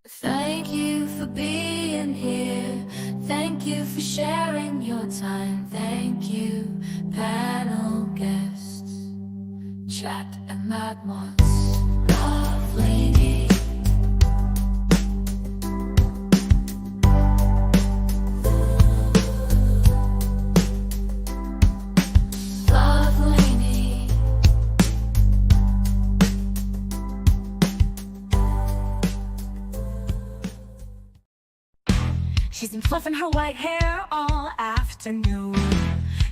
Thank you for being here. Thank you for sharing your time. Thank you, panel guests. Chat and Mad Mods. Love Lady. Love Lady. She's been fluffing her white hair all afternoon.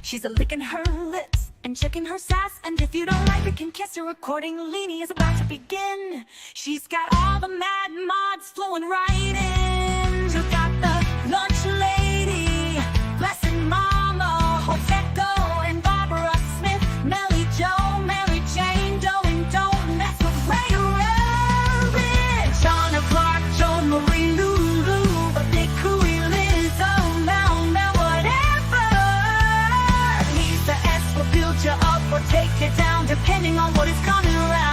She's a licking her lips and checking her sass. And if you don't like it, can kiss her accordingly. Is about to begin. She's got all the mad mods flowing right in. She's got the lunch lady, blessing mama, Hoteco, and Barbara Smith, Melly Joe, Mary Jane Doe, and don't mess with Ray Rabbit, Shauna Clark, Joan Marie Lulu, but they cool. You up or take it down, depending on what is coming around.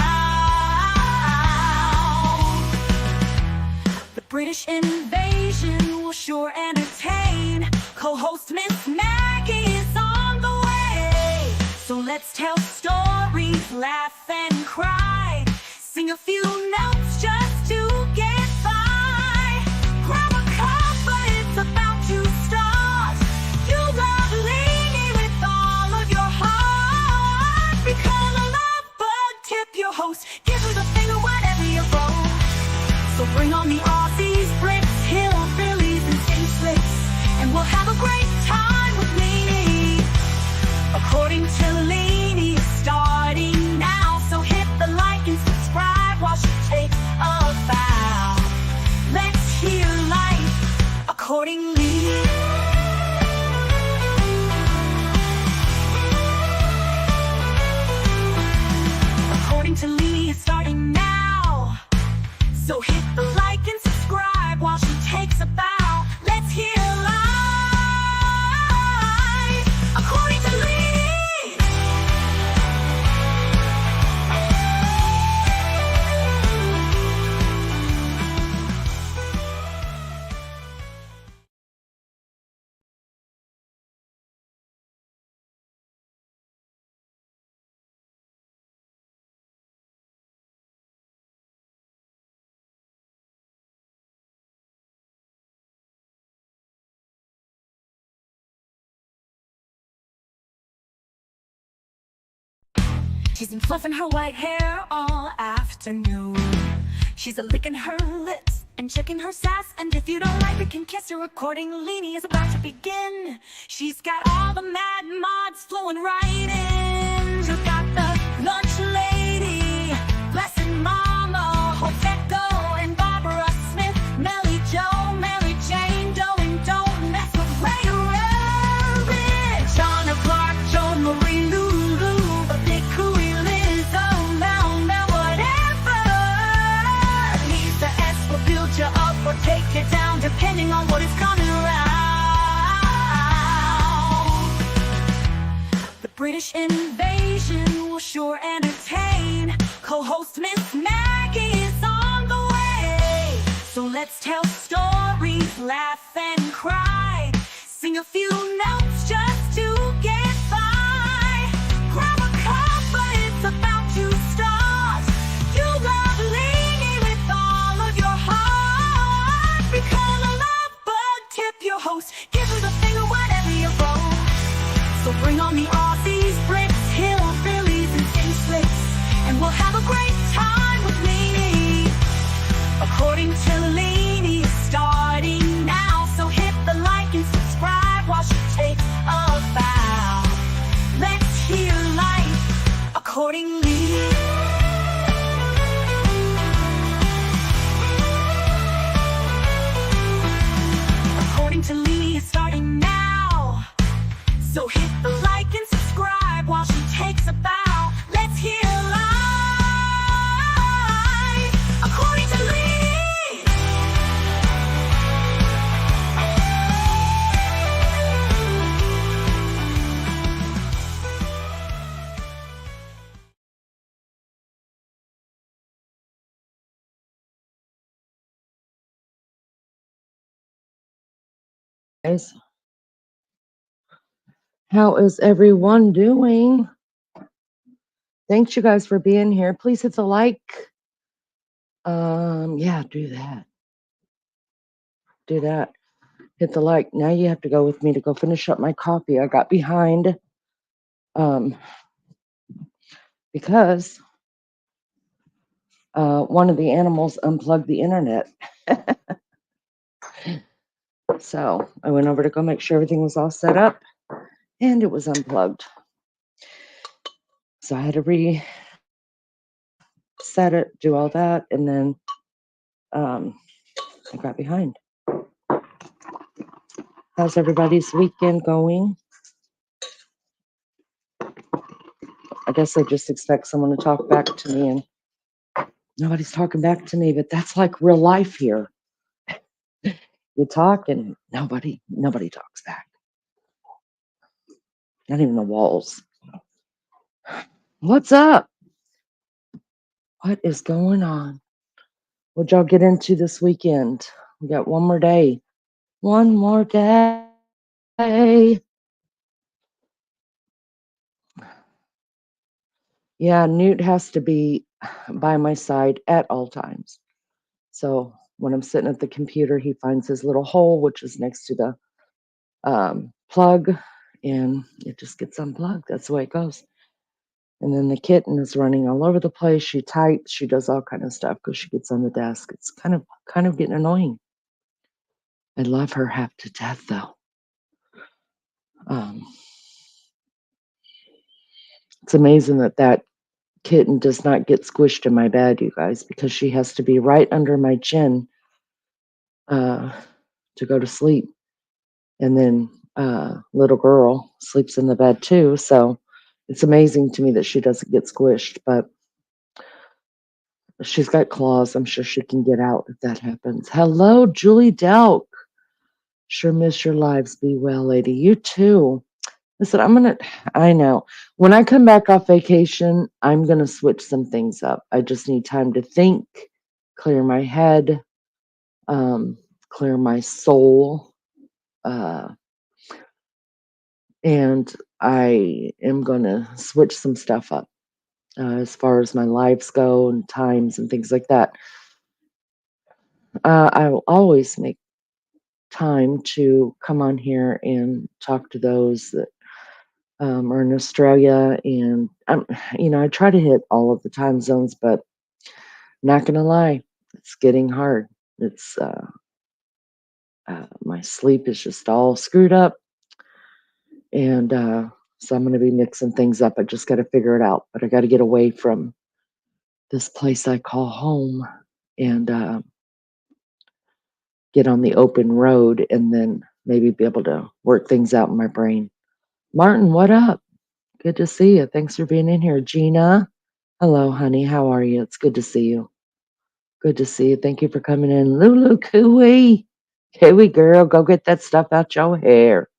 The British invasion will sure entertain. Co-host Miss Maggie is on the way. So let's tell stories, laugh and cry, sing a few notes just to get by. Grab a cup, but it's about to start. You love Lainey with all of your heart. Become a love bug, tip your host, give her the finger whenever you roll. So bring on the Aussies, Brits, hillbillies, and sing slicks, and we'll have a great time with Lainey. According to Lainey, starting now. So hit the like and subscribe while she takes a bow. Let's hear life accordingly. To Lee is starting now. So hit the like and subscribe while she takes a bow. Let's hear live according to Lee. She's been fluffing her white hair all afternoon. She's a licking her lips and checking her sass. And if you don't like it, can kiss her accordingly. Is about to begin. She's got all the mad mods flowing right in. She's got the lunch lady, blessing mama, Hoteco, and Barbara Smith, Melly Joe, Mary Jane Doe, and don't mess with Ray Rabbit, Shauna Clark, Joan Marie Lulu, but they cool. You up or take it down, depending on what is coming around. The British invasion will sure entertain. Co-host Miss Maggie is on the way. So let's tell stories, laugh and cry, sing a few notes just to get by. Grab a cup, but it's about to start. You love Lainey with all of your heart. Become a love bug, tip your host, give her the finger whenever you roll. So bring on the Aussies, Brits, hillbillies, and sing slicks, and we'll have a great time with Lainey. Guys, how is everyone doing? Thanks you guys for being here. Please hit the like. Yeah, do that. Do that. Hit the like. Now you have to go with me to go finish up my coffee. I got behind um because one of the animals unplugged the internet. So I went over to go make sure everything was all set up and it was unplugged. So I had to reset it, do all that, and then I got behind. How's everybody's weekend going? I guess I just expect someone to talk back to me, and nobody's talking back to me, but that's like real life here. You talk and nobody talks back. Not even the walls. What's up? What is going on? What'd y'all get into this weekend? We got one more day. One more day. Yeah, Newt has to be by my side at all times. So when I'm sitting at the computer, he finds his little hole, which is next to the plug, and it just gets unplugged. That's the way it goes. And then the kitten is running all over the place. She types, she does all kind of stuff because she gets on the desk. It's kind of getting annoying. I love her half to death though. It's amazing that kitten does not get squished in my bed, you guys, because she has to be right under my chin to go to sleep. And then little girl sleeps in the bed too. So it's amazing to me that she doesn't get squished, but she's got claws. I'm sure she can get out if that happens. Hello, Julie Delk. Sure miss your lives. Be well, lady. You too. Listen, I know. When I come back off vacation, I'm going to switch some things up. I just need time to think, clear my head, clear my soul. And I am going to switch some stuff up as far as my lives go and times and things like that. I will always make time to come on here and talk to those that are in Australia. And I try to hit all of the time zones, but not going to lie, it's getting hard. It's my sleep is just all screwed up. And so I'm going to be mixing things up. I just got to figure it out, but I got to get away from this place I call home and get on the open road and then maybe be able to work things out in my brain. Martin, what up? Good to see you. Thanks for being in here. Gina, hello, honey. How are you? It's good to see you. Good to see you. Thank you for coming in. Lulu Cooey. Cooey girl, go get that stuff out your hair.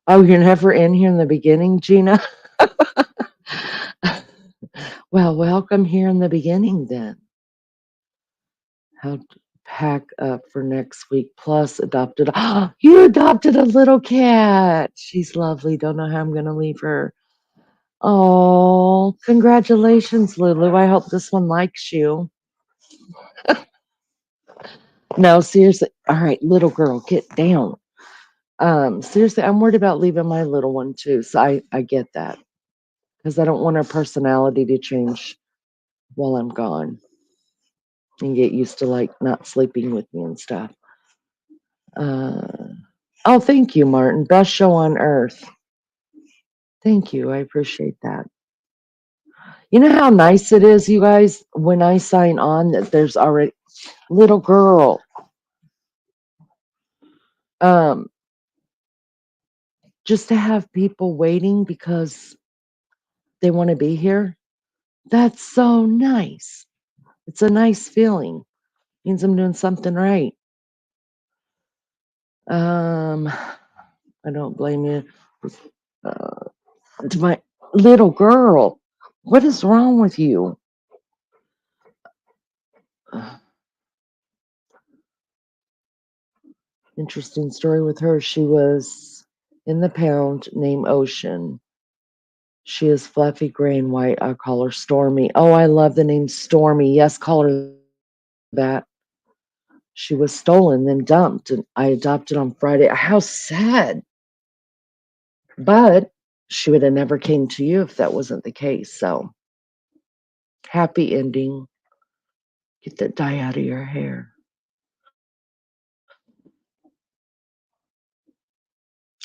Oh, you're never in here in the beginning, Gina? Well, welcome here in the beginning then. How to pack up for next week plus adopted. You adopted a little cat. She's lovely. Don't know how I'm going to leave her. Oh, congratulations, Lulu. I hope this one likes you. No, seriously. All right, little girl, get down. Seriously, I'm worried about leaving my little one too. So I get that because I don't want her personality to change while I'm gone and get used to like not sleeping with me and stuff. Oh, thank you, Martin. Best show on earth. Thank you. I appreciate that. You know how nice it is, you guys, when I sign on that there's already little girl. Just to have people waiting because they want to be here. That's so nice. It's a nice feeling. Means I'm doing something right. I don't blame you. Uh, to my little girl, what is wrong with you? Uh, Interesting story with her. She was in the pound named Ocean. She is fluffy gray and white. I call her Stormy. Oh, I love the name Stormy. Yes, call her that. She was stolen, then dumped, and I adopted on Friday. How sad. But she would have never came to you if that wasn't the case. So happy ending. Get that dye out of your hair.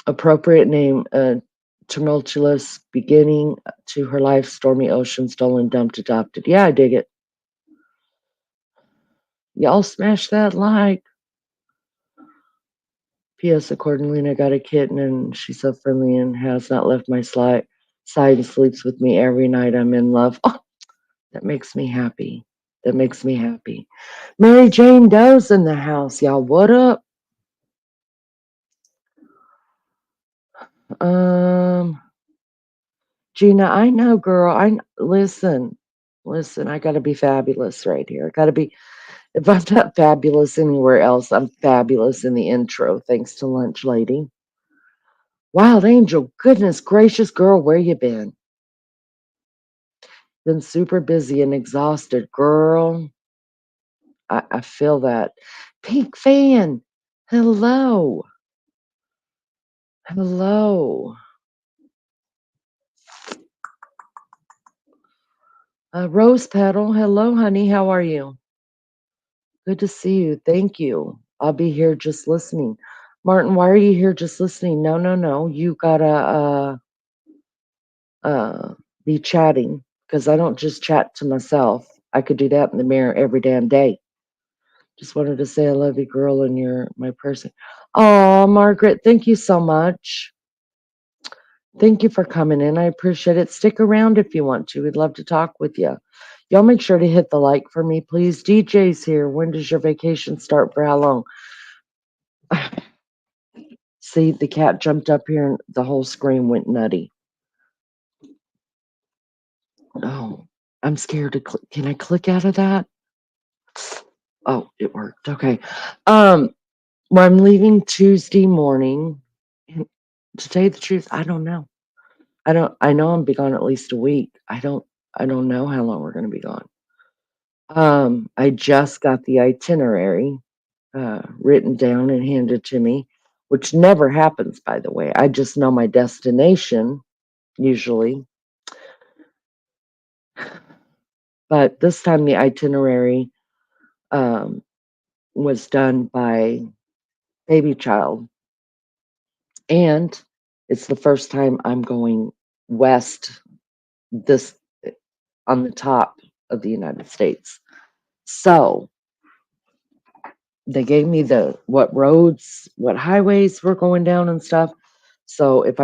Appropriate name, tumultuous beginning to her life, stormy ocean, stolen, dumped, adopted. Yeah, I dig it. Y'all smash that like. P.S. Accordingly, I got a kitten and she's so friendly and has not left my side and sleeps with me every night. I'm in love. Oh, that makes me happy. That makes me happy. Mary Jane Doe's in the house, y'all. What up? Um, Gina, I know, girl. Listen. I got to be fabulous right here. I got to be. If I'm not fabulous anywhere else, I'm fabulous in the intro. Thanks to Lunch Lady. Wild Angel, goodness gracious, girl, where you been? Been super busy and exhausted, girl. I feel that. Pink fan, hello, hello. Rose Petal, hello, honey. How are you? Good to see you. Thank you. I'll be here just listening. Martin, why are you here just listening? No. You gotta be chatting because I don't just chat to myself. I could do that in the mirror every damn day. Just wanted to say I love you, girl, and you're my person. Oh, Margaret, thank you so much. Thank you for coming in. I appreciate it. Stick around if you want to. We'd love to talk with you. Y'all make sure to hit the like for me, please. DJ's here. When does your vacation start? For how long? See, the cat jumped up here and the whole screen went nutty. Oh, I'm scared to click. Can I click out of that? Oh, it worked. Okay. Um, well, I'm leaving Tuesday morning. And to tell you the truth, I don't know. I know I'm be gone at least a week. I don't know how long we're gonna be gone. I just got the itinerary written down and handed to me, which never happens, by the way. I just know my destination usually, but this time the itinerary um, was done by Baby Child, and it's the first time I'm going west this on the top of the United States. So they gave me the what roads, what highways we're going down and stuff. So if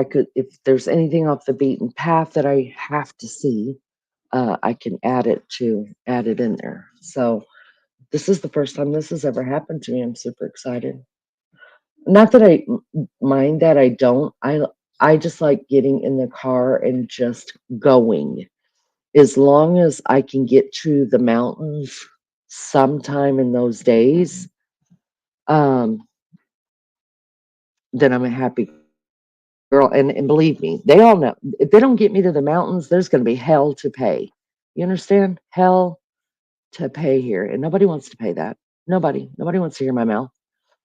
there's anything off the beaten path that I have to see, I can add it in there. So this is the first time this has ever happened to me. I'm super excited. Not that I mind that I don't. I just like getting in the car and just going. As long as I can get to the mountains sometime in those days, um, then I'm a happy girl. And believe me, they all know if they don't get me to the mountains, there's going to be hell to pay. You understand? Hell to pay here. And nobody wants to pay that. Nobody wants to hear my mouth.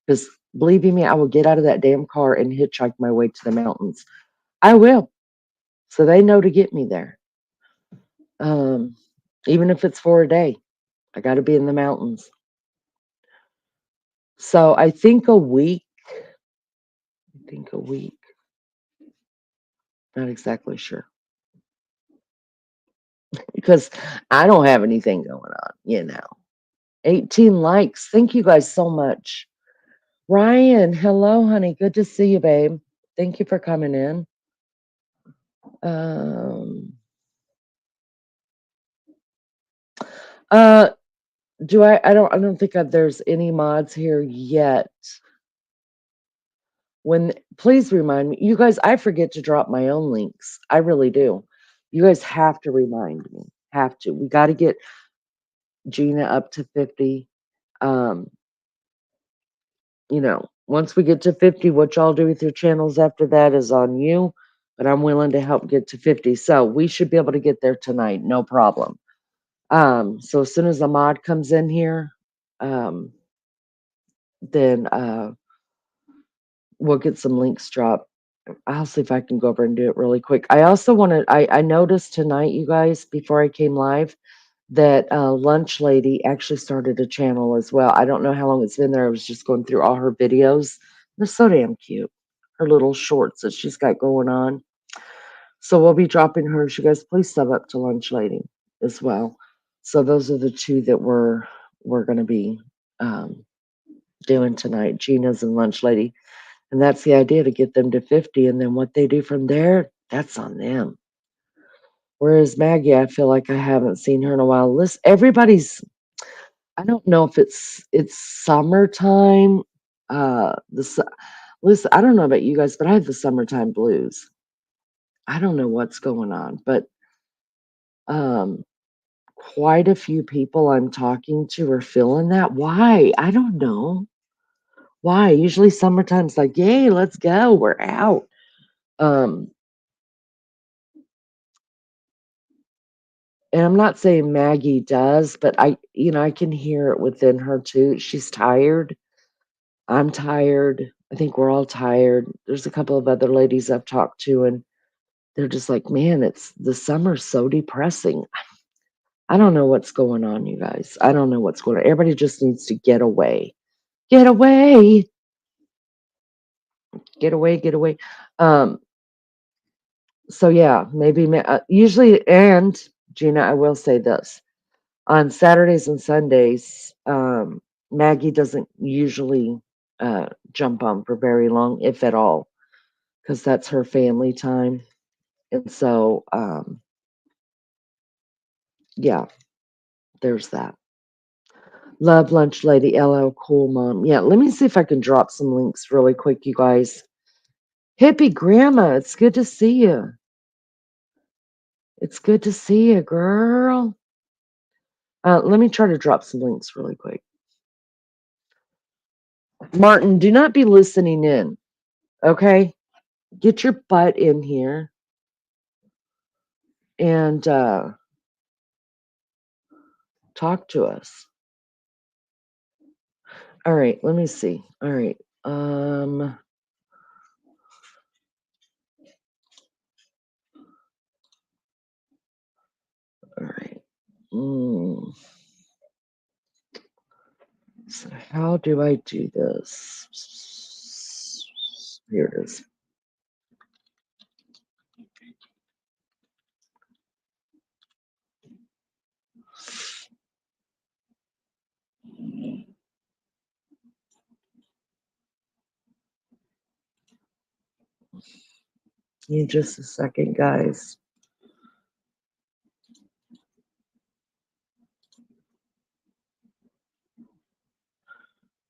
Because believe you me, I will get out of that damn car and hitchhike my way to the mountains. I will. So they know to get me there. Um, Even if it's for a day, I got to be in the mountains. So I think a week. I think a week. Not exactly sure. Because I don't have anything going on. 18 likes. Thank you guys so much. Ryan, hello, honey. Good to see you, babe. Thank you for coming in. Um, uh, I don't think there's any mods here yet. Please remind me. You guys, I forget to drop my own links. I really do. You guys have to remind me. Have to. We got to get Gina up to 50. Um, once we get to 50, what y'all do with your channels after that is on you, but I'm willing to help get to 50. So we should be able to get there tonight, no problem. So as soon as the mod comes in here, then we'll get some links dropped. I'll see if I can go over and do it really quick. I also wanted, I noticed tonight, you guys, before I came live, that Lunch Lady actually started a channel as well. I don't know how long it's been there. I was just going through all her videos. They're so damn cute. Her little shorts that she's got going on. So we'll be dropping hers. You guys, please sub up to Lunch Lady as well. So those are the two that we're going to be doing tonight, Gina's and Lunch Lady. And that's the idea, to get them to 50. And then what they do from there, that's on them. Whereas Maggie, I feel like I haven't seen her in a while. Listen, I don't know if it's summertime. Listen, I don't know about you guys, but I have the summertime blues. I don't know what's going on, but quite a few people I'm talking to are feeling that. Why? I don't know. Why? Usually summertime's like, yay, let's go. We're out. And I'm not saying Maggie does, but I can hear it within her too. She's tired. I'm tired. I think we're all tired. There's a couple of other ladies I've talked to, and they're just like, man, it's the summer's so depressing. I don't know what's going on, you guys. I don't know what's going on. Everybody just needs to get away. Get away. Get away. Get away. So yeah, maybe usually, and Gina, I will say this. On Saturdays and Sundays, Maggie doesn't usually jump on for very long, if at all, because that's her family time. And so, yeah, there's that. Love Lunch Lady, LL Cool Mom. Yeah, let me see if I can drop some links really quick, you guys. Hippie Grandma, it's good to see you. It's good to see you, girl. Let me try to drop some links really quick. Martin, do not be listening in, okay? Get your butt in here and talk to us. All right, let me see. All right. All right. So how do I do this? Here it is. Give me just a second, guys.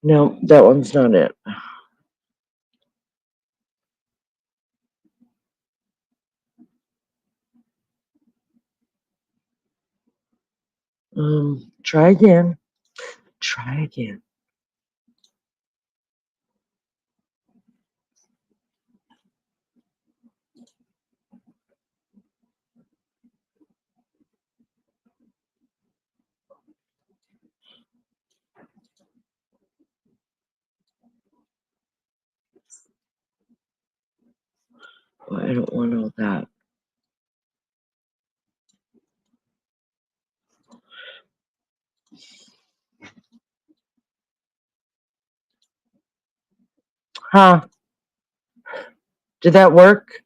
No, that one's not it. Try again. Try again. Oh, I don't want all that. Huh? Did that work?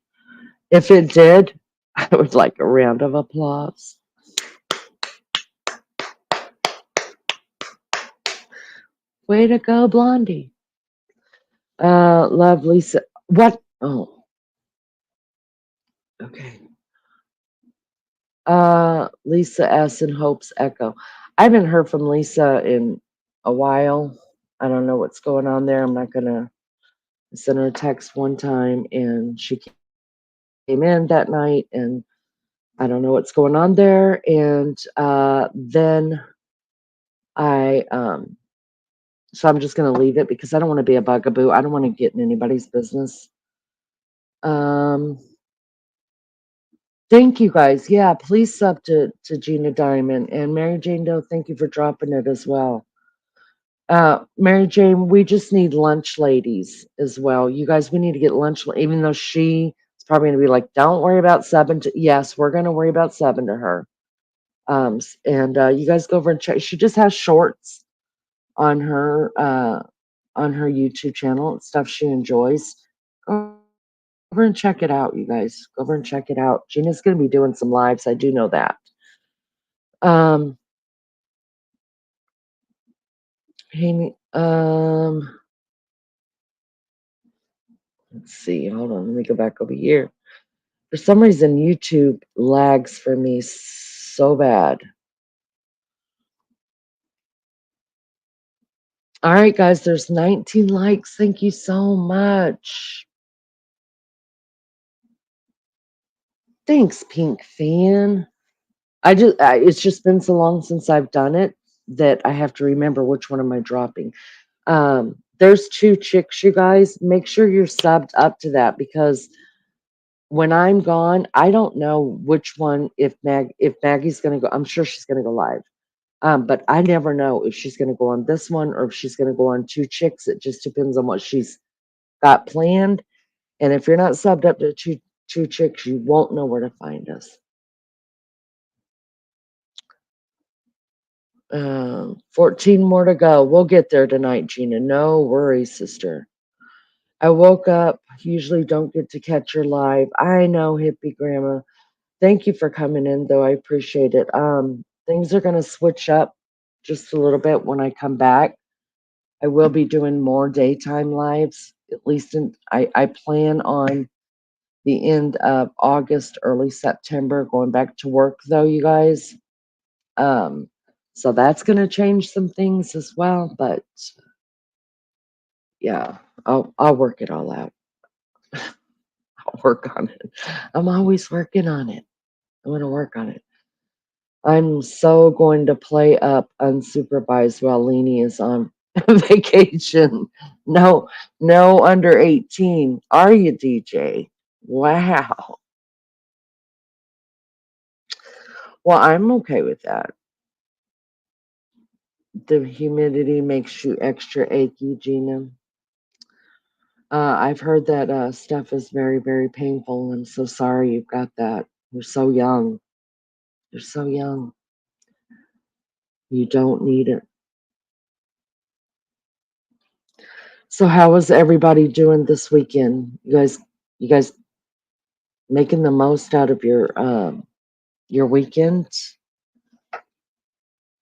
If it did, I would like a round of applause. Way to go, Blondie. Love Lisa. What? Oh, okay. Lisa S. and Hope's Echo. I haven't heard from Lisa in a while. I don't know what's going on there. I'm not gonna I sent her a text one time and she came in that night and I don't know what's going on there. And then I so I'm just gonna leave it because I don't want to be a bugaboo. I don't want to get in anybody's business. Um Thank you guys. Yeah, please sub to Gina Diamond and Mary Jane Doe. Thank you for dropping it as well. Mary Jane, we just need lunch ladies as well. You guys, we need to get lunch, even though she is probably going to be like, don't worry about seven to, yes, we're going to worry about seven to her. And you guys go over and check. She just has shorts on her YouTube channel, stuff she enjoys. Go over and check it out, you guys. Go over and check it out. Gina's going to be doing some lives. I do know that. Um, Amy, let's see. Hold on. Let me go back over here. For some reason, YouTube lags for me so bad. All right, guys, there's 19 likes. Thank you so much. Thanks, Pink Fan. It's just been so long since I've done it that I have to remember which one am I dropping. There's two chicks, you guys. Make sure you're subbed up to that because when I'm gone, I don't know which one. If Maggie's gonna go, I'm sure she's gonna go live. But I never know if she's gonna go on this one or if she's gonna go on two chicks. It just depends on what she's got planned. And if you're not subbed up to two chicks, you won't know where to find us. 14 more to go. We'll get there tonight, Gina. No worries, sister. I woke up. Usually don't get to catch her live. I know, hippie grandma. Thank you for coming in, though. I appreciate it. Things are gonna switch up just a little bit when I come back. I will be doing more daytime lives. At least I plan on the end of August, early September, going back to work though, you guys. Um, so that's gonna change some things as well, but yeah, I'll work it all out. I'll work on it. I'm always working on it. I'm gonna work on it. I'm so going to play up unsupervised while Leanie is on vacation. No, no under 18. Are you, DJ? Wow. Well, I'm okay with that. The humidity makes you extra achy, Gina. I've heard that stuff is very, very painful. I'm so sorry you've got that. You're so young. You're so young. You don't need it. So how was everybody doing this weekend? You guys making the most out of your weekend?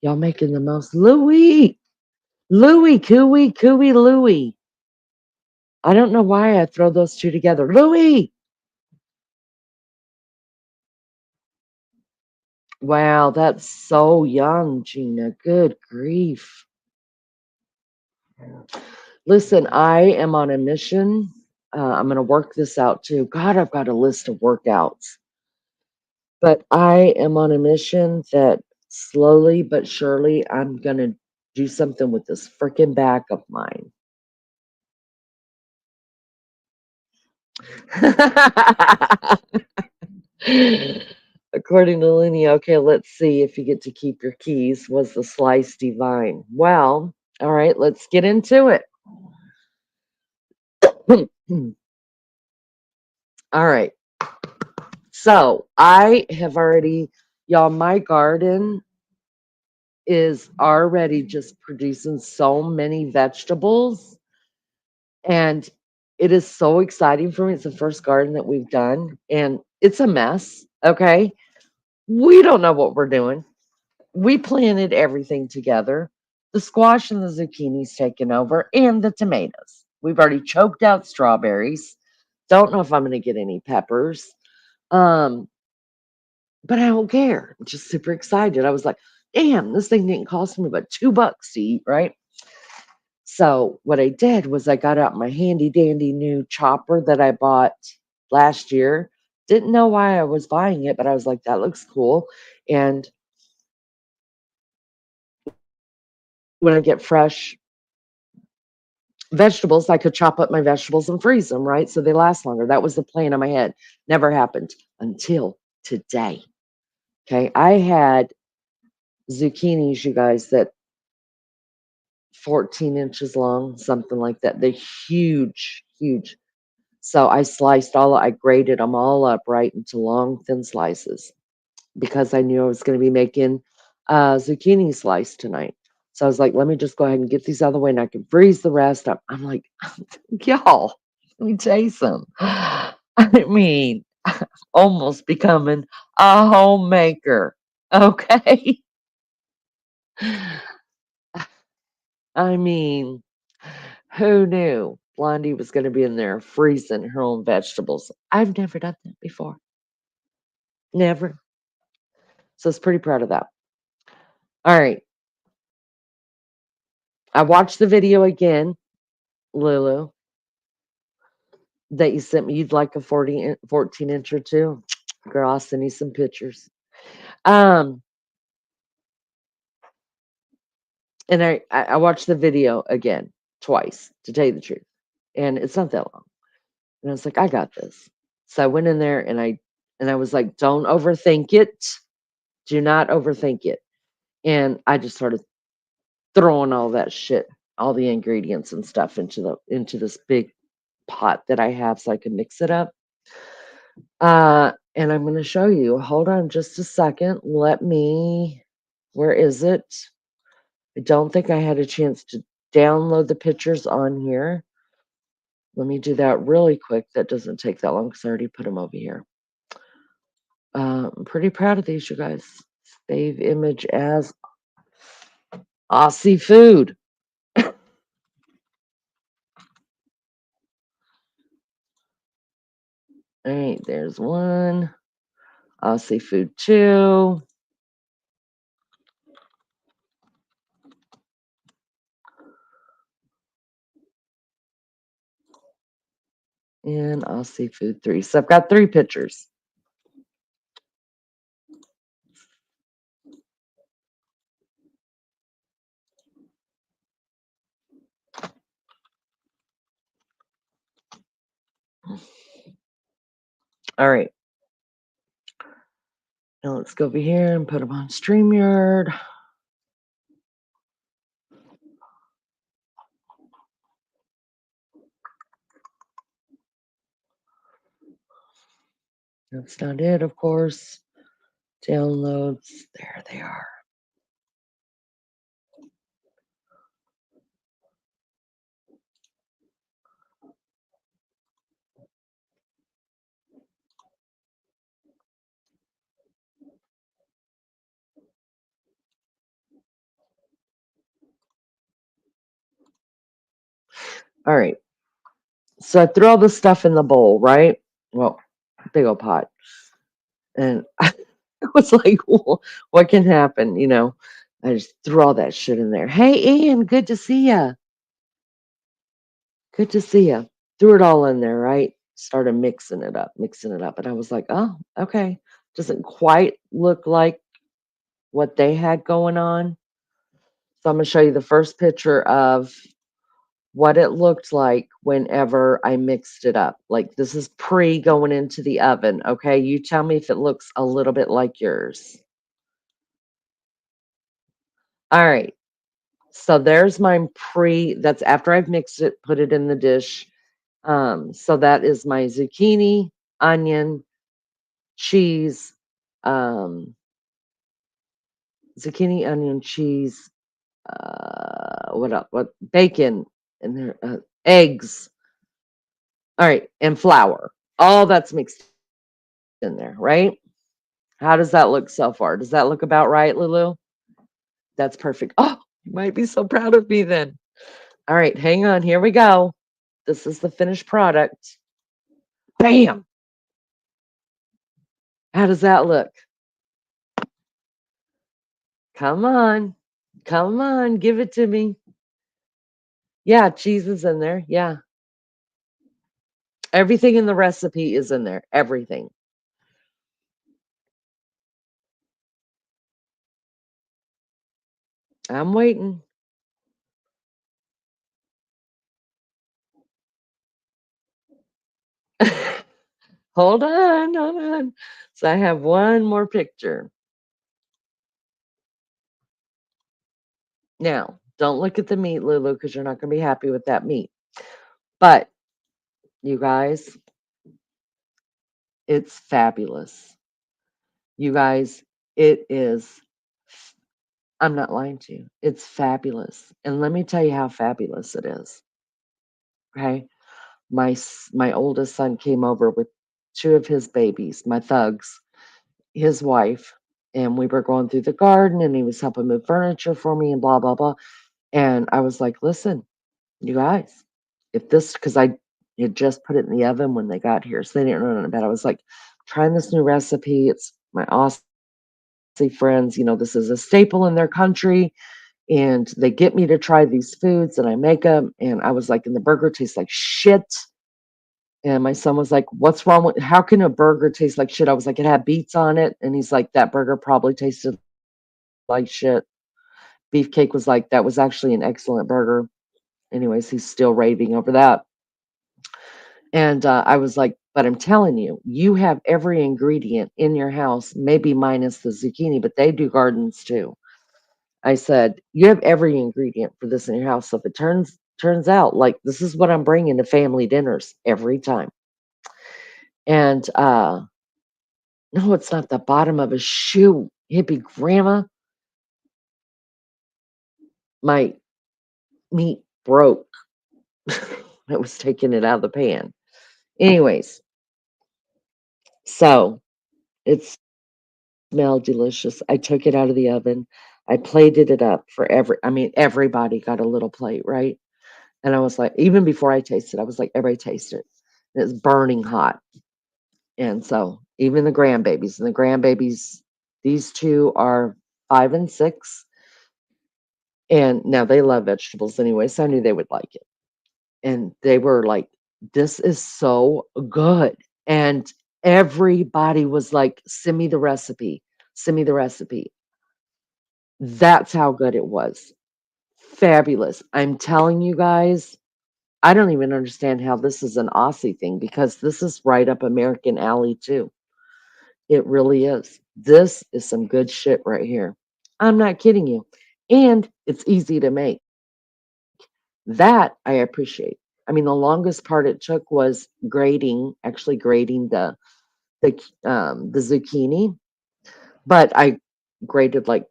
Y'all making the most? Louie, Cooey, Louie. I don't know why I throw those two together. Louie. Wow, that's so young, Gina. Good grief. Listen, I am on a mission. I'm going to work this out too. God, I've got a list of workouts. But I am on a mission that slowly but surely I'm going to do something with this freaking back of mine. According to Lenny, okay, let's see if you get to keep your keys. Was the slice divine? Well, all right, let's get into it. All right. So I have already, y'all, my garden is already just producing so many vegetables. And it is so exciting for me. It's the first garden that we've done, and it's a mess. Okay. We don't know what we're doing. We planted everything together. The squash and the zucchini's taken over, and the tomatoes. We've already choked out strawberries. Don't know if I'm going to get any peppers. Um, but I don't care. I'm just super excited. I was like, damn, this thing didn't cost me but $2 to eat, right? So what I did was I got out my handy dandy new chopper that I bought last year. Didn't know why I was buying it, but I was like, that looks cool. And when I get fresh vegetables, I could chop up my vegetables and freeze them, right? So they last longer. That was the plan in my head. Never happened until today. Okay. I had zucchinis, you guys, that 14 inches long, something like that. They're huge, huge. So I grated them all up right into long, thin slices because I knew I was going to be making zucchini slice tonight. So I was like, let me just go ahead and get these out of the way and I can freeze the rest up. I'm like, y'all, let me tell you something. I mean, almost becoming a homemaker. Okay. I mean, who knew Blondie was going to be in there freezing her own vegetables? I've never done that before. Never. So I was pretty proud of that. All right. I watched the video again, Lulu, that you sent me. You'd like a 14 inch or two? Girl, I'll send you some pictures. Um, and I watched the video again twice, to tell you the truth. And it's not that long. And I was like, I got this. So I went in there and I was like, don't overthink it. Do not overthink it. And I just started throwing all that shit, all the ingredients and stuff into this big pot that I have so I can mix it up. And I'm going to show you. Hold on just a second. Where is it? I don't think I had a chance to download the pictures on here. Let me do that really quick. That doesn't take that long because I already put them over here. I'm pretty proud of these, you guys. Save image as Aussie food. All right, there's one. Aussie food 2. And Aussie food 3. So I've got 3 pictures. All right. Now let's go over here and put them on StreamYard. That's not it, of course. Downloads. There they are. All right. So I threw all this stuff in the bowl, right? Well, big old pot. And I was like, well, what can happen? You know, I just threw all that shit in there. Hey, Ian, good to see ya. Good to see ya. Threw it all in there, right? Started mixing it up. And I was like, oh, okay. Doesn't quite look like what they had going on. So I'm going to show you the first picture of what it looked like whenever I mixed it up. Like this is pre going into the oven. Okay. You tell me if it looks a little bit like yours. All right. So there's my that's after I've mixed it, put it in the dish. So that is my zucchini, onion, cheese, um, zucchini, onion, cheese, what else? What bacon and there, eggs. All right, and flour. All that's mixed in there, right? How does that look so far? Does that look about right, Lulu? That's perfect. Oh, you might be so proud of me then. All right, hang on. Here we go. This is the finished product. Bam! How does that look? Come on. Come on, give it to me. Yeah, cheese is in there. Yeah. Everything in the recipe is in there. Everything. I'm waiting. Hold on, hold on. So I have one more picture. Now, don't look at the meat, Lulu, because you're not going to be happy with that meat. But you guys, it's fabulous. You guys, it is. I'm not lying to you. It's fabulous. And let me tell you how fabulous it is. Okay. My oldest son came over with two of his babies, my thugs, his wife, and we were going through the garden and he was helping move furniture for me and blah blah blah. And I was like, listen, you guys, if this, because I had just put it in the oven when they got here, so they didn't know nothing about it. I was like, trying this new recipe. It's my Aussie friends, this is a staple in their country. And they get me to try these foods and I make them. And I was like, and the burger tastes like shit. And my son was like, what's wrong with, how can a burger taste like shit? I was like, it had beets on it. And he's like, that burger probably tasted like shit. Beefcake was like, that was actually an excellent burger. Anyways, he's still raving over that. And I was like, but I'm telling you, you have every ingredient in your house, maybe minus the zucchini, but they do gardens too. I said, you have every ingredient for this in your house. So if it turns out like this is what I'm bringing to family dinners every time. And no, it's not the bottom of a shoe, hippie grandma. My meat broke. I was taking it out of the pan. Anyways, so it smelled delicious. I took it out of the oven. I plated it up for everybody got a little plate, right? And I was like, even before I tasted, I was like, everybody taste it. And it's burning hot. And so even the grandbabies, these two are 5 and 6. And now they love vegetables anyway, so I knew they would like it. And they were like, this is so good. And everybody was like, send me the recipe. Send me the recipe. That's how good it was. Fabulous. I'm telling you guys, I don't even understand how this is an Aussie thing because this is right up American alley too. It really is. This is some good shit right here. I'm not kidding you. And it's easy to make. That I appreciate. I mean, the longest part it took was actually grating the zucchini, but I grated like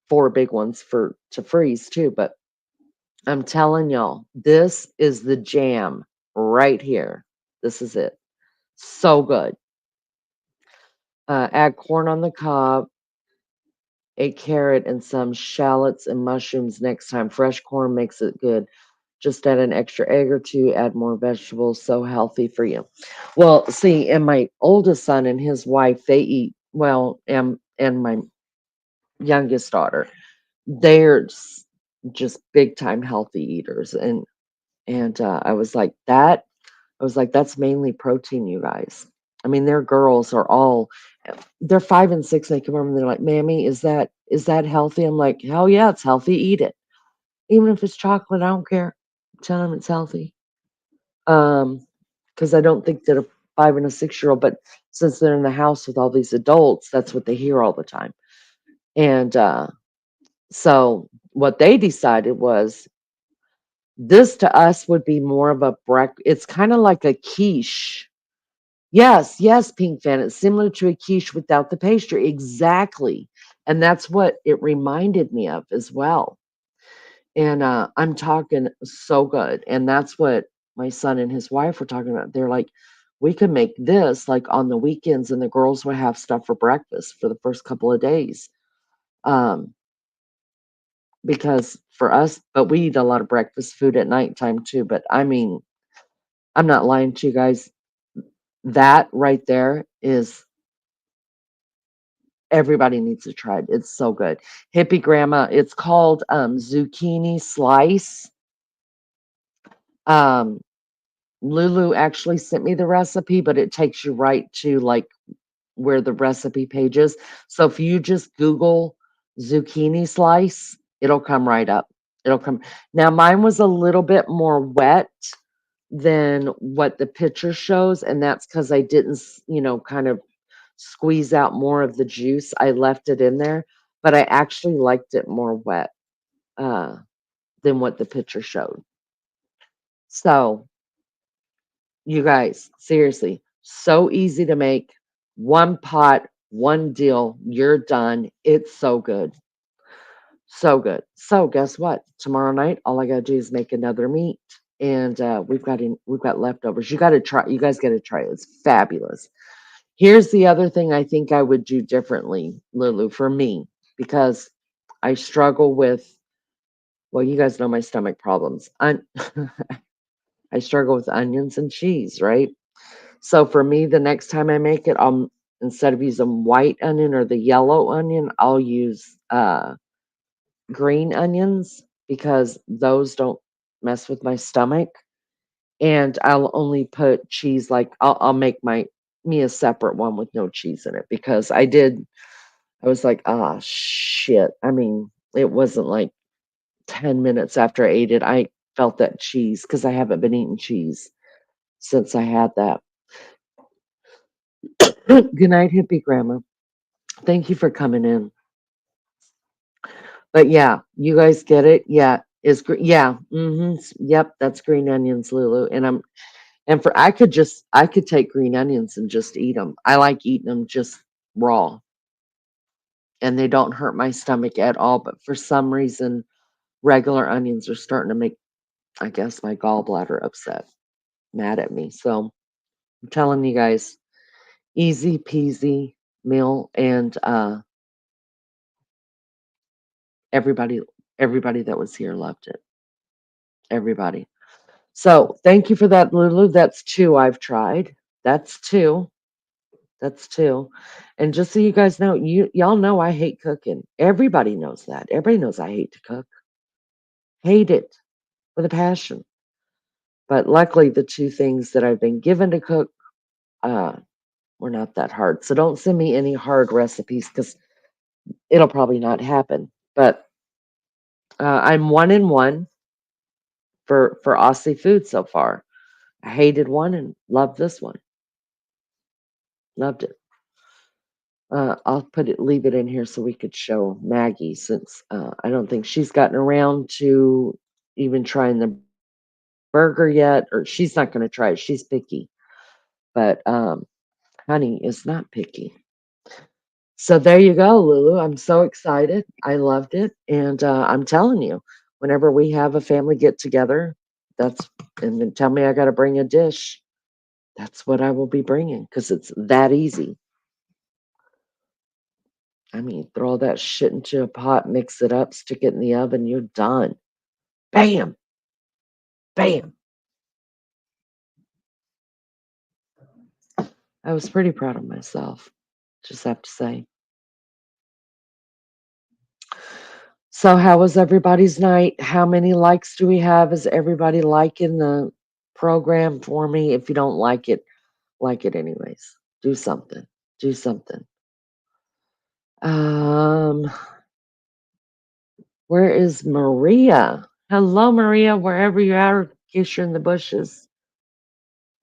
4 big ones for to freeze too. But I'm telling y'all, this is the jam right here. This is it. So good. Add corn on the cob, a carrot, and some shallots and mushrooms next time. Fresh corn makes it good. Just add an extra egg or two, add more vegetables. So healthy for you. Well, see, and my oldest son and his wife, they eat well, and my youngest daughter, they're just big time healthy eaters. And I was like, that's mainly protein, you guys. I mean, their girls are all they're 5 and 6. They come over and they're like, Mammy, is that healthy? I'm like, hell yeah, it's healthy. Eat it. Even if it's chocolate, I don't care. Tell them it's healthy. Because I don't think that a 5 and a 6-year-old, but since they're in the house with all these adults, that's what they hear all the time. And so what they decided was this to us would be more of a breakfast. It's kind of like a quiche. Yes, yes, Pink Fan. It's similar to a quiche without the pastry. Exactly. And that's what it reminded me of as well. And I'm talking so good. And that's what my son and his wife were talking about. They're like, we could make this like on the weekends, and the girls would have stuff for breakfast for the first couple of days. Um, because for us, but we eat a lot of breakfast food at nighttime too. But I mean, I'm not lying to you guys. That right there is everybody needs to try it. It's so good. Hippie Grandma, it's called Zucchini Slice. Um, Lulu actually sent me the recipe, but it takes you right to like where the recipe page is. So if you just Google zucchini slice, it'll come right up. It'll come. Now mine was a little bit more wet than what the picture shows, and that's because I didn't, kind of squeeze out more of the juice. I left it in there, but I actually liked it more wet uh, than what the picture showed. So, you guys, seriously, so easy to make. One pot, one deal, you're done. It's so good. So good. So guess what? Tomorrow night, all I gotta do is make another meat, and we've got leftovers. You gotta try. You guys gotta try it. It's fabulous. Here's the other thing I think I would do differently, Lulu, for me, because I struggle with. Well, you guys know my stomach problems. I struggle with onions and cheese, right? So for me, the next time I make it, instead of using white onion or the yellow onion, I'll use green onions because those don't mess with my stomach. And I'll only put cheese, like I'll make me a separate one with no cheese in it because I was like, ah, shit. I mean, it wasn't like 10 minutes after I ate it, I felt that cheese because I haven't been eating cheese since I had that. Good night, hippie grandma. Thank you for coming in. But yeah, you guys get it. Yeah, yeah, yep, that's green onions, Lulu. And for I could take green onions and just eat them. I like eating them just raw, and they don't hurt my stomach at all. But for some reason, regular onions are starting to make, I guess, my gallbladder upset, mad at me. So I'm telling you guys, easy peasy meal, and everybody everybody that was here loved it. Everybody. So thank you for that, Lulu. That's two I've tried. That's two. That's two. And just so you guys know, y'all know I hate cooking. Everybody knows that. Everybody knows I hate to cook. Hate it with a passion. But luckily, the two things that I've been given to cook uh, were not that hard. So don't send me any hard recipes because it'll probably not happen. But I'm 1-in-1 for Aussie food so far. I hated one and loved this one. Loved it. I'll leave it in here so we could show Maggie since I don't think she's gotten around to even trying the burger yet, or she's not going to try it. She's picky, but Honey is not picky. So there you go, Lulu. I'm so excited. I loved it, and I'm telling you, whenever we have a family get together, that's and then tell me I got to bring a dish. That's what I will be bringing because it's that easy. I mean, throw all that shit into a pot, mix it up, stick it in the oven, you're done. Bam, bam. I was pretty proud of myself, just have to say. So, how was everybody's night? How many likes do we have? Is everybody liking the program for me? If you don't like it anyways. Do something. Do something. Um, where is Maria? Hello, Maria, wherever you are, in case you're in the bushes.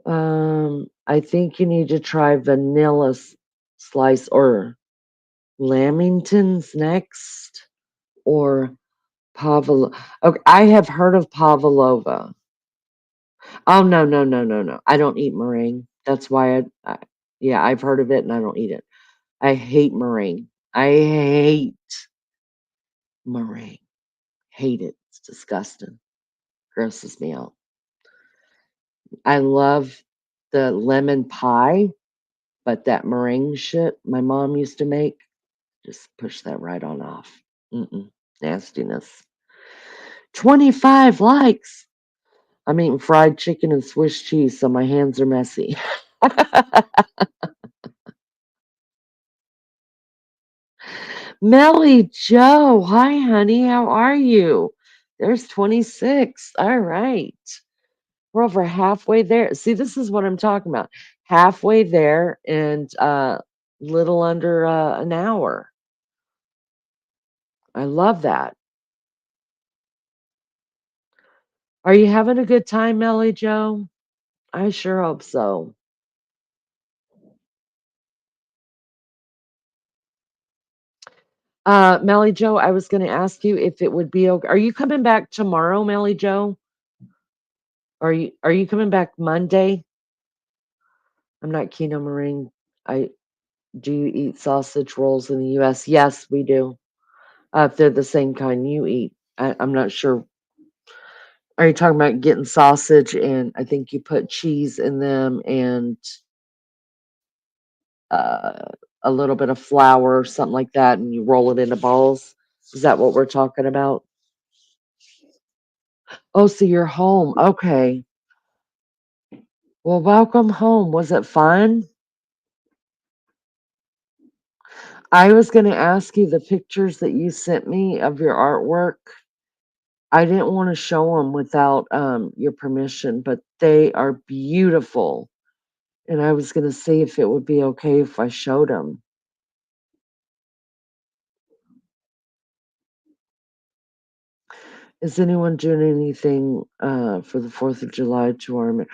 I think you need to try vanilla slice or lamingtons next, or pavlova. Okay, I have heard of pavlova. Oh no, no, no, no, no! I don't eat meringue. That's why yeah, I've heard of it and I don't eat it. I hate meringue. I hate meringue. Hate it. It's disgusting. Grosses me out. I love the lemon pie, but that meringue shit my mom used to make, just push that right on off. Nastiness. 25 likes. I'm eating fried chicken and Swiss cheese, so my hands are messy. Melly Joe, hi honey, how are you? There's 26. All right. We're over halfway there. See, this is what I'm talking about. Halfway there and little under an hour. I love that. Are you having a good time, Melly Joe? I sure hope so. Melly Joe, I was going to ask you if it would be okay. Are you coming back tomorrow, Melly Joe? Are you coming back Monday? I'm not keen on meringue. I Do you eat sausage rolls in the U.S.? Yes, we do. If they're the same kind you eat, I'm not sure. Are you talking about getting sausage and I think you put cheese in them and uh, a little bit of flour or something like that, and you roll it into balls? Is that what we're talking about? Oh, so you're home. Okay. Well, welcome home. Was it fun? I was going to ask you the pictures that you sent me of your artwork. I didn't want to show them without your permission, but they are beautiful. And I was going to see if it would be okay if I showed them. Is anyone doing anything for the 4th of July to our?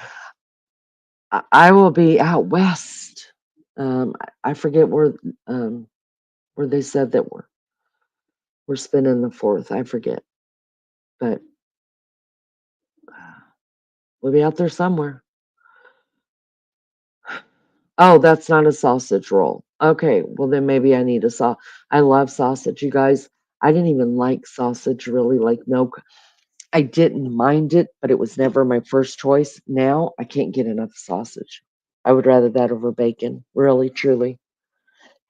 I will be out west. I forget where they said that we're spending the 4th. I forget, but we'll be out there somewhere. Oh, that's not a sausage roll. Okay, well then maybe I need a I love sausage, you guys. I didn't even like sausage really, like no, I didn't mind it, but it was never my first choice. Now I can't get enough sausage. I would rather that over bacon. Really, truly.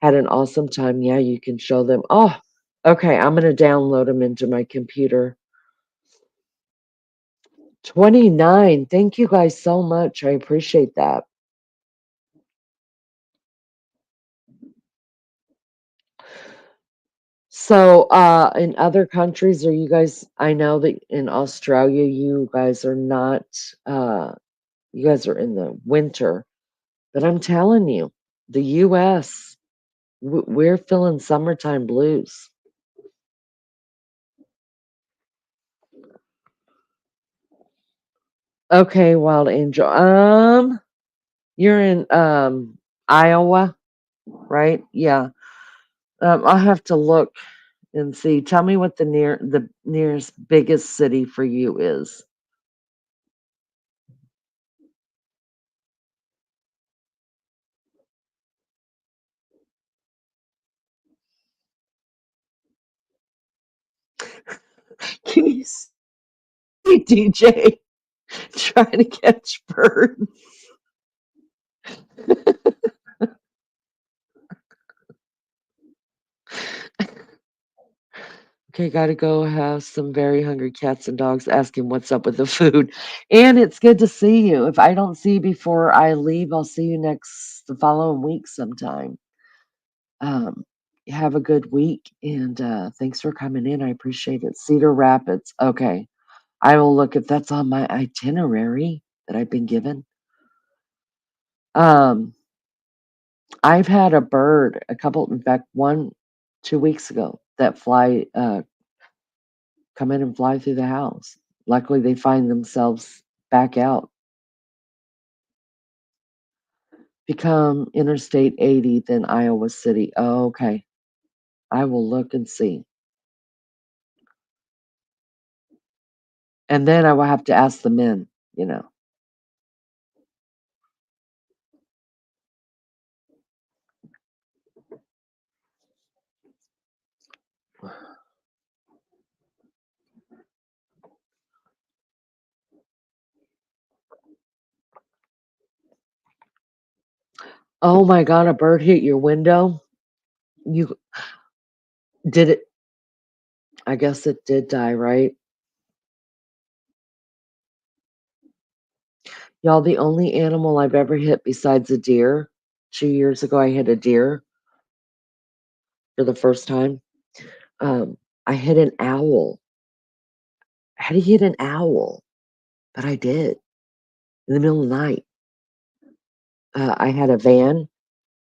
Had an awesome time. Yeah, you can show them. Oh, okay. I'm gonna download them into my computer. 29. Thank you guys so much. I appreciate that. So, in other countries, are you guys, I know that in Australia, you guys are not, you guys are in the winter, but I'm telling you, the US, we're feeling summertime blues. Okay, Wild Angel. You're in, Iowa, right? Yeah. I'll have to look and see. Tell me what the nearest biggest city for you is. Can you see DJ trying to catch birds? Okay, gotta go have some very hungry cats and dogs asking what's up with the food. And it's good to see you. If I don't see you before I leave, I'll see you the following week sometime. Um, have a good week and thanks for coming in. I appreciate it. Cedar Rapids. Okay. I will look if that's on my itinerary that I've been given. Um, I've had a bird, in fact, 2 weeks ago that come in and fly through the house. Luckily, they find themselves back out. Become Interstate 80, then Iowa City. Oh, okay. I will look and see. And then I will have to ask the men, you know. Oh my God, a bird hit your window. You did it. I guess it did die, right? Y'all, the only animal I've ever hit besides a deer, 2 years ago, I hit a deer for the first time. Um, I hit an owl. How do you hit an owl? But I did. in the middle of the night. I had a van,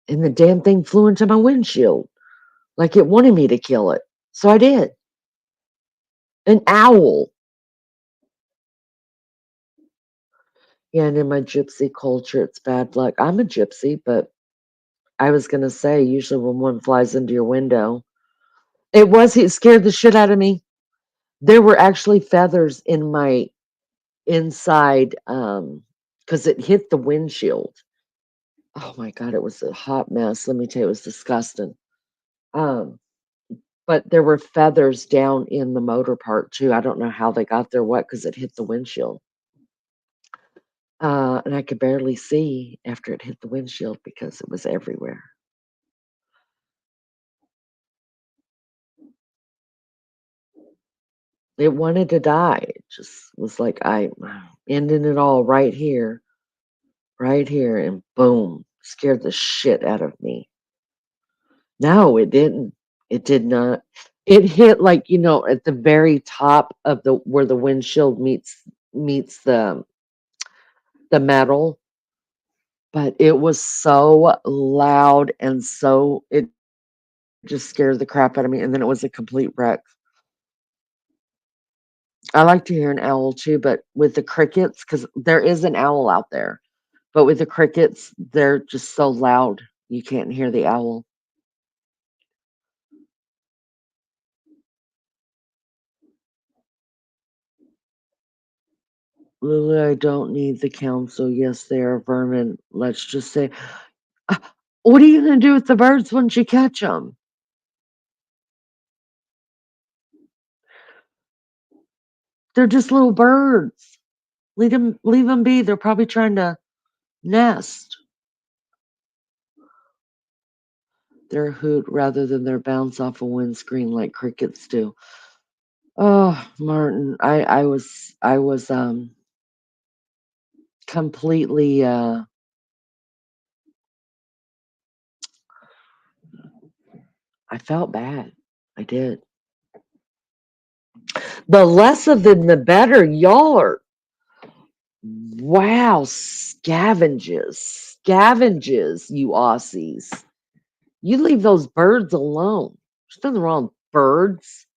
and the damn thing flew into my windshield like it wanted me to kill it. So I did. An owl. Yeah, and in my gypsy culture, it's bad luck. I'm a gypsy, but I was going to say, usually when one flies into your window, it scared the shit out of me. There were actually feathers in my inside, because it hit the windshield. Oh my God, it was a hot mess. Let me tell you, it was disgusting. Um, but there were feathers down in the motor part too. I don't know how they got there, what, because it hit the windshield. And I could barely see after it hit the windshield because it was everywhere. It wanted to die. It just was like, I ending it all right here, and boom, scared the shit out of me. No, it didn't. It did not. It hit like, at the very top of the where the windshield meets the metal, but it was so loud and so it just scared the crap out of me, and then it was a complete wreck. I like to hear an owl too, but with the crickets, because there is an owl out there, but with the crickets, they're just so loud you can't hear the owl. Lily, I don't need the council. Yes, they are vermin. Let's just say, "Ah, what are you going to do with the birds once you catch them? They're just little birds. Leave them be. They're probably trying to nest. Their hoot rather than their bounce off a windscreen like crickets do. Oh, Martin, I was completely I felt bad. I did. The less of them, the better. Y'all are, wow, scavenges, you Aussies. You leave those birds alone. There's nothing wrong with birds.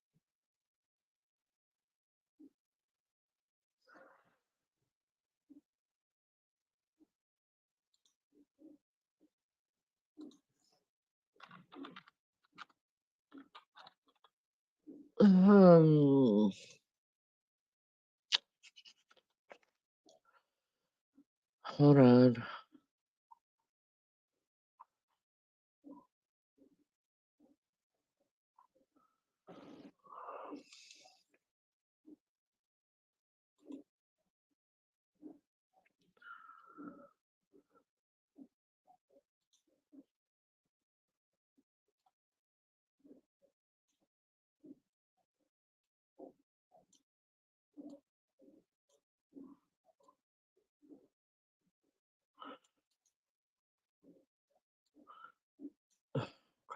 Um, hold on.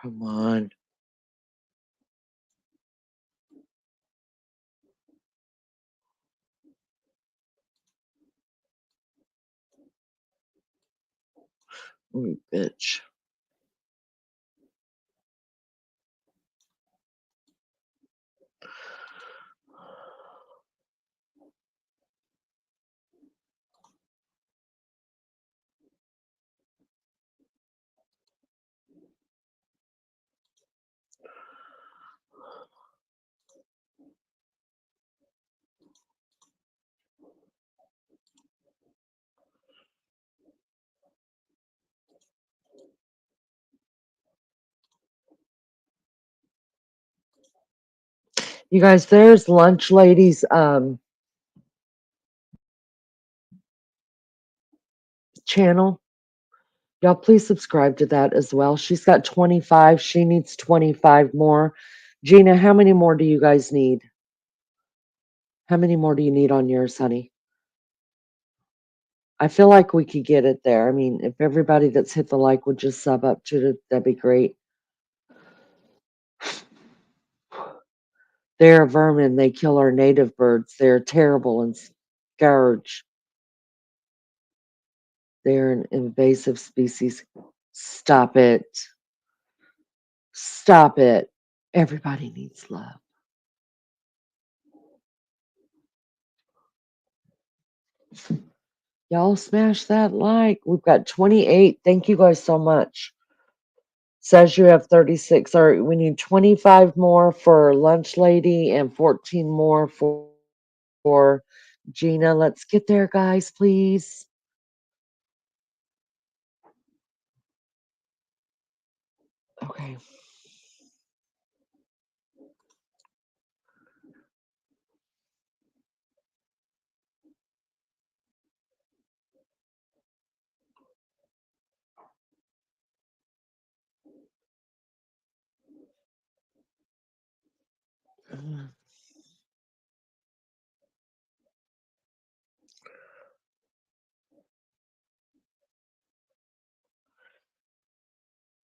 Come on. You bitch. You guys, there's Lunch Lady's channel. Y'all please subscribe to that as well. She's got 25. She needs 25 more. Gina, how many more do you guys need? How many more do you need on yours, honey? I feel like we could get it there. I mean, if everybody that's hit the like would just sub up to it, that'd be great. They're vermin. They kill our native birds. They're terrible and scourge. They're an invasive species. Stop it. Stop it. Everybody needs love. Y'all smash that like. We've got 28. Thank you guys so much. Says you have 36. All right, we need 25 more for Lunch Lady and 14 more for Gina. Let's get there, guys, please. Okay.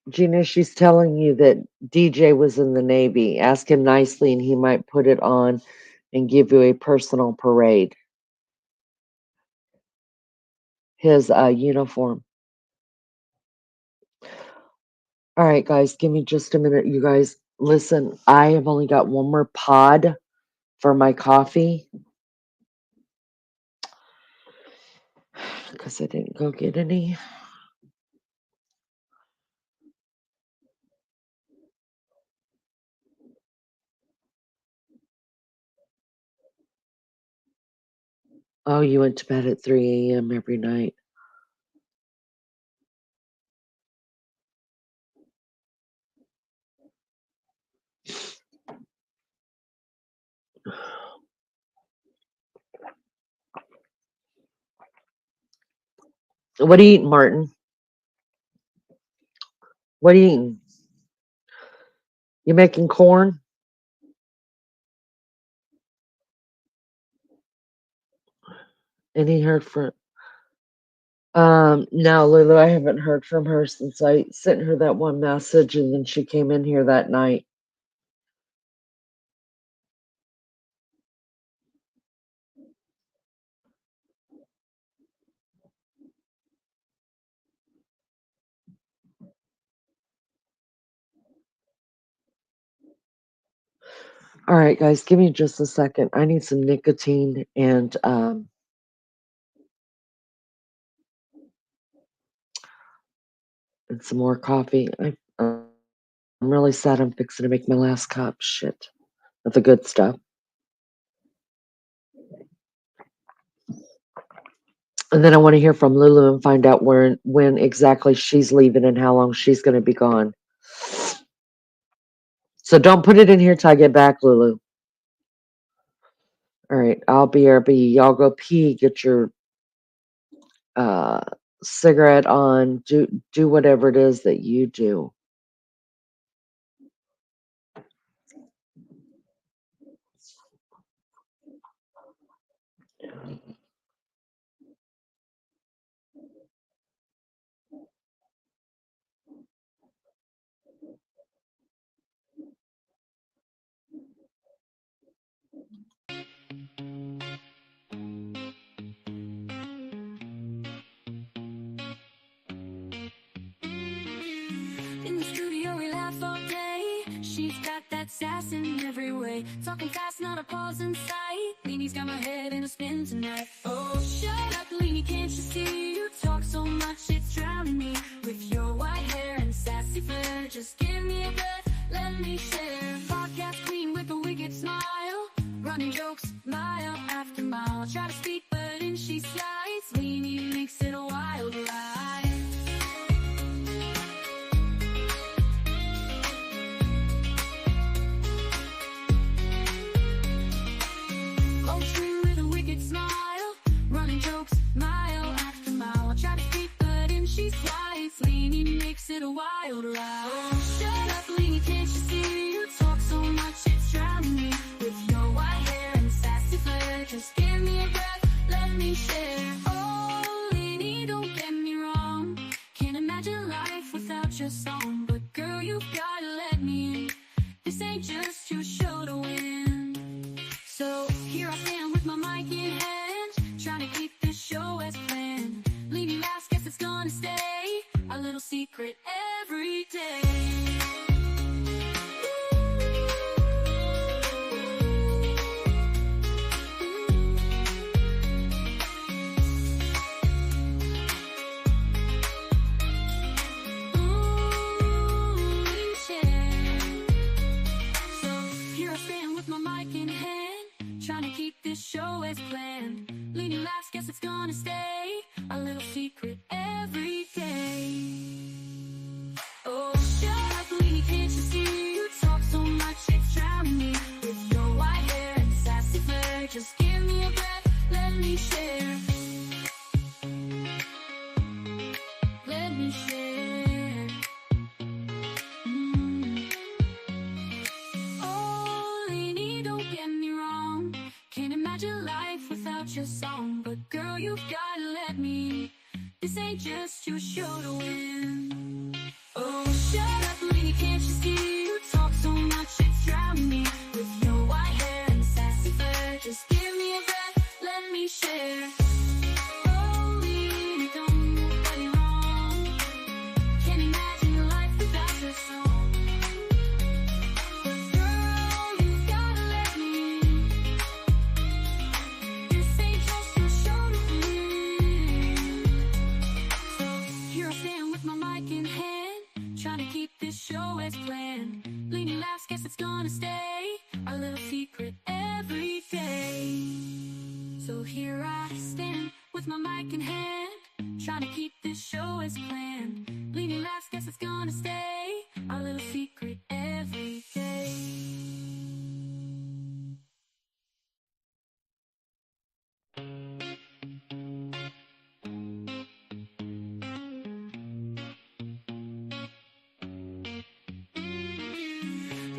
Gina, she's telling you that DJ was in the Navy. Ask him nicely and he might put it on and give you a personal parade. His uniform. All right, guys, give me just a minute. You guys, listen, I have only got one more pod for my coffee because I didn't go get any. Oh, you went to bed at 3 a.m. every night. What are you eating, Martin? What are you eating? You making corn? Any heard from? No, Lulu, I haven't heard from her since I sent her that one message and then she came in here that night. All right, guys, give me just a second. I need some nicotine and some more coffee. I'm really sad I'm fixing to make my last cup. Shit. That's the good stuff. And then I want to hear from Lulu and find out when exactly she's leaving and how long she's going to be gone. So don't put it in here till I get back, Lulu. All right, I'll BRB. Y'all go pee, get your cigarette on, do whatever it is that you do. In the studio we laugh all day. She's got that sass in every way. Talking fast, not a pause in sight. Leanie's got my head in a spin tonight. Oh, shut up, Leanie, can't you see? You talk so much, it's drowning me. With your white hair and sassy flair, just give me a breath, let me share. Podcast queen with a wicked smile, running jokes mile after mile. Try to speak, but in she slides. Leanie makes it a wild ride. With a wicked smile, running jokes mile after mile. Try to speak, but in she slides. Leanie makes it a wild ride. Oh, shut up, Leanie, can't you see? You talk so much, it's drowning me. With your white hair and sassy flair, just give me a breath, let me share. Oh, Leanie, don't get me wrong. Can't imagine life without your song. But girl, you've gotta let me in. This ain't just your show to win. So here I stand with my mic in hand, trying to keep this show as planned. Leanie laughs, guess it's secret every day. Trying to keep this show as planned. Leading laughs, guess it's gonna stay a little secret every day. Oh, shut up, Leanie, can't you see? You talk so much, it's drowning me. With your white hair and sassy flair, just give me a breath, let me share. Let me share. Oh, Leanie, don't get me wrong. Can't imagine life without your song. But girl, you've gotta let me. This ain't just your show to win. Oh, shut up, Leanie, can't you see? You talk so much, it's drowning me. With your white hair and sassy flair, just give me a breath, let me share. Oh, Leanie, don't get me wrong. Can't imagine your life without your song. But girl, you've gotta let me. This ain't just your show to win. So here I stand with my mic in hand, trying to keep this show as planned. Leaning laughs, guess it's gonna stay our little secret every day. So here I stand with my mic in hand, trying to keep this show as planned. Leaning laughs, guess it's gonna stay our little secret every day.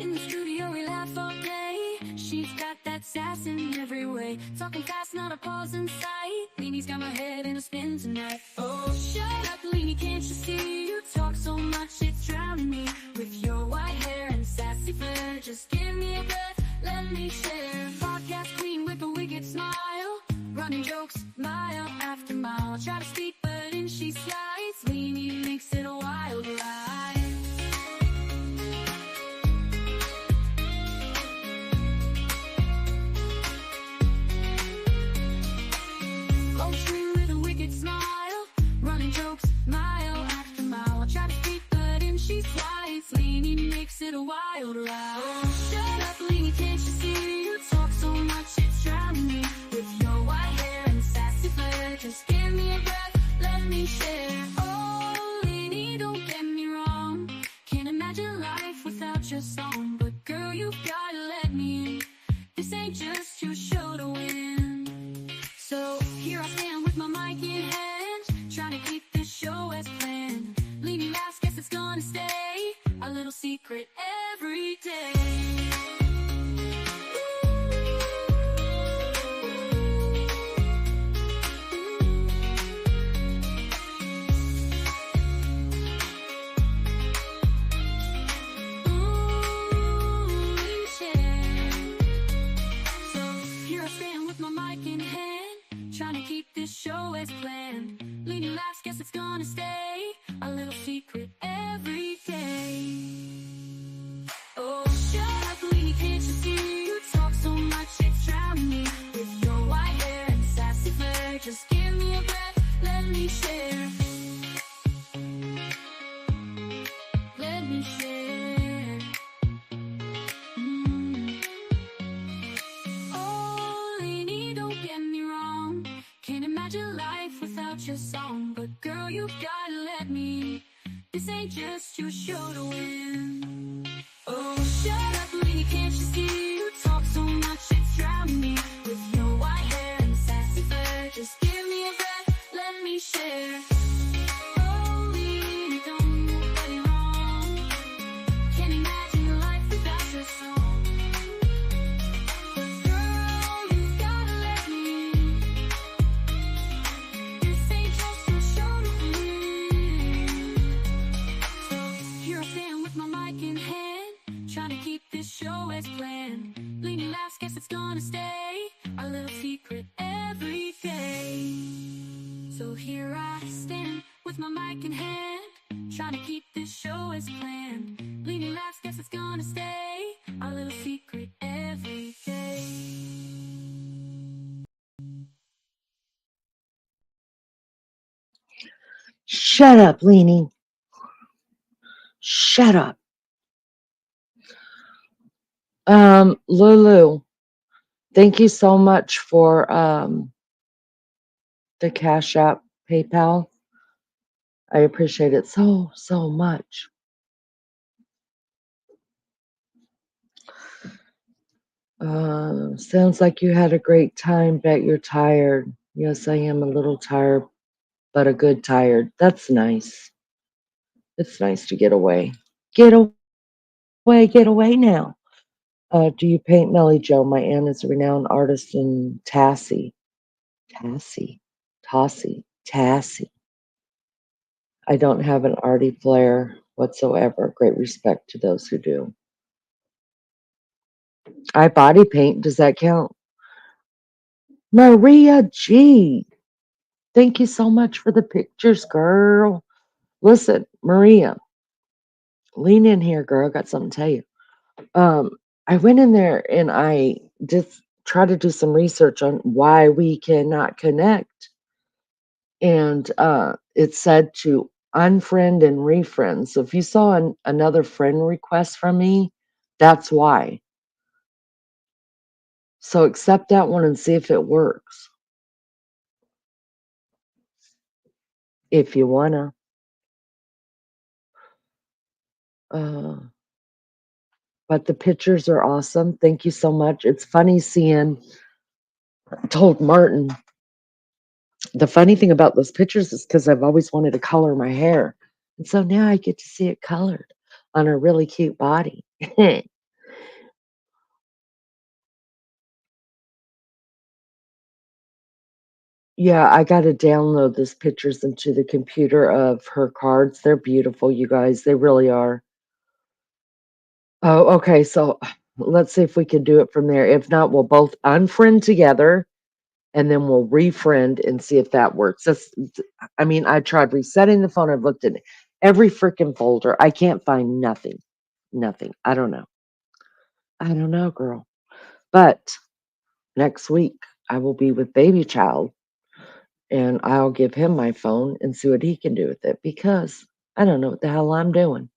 In the studio we laugh all day. She's got that sass in every way. Talking fast, not a pause in sight. Leanie's got my head in a spin tonight. Oh, shut up, Leanie, can't you see? You talk so much, it's drowning me. With your white hair and sassy flair, just give me a breath, let me share. Podcast queen with a wicked smile, running jokes mile after mile. Try to speak, but in she slides. Leanie makes it a wild ride. With a wicked smile, running jokes mile after mile. I try to speak, but in she slides. Leanie makes it a wild ride. Oh, shut up, Leanie, can't you see? You talk so much, it's drowning me. With your white hair and sassy flair, just give me a breath, let me share. Oh, Leanie, don't get me wrong. Can't imagine life without your song. But girl, you've gotta let me in. This ain't just your show to win. So here I stand with my mic in hand, trying to keep this show as planned. Leaning laughs, guess it's gonna stay a little secret every day. Trying to keep this show as planned. Leaning laughs, guess it's gonna stay a little secret every day. Oh, shut up, Leanie, can't you see? You talk so much, it's drowning me. With your white hair and sassy flair, just give me a breath, let me share. Let me share. Oh, Leanie, don't get me wrong. Can't imagine life without your song. But girl, you've gotta let me. This ain't just your show to win. Oh, shut up, Leanie, can't you see? You talk so much, it's drowning me. With your white hair and sassy flair, just give me a breath, let me share. Oh, Leanie, don't get me wrong. Can't imagine your life without your song. But girl, you've gotta let me. This ain't just your show to win. So here I stand with my mic in hand, trying to keep this show as planned. Leaning laughs, guess it's gonna stay a little secret every day. So here I stand with my mic in hand, Trying to keep this show as planned. Leaning laughs, guess it's gonna stay our little secret every day. Shut up, Leanie. Shut up. Lulu, thank you so much for the Cash App, PayPal. I appreciate it so, so much. Sounds like you had a great time. Bet you're tired. Yes, I am a little tired, but a good tired. That's nice. It's nice to get away. Get away now. Do you paint Melly Joe? My aunt is a renowned artist in Tassie. I don't have an arty flair whatsoever. Great respect to those who do. I body paint. Does that count? Maria G. Thank you so much for the pictures, girl. Listen, Maria, lean in here, girl. I got something to tell you. I went in there and I did try to do some research on why we cannot connect. And it said to unfriend and refriend. So if you saw another friend request from me, that's why. So accept that one and see if it works. If you wanna. But the pictures are awesome. Thank you so much. It's funny seeing, I told Martin, the funny thing about those pictures is because I've always wanted to color my hair. And so now I get to see it colored on a really cute body. Yeah, I got to download those pictures into the computer of her cards. They're beautiful, you guys. They really are. Oh, okay. So let's see if we can do it from there. If not, we'll both unfriend together and then we'll refriend and see if that works. I mean, I tried resetting the phone. I've looked in every freaking folder. I can't find nothing. Nothing. I don't know. I don't know, girl. But next week I will be with baby child and I'll give him my phone and see what he can do with it because I don't know what the hell I'm doing.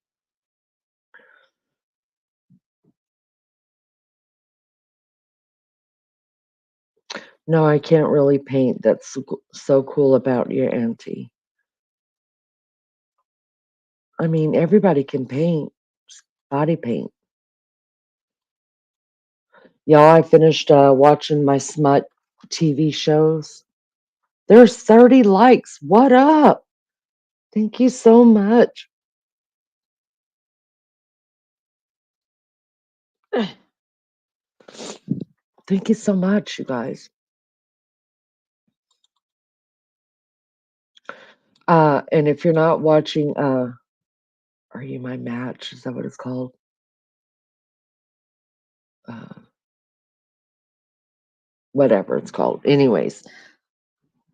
No, I can't really paint. That's so cool about your auntie. I mean, everybody can paint, body paint. Y'all, I finished watching my smut TV shows. There's 30 likes. What up? Thank you so much. Thank you so much, you guys. And if you're not watching, Are You My Match? Is that what it's called? Uh, whatever it's called. Anyways,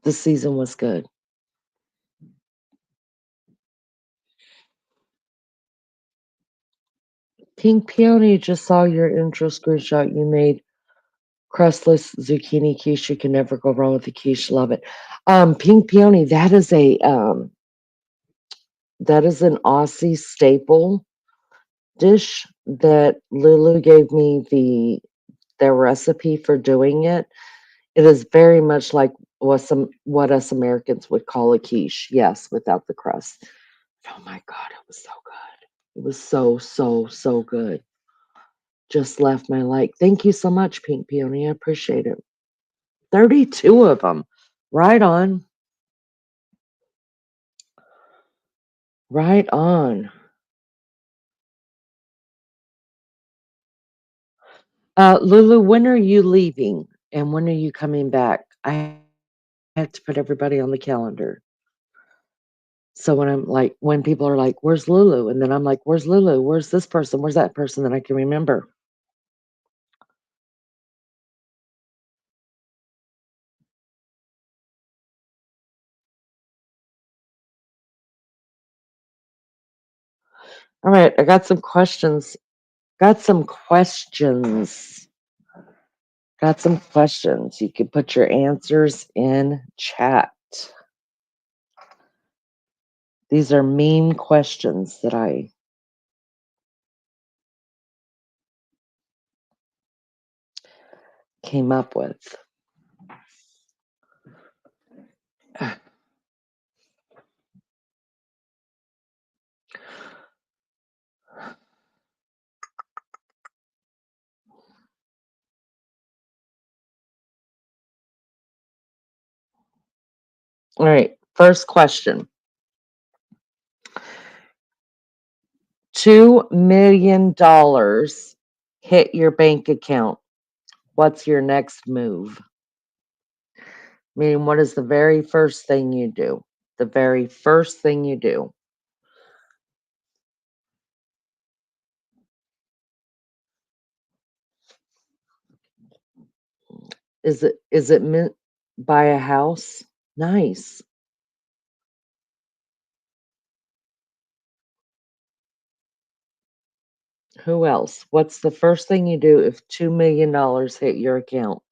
the season was good. Pink Peony, just saw your intro screenshot you made. Crustless zucchini quiche. You can never go wrong with the quiche. Love it. Pink Peony, that is an Aussie staple dish that Lulu gave me the recipe for doing it. It is very much like what us Americans would call a quiche. Yes, without the crust. Oh my God, it was so good. It was so, so, so good. Just left my like. Thank you so much, Pink Peony. I appreciate it. 32 of them. Right on. Right on. Lulu, when are you leaving? And when are you coming back? I have to put everybody on the calendar. So when people are like, where's Lulu? And then I'm like, where's Lulu? Where's this person? Where's that person? That I can remember. All right, I got some questions. Got some questions. Got some questions. You can put your answers in chat. These are mean questions that I came up with. All right, first question. $2 million hit your bank account. What's your next move? Meaning, what is the very first thing you do? The very first thing you do. Is it meant buy a house? Nice. Who else? What's the first thing you do if $2 million hit your account?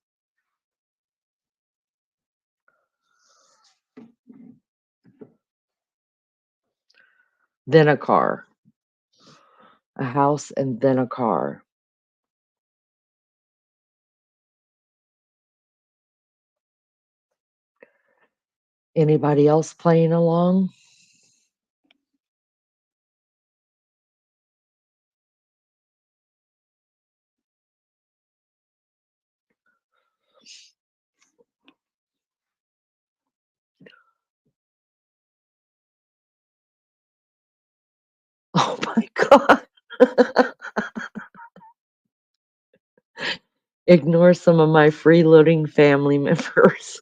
Then a car. A house and then a car. Anybody else playing along? Oh my God. Ignore some of my freeloading family members.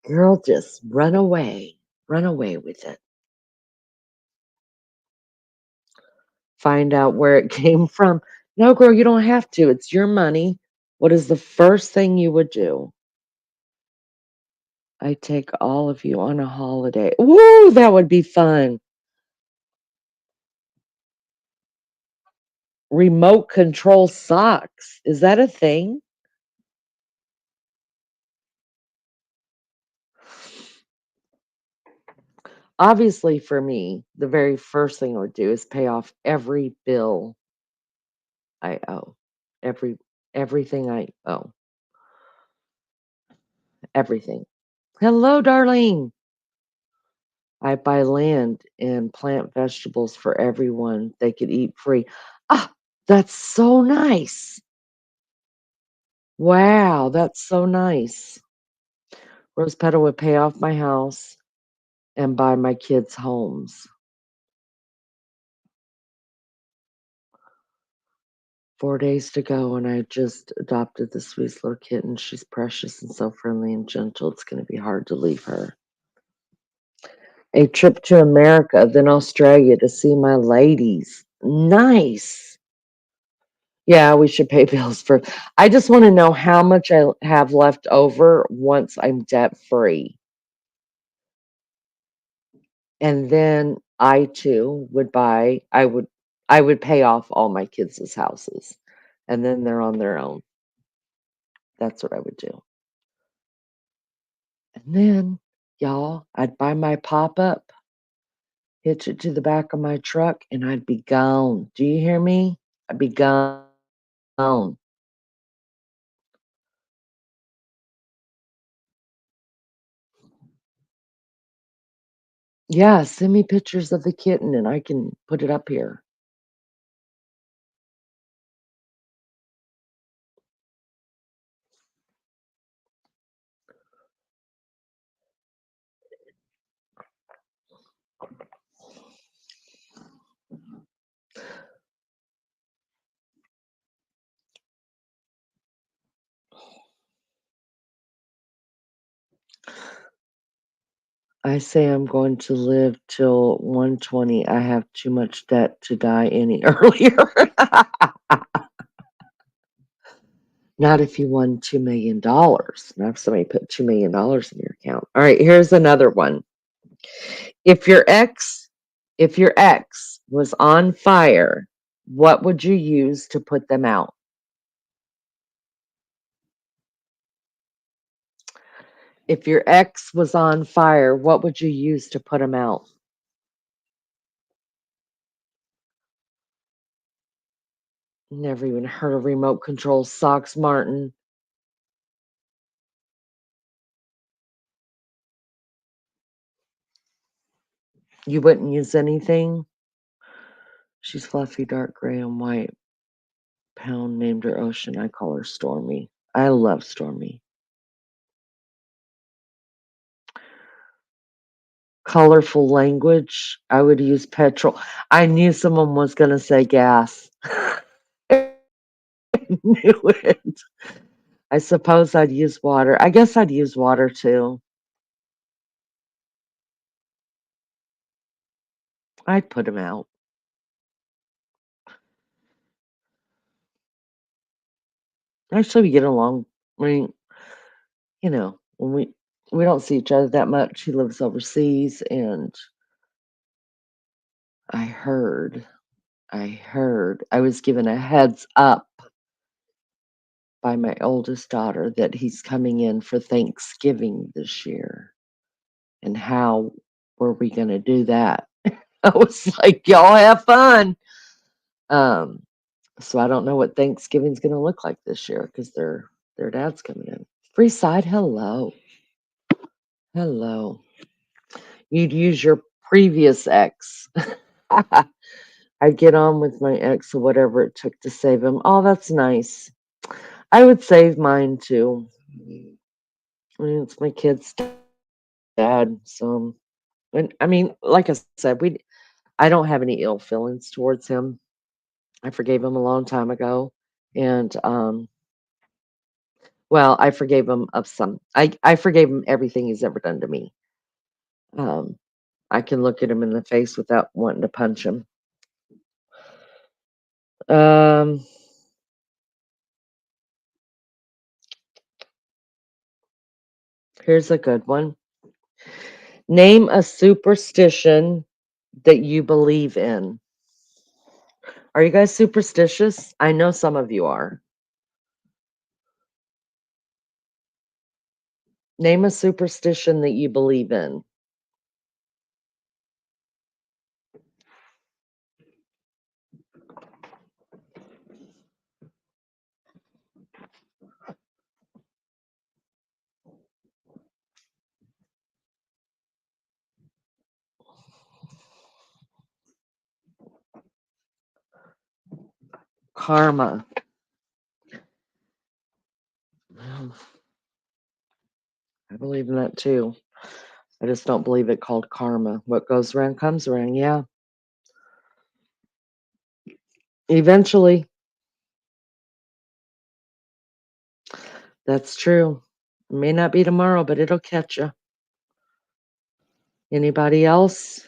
Girl, just run away. Run away with it. Find out where it came from. No, girl, you don't have to. It's your money. What is the first thing you would do? I take all of you on a holiday. Woo, that would be fun. Remote control socks. Is that a thing? Obviously, for me, the very first thing I would do is pay off every bill I owe. Everything I owe. Everything. Hello, darling. I buy land and plant vegetables for everyone. They could eat free. Ah, that's so nice. Wow, that's so nice. Rose Petal would pay off my house and buy my kids homes. 4 days to go, and I just adopted the sweetest little kitten. She's precious and so friendly and gentle. It's going to be hard to leave her. A trip to America, then Australia to see my ladies. Nice. Yeah, we should pay bills first. I just want to know how much I have left over once I'm debt free. And then I too would I would pay off all my kids' houses. And then they're on their own. That's what I would do. And then, y'all, I'd buy my pop-up, hitch it to the back of my truck, and I'd be gone. Do you hear me? I'd be gone. Yeah, send me pictures of the kitten and I can put it up here. I say I'm going to live till 120. I have too much debt to die any earlier. Not if you won $2 million. Not if somebody put $2 million in your account. All right, here's another one. If your ex If your ex was on fire, what would you use to put them out? If your ex was on fire, what would you use to put him out? Never even heard of remote control socks, Martin. You wouldn't use anything? She's fluffy, dark gray and white. Pound named her Ocean. I call her Stormy. I love Stormy. Colorful language. I would use petrol. I knew someone was going to say gas. I knew it. I suppose I'd use water. I guess I'd use water too. I'd put him out. Actually, we get along. I mean, when we don't see each other that much. He lives overseas, and I heard, I was given a heads up by my oldest daughter that he's coming in for Thanksgiving this year. And how were we going to do that? I was like, y'all have fun. Um, so I don't know what Thanksgiving's going to look like this year because their dad's coming in. Free side, hello, hello. You'd use your previous ex. I'd get on with my ex or whatever it took to save him. Oh, that's nice. I would save mine too. I mean, it's my kid's dad, so and I mean, like I said, I don't have any ill feelings towards him. I forgave him a long time ago, and well, I forgave him of some. I forgave him everything he's ever done to me. Um, I can look at him in the face without wanting to punch him. Um, Here's a good one. Name a superstition that you believe in. Are you guys superstitious? I know some of you are. Name a superstition that you believe in. Karma. I believe in that too. I just don't believe it called karma. What goes around comes around. Yeah. Eventually. That's true. It may not be tomorrow, but it'll catch you. Anybody else?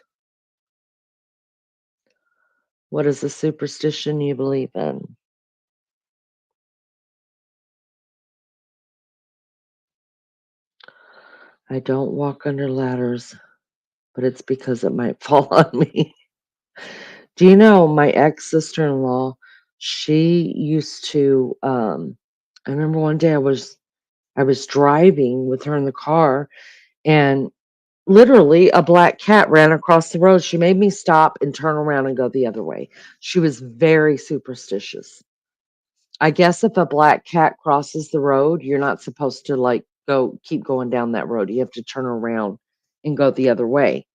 What is a superstition you believe in? I don't walk under ladders, but it's because it might fall on me. Do you know my ex sister in law? She used to. I remember one day I was driving with her in the car, and literally a black cat ran across the road. She made me stop and turn around and go the other way. She was very superstitious. I guess if a black cat crosses the road, you're not supposed to like keep going down that road. You have to turn around and go the other way.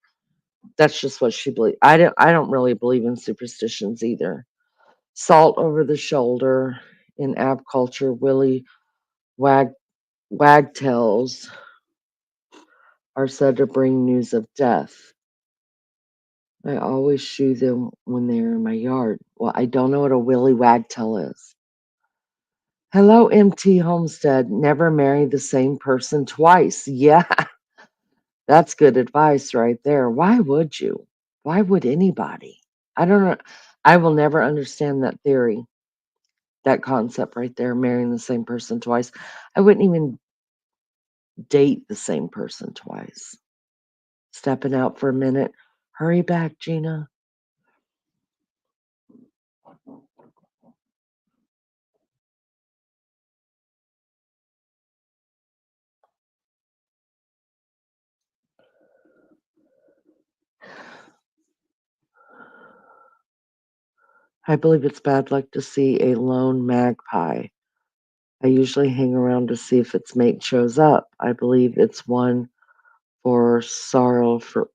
That's just what she believed. I don't really believe in superstitions either. Salt over the shoulder in ab culture, willy wag wagtails are said to bring news of death. I always shoo them when they're in my yard. Well, I don't know what a willy wagtail is. Hello, MT Homestead. Never marry the same person twice. Yeah, that's good advice right there. Why would you? Why would anybody? I don't know. I will never understand that theory, that concept right there, marrying the same person twice. I wouldn't even date the same person twice. Stepping out for a minute. Hurry back, Gina. I believe it's bad luck to see a lone magpie. I usually hang around to see if its mate shows up. I believe for sorrow for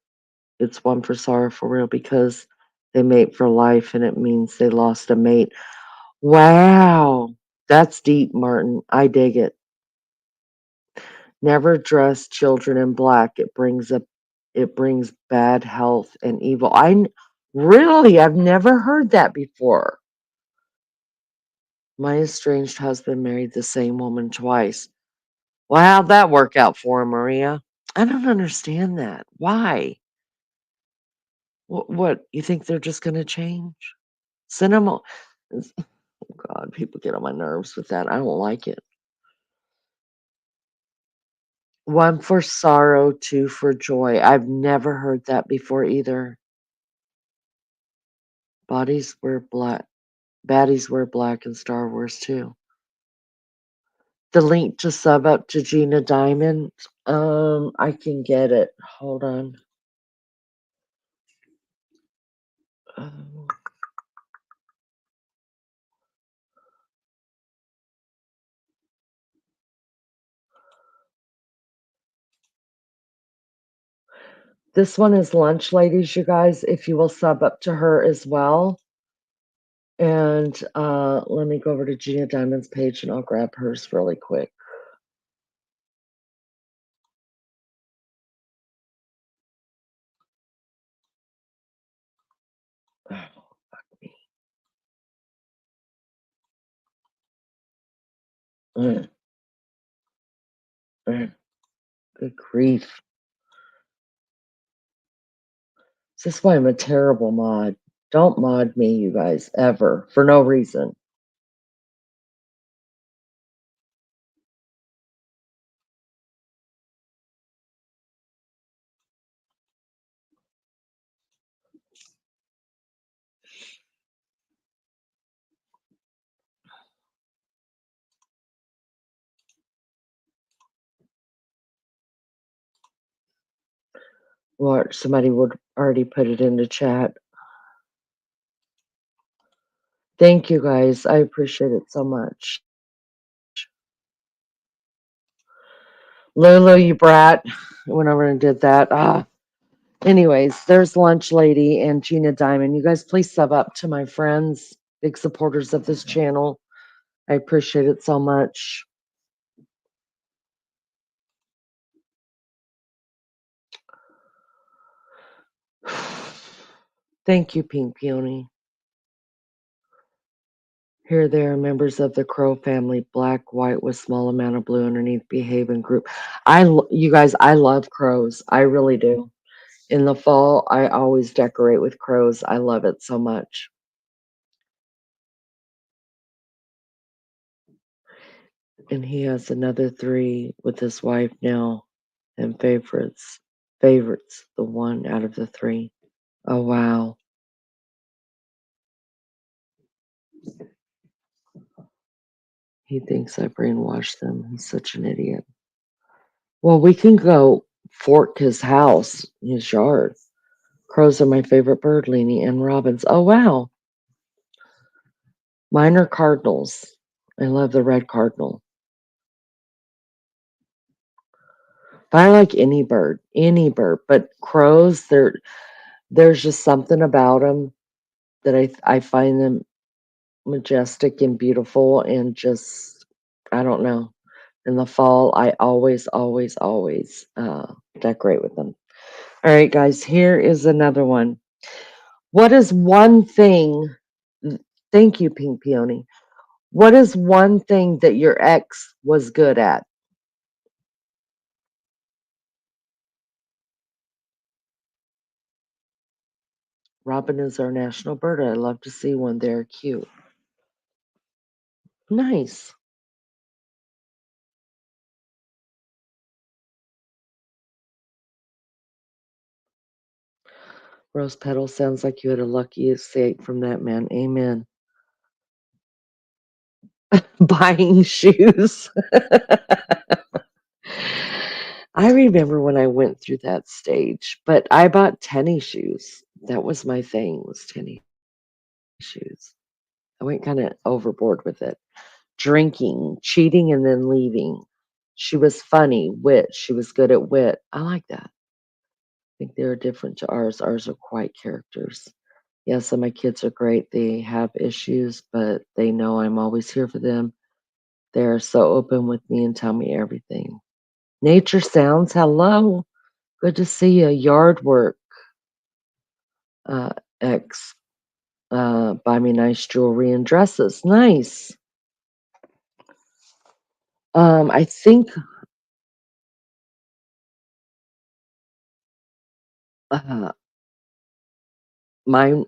it's one for sorrow for real because they mate for life and it means they lost a mate. Wow. That's deep, Martin. I dig it. Never dress children in black. It brings bad health and evil. Really, I've never heard that before. My estranged husband married the same woman twice. Well, how'd that work out for him, Maria? I don't understand that. Why? What you think they're just going to change? Cinema. Oh God, people get on my nerves with that. I don't like it. One for sorrow, two for joy. I've never heard that before either. Bodies wear black. Baddies wear black in Star Wars too. The link to sub up to Gina Diamond. I can get it. Hold on. Um, this one is lunch, ladies. You guys, if you will sub up to her as well. And let me go over to Gina Diamond's page and I'll grab hers really quick. Oh, fuck me. Mm, good grief. Is this why I'm a terrible mod? Don't mod me, you guys, ever, for no reason. Or somebody would already put it in the chat. Thank you, guys. I appreciate it so much. Lulu, you brat. Went over and did that. Anyways, there's Lunch Lady and Gina Diamond. You guys, please sub up to my friends, big supporters of this channel. I appreciate it so much. Thank you, Pink Peony. Here they are, members of the crow family, black, white with small amount of blue underneath, behave in group. You guys, I love crows. I really do. In the fall, I always decorate with crows. I love it so much. And he has another 3 with his wife now, and favorites the one out of the 3. Oh wow. He thinks I brainwashed them. He's such an idiot. Well, we can go fork his house, his yard. Crows are my favorite bird, Leanie, and robins. Oh wow. Mine are cardinals. I love the red cardinal. But I like any bird, but crows, there's just something about them that I find them majestic and beautiful and just, I don't know. In the fall, I always, always, always decorate with them. All right, guys, here is another one. What is one thing? Thank you, Pink Peony. What is one thing that your ex was good at? Robin is our national bird. I love to see one. They're cute. Nice. Rose Petal sounds like you had a lucky escape from that man. Amen. Buying shoes. I remember when I went through that stage, but I bought tennis shoes. That was my thing, was tennis shoes. I went kind of overboard with it. Drinking, cheating, and then leaving. She was funny, wit. She was good at wit. I like that. I think they're different to ours. Ours are quite characters. Yes, and my kids are great. They have issues, but they know I'm always here for them. They're so open with me and tell me everything. Nature Sounds, hello. Good to see you. Yard work, uh, X. Buy me nice jewelry and dresses. Nice. I think uh, my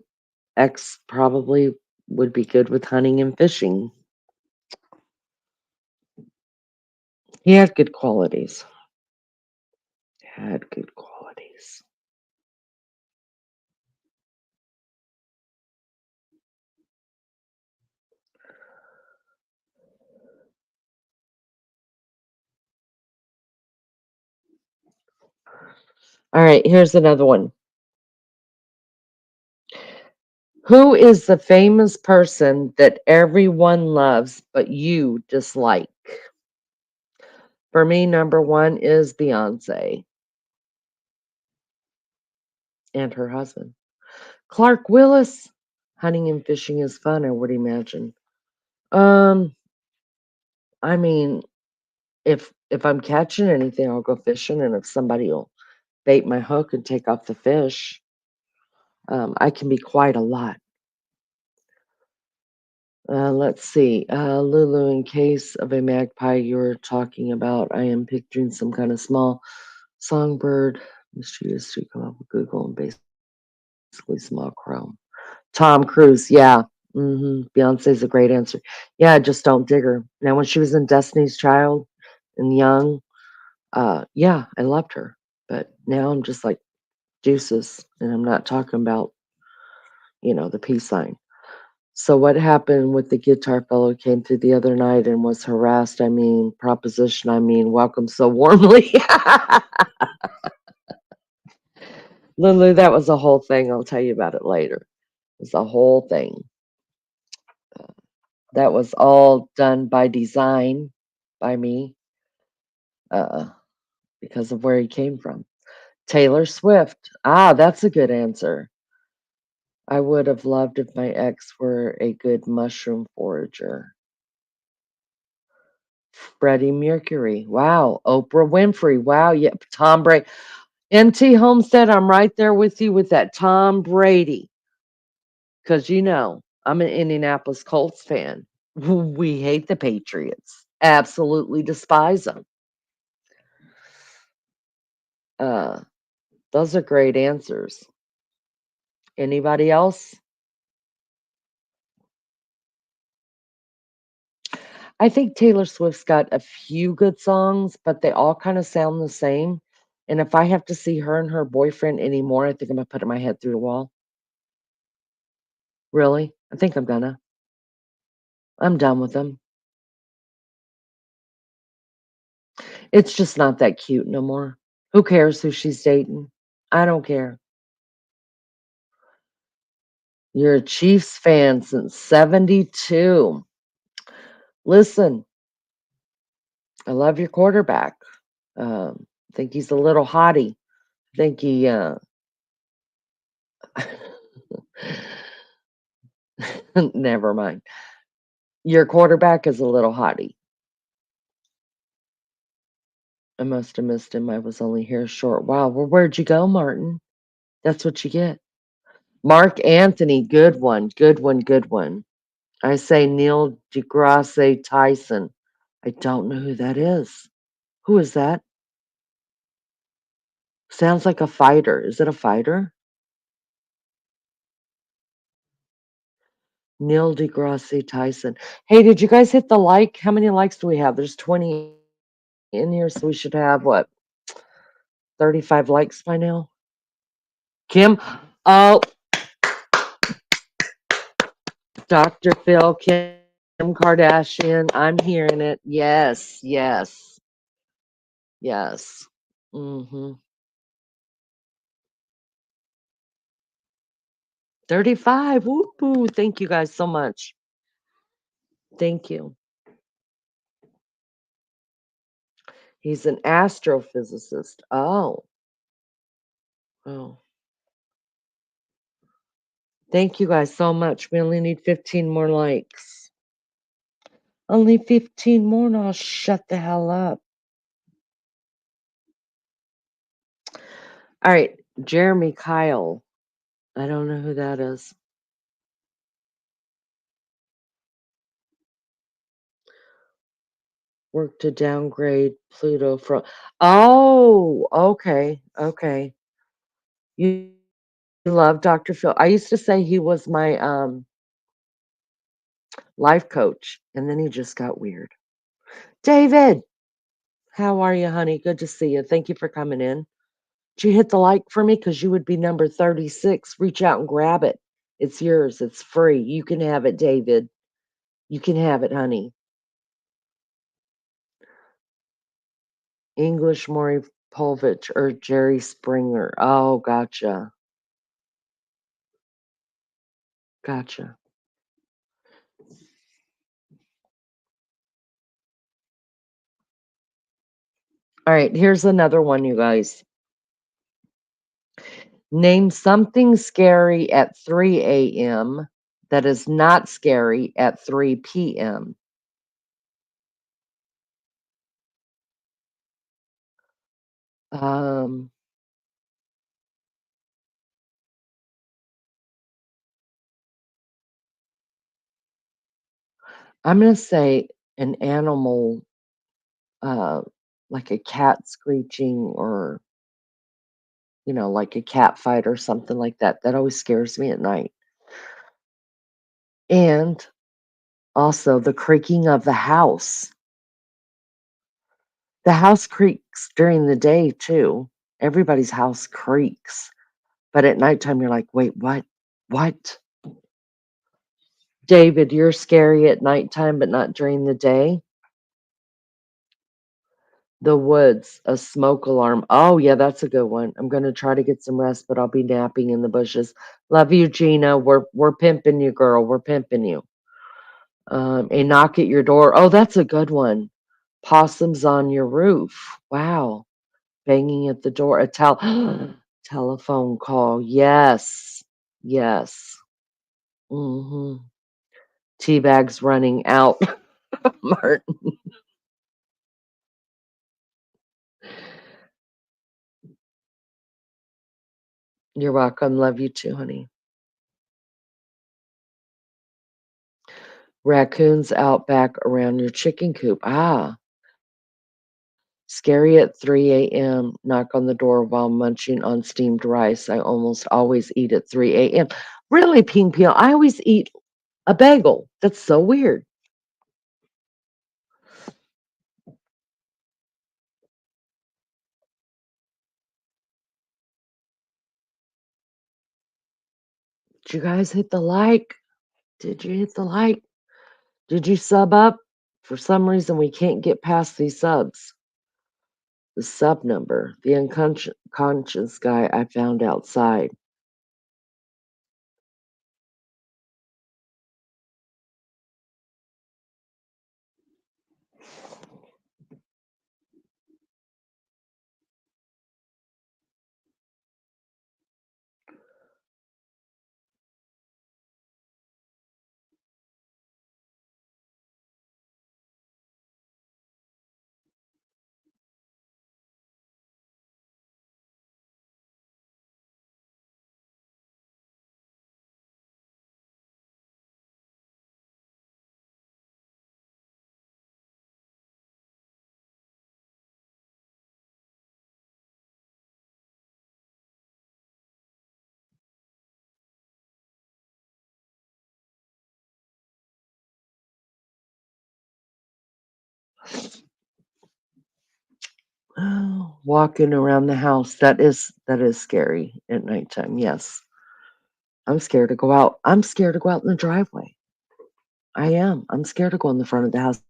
ex probably would be good with hunting and fishing. He had good qualities. Had good qualities. All right, here's another one. Who is the famous person that everyone loves but you dislike? For me, number one is Beyonce and her husband. Clark Willis. Hunting and fishing is fun, I would imagine. Um, I mean, if I'm catching anything, I'll go fishing, and if somebody will bait my hook and take off the fish, I can be quite a lot. Let's see. Lulu, in case of a magpie you're talking about, I am picturing some kind of small songbird, mischievous to come up with Google, and basically small crow. Tom Cruise, yeah. Beyonce's a great answer. Yeah, I just don't dig her. Now, when she was in Destiny's Child and Young, yeah, I loved her. But now I'm just like deuces, and I'm not talking about, the peace sign. So what happened with the guitar fellow who came through the other night and was harassed? I mean, proposition, I mean, welcome so warmly. Lulu, that was a whole thing. I'll tell you about it later. It's a whole thing. That was all done by design by me, uh, because of where he came from. Taylor Swift. Ah, that's a good answer. I would have loved if my ex were a good mushroom forager. Freddie Mercury. Wow. Oprah Winfrey. Wow. Yep. Tom Brady. MT Homestead, I'm right there with you with that Tom Brady. Because, I'm an Indianapolis Colts fan. We hate the Patriots. Absolutely despise them. Uh, those are great answers. Anybody else? I think Taylor Swift's got a few good songs, but they all kind of sound the same. And if I have to see her and her boyfriend anymore, I think I'm gonna put my head through the wall. Really? I think I'm gonna. I'm done with them. It's just not that cute no more. Who cares who she's dating? I don't care. You're a Chiefs fan since 72. Listen, I love your quarterback. I think he's a little hottie. I think he never mind. Your quarterback is a little hottie. I must have missed him. I was only here a short while. Well, where'd you go, Martin? That's what you get. Mark Anthony, good one, good one, good one. I say Neil deGrasse Tyson. I don't know who that is. Who is that? Sounds like a fighter. Is it a fighter? Neil deGrasse Tyson. Hey, did you guys hit the like? How many likes do we have? There's 20 in here, so we should have what? 35 likes by now? Kim? Oh, Dr. Phil, Kim Kardashian. I'm hearing it. Yes, yes, yes. Mm-hmm. 35. Woo-hoo. Thank you guys so much. Thank you. He's an astrophysicist. Oh, oh. Thank you guys so much. We only need 15 more likes. Only 15 more and I'll shut the hell up. All right, Jeremy Kyle. I don't know who that is. Work to downgrade Pluto from. Oh, okay, okay. You love Dr. Phil. I used to say he was my life coach, and then he just got weird. David, how are you, honey? Good to see you. Thank you for coming in. Did you hit the like for me? Because you would be number 36. Reach out and grab it. It's yours. It's free. You can have it, David. You can have it, honey. English Maury Povich or Jerry Springer. Oh, gotcha. Gotcha. All right, here's another one, you guys. Name something scary at 3 a.m. that is not scary at 3 p.m. Um, I'm going to say an animal, uh, like a cat screeching or, like a cat fight or something like that. That always scares me at night. And also the creaking of the house. The house creaks during the day too. Everybody's house creaks. But at nighttime, you're like, wait, what? What? David, you're scary at nighttime, but not during the day. The woods, a smoke alarm. Oh, yeah, that's a good one. I'm gonna try to get some rest, but I'll be napping in the bushes. Love you, Gina. We're pimping you, girl. We're pimping you. A knock at your door. Oh, that's a good one. Possums on your roof. Wow. Banging at the door. A telephone call. Yes. Yes. Mm-hmm. Tea bags running out. Martin. You're welcome. Love you too, honey. Raccoons out back around your chicken coop. Ah, scary at 3 a.m. Knock on the door while munching on steamed rice. I almost always eat at 3 a.m. Really, Ping Ping? I always eat a bagel. That's so weird. Did you guys hit the like? Did you hit the like? Did you sub up? For some reason, we can't get past these subs. The sub number, the unconscious guy I found outside. Oh, walking around the house. That is scary at nighttime. Yes. I'm scared to go out. I'm scared to go out in the driveway. I am. I'm scared to go in the front of the house,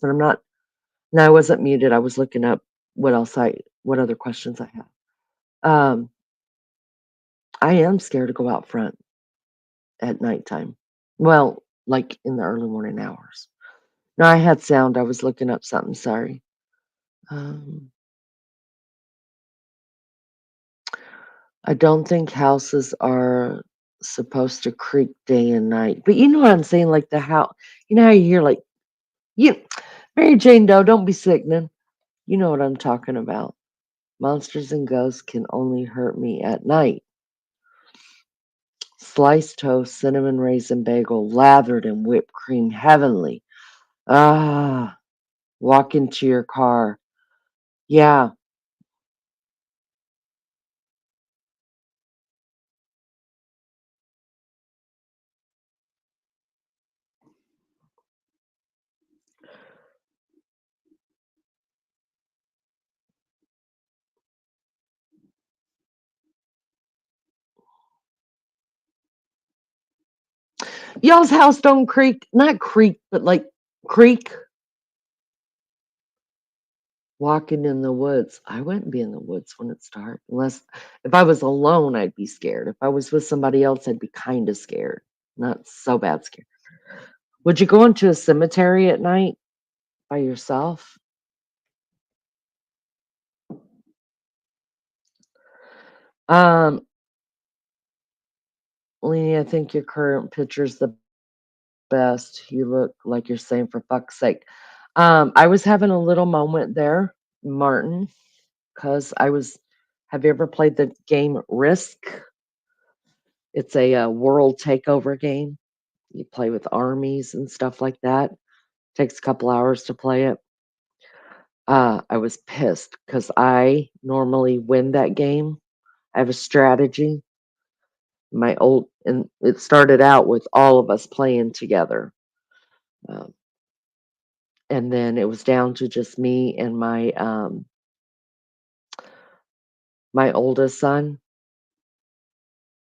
but I'm not. No, I wasn't muted. I was looking up what other questions I have. Um, I am scared to go out front at nighttime. Well, like in the early morning hours. No, I had sound. I was looking up something. Sorry. Um, I don't think houses are supposed to creak day and night. But you know what I'm saying? Like the house, you know how you hear like, you, Mary Jane Doe, don't be sickening. You know what I'm talking about. Monsters and ghosts can only hurt me at night. Sliced toast, cinnamon raisin bagel, lathered in whipped cream, heavenly. Ah, walk into your car. Yeah, y'all's house don't creak, not creak, but like creak. Walking in the woods. I wouldn't be in the woods when it's dark, unless if I was alone, I'd be scared. If I was with somebody else, I'd be kind of scared, not so bad scared. Would you go into a cemetery at night by yourself? Um, Leanie, I think your current picture's the best. You look like you're saying for fuck's sake. I was having a little moment there, Martin, because I was. Have you ever played the game Risk? It's a world takeover game. You play with armies and stuff like that. Takes a couple hours to play it. I was pissed because I normally win that game. I have a strategy. And it started out with all of us playing together. Um, and then it was down to just me and my oldest son,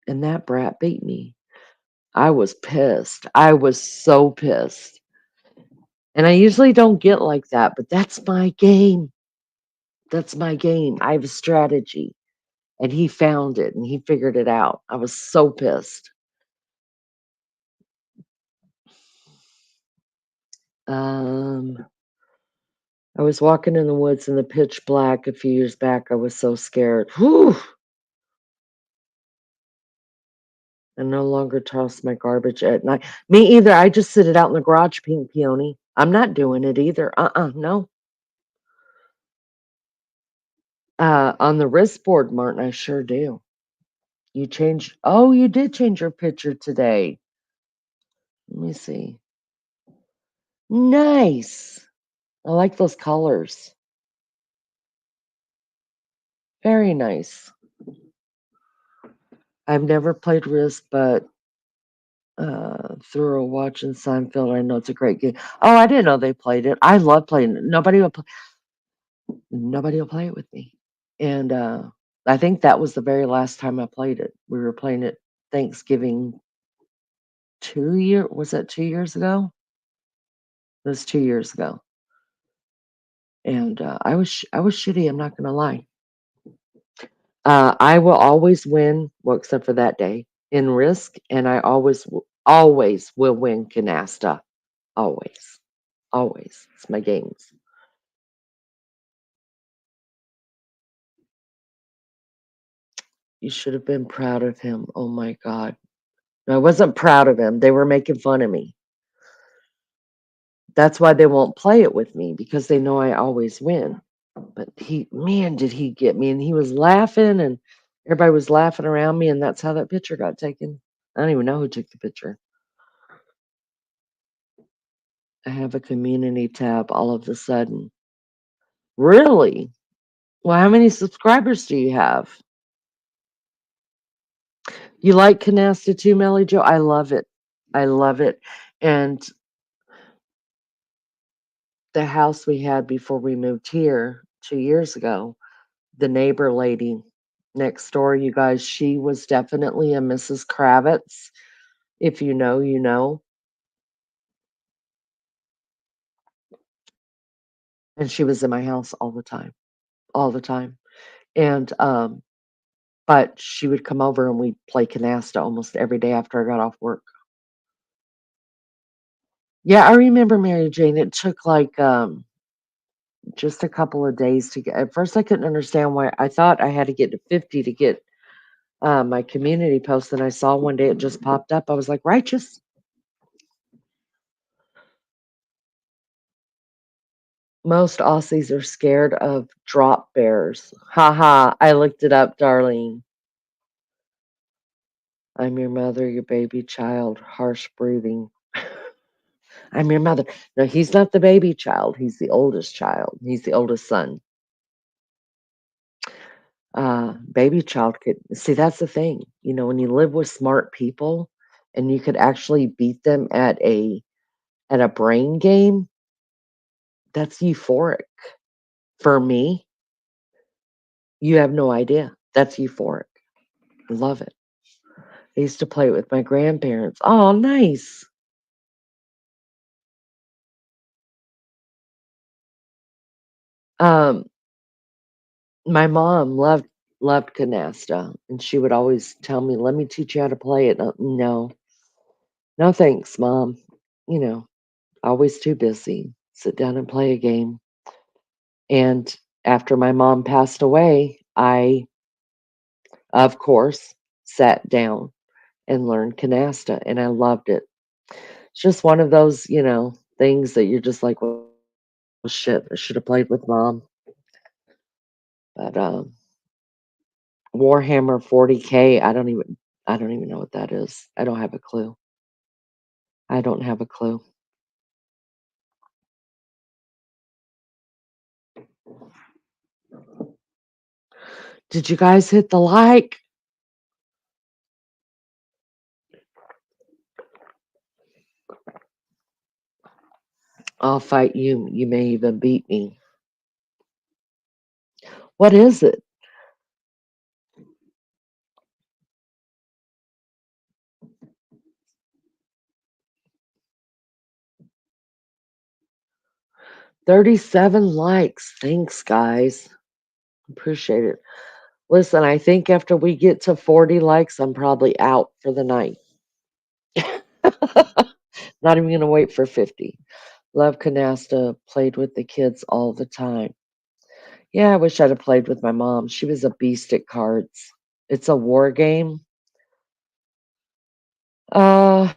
and that brat beat me. I was pissed. I was so pissed. And I usually don't get like that, but that's my game. That's my game. I have a strategy. And he found it and he figured it out. I was so pissed. Um, I was walking in the woods in the pitch black a few years back. I was so scared. Whew. I no longer toss my garbage at night. Me either. I just sit it out in the garage, pink peony. I'm not doing it either. No. On the wristboard, Martin, I sure do. You changed. Oh, you did change your picture today. Let me see. Nice. I like those colors. Very nice. I've never played Risk, but through a watching Seinfeld, I know it's a great game. Oh, I didn't know they played it. I love playing it. Nobody will play it with me. And I think that was the very last time I played it. We were playing it Thanksgiving was that 2 years ago? It was 2 years ago. And I was shitty, I'm not gonna lie. I will always win, well, except for that day in Risk, and I always will win Canasta. Always. Always. It's my games. You should have been proud of him. Oh my God. No, I wasn't proud of him. They were making fun of me. That's why they won't play it with me because they know I always win. But man, did he get me. And he was laughing and everybody was laughing around me. And that's how that picture got taken. I don't even know who took the picture. I have a community tab all of a sudden. Really? Well, how many subscribers do you have? You like Canasta too, Melly Joe? I love it. I love it. And the house we had before we moved here 2 years ago, the neighbor lady, next door, you guys. She was definitely a Mrs. Kravitz. If you know, you know. And she was in my house all the time, all the time. And but she would come over and we'd play canasta almost every day after I got off work. Yeah, I remember Mary Jane. It took like just a couple of days to get. At first, I couldn't understand why. I thought I had to get to 50 to get my community post. And I saw one day it just popped up. I was like, righteous. Most Aussies are scared of drop bears. Haha, I looked it up, darling. I'm your mother, your baby child. Harsh breathing. I'm your mother. No, he's not the baby child. He's the oldest child. He's the oldest son. Baby child could see, that's the thing. You know, when you live with smart people and you could actually beat them at a brain game, that's euphoric. For me, you have no idea. That's euphoric. I love it. I used to play it with my grandparents. Oh, nice. Um, my mom loved canasta, and she would always tell me, "Let me teach you how to play it." No, no, thanks, mom. You know, always too busy. Sit down and play a game. And after my mom passed away, I, of course, sat down and learned canasta, and I loved it. It's just one of those, things that you're just like, well, shit, I should have played with mom. But Warhammer 40K, I don't even know what that is. I don't have a clue. I don't have a clue. Did you guys hit the like? I'll fight you. You may even beat me. What is it? 37 likes. Thanks, guys. Appreciate it. Listen, I think after we get to 40 likes, I'm probably out for the night. Not even going to wait for 50. Love canasta. Played with the kids all the time. Yeah, I wish I'd have played with my mom. She was a beast at cards. It's a war game. Uh,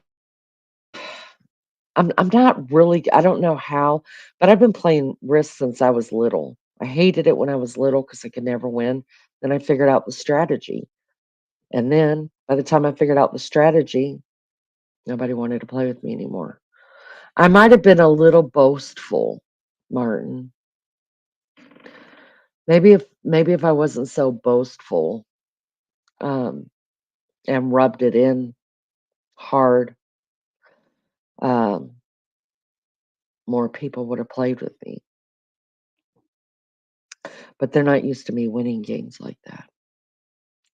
I'm not really. I don't know how, but I've been playing Risk since I was little. I hated it when I was little because I could never win. Then I figured out the strategy, and then by the time I figured out the strategy, nobody wanted to play with me anymore. I might have been a little boastful, Martin. Maybe if I wasn't so boastful, um, and rubbed it in hard, um, more people would have played with me. But they're not used to me winning games like that.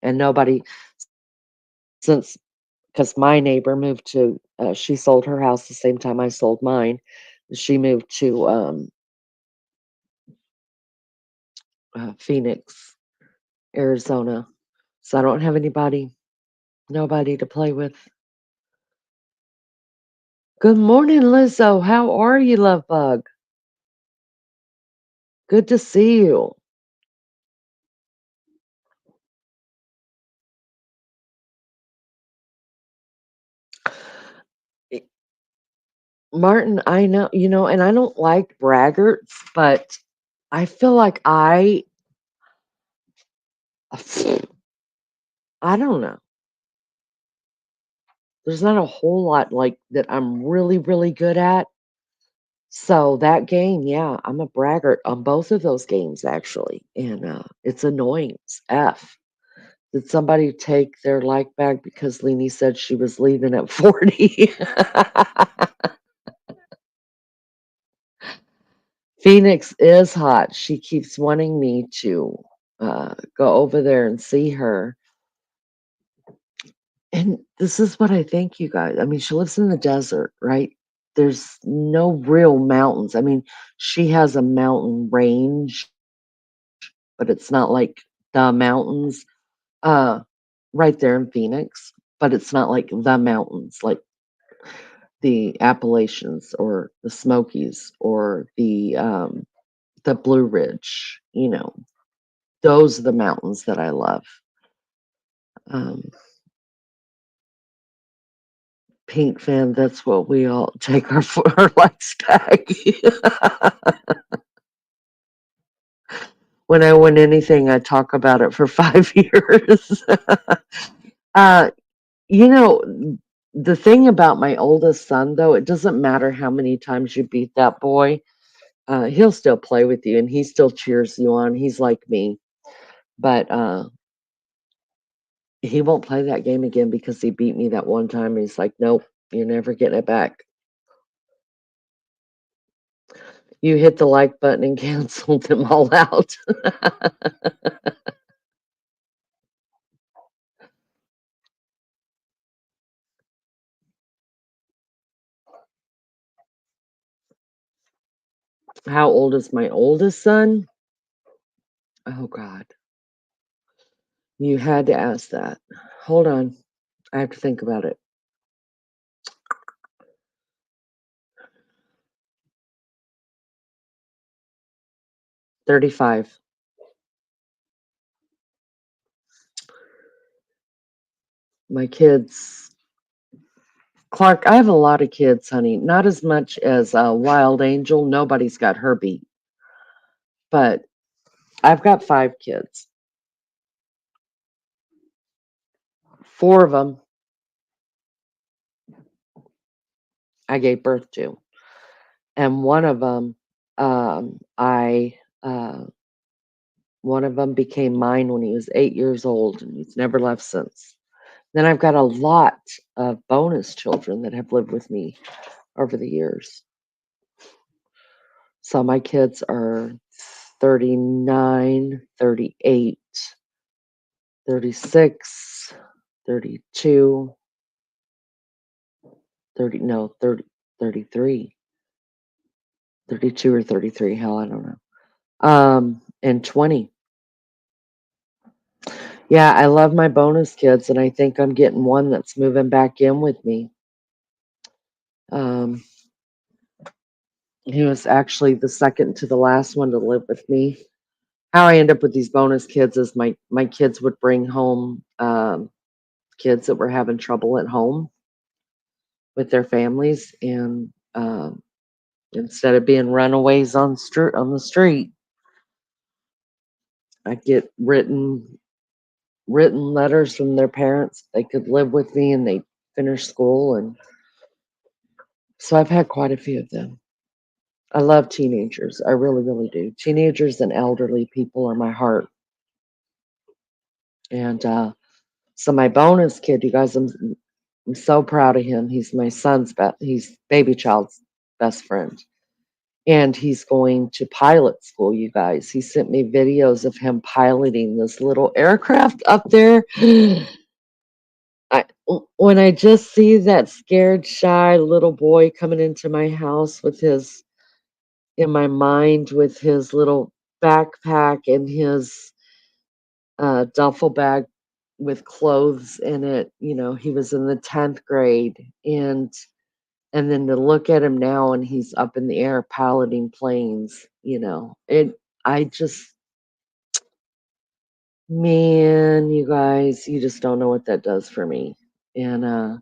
And nobody since because my neighbor moved to she sold her house the same time I sold mine. She moved to Phoenix, Arizona. So I don't have nobody to play with. Good morning, Lizzo. How are you, love bug? Good to see you. Eh, Martin, I know, and I don't like braggarts, but I feel like I don't know. There's not a whole lot like that I'm really, really good at. So that game, yeah, I'm a braggart on both of those games actually, and it's annoying as F. Did somebody take their like bag because Leanie said she was leaving at 40? Phoenix is hot. She keeps wanting me to. go over there and see her. And this is what I think, you guys. I mean, she lives in the desert, right? There's no real mountains. I mean, she has a mountain range, but it's not like the mountains uh, right there in Phoenix, but it's not like the mountains, like the Appalachians or the Smokies or the Blue Ridge. Those are the mountains that I love. Um, Pink fan, that's what we all take our likes back. When I win anything, I talk about it for 5 years. uh, you know, the thing about my oldest son, though, it doesn't matter how many times you beat that boy, he'll still play with you and he still cheers you on. He's like me. But he won't play that game again because he beat me that one time. He's like, nope, you're never getting it back. You hit the like button and canceled them all out. How old is my oldest son? Oh, God. You had to ask that. Hold on. I have to think about it. 35. My kids. Clark, I have a lot of kids, honey. Not as much as Wild Angel. Nobody's got her beat. But I've got 5 kids. 4 of them I gave birth to. And one of them, one of them became mine when he was 8 years old, and he's never left since. Then I've got a lot of bonus children that have lived with me over the years. So my kids are 39, 38, 36, 32, 30, no, 30, 33, 32 or 33, hell, I don't know. And 20. Yeah, I love my bonus kids, and I think I'm getting one that's moving back in with me. He was actually the second to the last one to live with me. How I end up with these bonus kids is my kids would bring home kids that were having trouble at home with their families, and instead of being runaways on the street, I get written letters from their parents. They could live with me and they finish school, and so I've had quite a few of them. I love teenagers. I really, really do. Teenagers and elderly people are my heart. And so my bonus kid, you guys, I'm so proud of him. He's my he's baby child's best friend. And he's going to pilot school, you guys. He sent me videos of him piloting this little aircraft up there. When I just see that scared, shy little boy coming into my house in my mind with his little backpack and his duffel bag with clothes in it, he was in the 10th grade, and then to look at him now and he's up in the air piloting planes, I just, man, you guys, you just don't know what that does for me. And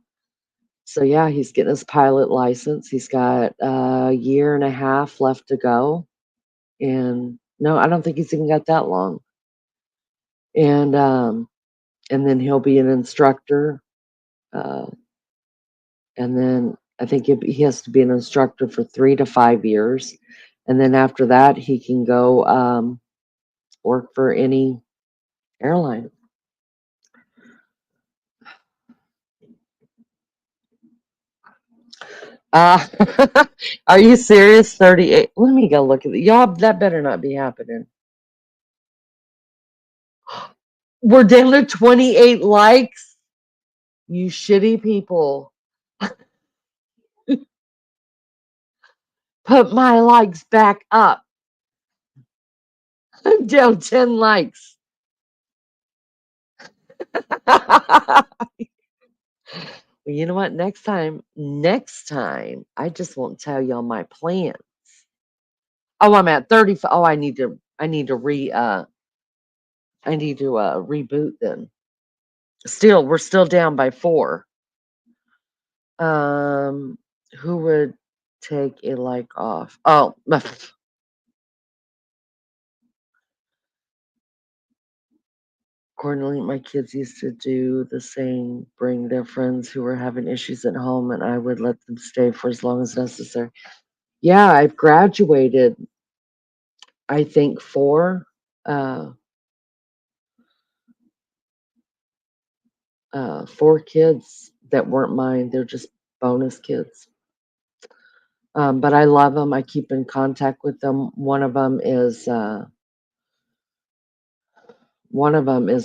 so yeah, he's getting his pilot license. He's got a year and a half left to go. And no, I don't think he's even got that long. And then he'll be an instructor. Uh, and then I think he has to be an instructor for 3 to 5 years. And then after that, he can go work for any airline. Uh, are you serious? 38. Let me go look at it. Y'all, that better not be happening. We're down to 28 likes. You shitty people. Put my likes back up. I'm down 10 likes. Well, you know what? Next time, I just won't tell y'all my plans. Oh, I'm at 35. Oh, I need to reboot then. We're still down by 4. Um, who would take a like off? Oh, accordingly, my kids used to do the same, bring their friends who were having issues at home, and I would let them stay for as long as necessary. Yeah, I've graduated, I think, 4 kids that weren't mine. They're just bonus kids. But I love them. I keep in contact with them. One of them is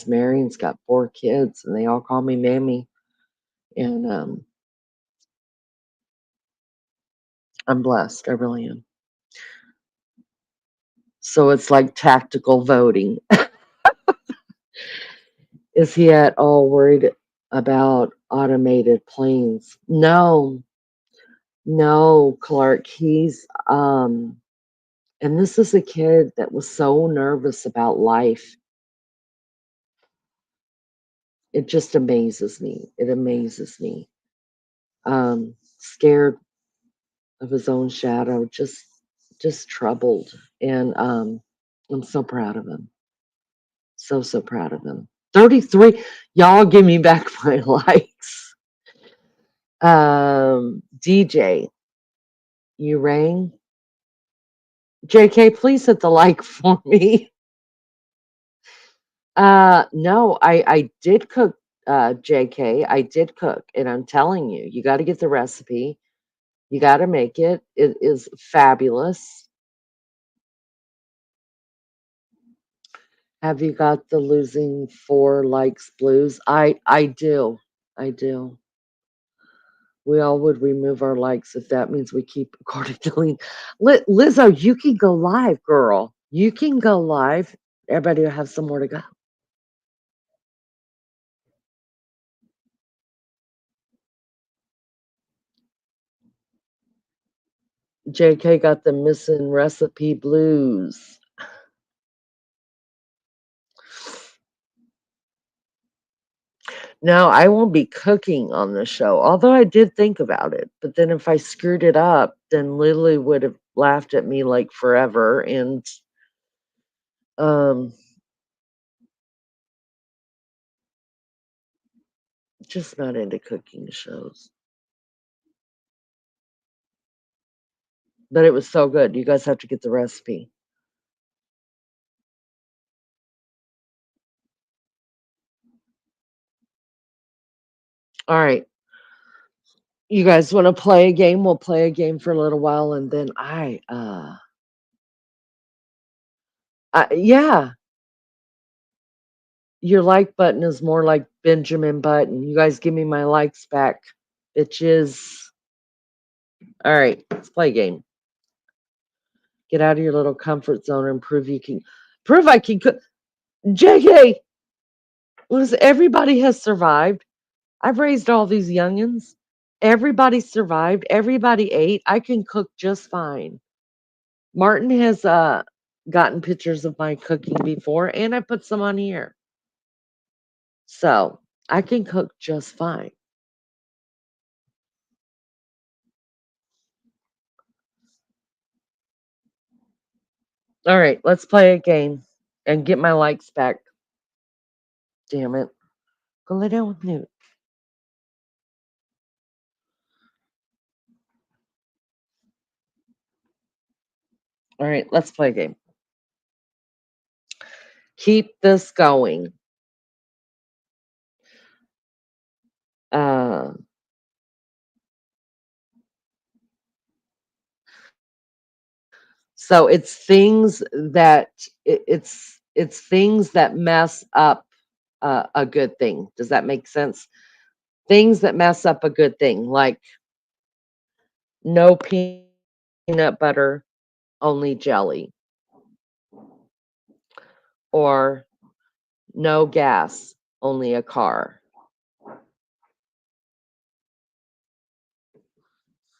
married and's got 4 kids, and they all call me Mammy. And I'm blessed. I really am. So it's like tactical voting. Is he at all worried about automated planes? No, Clark. He's and this is a kid that was so nervous about life. It just amazes me. It amazes me. Scared of his own shadow, just troubled. And I'm so proud of him. So proud of him. 33. Y'all give me back my likes. DJ, you rang? JK, please hit the like for me. No, I did cook, JK. I did cook, and I'm telling you, you got to get the recipe. You got to make it. It is fabulous. Have you got the losing 4 likes blues? I do. I do. We all would remove our likes if that means we keep according to Lean. Lizzo, you can go live, girl. You can go live. Everybody will have somewhere to go. JK got the missing recipe blues. No, I won't be cooking on the show, although I did think about it. But then if I screwed it up, then Lily would have laughed at me like forever. And um, just not into cooking shows. But it was so good. You guys have to get the recipe. All right. You guys want to play a game? We'll play a game for a little while, and then yeah, your like button is more like Benjamin Button. You guys give me my likes back, bitches. All right, let's play a game. Get out of your little comfort zone and prove I can cook. JK, everybody has survived. I've raised all these youngins. Everybody survived. Everybody ate. I can cook just fine. Martin has gotten pictures of my cooking before, and I put some on here. So I can cook just fine. All right, let's play a game and get my likes back. Damn it. Go lay down with Newt. All right, let's play a game. Keep this going. Uh, so it's things that it's things that mess up a good thing. Does that make sense? Things that mess up a good thing, like no peanut butter, only jelly, or no gas, only a car.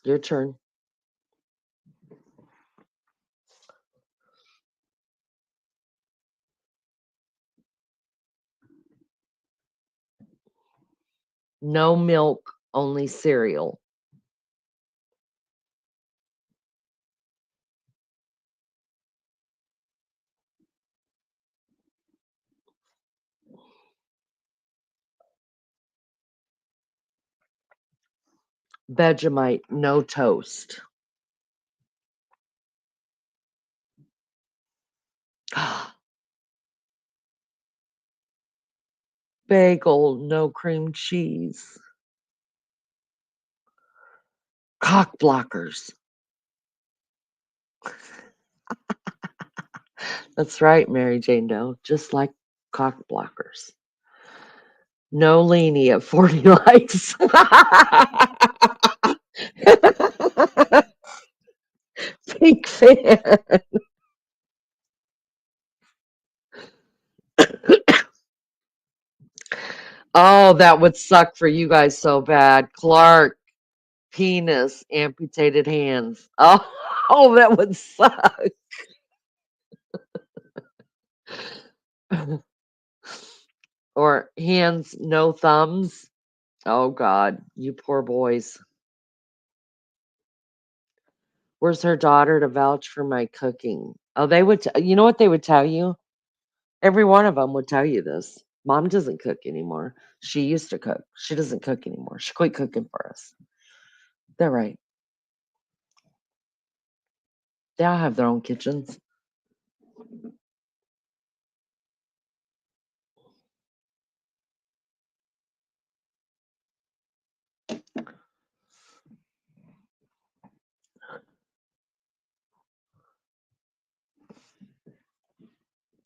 Your turn. No milk, only cereal. Vegemite, no toast. Bagel, no cream cheese. Cock blockers. That's right, Mary Jane Doe, just like cock blockers. No leanie at 40 likes. Pink fan. Oh, that would suck for you guys so bad. Clark, penis, amputated hands. Oh, oh, that would suck. Or hands, no thumbs. Oh, God, you poor boys. Where's her daughter to vouch for my cooking? Oh, they would, you know what they would tell you? Every one of them would tell you this. Mom doesn't cook anymore. She used to cook. She doesn't cook anymore. She quit cooking for us. They're right. They all have their own kitchens.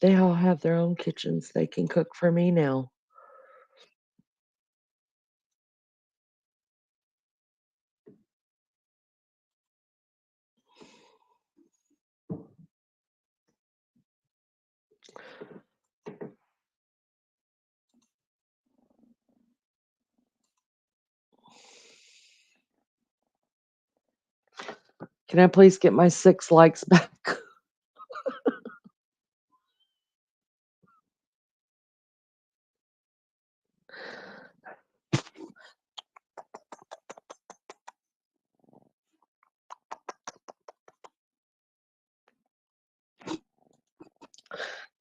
They all have their own kitchens. They can cook for me now. Can I please get my 6 likes back?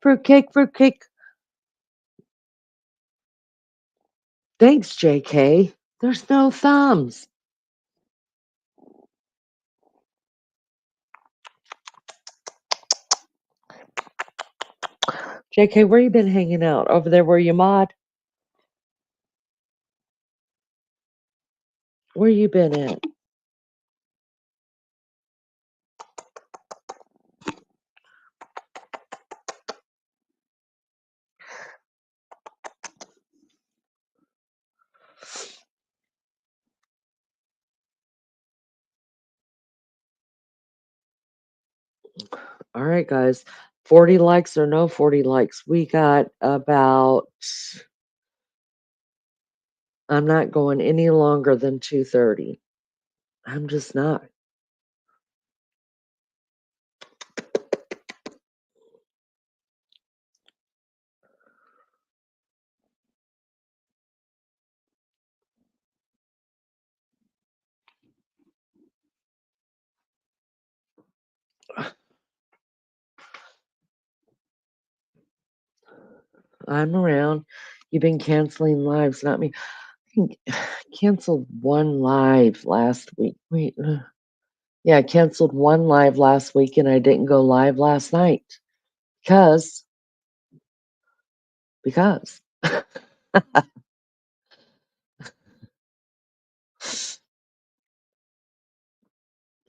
Fruitcake, fruitcake. Thanks, JK. There's no thumbs. JK, where you been hanging out? Over there where you mod? Where you been at? All right, guys. 40 likes or no 40 likes. We got about, I'm not going any longer than 2:30. I'm just not. I'm around. You've been canceling lives, not me. I canceled one live last week. Wait, yeah, I canceled one live last week and I didn't go live last night because, because.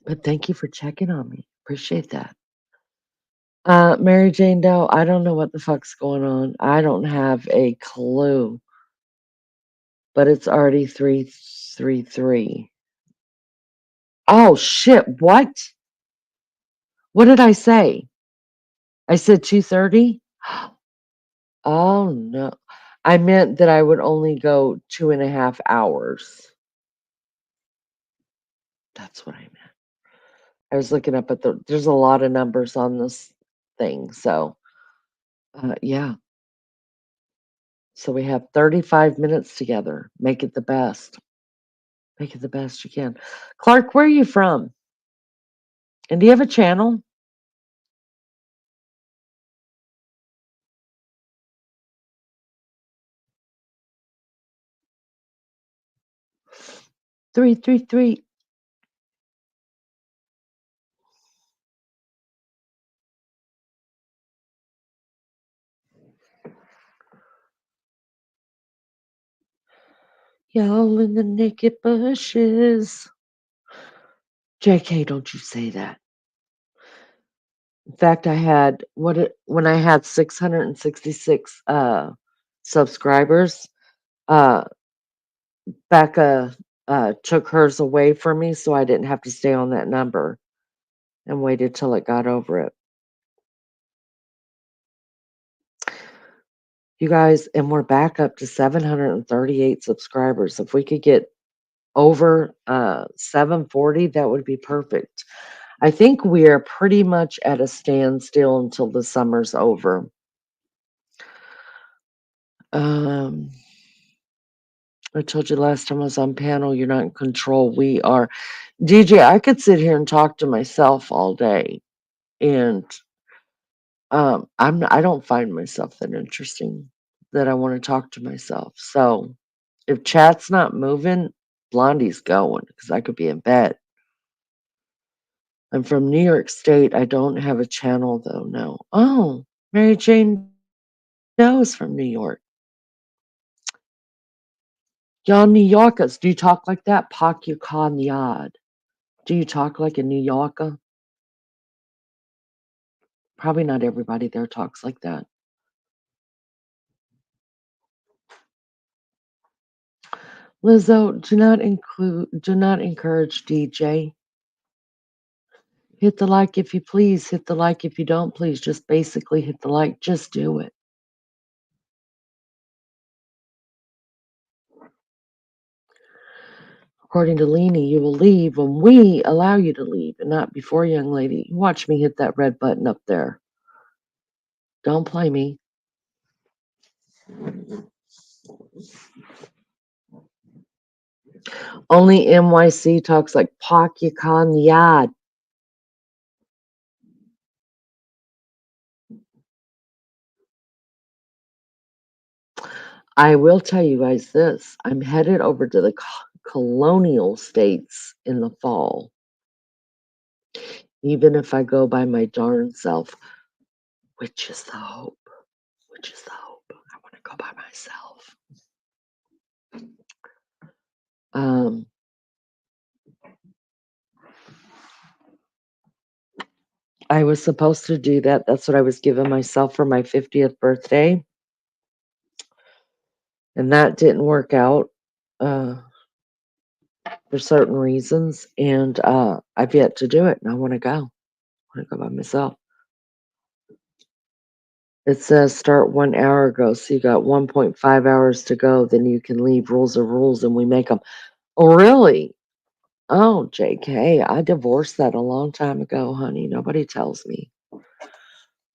But thank you for checking on me. Appreciate that. Mary Jane Doe, I don't know what the fuck's going on. I don't have a clue. But it's already 333. Oh shit, what? What did I say? I said 2:30? Oh no. I meant that I would only go 2.5 hours. That's what I meant. I was looking up at there's a lot of numbers on this thing. So, yeah. So we have 35 minutes together. Make it the best. Make it the best you can. Clark, where are you from? And do you have a channel? Three, three, three. Y'all in the naked bushes. JK, don't you say that. In fact, I had when I had 666 subscribers, uh Becca took hers away from me so I didn't have to stay on that number and waited till it got over it. You guys, and we're back up to 738 subscribers. If we could get over 740, that would be perfect. I think we are pretty much at a standstill until the summer's over. I told you last time I was on panel, you're not in control. We are. DJ, I could sit here and talk to myself all day, and I don't find myself that interesting that I want to talk to myself. So if chat's not moving, Blondie's going because I could be in bed. I'm from New York State. I don't have a channel though. No. Oh, Mary Jane Doe is from New York. Y'all New Yorkers, do you talk like that? Park your car in the yard. Do you talk like a New Yorker? Probably not everybody there talks like that. Lizzo, do not encourage DJ. Hit the like if you please. Hit the like if you don't please. Just basically hit the like. Just do it. According to Leanie, you will leave when we allow you to leave and not before, young lady. Watch me hit that red button up there. Don't play me. Only NYC talks like Pak Yakan Yad. I will tell you guys this. I'm headed over to the colonial states in the fall. Even if I go by my darn self, which is the hope. Which is the hope. I want to go by myself. I was supposed to do that. That's what I was giving myself for my 50th birthday. And that didn't work out for certain reasons. And I've yet to do it. And I want to go. I want to go by myself. It says start 1 hour ago. So you got 1.5 hours to go. Then you can leave. Rules are rules. And we make them. Oh, really? Oh, JK. I divorced that a long time ago, honey. Nobody tells me.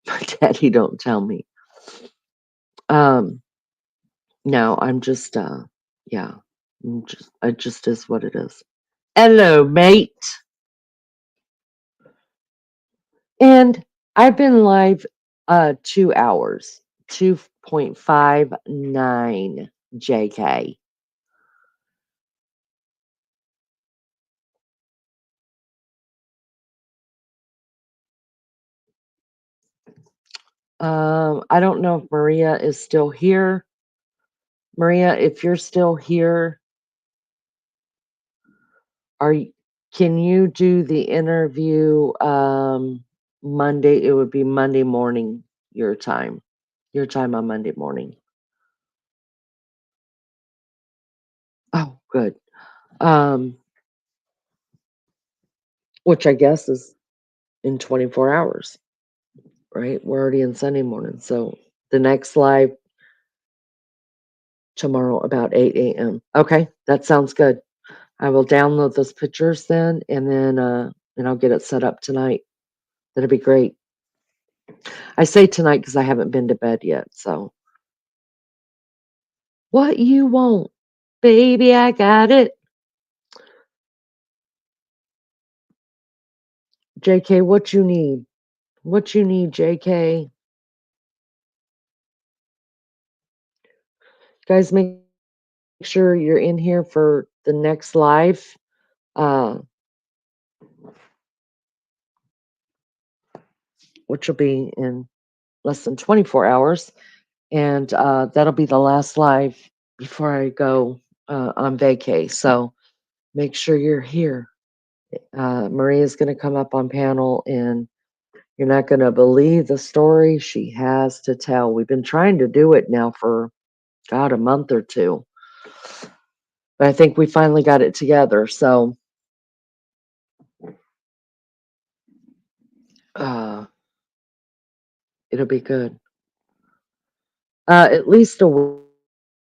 My daddy don't tell me. No, I'm just yeah. It just is what it is. Hello, mate. And I've been live 2 hours. 2.59 JK. I don't know if Maria is still here. Maria, if you're still here, can you do the interview Monday, it would be Monday morning, your time. Your time on Monday morning. Oh, good. Um, which I guess is in 24 hours, right? We're already in Sunday morning. So the next live tomorrow about 8 a.m. Okay, that sounds good. I will download those pictures then, and I'll get it set up tonight. That'll be great. I say tonight because I haven't been to bed yet. So what you want, baby? I got it. JK, what you need? What you need, JK? Guys, make sure you're in here for the next live. Which will be in less than 24 hours. And that'll be the last live before I go on vacay. So make sure you're here. Maria's going to come up on panel, and you're not going to believe the story she has to tell. We've been trying to do it now for, God, a month or two. But I think we finally got it together. So it'll be good. At least a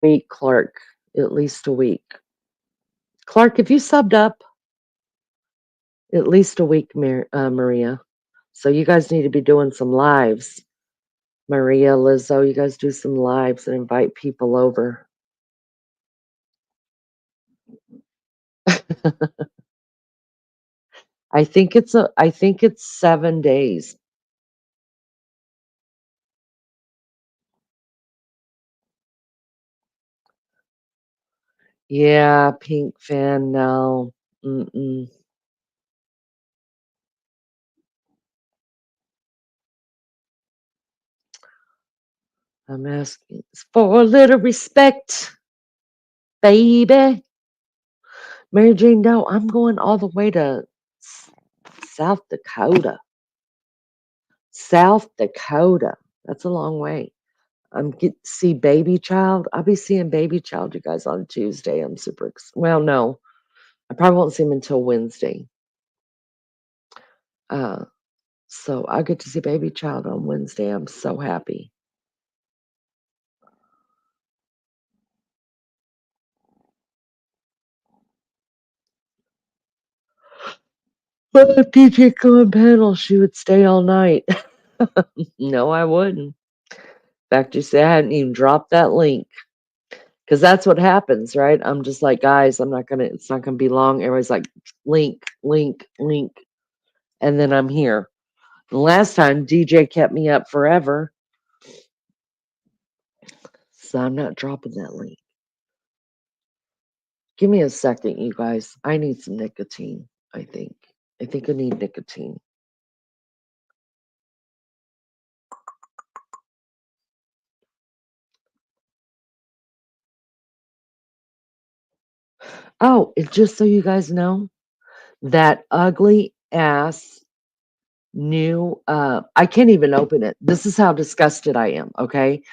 week, Clark. At least a week. Clark, have you subbed up? At least a week, Maria. So you guys need to be doing some lives. Maria, Lizzo, you guys do some lives and invite people over. I think it's 7 days. Yeah, pink fan, no. Mm-mm. I'm asking for a little respect, baby. Mary Jane, no, I'm going all the way to South Dakota. South Dakota. That's a long way. Get to see Baby Child. I'll be seeing Baby Child, you guys, on Tuesday. I'm super well, no. I probably won't see him until Wednesday. So I get to see Baby Child on Wednesday. I'm so happy. But if DJ come on panel, she would stay all night. No, I wouldn't. In fact, you say I hadn't even dropped that link. Because that's what happens, right? I'm just like, guys, it's not gonna be long. Everybody's like, link, link, link. And then I'm here. The last time DJ kept me up forever. So I'm not dropping that link. Give me a second, you guys. I need some nicotine, I think. I think I need nicotine. Oh, just so you guys know, that ugly ass new I can't even open it. This is how disgusted I am, okay?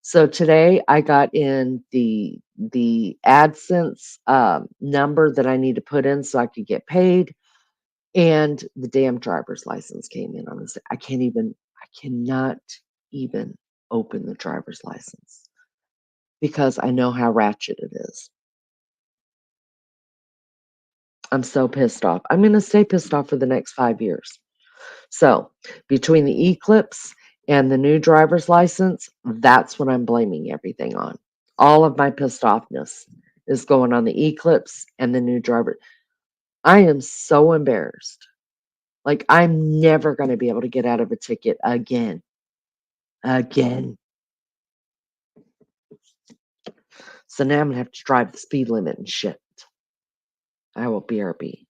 So today I got in the AdSense number that I need to put in so I could get paid, and the damn driver's license came in on this. I cannot even open the driver's license because I know how ratchet it is. I'm so pissed off. I'm going to stay pissed off for the next 5 years. So between the Eclipse and the new driver's license, that's what I'm blaming everything on. All of my pissed offness is going on the Eclipse and the new driver. I am so embarrassed. Like, I'm never going to be able to get out of a ticket again. Again. So now I'm going to have to drive the speed limit and shit. I will BRB.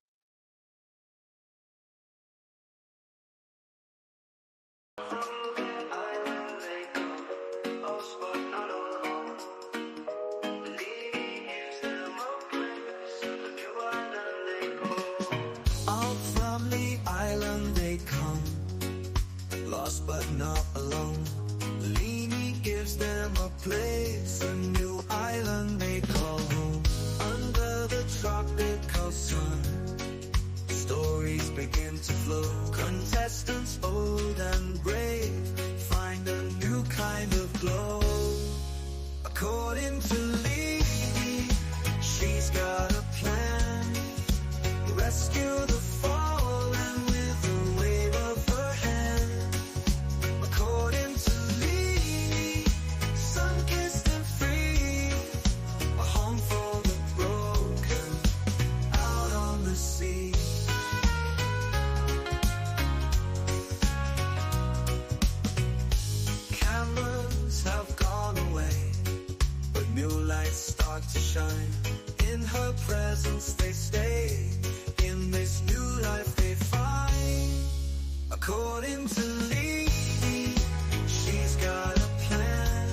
presence they stay. In this new life they find. According to Lee, she's got a plan.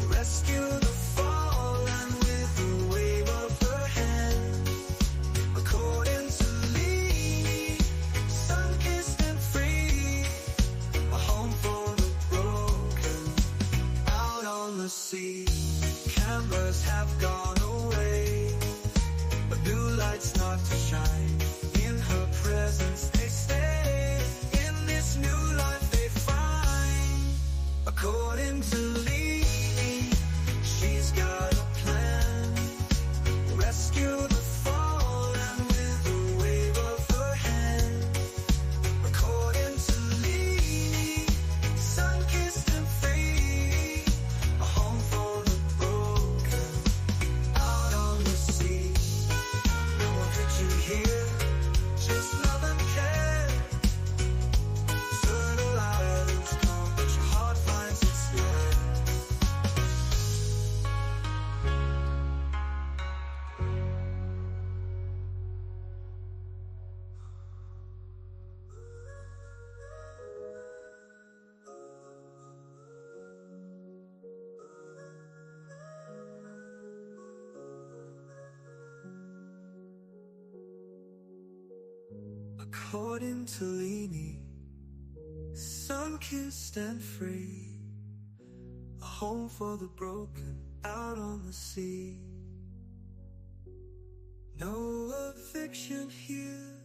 Rescue the fallen with a wave of her hand. According to Lee, sun-kissed and free, a home for the broken, out on the sea. Cameras have gone away, but new lights not to shine. In her presence they stay. In this new life they find. According to Lee, she's got a plan. Rescue the fallen with a wave of her hand. According to Lee, sun-kissed and free, a home for the broken, out on the sea. No one put you here, just love and care. Turtle islands come, but your heart finds its lair. According to Leanie, sun-kissed and free, a home for the broken, out on the sea. No eviction here,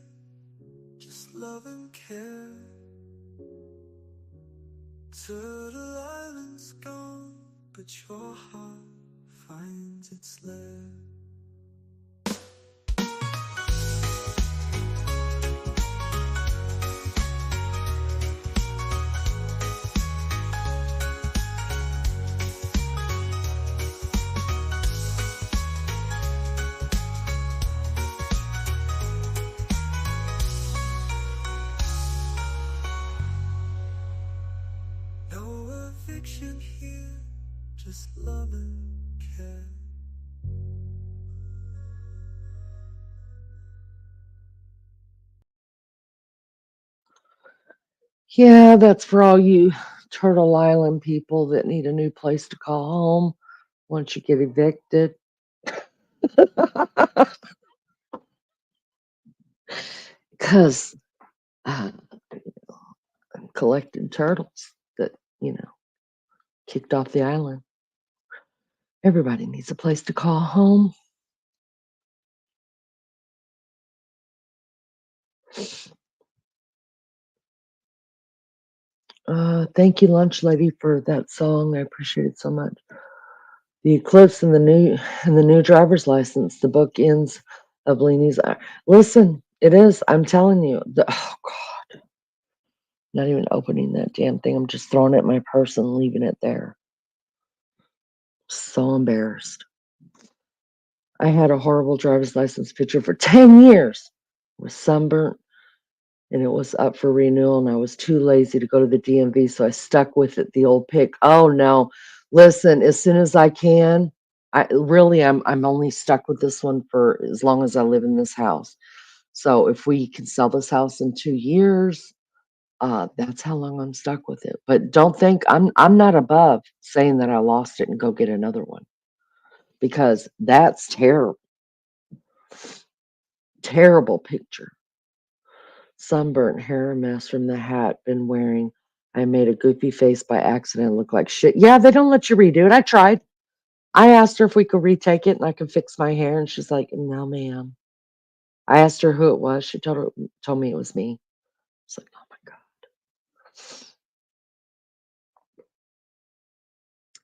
just love and care. Turtle Island's gone, but your heart finds its lair. No eviction here, just love and care. Yeah, that's for all you Turtle Island people that need a new place to call home once you get evicted. Because I'm collecting turtles that, kicked off the island. Everybody needs a place to call home. Thank you, Lunch Lady, for that song. I appreciate it so much. The eclipse and the new driver's license. The book ends of Leanie's. Listen, it is. I'm telling you. Oh God, not even opening that damn thing. I'm just throwing it in my purse and leaving it there. So embarrassed. I had a horrible driver's license picture for 10 years. It was sunburnt and it was up for renewal, and I was too lazy to go to the DMV, so I stuck with it, the old pic. Oh no. Listen, as soon as I can, I'm only stuck with this one for as long as I live in this house. So if we can sell this house in 2 years, that's how long I'm stuck with it. But don't think I'm not above saying that I lost it and go get another one, because that's terrible. Terrible picture. Sunburnt hair, a mess from the hat been wearing. I made a goofy face by accident, look like shit. Yeah, they don't let you redo it. I tried. I asked her if we could retake it and I could fix my hair, and she's like, "No, ma'am." I asked her who it was. She told me it was me. It's like, oh my God.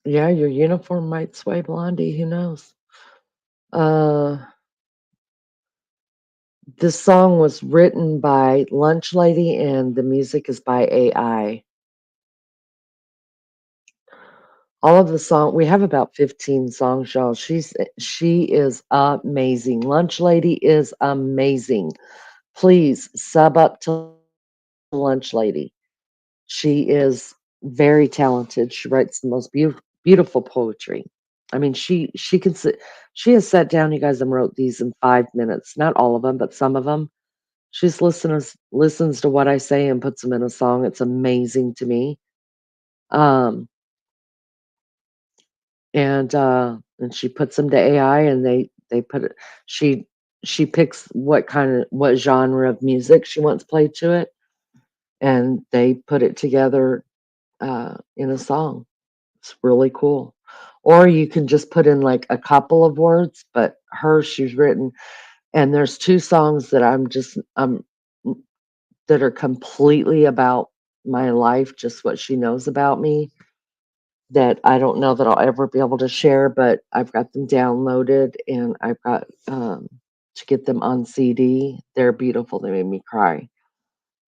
Yeah, your uniform might sway Blondie. Who knows? This song was written by Lunch Lady, and the music is by AI. All of the song, we have about 15 songs, y'all. She is amazing. Lunch Lady is amazing. Please sub up to Lunch Lady. She is very talented. She writes the most beautiful poetry. I mean, she can sit. She has sat down, you guys, and wrote these in 5 minutes. Not all of them, but some of them. She just listens to what I say and puts them in a song. It's amazing to me. Um, and she puts them to AI, and they put it. She she picks what genre of music she wants played to it, and they put it together in a song. It's really cool. Or you can just put in like a couple of words, but she's written, and there's two songs that that are completely about my life, just what she knows about me, that I don't know that I'll ever be able to share, but I've got them downloaded and I've got to get them on CD. They're beautiful. They made me cry.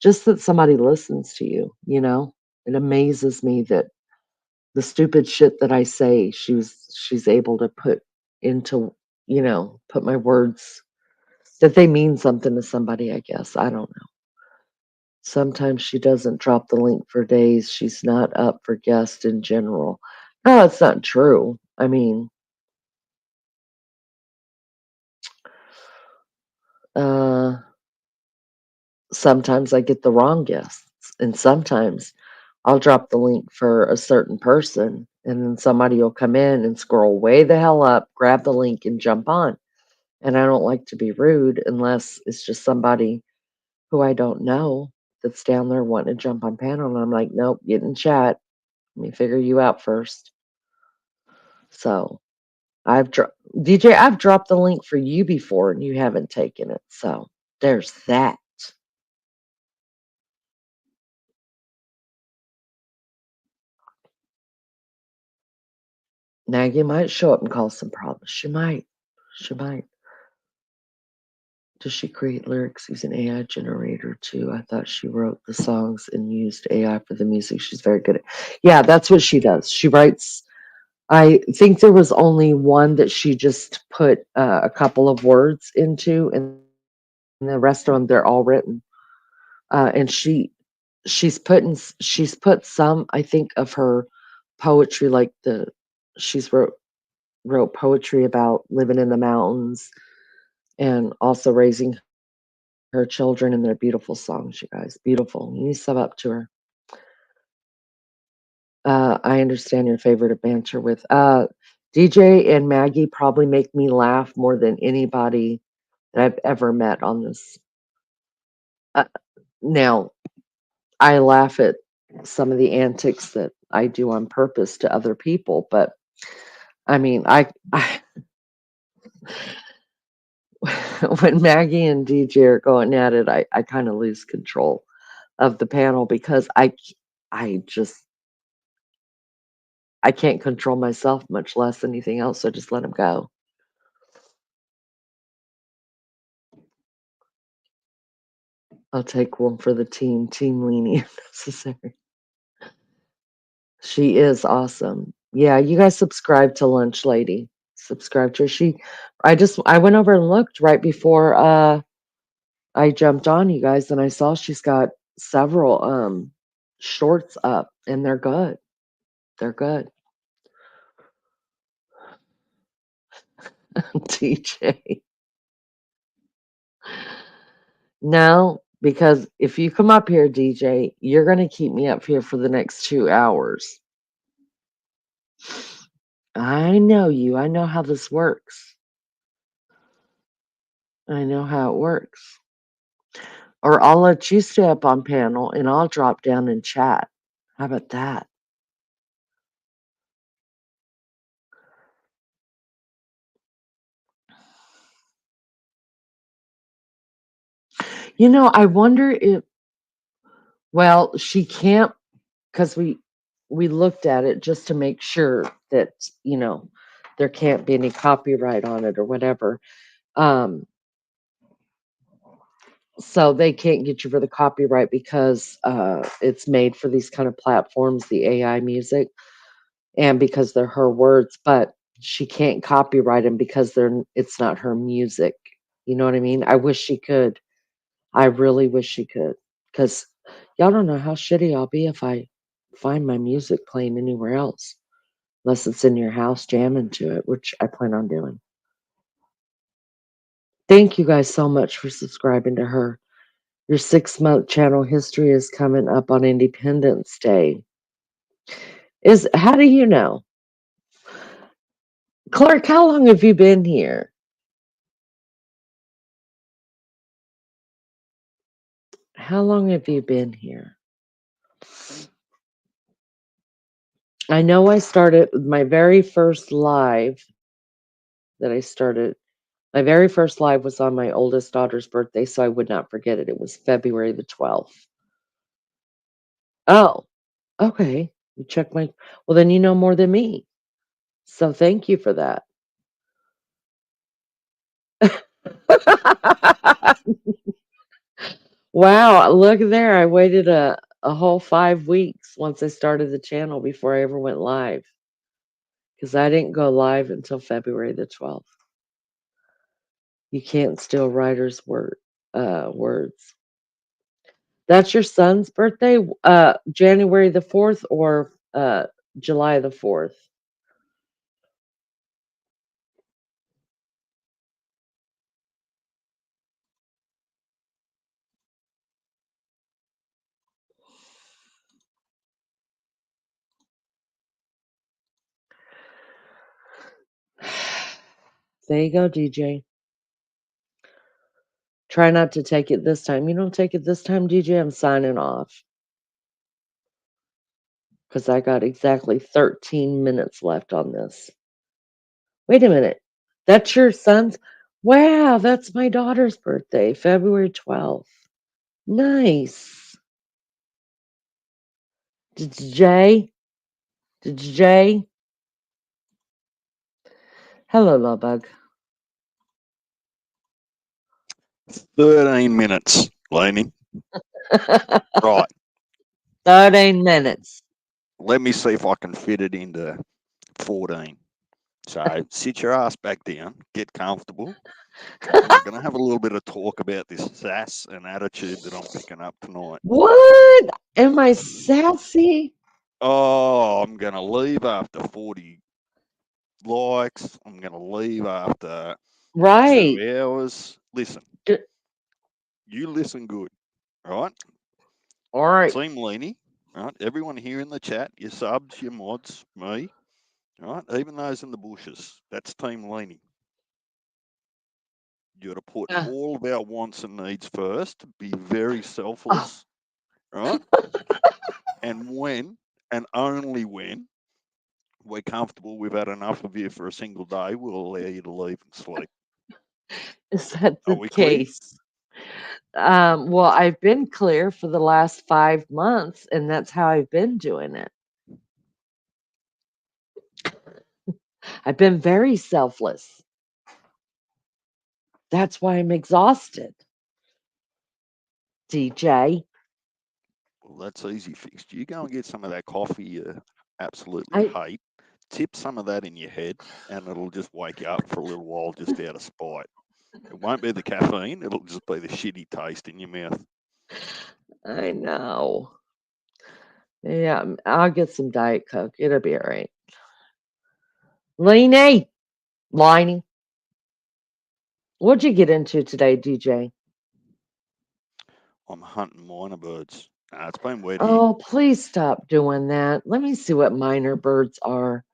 Just that somebody listens to you, you know? It amazes me that the stupid shit that I say, she's able to put into, put my words that they mean something to somebody, I guess. I don't know. Sometimes she doesn't drop the link for days. She's not up for guests in general. No, it's not true. I mean, uh, sometimes I get the wrong guests, and sometimes I'll drop the link for a certain person, and then somebody will come in and scroll way the hell up, grab the link, and jump on. And I don't like to be rude unless it's just somebody who I don't know that's down there wanting to jump on panel. And I'm like, nope, get in chat. Let me figure you out first. So DJ, I've dropped the link for you before and you haven't taken it. So there's that. Maggie might show up and cause some problems. She might. She might. Does she create lyrics using AI generator too? I thought she wrote the songs and used AI for the music. She's very good at. Yeah, that's what she does. She writes. I think there was only one that she just put a couple of words into, and the rest of them they're all written. And she's put some, I think, of her poetry, like she's wrote poetry about living in the mountains and also raising her children, and they're beautiful songs, you guys. Beautiful. You need to sub up to her. I understand your favorite to banter with. DJ and Maggie probably make me laugh more than anybody that I've ever met on this. Uh, Now, I laugh at some of the antics that I do on purpose to other people, but I mean, I when Maggie and DJ are going at it, I kind of lose control of the panel because I just I can't control myself, much less anything else. So just let them go. I'll take one for the team. Team leaning if necessary. She is awesome. Yeah, you guys subscribe to Lunch Lady. Subscribe to her. I went over and looked right before I jumped on, you guys, and I saw she's got several shorts up, and they're good. They're good. DJ. No, because if you come up here, DJ, you're gonna keep me up here for the next 2 hours. I know you. I know how this works. I know how it works. Or I'll let you stay up on panel and I'll drop down and chat. How about that? I wonder if, well, she can't, because we looked at it just to make sure that, you know, there can't be any copyright on it or whatever. Um, so they can't get you for the copyright because it's made for these kind of platforms, the AI music, and because they're her words, but she can't copyright them because it's not her music. You know what I mean? I wish she could. I really wish she could, because y'all don't know how shitty I'll be if I find my music playing anywhere else. unless it's in your house jamming to it, which I plan on doing. Thank you guys so much for subscribing to her. Your 6-month channel history is coming up on Independence Day. How do you know? Clark, how long have you been here? How long have you been here? I know I started my very first live that I started. My very first live was on my oldest daughter's birthday, so I would not forget it. It was February the 12th. Oh, okay. You check my, well, then you know more than me. So thank you for that. Wow, look there. I waited a whole 5 weeks once I started the channel before I ever went live. Because I didn't go live until February the 12th. You can't steal writers' words. That's your son's birthday? January the 4th or July the 4th? There you go, DJ. Try not to take it this time. You don't take it this time, DJ, I'm signing off. Because I got exactly 13 minutes left on this. Wait a minute. That's your son's? Wow, that's my daughter's birthday, February 12th. Nice. Did Jay? Did Jay? Hello, love bug. 13 minutes, Laney. Right. 13 minutes. Let me see if I can fit it into 14. So sit your ass back down, get comfortable. We're going to have a little bit of talk about this sass and attitude that I'm picking up tonight. What? Am I sassy? Oh, I'm going to leave after 40 likes. I'm going to leave after Right. 2 hours. Listen, D- you listen good, right? All right. Team Leany, right? Everyone here in the chat, your subs, your mods, me, right? Even those in the bushes, that's Team Leany. You got to put all of our wants and needs first, be very selfless, right? And when, and only when, we're comfortable, we've had enough of you for a single day, we'll allow you to leave and sleep. Is that Are the we clear? case? Well, I've been clear for the last 5 months, and that's how I've been doing it. I've been very selfless. That's why I'm exhausted. DJ. Well, that's easy fixed. You go and get some of that coffee you absolutely hate, tip some of that in your head, and it'll just wake you up for a little while just out of spite. It won't be the caffeine, it'll just be the shitty taste in your mouth. I know. Yeah, I'll get some Diet Coke. It'll be all right. Liney. What'd you get into today, DJ? I'm hunting minor birds. It's been wet here. Oh, please stop doing that. Let me see what minor birds are.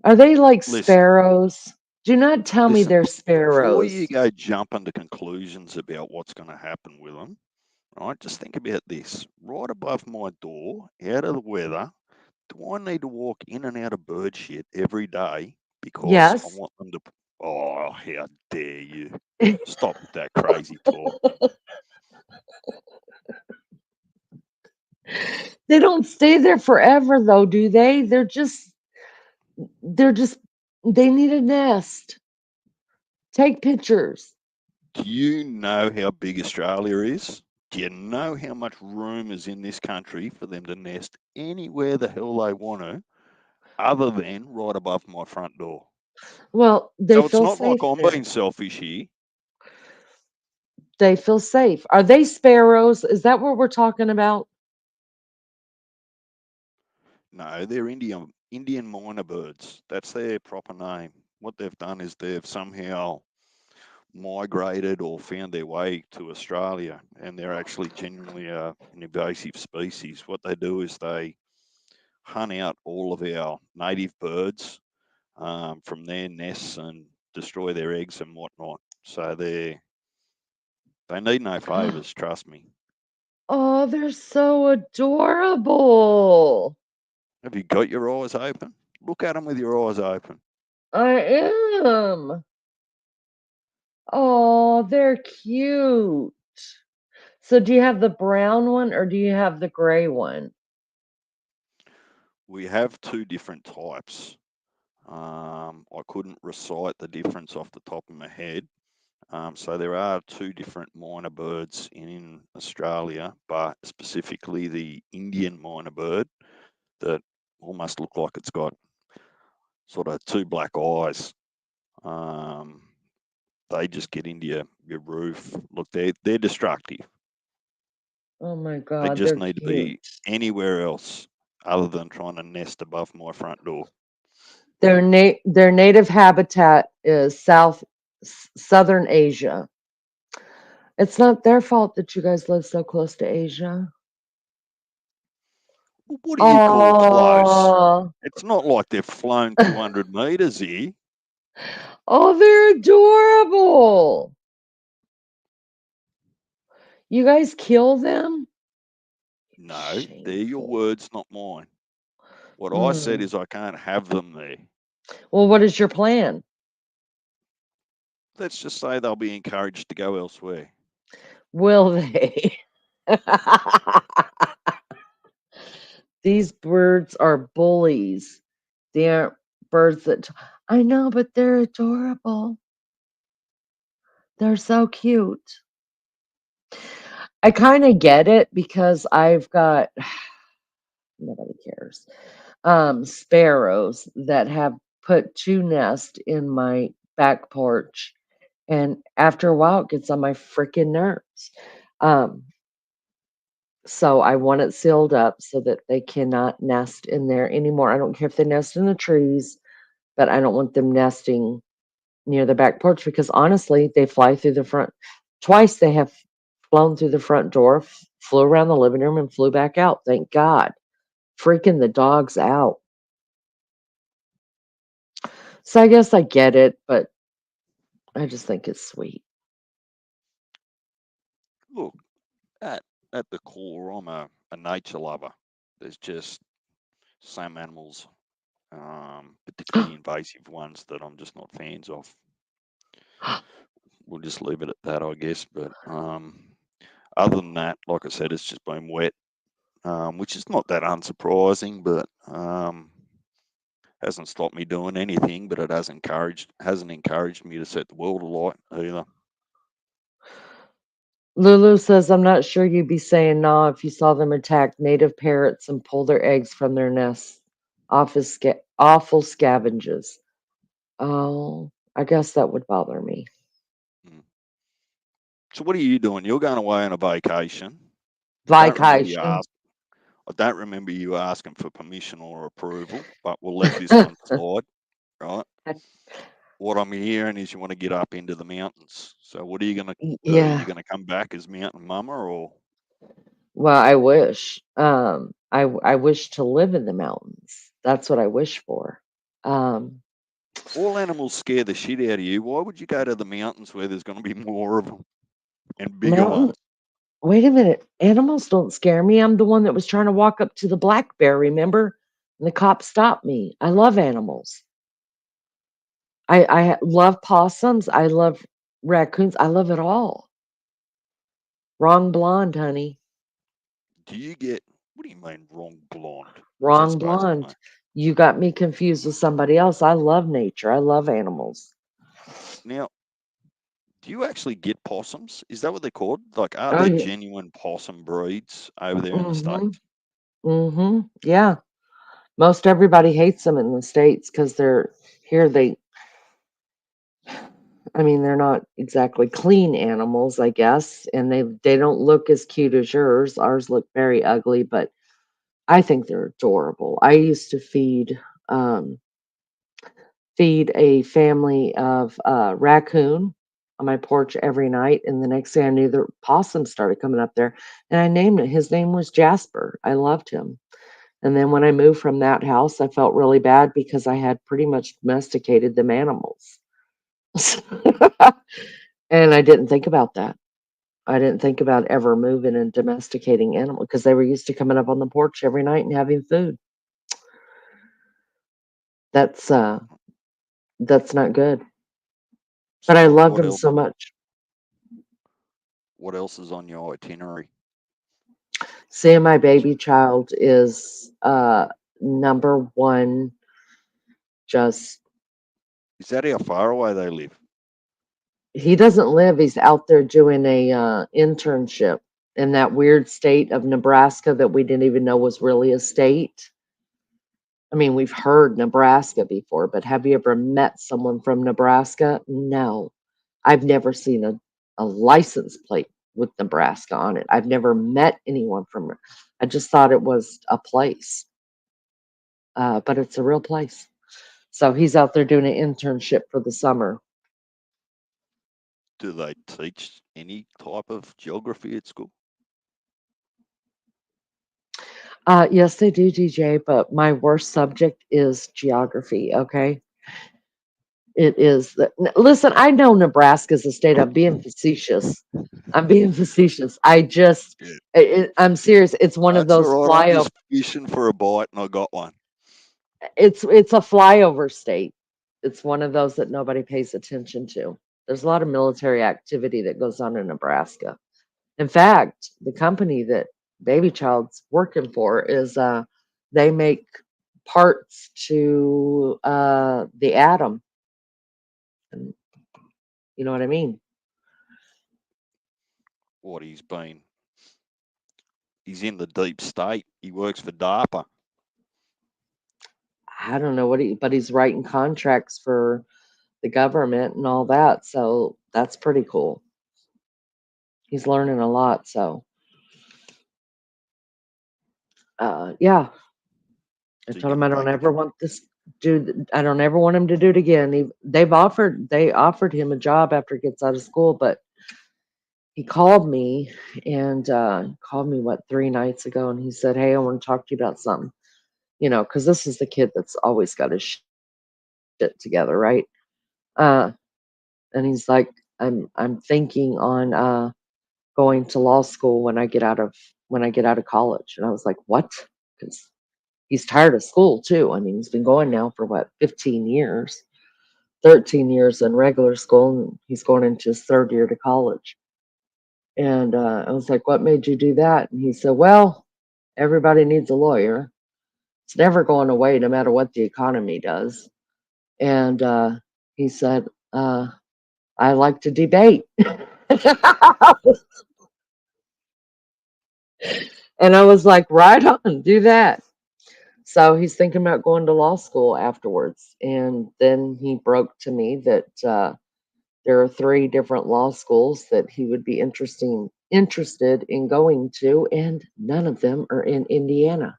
Are they like sparrows? Do not tell me they're sparrows. Before you go jumping to conclusions about what's going to happen with them, right, just think about this. Right above my door, out of the weather, do I need to walk in and out of bird shit every day because I want them to... Oh, how dare you. Stop with that crazy talk. They don't stay there forever, though, do they? They need a nest. Take pictures. Do you know how big Australia is? Do you know how much room is in this country for them to nest anywhere the hell they want to, other than right above my front door? Well, they So it's feel not like safe I'm there. being selfish here. They feel safe. Are they sparrows? Is that what we're talking about? No, they're Indian myna birds. That's their proper name. What they've done is they've somehow migrated or found their way to Australia, and they're actually genuinely an invasive species. What they do is they hunt out all of our native birds from their nests and destroy their eggs and whatnot. So they need no favours, trust me. Oh, they're so adorable. Have you got your eyes open? Look at them with your eyes open. I am. Oh, they're cute. So do you have the brown one or do you have the gray one? We have two different types. I couldn't recite the difference off the top of my head. So there are two different myna birds in Australia, but specifically the Indian myna bird that almost look like it's got sort of two black eyes. They just get into your roof. Look, they're destructive. Oh my They God, just they're need to cute. be anywhere else other than trying to nest above my front door. Their native habitat is southern Asia. It's not their fault that you guys live so close to Asia. What do you call close? Oh, It's not like they've flown 200 meters here. oh, they're adorable. You guys kill them? No, they're your Shameful. words, not mine. What I said Mm. is I can't have them there. Well, what is your plan? Let's just say they'll be encouraged to go elsewhere. Will they? These birds are bullies. They aren't birds that. I know, but they're adorable. They're so cute. I kind of get it because I've got nobody cares. Sparrows that have put two nests in my back porch, and after a while, it gets on my freaking nerves. Um, so I want it sealed up so that they cannot nest in there anymore. I don't care if they nest in the trees, but I don't want them nesting near the back porch because honestly, they fly through the front. Twice they have flown through the front door, flew around the living room, and flew back out. Thank God. Freaking the dogs out. So I guess I get it, but I just think it's sweet. Look, at the core, I'm a nature lover. There's just some animals, particularly invasive ones, that I'm just not fans of. We'll just leave it at that, I guess. But other than that, like I said, it's just been wet, which is not that unsurprising, but hasn't stopped me doing anything. But it hasn't encouraged me to set the world alight either. Lulu says, I'm not sure you'd be saying nah if you saw them attack native parrots and pull their eggs from their nests. Awful scavenges. Oh, I guess that would bother me. Mm. So what are you doing? You're going away on a vacation. I don't remember you Vacation. ask. I don't remember you asking for permission or approval, but we'll let this one slide, right? What I'm hearing is you want to get up into the mountains. So what are you going to do? You're Yeah. going to come back as mountain mama, or Well, I wish. I wish to live in the mountains. That's what I wish for. Um, all animals scare the shit out of you. Why would you go to the mountains where there's going to be more of them and bigger mountain. ones? Wait a minute. Animals don't scare me. I'm the one that was trying to walk up to the black bear, remember? And the cop stopped me. I love animals. I love possums. I love raccoons. I love it all. Wrong blonde, honey. Do you get, what do you mean wrong blonde? What's that Wrong supposed to mean? blonde. You got me confused with somebody else. I love nature. I love animals. Now, do you actually get possums? Is that what they're called? Like, are Oh there yeah. genuine possum breeds over there in the Mm-hmm. States? Mm-hmm. Yeah. Most everybody hates them in the States because they're here I mean, they're not exactly clean animals, I guess, and they don't look as cute as yours. Ours look very ugly, but I think they're adorable. I used to feed feed a family of raccoon on my porch every night. And the next day I knew the possums started coming up there, and I named it. His name was Jasper. I loved him. And then when I moved from that house, I felt really bad because I had pretty much domesticated them animals. And I didn't think about that. I didn't think about ever moving and domesticating animals because they were used to coming up on the porch every night and having food. That's uh that's not good. But I So loved them so much. what else is on your itinerary? Seeing my baby child is number one. Just Is that how far away they live? he doesn't live. He's out there doing a internship in that weird state of Nebraska that we didn't even know was really a state. I mean, we've heard Nebraska before, but have you ever met someone from Nebraska? No. I've never seen a license plate with Nebraska on it. I've never met anyone from it. I just thought it was a place, but it's a real place. So he's out there doing an internship for the summer. Do they teach any type of geography at school? Yes, they do, DJ, but my worst subject is geography. Okay. It is. Listen, I know Nebraska's a state. I'm being facetious. I'm being facetious. Yeah. I'm serious. It's one of That's all those right. I'm flyover. just fishing for a bite and I got one. It's a flyover state. It's one of those that nobody pays attention to. There's a lot of military activity that goes on in Nebraska. In fact, the company that Baby Child's working for is they make parts to the atom. And you know what I mean? What he's in the deep state. He works for DARPA. I don't know but he's writing contracts for the government and all that. So that's pretty cool. He's learning a lot. So yeah, I So you're told him gonna I don't take ever want this dude. I don't ever want him to do it again. They offered him a job after he gets out of school, but he called me and called me what 3 nights ago, and he said, "Hey, I want to talk to you about something." You know, because this is the kid that's always got his shit together, right? Uh, and he's like, I'm thinking on going to law school when I get out of college. And I was like, what? Because he's tired of school too. I mean, he's been going now for what, 15 years, 13 years in regular school, and he's going into his third year to college. And I was like, what made you do that? And he said, well, everybody needs a lawyer. It's never going away, no matter what the economy does. And he said, I like to debate. And I was like, right on, do that. So he's thinking about going to law school afterwards. And then he broke to me that there are 3 different law schools that he would be interested in going to, and none of them are in Indiana.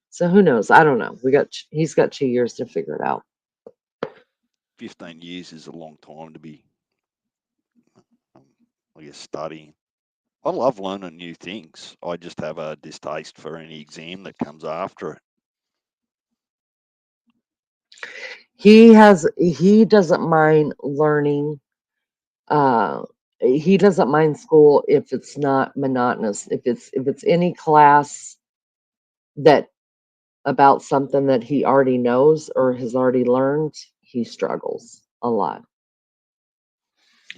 So who knows? I don't know. He's got 2 years to figure it out. 15 years is a long time to be, I guess, studying. I love learning new things. I just have a distaste for any exam that comes after it. He doesn't mind learning. Uh, he doesn't mind school if it's not monotonous. If it's any class that about something that he already knows or has already learned, he struggles a lot.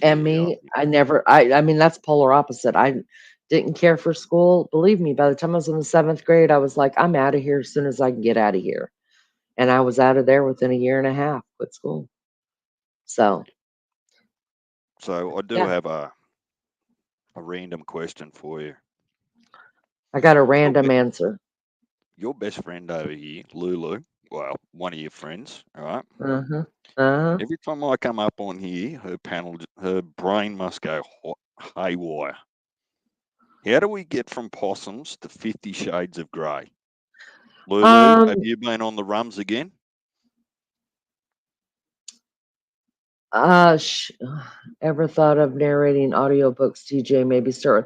And Yeah, me, I mean, that's polar opposite. I didn't care for school. Believe me, by the time I was in the 7th grade, I was like, I'm out of here as soon as I can get out of here. And I was out of there within a year and a half, quit school. So, so I do yeah, have a random question for you. I got a Your, random be- answer. your best friend over here, Lulu, well, one of your friends, all right? Uh-huh. Uh-huh. Every time I come up on here, her brain must go haywire. How do we get from possums to 50 Shades of Grey? Lulu, have Um, you been on the rums again? sh Ever thought of narrating audiobooks, DJ? Maybe start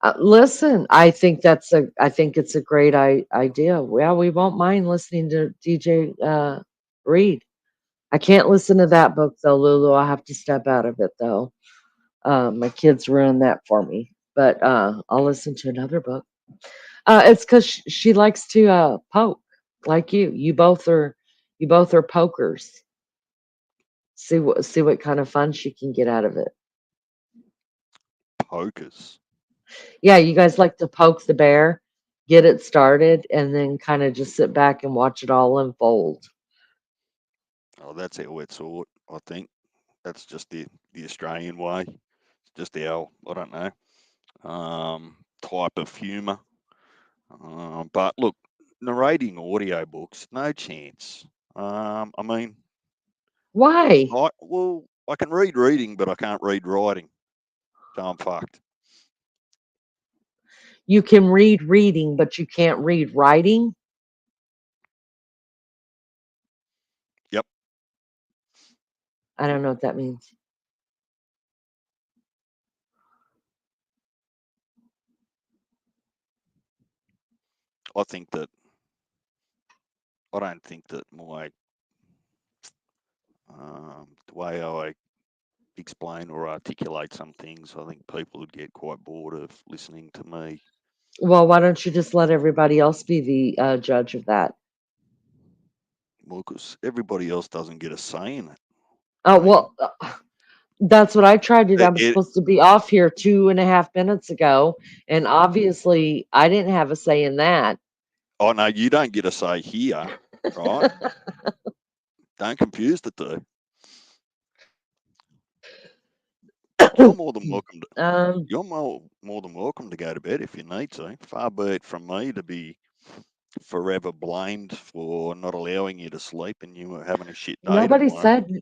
with, listen, I think it's a great idea. Well, we won't mind listening to DJ read. I can't listen to that book though, Lulu. I'll have to step out of it though. My kids ruined that for me. But I'll listen to another book. It's because she likes to poke like you. You both are pokers. See what kind of fun she can get out of it. Pokers. Yeah, you guys like to poke the bear, get it started, and then kind of just sit back and watch it all unfold. Oh, that's how it's taught, I think. That's just the Australian way. It's just our, I don't know, type of humour. But look, narrating audiobooks, no chance. I mean, Why? I can read reading, but I can't read writing. So I'm fucked. You can read reading, but you can't read writing? Yep. I don't know what that means. I think that I don't think that my the way I explain or articulate some things, I think people would get quite bored of listening to me. Well, why don't you just let everybody else be the judge of that? Well, because everybody else doesn't get a say in it. Oh, I mean, well, that's what I tried to do. I it, was it supposed to be off here 2.5 minutes ago, and obviously I didn't have a say in that. oh no, you don't get a say here, right? Don't confuse the two. You're more than welcome to. um, You're more than welcome to go to bed if you need to. Far be it from me to be forever blamed for not allowing you to sleep and you were having a shit day nobody tomorrow. said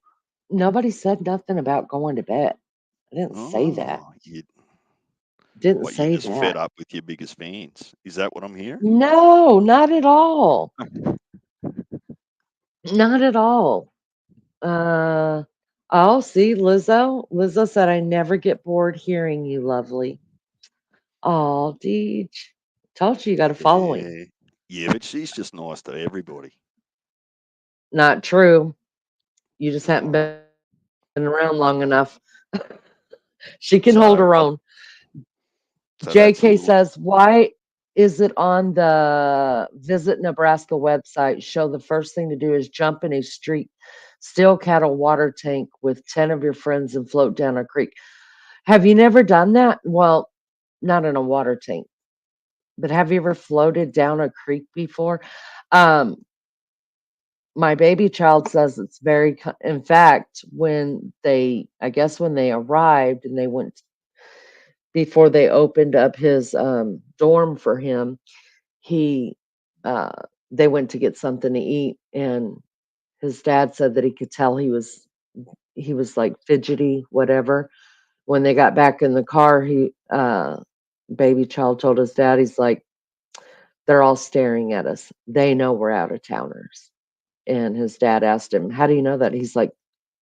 nobody said nothing about going to bed. I didn't say that. Oh, you Didn't what? You say just fed that. up with your biggest fans? Is that what I'm hearing? No, not at all. Not at all. Uh, oh, see, Lizzo. Lizzo said, "I never get bored hearing you, lovely." Oh, Deej. Told you you got a following. Yeah, yeah, but she's just nice to everybody. Not true. You just haven't Oh, been around long enough. She can hold her own. so so JK that's a says, little. why is it on the Visit Nebraska website? Show the first thing to do is jump in a street steel cattle water tank with 10 of your friends and float down a creek. Have you never done that? Well, not in a water tank, but have you ever floated down a creek before? Um, my baby child says it's very, in fact, I guess when they arrived and they went before they opened up his dorm for him, he uh they went to get something to eat, and his dad said that he could tell he was like fidgety, whatever. When they got back in the car, he baby child told his dad, he's like, they're all staring at us. They know we're out of towners. And his dad asked him, how do you know that? He's like,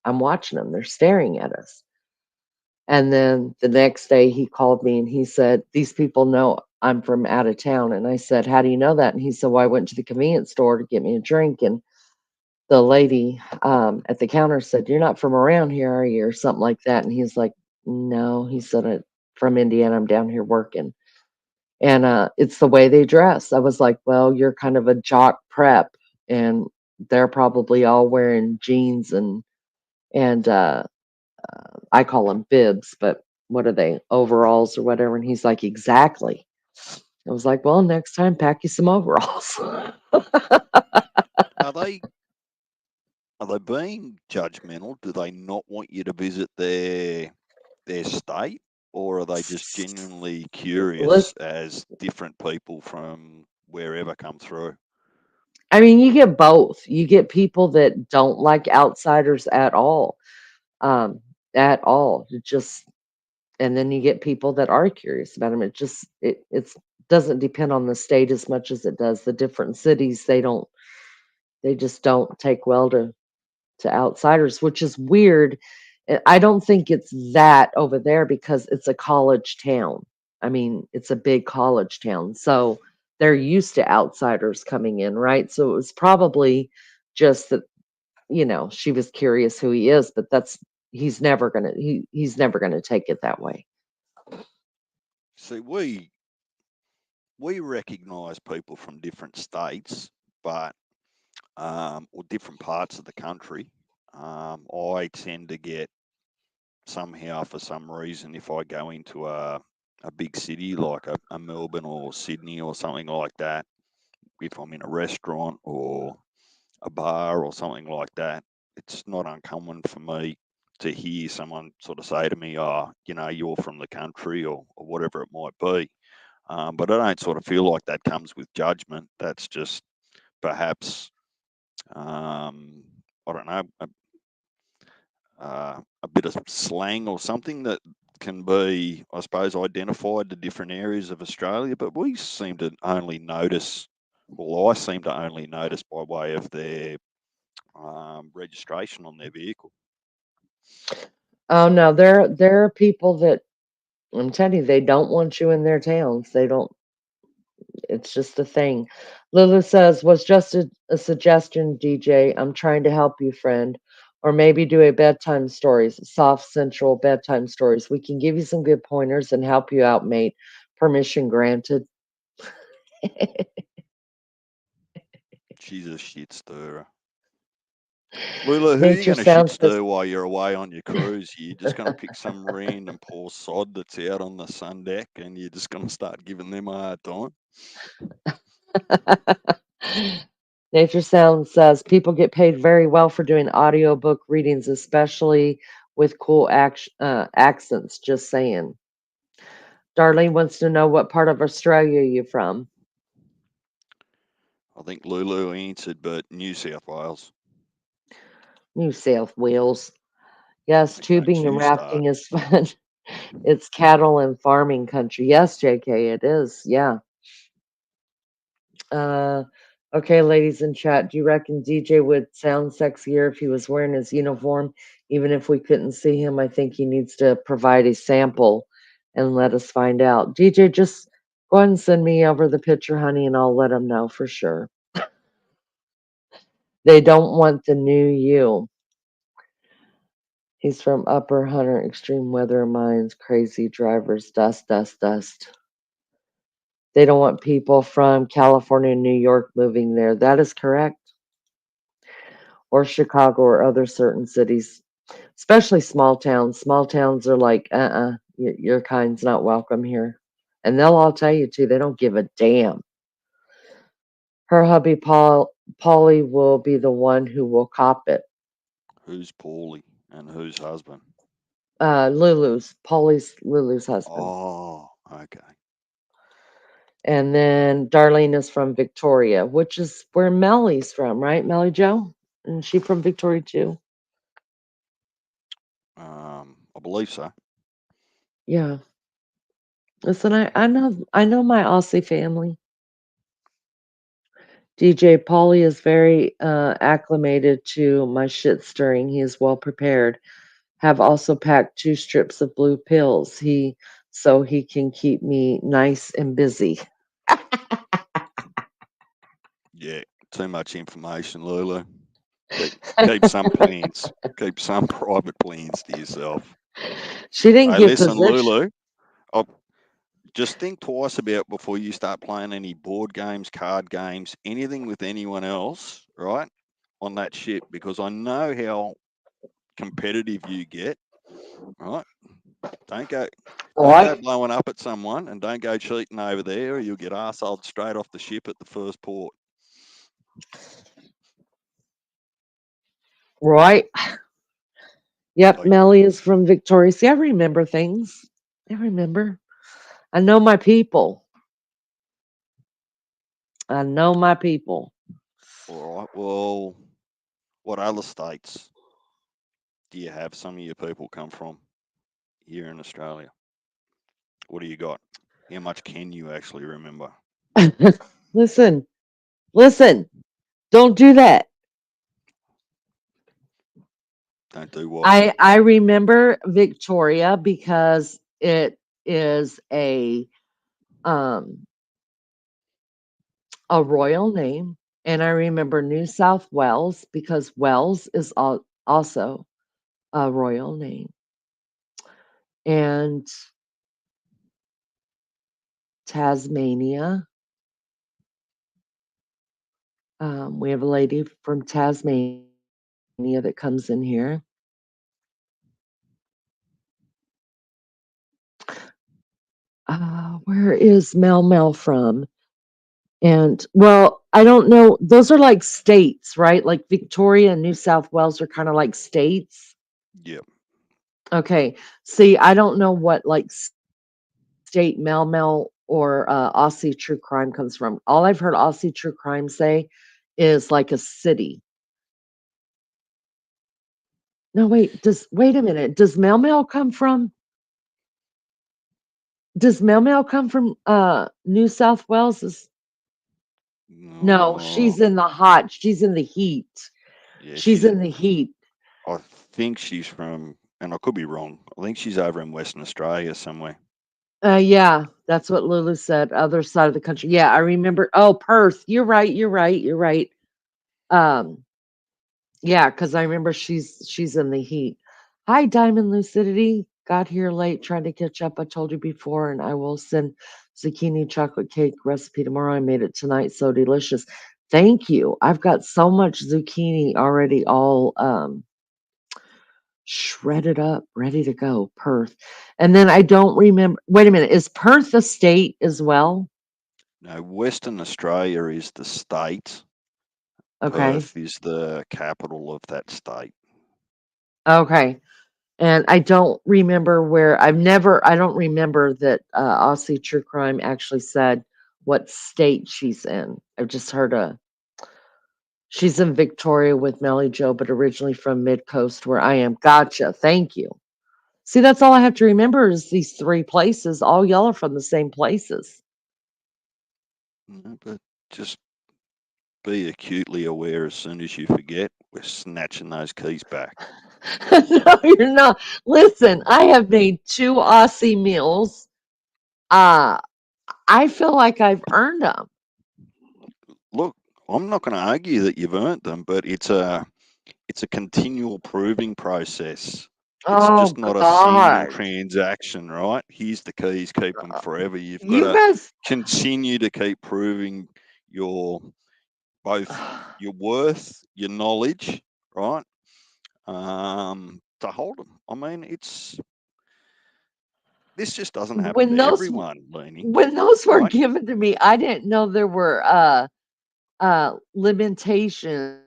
I'm watching them. They're staring at us. And then the next day he called me and he said, these people know I'm from out of town. And I said, how do you know that? And he said, well, I went to the convenience store to get me a drink. And the lady at the counter said, you're not from around here, are you? Or something like that. And he's like, no. He said, I'm from Indiana. I'm down here working. And it's the way they dress. I was like, well, you're kind of a jock prep. And they're probably all wearing jeans and I call them bibs, but what are they, overalls or whatever? And he's like, exactly. I was like, well, next time pack you some overalls. Are they are they being judgmental? Do they not want you to visit their state, or are they just genuinely curious Listen, as different people from wherever come through? I mean, you get both. You get people that don't like outsiders um, at all. It just, and then you get people that are curious about them. It's doesn't depend on the state as much as it does the different cities. They just don't take well to. to outsiders, which is weird. I don't think it's that over there because it's a college town. I mean, it's a big college town. So they're used to outsiders coming in, right? So it was probably just that, she was curious who he is, but he's never gonna take it that way. See, we recognise people from different states, but or different parts of the country. I tend to get somehow, for some reason, if I go into a big city like a Melbourne or Sydney or something like that, if I'm in a restaurant or a bar or something like that, it's not uncommon for me to hear someone sort of say to me, "Oh, you're from the country," or whatever it might be. But I don't sort of feel like that comes with judgment. That's just perhaps, I don't know, a bit of slang or something that can be, I suppose, identified to different areas of Australia. But we seem to only notice, well, I seem to only notice by way of their registration on their vehicle. Oh no, there are people that I'm telling you, they don't want you in their towns. They don't. It's just a thing. Lulu says, was just a suggestion, DJ. I'm trying to help you, friend. Or maybe do a bedtime stories, soft central bedtime stories. We can give you some good pointers and help you out, mate. Permission granted. She's a shit stirrer. Lula, who are you Nature going to shit sounds says, stir while you're away on your cruise? You're just going to pick some random poor sod that's out on the sun deck and you're just going to start giving them a hard time? Nature Sound says people get paid very well for doing audiobook readings, especially with cool accents. Just saying. Darlene wants to know what part of Australia you from. I think Lulu answered, but New South Wales. New South Wales. Yes, Like, don't tubing and you start. rafting is fun. It's cattle and farming country. Yes, JK, it is. Yeah. Uh, okay, ladies in chat, do you reckon DJ would sound sexier if he was wearing his uniform? Even if we couldn't see him, I think he needs to provide a sample and let us find out. DJ, just go ahead and send me over the picture, honey, and I'll let him know for sure. They don't want the new you. He's from Upper Hunter, extreme weather mines, crazy drivers, dust, dust, dust. They don't want people from California and New York moving there. That is correct. Or Chicago or other certain cities, especially small towns. Small towns are like, your kind's not welcome here. And they'll all tell you too, they don't give a damn. Her hubby, Polly, will be the one who will cop it. Who's Paulie and whose husband? Lulu's husband. Oh, okay. And then Darlene is from Victoria, which is where Melly's from, right? Melly Joe? And she from Victoria too? I believe so. Yeah. Listen, I know my Aussie family. DJ Paulie is very acclimated to my shit stirring. He is well prepared. Have also packed 2 strips of blue pills. So he can keep me nice and busy. Yeah, too much information, Lulu. Keep some plans. Keep some private plans to yourself. She didn't Hey, get listen, position. Lulu. Oh, just think twice about before you start playing any board games, card games, anything with anyone else, right? On that shit, because I know how competitive you get, right? Don't go don't Right, go blowing up at someone and don't go cheating over there or you'll get arseholed straight off the ship at the first port. right. Yep, Like, Melly is from Victoria. See, I remember things. I remember. I know my people. I know my people. all right, well, what other states do you have some of your people come from here in Australia? What do you got? How much can you actually remember? Listen, listen. Don't do that. Don't do what? I remember Victoria because it is um a royal name, and I remember New South Wales because Wales is also a royal name. And Tasmania, we have a lady from Tasmania that comes in here. Where is Mel Mel from? And well, I don't know. Those are like states, right? Like Victoria and New South Wales are kind of like states. Yep. Okay. See, I don't know what like state Mel Mel or Aussie True Crime comes from. All I've heard Aussie True Crime say is like a city. No, wait a minute. Does Mel Mel come from New South Wales? No, No, she's in the hot. She's in the heat. yeah, She's in the heat. I think she's from, and I could be wrong. I think she's over in Western Australia somewhere. Yeah, that's what Lulu said. Other side of the country. Yeah, I remember. Oh, Perth. You're right. You're right. You're right. Um, yeah, because I remember she's in the heat. Hi, Diamond Lucidity. Got here late trying to catch up. I told you before, and I will send zucchini chocolate cake recipe tomorrow. I made it tonight. So delicious. Thank you. I've got so much zucchini already all shredded up, ready to go. Perth. And then I don't remember. Wait a minute. Is Perth a state as well? No, Western Australia is the state. Okay. Perth is the capital of that state. Okay. And I don't remember I don't remember that Aussie True Crime actually said what state she's in. I've just heard she's in Victoria with Melly Joe, but originally from Mid Coast where I am. Gotcha. Thank you. See, that's all I have to remember is these three places. All y'all are from the same places. No, but just be acutely aware as soon as you forget, we're snatching those keys back. No, you're not. Listen, I have made 2 Aussie meals. Uh, I feel like I've earned them. Look, I'm not going to argue that you've earned them, but it's a continual proving process. It's Oh just not a single God. transaction, right? Here's the keys, keep them forever. You've got You to guys continue to keep proving your both your worth, your knowledge, right? To hold them. I mean, this just doesn't happen when to those everyone, Lenny, when those were right? given to me, I didn't know there were limitations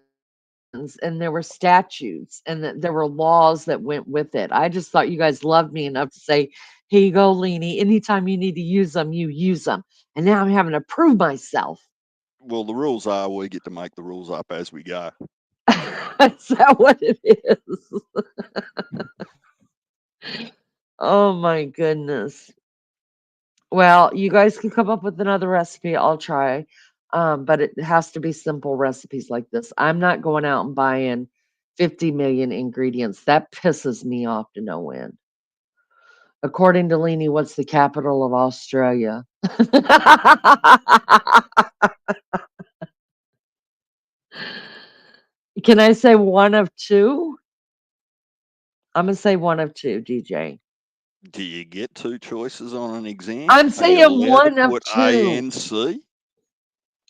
and there were statutes and that there were laws that went with it. I just thought you guys loved me enough to say, "Here you go, Leanie. Anytime you need to use them, you use them." And now I'm having to prove myself. Well, the rules are we get to make the rules up as we go. Is that what it is? Oh my goodness. Well, you guys can come up with another recipe. I'll try. But it has to be simple recipes like this. I'm not going out and buying 50 million ingredients. That pisses me off to no end. According to Leanie, what's the capital of Australia? Can I say one of two? I'm going to say one of two, DJ. Do you get two choices on an exam? I'm Are you saying allowed to one of put A two. and C?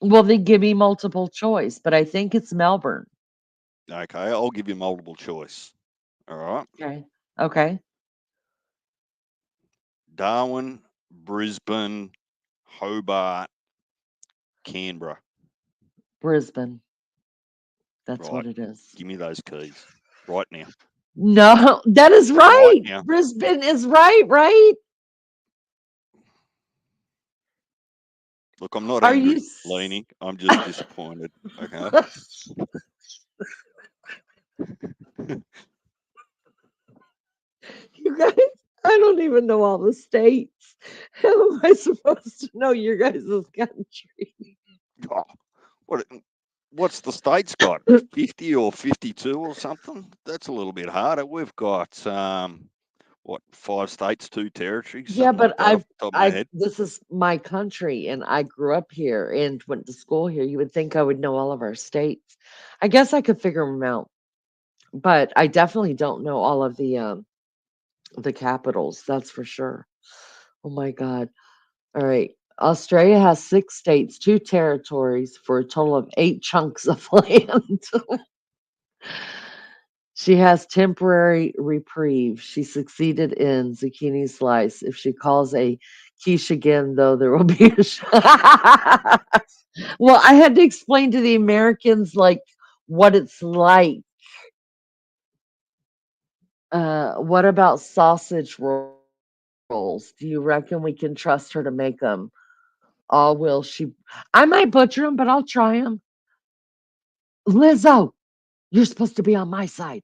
Well, they give me multiple choice, but I think it's Melbourne. Okay, I'll give you multiple choice. All right. Okay. Okay. Darwin, Brisbane, Hobart, Canberra. Brisbane. That's Right. what it is. Give me those keys right now. No, that is Right right. now. Brisbane is right, right? Look, I'm not Are you angry, Leaning. I'm just disappointed. Okay. You guys, I don't even know all the states. How am I supposed to know your guys' country? Oh, what? what's the states got? 50 or 52 or something? That's a little bit harder. We've got what, 5 states, 2 territories, Yeah, something but like that off the top of my head. this is my country and I grew up here and went to school here. You would think I would know all of our states. I guess I could figure them out, but I definitely don't know all of the capitals, that's for sure. Oh my God. All right. Australia has 6 states, 2 territories for a total of 8 chunks of land. She has temporary reprieve. She succeeded in Zucchini Slice. If she calls a quiche again, though, there will be a well, I had to explain to the Americans like what it's like. What about sausage rolls? Do you reckon we can trust her to make them? Oh, will she? I might butcher them, but I'll try them. Lizzo, you're supposed to be on my side.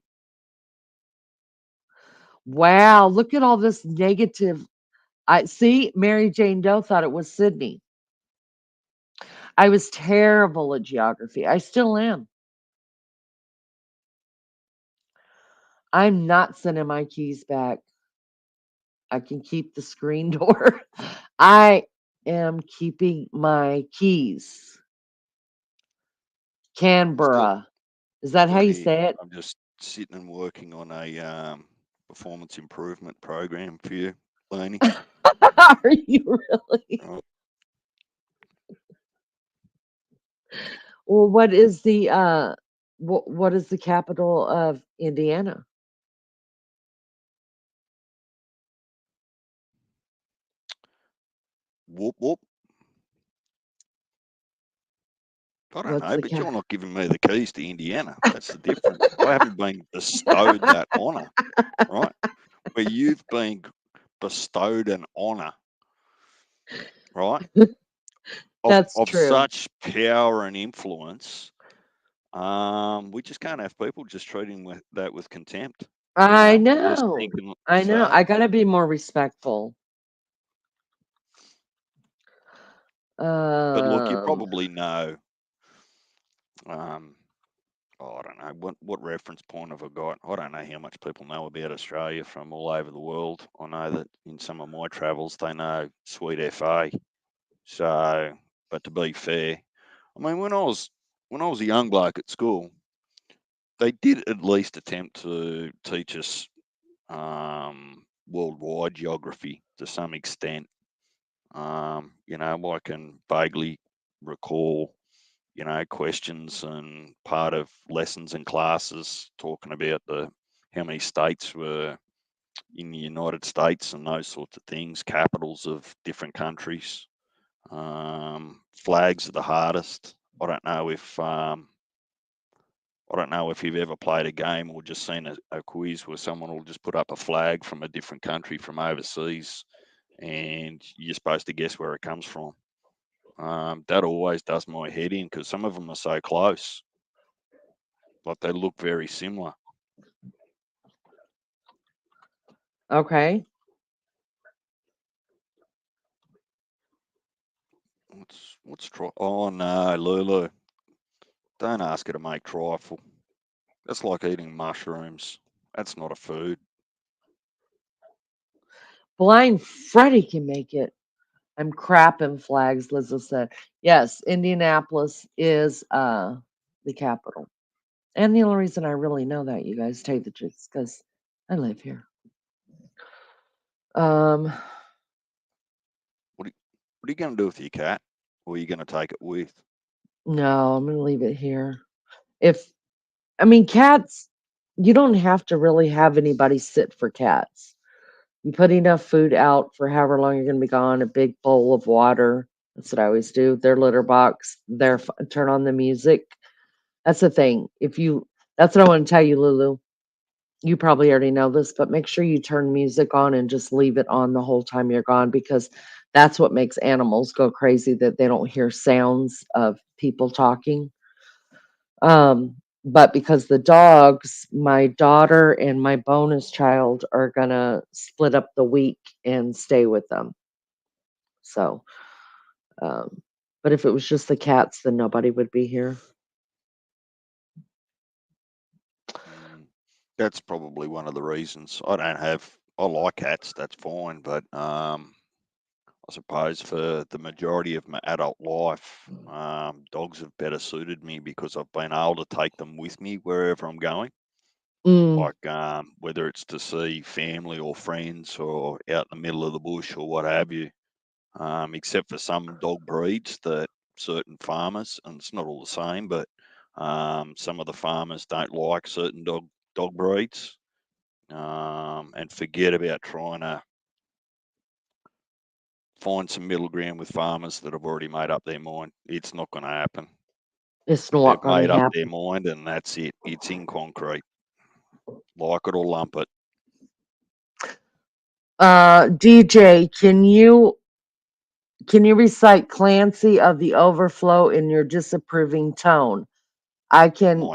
Wow, look at all this negative. I see Mary Jane Doe thought it was Sydney. I was terrible at geography. I still am. I'm not sending my keys back. I can keep the screen door. I am keeping my keys. Still, Canberra. Is that how still you here. say it? I'm just sitting and working on a performance improvement program for you, Laney. Are you really? Right. Well, what is the capital of Indiana? Whoop whoop. I don't What's know, the but cap? you're not giving me the keys to Indiana. That's the difference. I haven't been bestowed that honor, right? Where you've been bestowed an honor, right? That's Of true. such power and influence. We just can't have people just treating that with contempt, I or just know. thinking I know. so. I gotta be more respectful. But look, you Um, probably know. Um, oh, I don't know what reference point have I got. I don't know how much people know about Australia from all over the world. I know that in some of my travels, they know Sweet FA. So, but to be fair, I mean, when I was a young bloke at school, they did at least attempt to teach us worldwide geography to some extent. I can vaguely recall, questions and part of lessons and classes talking about the how many states were in the United States and those sorts of things, capitals of different countries. Flags are the hardest. I don't know if you've ever played a game or just seen a quiz where someone will just put up a flag from a different country from overseas, and you're supposed to guess where it comes from. That always does my head in because some of them are so close, like they look very similar. okay. What's Oh no, Lulu! Don't ask her to make trifle. That's like eating mushrooms. That's not a food. Blind Freddy can make it. I'm crapping flags, Lizzo said. Yes, Indianapolis is the capital. And the only reason I really know that, you guys, tell you the truth, is because I live here. Um, What are, what are you going to do with your cat? Or are you going to take it with? no, I'm gonna leave it here. If I mean cats, you don't have to really have anybody sit for cats. You put enough food out for however long you're gonna be gone, a big bowl of water. That's what I always do. Their litter box, turn on the music. That's the thing. That's what I want to tell you, Lulu. You probably already know this, but make sure you turn music on and just leave it on the whole time you're gone because that's what makes animals go crazy that they don't hear sounds of people talking. But because the dogs, my daughter and my bonus child are gonna split up the week and stay with them. So, um, but if it was just the cats, then nobody would be here. that's probably one of the reasons. I like cats, that's fine, but I suppose for the majority of my adult life, dogs have better suited me because I've been able to take them with me wherever I'm going. Mm, Like whether it's to see family or friends or out in the middle of the bush or what have you. Except for some dog breeds that certain farmers, and it's not all the same, but some of the farmers don't like certain dog breeds, and forget about trying to find some middle ground with farmers that have already made up their mind. It's not going to happen. it's not They've gonna made up their happen. mind, and that's it. It's in concrete. Like it or lump it. DJ, can you recite Clancy of the Overflow in your disapproving tone? I can.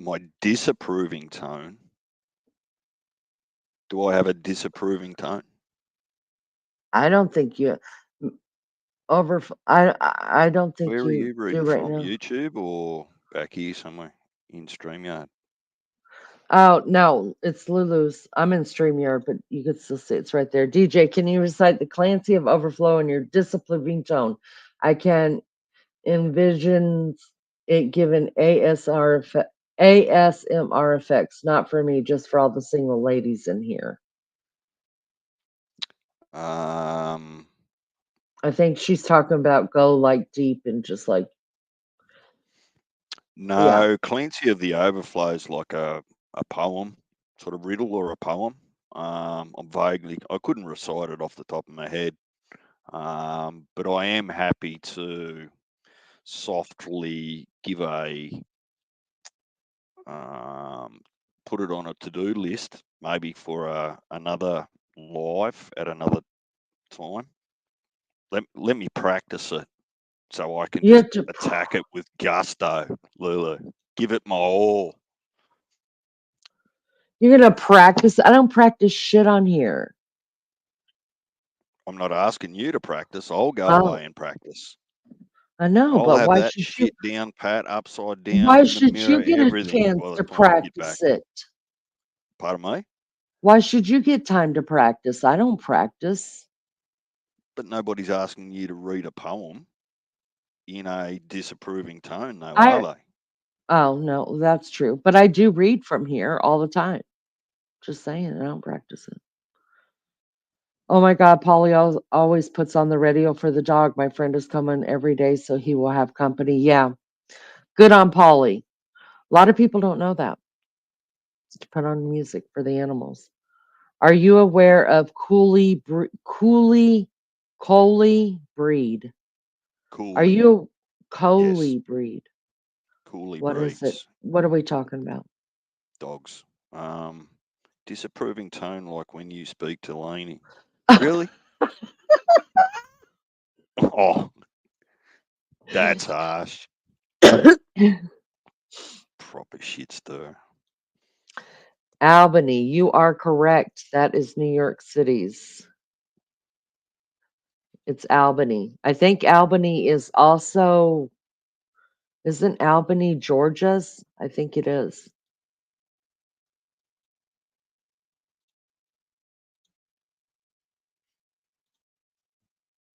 My disapproving tone. Do I have a disapproving tone? I don't think you over. I don't think Where are you you do reading right from? now. YouTube or back here somewhere in StreamYard? Oh no, it's Lulu's. I'm in StreamYard, but you could still see it's right there. DJ, can you recite the Clancy of Overflow in your disapproving tone? I can envision it given ASMR effects, not for me, just for all the single ladies in here. Um, I think she's talking about go like deep and just like, yeah. no, Clancy of the Overflow is like a poem, sort of riddle or a poem. I couldn't recite it off the top of my head, but I am happy to softly give um, put it on a to-do list, maybe for another live at another time. Let me practice it so I can You just have to, attack it with gusto, Lulu. Give it my all. you're gonna practice. I don't practice shit on here. I'm not asking you to practice. I'll go Oh, away and practice. I know, I'll but have why that should you? shit down pat, upside down Why in the should mirror, you get a everything chance by the to time I get back. practice it? Pardon me? Why should you get time to practice? I don't practice. But nobody's asking you to read a poem in a disapproving tone, though, are I they? Oh no, that's true. But I do read from here all the time. Just saying, I don't practice it. Oh my God, Polly always puts on the radio for the dog. My friend is coming every day, so he will have company. Yeah, good on Polly. A lot of people don't know that. To put on music for the animals. Are you aware of Coley breed? Are Cooley. you Yes. Coley breed? Cooley What is it? breeds. What are we talking about? Dogs. Um, disapproving tone like when you speak to Laney. Really? Oh, that's harsh. Proper shit stir. Albany, you are correct. That is New York City's. It's Albany. I think Albany is also, isn't Albany Georgia's? I think it is.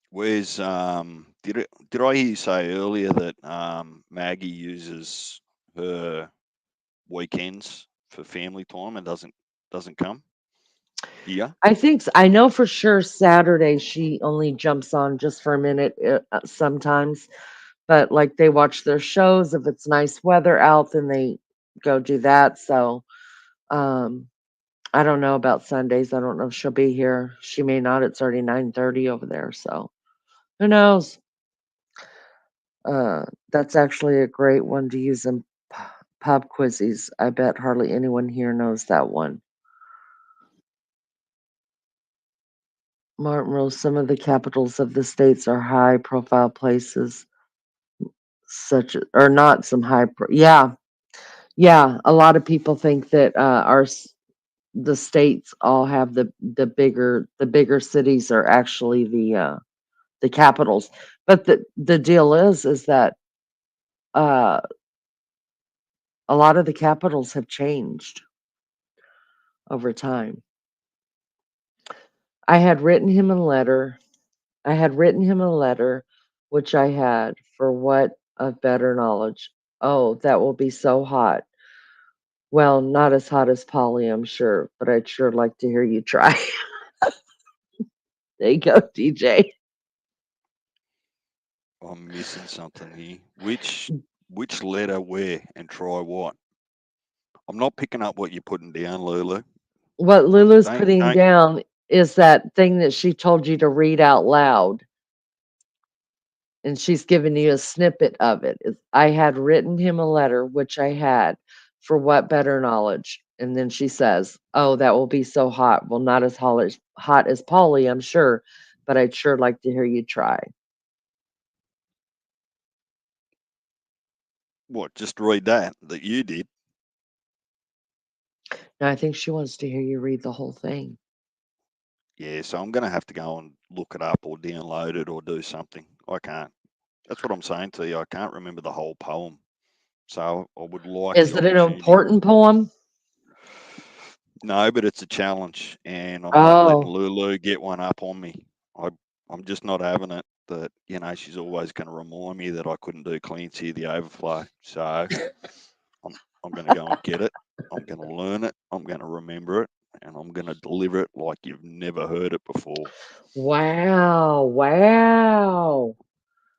Where's did I hear you say earlier that Maggie uses her weekends for family time and doesn't come here? I think I know for sure Saturday she only jumps on just for a minute sometimes, but like they watch their shows. If it's nice weather out, then they go do that. So, um, I don't know about Sundays. I don't know if she'll be here. She may not. It's already 9:30 over there. So who knows? That's actually a great one to use in pub quizzes. I bet hardly anyone here knows that one. Martin Rose, some of the capitals of the states are high profile places, such as, or not some yeah, yeah. A lot of people think that the states all have the bigger cities are actually the capitals. But the deal is that uh, a lot of the capitals have changed. over time. I had written him a letter. I had written him a letter, which I had, for what of better knowledge. Oh, that will be so hot. Well, not as hot as Polly, I'm sure, but I'd sure like to hear you try. There you go, DJ. I'm missing something here. Which letter where and try what? I'm not picking up what you're putting down, Lulu. What Lulu's putting Don't. down is that thing that she told you to read out loud, and she's giving you a snippet of it. I had written him a letter, which I had, for what better knowledge. And then she says, "Oh, that will be so hot. Well, not as hot as Polly, I'm sure, but I'd sure like to hear you try." What? Just read that you did. Now, I think she wants to hear you read the whole thing. Yeah, so I'm going to have to go and look it up or download it or do something. I can't. That's what I'm saying to you. I can't remember the whole poem. So I would like Is the it an opportunity. important poem? No, but it's a challenge, and I'm not letting Oh, Lulu get one up on me. I'm just not having it. That she's always going to remind me that I couldn't do Clancy the overflow. So I'm going to go and get it. I'm going to learn it. I'm going to remember it, and I'm going to deliver it like you've never heard it before. wow, wow.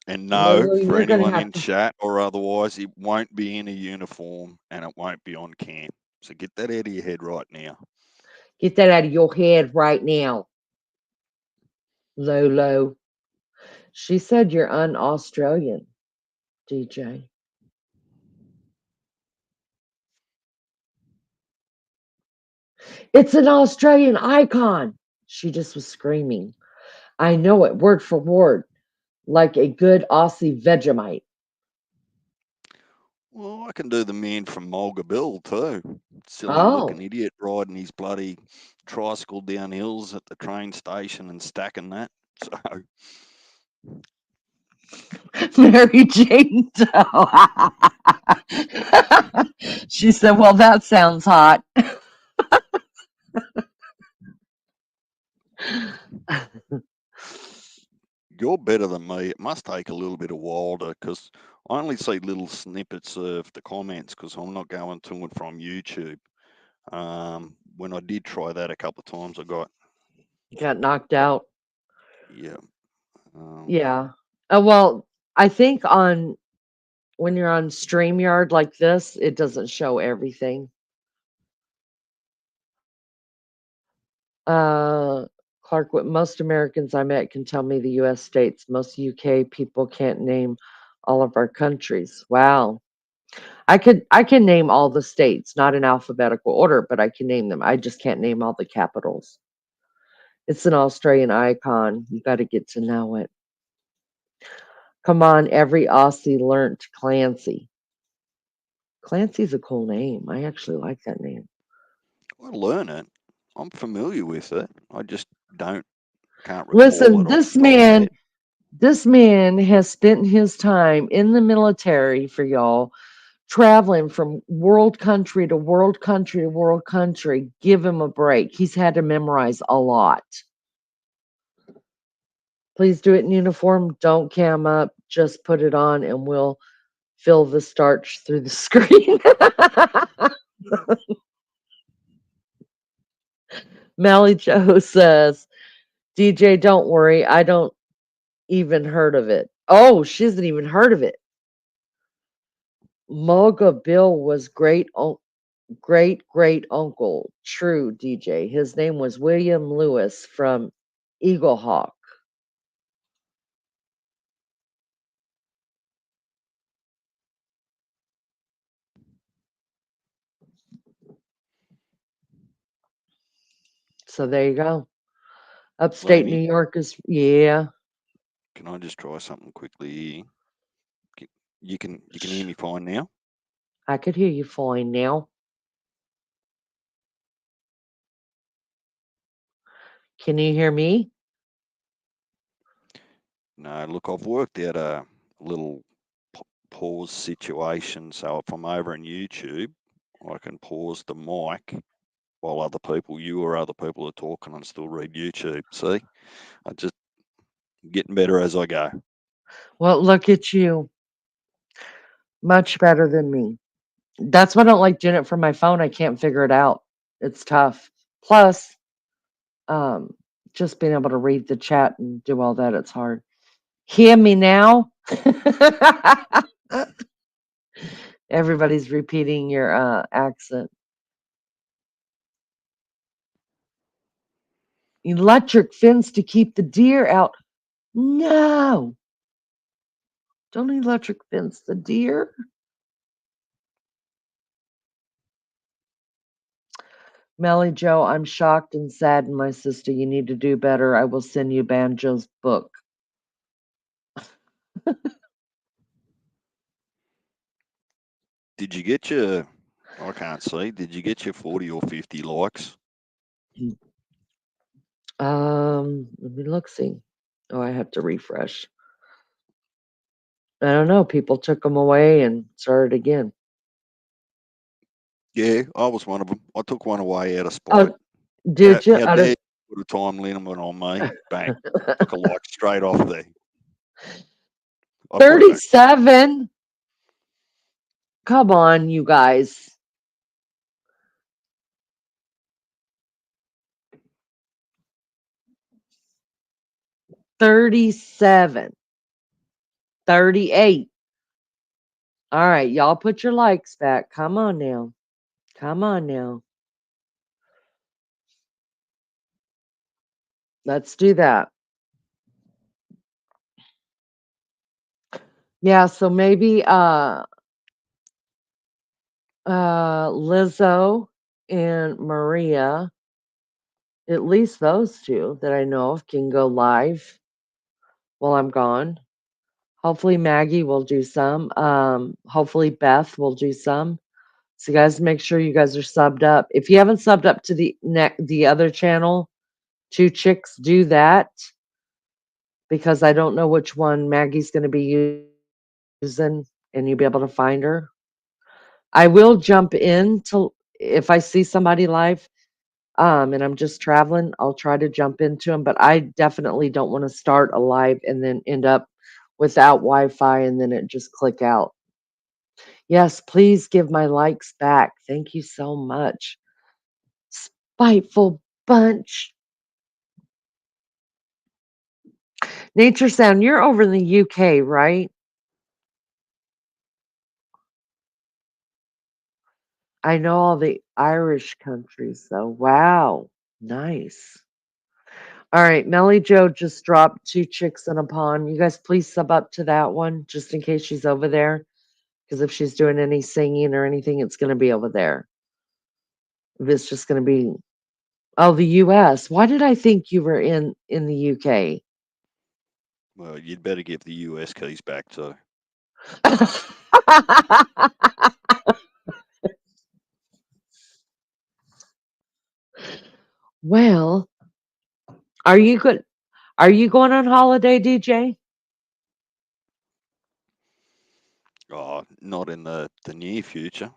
And no, Lulu, for you're going to anyone have in to chat or otherwise, it won't be in a uniform and it won't be on cam. So get that out of your head right now. get that out of your head right now, Lolo. She said you're un-Australian, DJ. It's an Australian icon. She just was screaming. I know it word for word, like a good Aussie Vegemite. Well, I can do the man from Mulga Bill too. Silly looking Oh, idiot riding his bloody tricycle down hills at the train station and stacking that. So Mary Jane Doe. She said, well, that sounds hot. you're better than me. It must take a little bit of wilder because I only see little snippets of the comments because I'm not going to and from YouTube. When I did try that a couple of times, I got Got knocked out. yeah. Um, Yeah. Well, I think on when you're on StreamYard like this, it doesn't show everything. Uh, Clark, what most Americans I met can tell me the US states. Most UK people can't name all of our countries. Wow. I can name all the states, not in alphabetical order, but I can name them. I just can't name all the capitals. It's an Australian icon. You got to get to know it. Come on, every Aussie learnt Clancy. Clancy's a cool name. I actually like that name. I learn it. I'm familiar with it. I just can't recall Listen, it off the top of my head. this man has spent his time in the military for y'all, traveling from world country to world country to world country. Give him a break. He's had to memorize a lot. Please do it in uniform. Don't cam up. Just put it on and we'll fill the starch through the screen. Mally Joe says, DJ, don't worry. I don't even heard of it. Oh, she hasn't even heard of it. Mulga Bill was great uncle. True, DJ. His name was William Lewis from Eaglehawk. So there you go. Upstate New Laney, York is, yeah. can I just try something quickly? You can hear me fine now. I could hear you fine now. Can you hear me? No, look, I've worked out a little pause situation. So if I'm over in YouTube, I can pause the mic while you or other people are talking and still read YouTube. See, I just getting better as I go. Well, look at you. Much better than me. That's why I don't like doing it from my phone. I can't figure it out. It's tough. Plus, um, just being able to read the chat and do all that, it's hard. Hear me now? Everybody's repeating your accent. Electric fence to keep the deer out. No, don't electric fence the deer. Melly Joe, I'm shocked and saddened, my sister. You need to do better. I will send you Banjo's book. Did you get your? I can't see. Did you get your 40 or 50 likes? Let me look see. Oh, I have to refresh. I don't know. People took them away and started again. Yeah, I was one of them. I took one away out of spite. Oh, did you? How Out dare of you put a time limit on me? Bang, took a like straight off there. I put it back. 37? Come on, you guys. $37. 38. All right, y'all put your likes back. Come on now. Come on now. Let's do that. Yeah, so maybe Lizzo and Maria, at least those two that I know of, can go live while I'm gone. Hopefully Maggie will do some. Hopefully Beth will do some. So guys, make sure you guys are subbed up. If you haven't subbed up to the other channel, Two Chicks, do that because I don't know which one Maggie's going to be using, and you'll be able to find her. I will jump in to if I see somebody live, and I'm just traveling, I'll try to jump into them. But I definitely don't want to start a live and then end up without Wi-Fi and then it just click out. Yes, please give my likes back. Thank you so much. Spiteful bunch. Nature Sound, you're over in the UK, right? I know all the Irish countries, though. Wow. Nice. All right. Melly Joe just dropped Two Chicks in a Pond. You guys, please sub up to that one just in case she's over there. Because if she's doing any singing or anything, it's going to be over there. If it's just going to be, oh, the US. Why did I think you were in the UK? Well, you'd better give the US keys back too. Well, are you good? Are you going on holiday, DJ? Oh, not in the near future.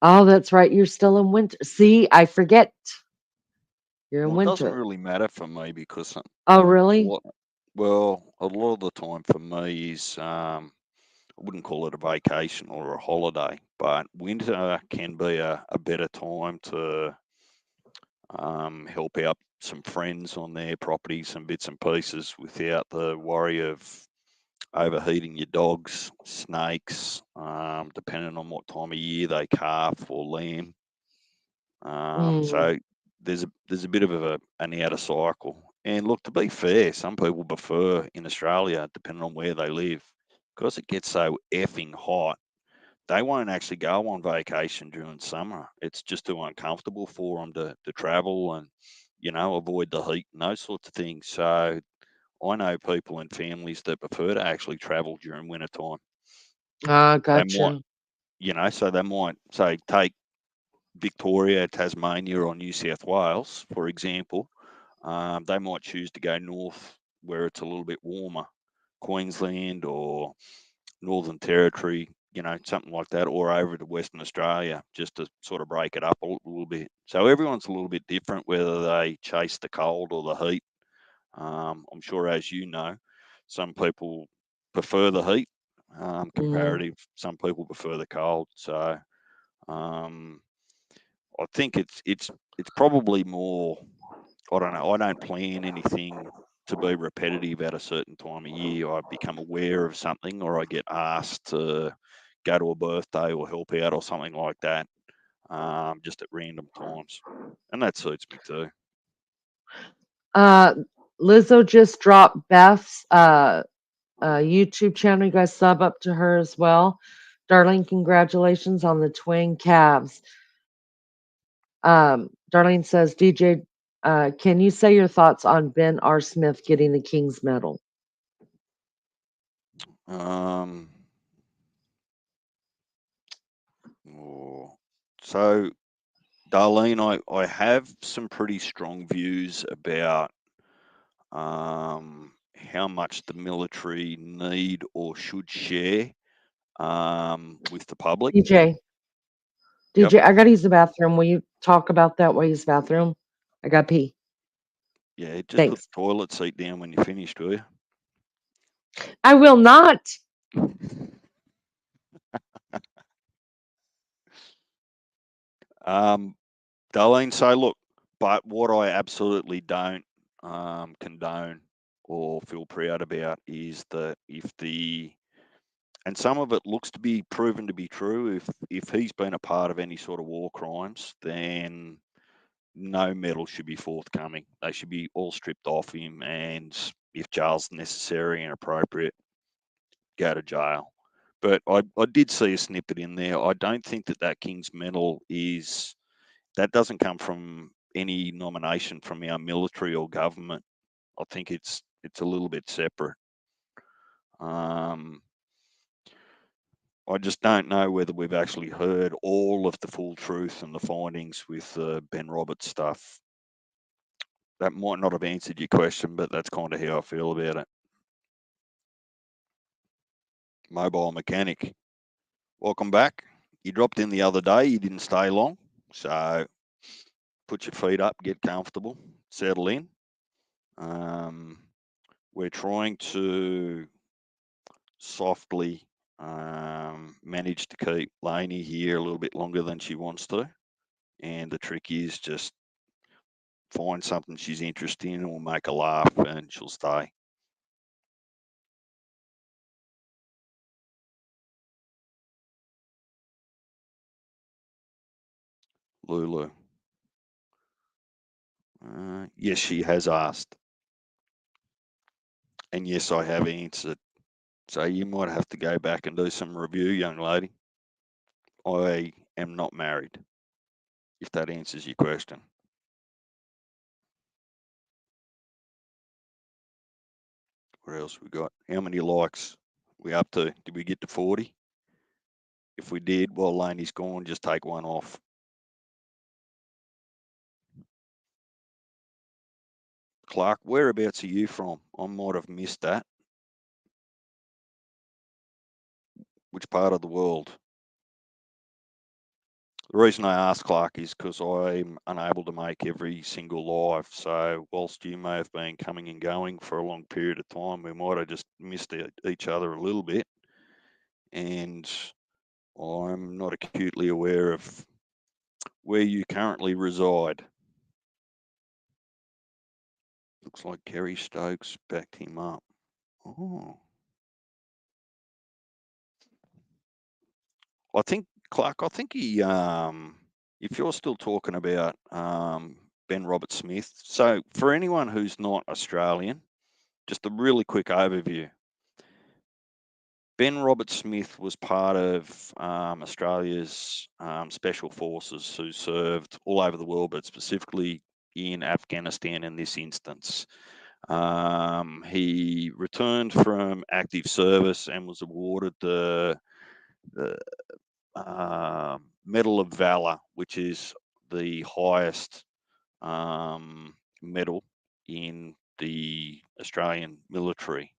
Oh, that's right. You're still in winter. See, I forget. You're in Well, it doesn't winter. really matter for me because Oh, really? what? Well, a lot of the time for me is I wouldn't call it a vacation or a holiday, but winter can be a better time to help out some friends on their properties and bits and pieces without the worry of overheating your dogs, snakes, depending on what time of year they calf or lamb. Mm. So there's a bit of an outer cycle. And look, to be fair, some people prefer in Australia, depending on where they live, because it gets so effing hot. They won't actually go on vacation during summer. It's just too uncomfortable for them to travel and avoid the heat and those sorts of things. So I know people and families that prefer to actually travel during winter time. Ah, They might, gotcha. so they might say take Victoria, Tasmania, or New South Wales, for example. They might choose to go north where it's a little bit warmer, Queensland or Northern Territory, something like that, or over to Western Australia just to sort of break it up a little bit. So everyone's a little bit different, whether they chase the cold or the heat. I'm sure, as you know, some people prefer the heat, Mm. comparative. Some people prefer the cold. So um, I think it's probably more. I don't know. I don't plan anything to be repetitive at a certain time of year. I become aware of something, or I get asked to go to a birthday or help out or something like that, just at random times, and that suits me too. Uh, Lizzo just dropped Beth's YouTube channel. You guys sub up to her as well. Darlene, congratulations on the twin calves. Darlene says, DJ, can you say your thoughts on Ben R. Smith getting the King's Medal? Um, oh, so, Darlene, I have some pretty strong views about how much the military need or should share with the public. DJ, Yep. DJ, I gotta use the bathroom. Will you talk about that while you use the bathroom? I got pee. Yeah, just put Thanks. the toilet seat down when you're finished, will you? I will not. Um, Darlene, so look, but what I absolutely don't condone or feel proud about is that and some of it looks to be proven to be true, if he's been a part of any sort of war crimes, then no medal should be forthcoming. They should be all stripped off him, and if jail's necessary and appropriate, go to jail. But I did see a snippet in there. I don't think that King's Medal that doesn't come from any nomination from our military or government. I think it's a little bit separate. Um, I just don't know whether we've actually heard all of the full truth and the findings with Ben Roberts stuff. That might not have answered your question, but that's kind of how I feel about it. Mobile mechanic, welcome back. You dropped in the other day. You didn't stay long, so put your feet up, get comfortable, settle in. Um, we're trying to softly manage to keep Lainey here a little bit longer than she wants to. And the trick is just find something she's interested in, or make her laugh, and she'll stay. Lulu. Yes, she has asked. And yes, I have answered. So you might have to go back and do some review, young lady. I am not married, if that answers your question. What else we got? How many likes we up to? Did we get to 40? If we did, well, Laney's gone, just take one off. Clark, whereabouts are you from? I might have missed that. Which part of the world? The reason I ask, Clark, is because I'm unable to make every single live. So whilst you may have been coming and going for a long period of time, we might have just missed each other a little bit. And I'm not acutely aware of where you currently reside. Looks like Kerry Stokes backed him up. Oh, I think, Clark, I think he, if you're still talking about Ben Robert Smith, so for anyone who's not Australian, just a really quick overview. Ben Robert Smith was part of Australia's special forces who served all over the world, but specifically in Afghanistan in this instance. He returned from active service and was awarded the Medal of Valor, which is the highest medal in the Australian military.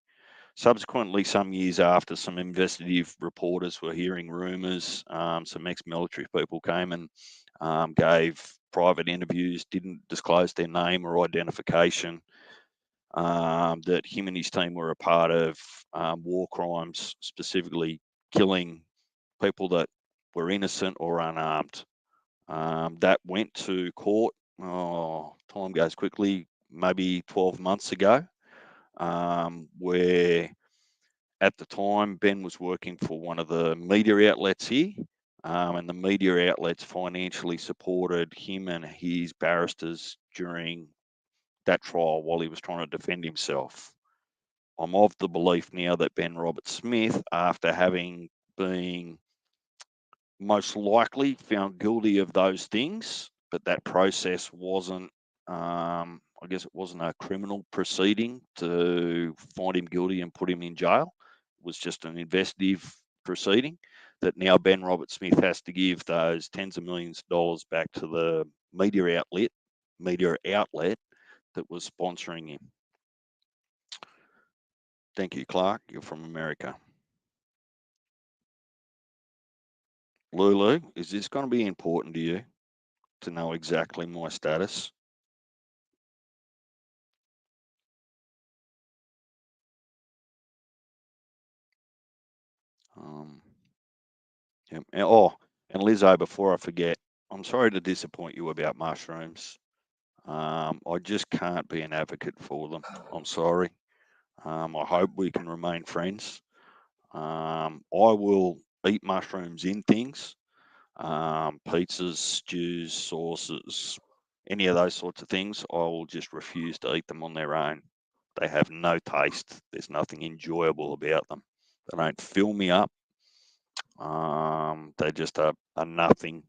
Subsequently, some years after, some investigative reporters were hearing rumours. Some ex-military people came and gave private interviews, didn't disclose their name or identification, that him and his team were a part of war crimes, specifically killing people that were innocent or unarmed. That went to court. Oh, time goes quickly. Maybe 12 months ago, where at the time Ben was working for one of the media outlets here, and the media outlets financially supported him and his barristers during that trial while he was trying to defend himself. I'm of the belief now that Ben Robert Smith, after having been most likely found guilty of those things, but that process wasn't, I guess it wasn't a criminal proceeding to find him guilty and put him in jail. It was just an investigative proceeding that now Ben Robert Smith has to give those tens of millions of dollars back to the media outlet that was sponsoring him. Thank you, Clark. You're from America. Lulu, is this going to be important to you to know exactly my status? Um, yeah. And Lizzo, before I forget, I'm sorry to disappoint you about mushrooms. I just can't be an advocate for them. I'm sorry. I hope we can remain friends. I will eat mushrooms in things, pizzas, stews, sauces, any of those sorts of things. I will just refuse to eat them on their own. They have no taste. There's nothing enjoyable about them. They don't fill me up. They just are nothing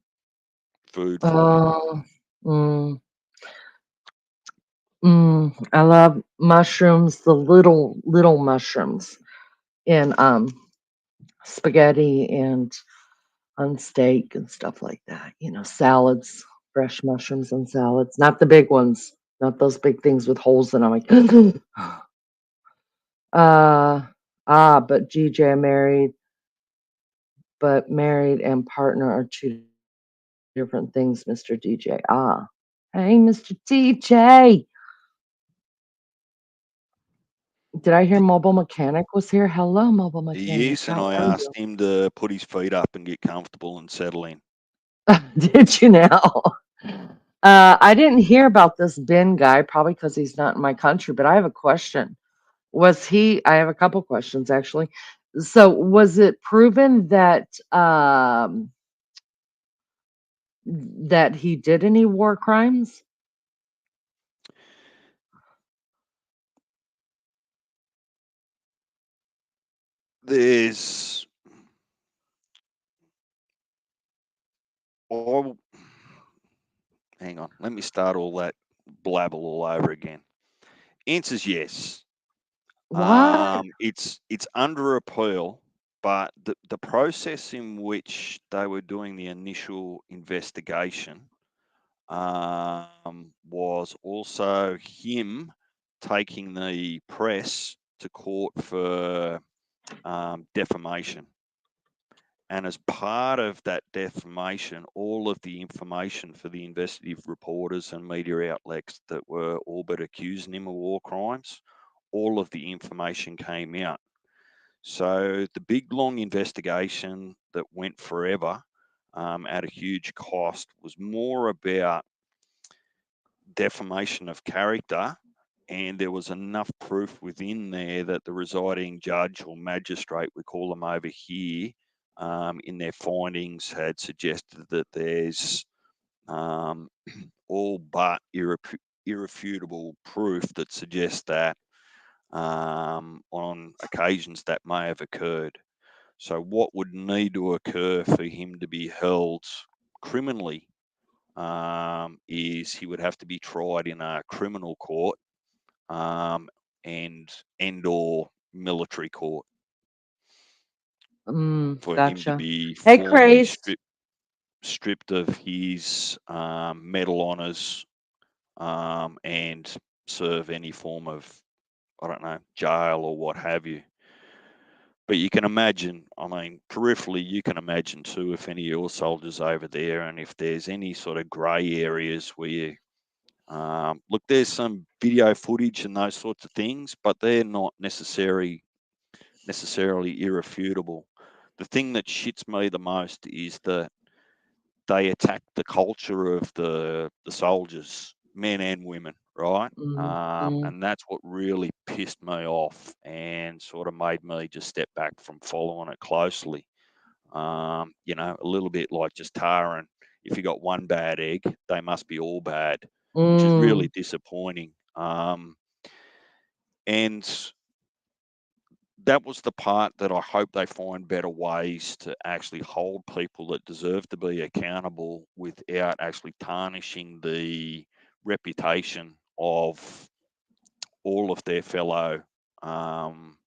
food for me. Oh, mm, I love mushrooms, the little mushrooms in spaghetti and on steak and stuff like that. Salads, fresh mushrooms on salads, not the big ones, not those big things with holes in them. Like, but GJ married and partner are two different things, Mr. DJ. Hey, Mr. DJ. Did I hear Mobile Mechanic was here? Hello, Mobile Mechanic. Yes, and How I are you? asked him to put his feet up and get comfortable and settle in. Did you now? I didn't hear about this Ben guy, probably because he's not in my country, but I have a question. I have a couple questions actually. So was it proven that he did any war crimes? There's, oh, hang on, let me start all that blabble all over again. Answer's yes. What? It's under appeal, but the process in which they were doing the initial investigation was also him taking the press to court for defamation. And as part of that defamation, all of the information for the investigative reporters and media outlets that were all but accusing him of war crimes, all of the information came out. So the big long investigation that went forever at a huge cost was more about defamation of character, and there was enough proof within there that the residing judge or magistrate, we call them over here, in their findings had suggested that there's all but irrefutable proof that suggests that on occasions that may have occurred. So what would need to occur for him to be held criminally is he would have to be tried in a criminal court and or military court for him to Gotcha. be Hey, formally Crazed. stripped of his medal honors and serve any form of, I don't know, jail or what have you. But you can imagine, I mean, peripherally, you can imagine too, if any of your soldiers over there, and if there's any sort of grey areas where you, look, there's some video footage and those sorts of things, but they're not necessarily irrefutable. The thing that shits me the most is that they attack the culture of the soldiers, men and women, right? Mm-hmm. And that's what really pissed me off and sort of made me just step back from following it closely. A little bit like just tarring. If you got one bad egg, they must be all bad, which is really Mm. disappointing. And that was the part that I hope they find better ways to actually hold people that deserve to be accountable without actually tarnishing the reputation of all of their fellow um,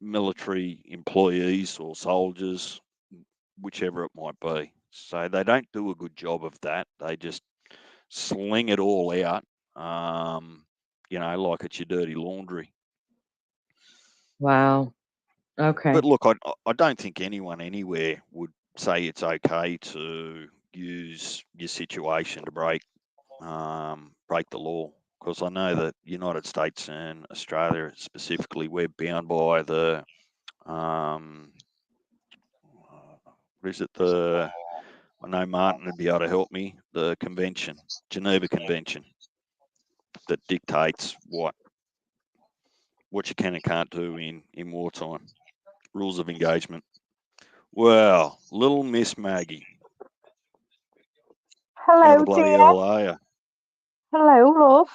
military employees or soldiers, whichever it might be. So they don't do a good job of that. They just sling it all out, like it's your dirty laundry. Wow. Okay. But look, I don't think anyone anywhere would say it's okay to use your situation to break the law, because I know that United States and Australia specifically, we're bound by the um, what is it? I know Martin would be able to help me. The convention, Geneva Convention, that dictates what you can and can't do in wartime. Rules of engagement. Well, little Miss Maggie, how the Hello, bloody dear. hell are you? Hello, love.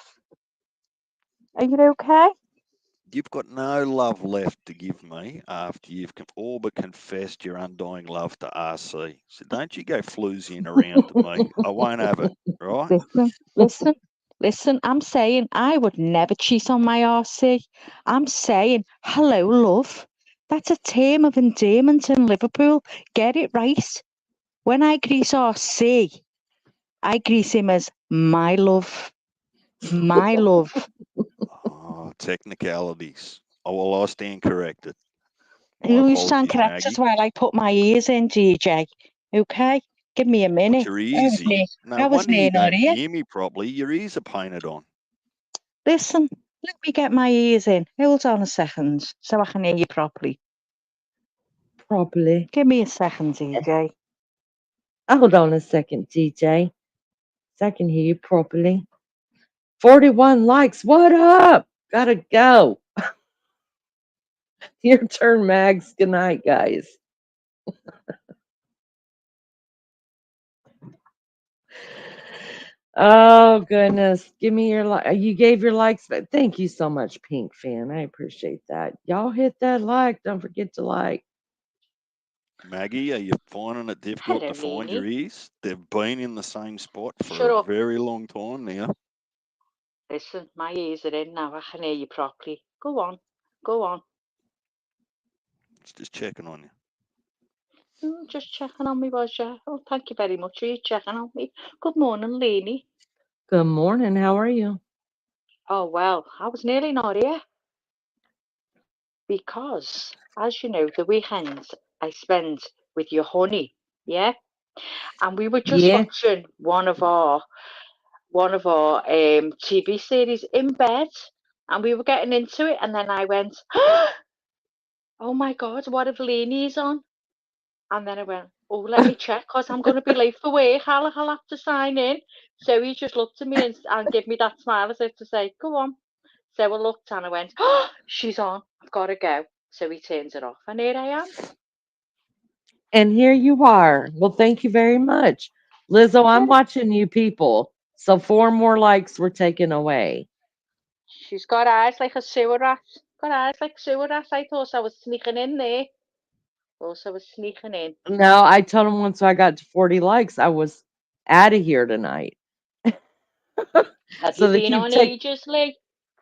Are you okay? You've got no love left to give me after you've all but confessed your undying love to RC. So don't you go floozying around to me. I won't have it, right? Listen, listen, listen. I'm saying I would never cheat on my RC. I'm saying, hello, love. That's a term of endearment in Liverpool. Get it right. When I greet RC, I greet him as my love. My love. Oh, technicalities. Oh, well, I stand corrected. My You stand apologies, corrected Maggie. while I put my ears in, DJ. Okay? Give me a But minute. you're easy. No I was wonder near you not don't here. hear me properly. Your ears are painted on. Listen, let me get my ears in. Hold on a second so I can hear you properly. Properly. Give me a second, DJ. Hold on a second, DJ. So I can hear you properly. 41 likes. What up? Gotta go. Your turn, Mags. Good night, guys. Oh goodness. Give me your like. You gave your likes, but thank you so much, Pink Fan. I appreciate that. Y'all hit that like. Don't forget to like. Maggie, are you finding it difficult Hello, to find your Lainey. ears? They've been in the same spot for Shut a up. very long time now. Listen, my ears are in now. I can hear you properly. Go on. Go on. It's just checking on you. Just checking on me, was you? Oh, thank you very much for you checking on me. Good morning, Lainey. Good morning. How are you? Oh, well, I was nearly not here because, as you know, the weekends I spend with your honey, yeah? And we were just Yeah. watching one of our TV series in bed, and we were getting into it, and then I went, "Oh my God, what if Lainey's on?" And then I went, "Oh, let me check, cause I'm gonna be late for work. I'll have to sign in." So he just looked at me and gave me that smile as if to say, "Go on." So I looked and I went, "Oh, she's on. I've got to go." So he turns it off, and here I am. And here you are. Well, thank you very much. Lizzo, I'm Yeah, watching you people. So 4 more likes were taken away. she's got eyes like a sewer rat. Got eyes like sewer rat. I thought I was sneaking in there. Thought I was sneaking in. No, I told him once I got to 40 likes, I was out of here tonight. Have you So they been keep on taking. ages, Lee?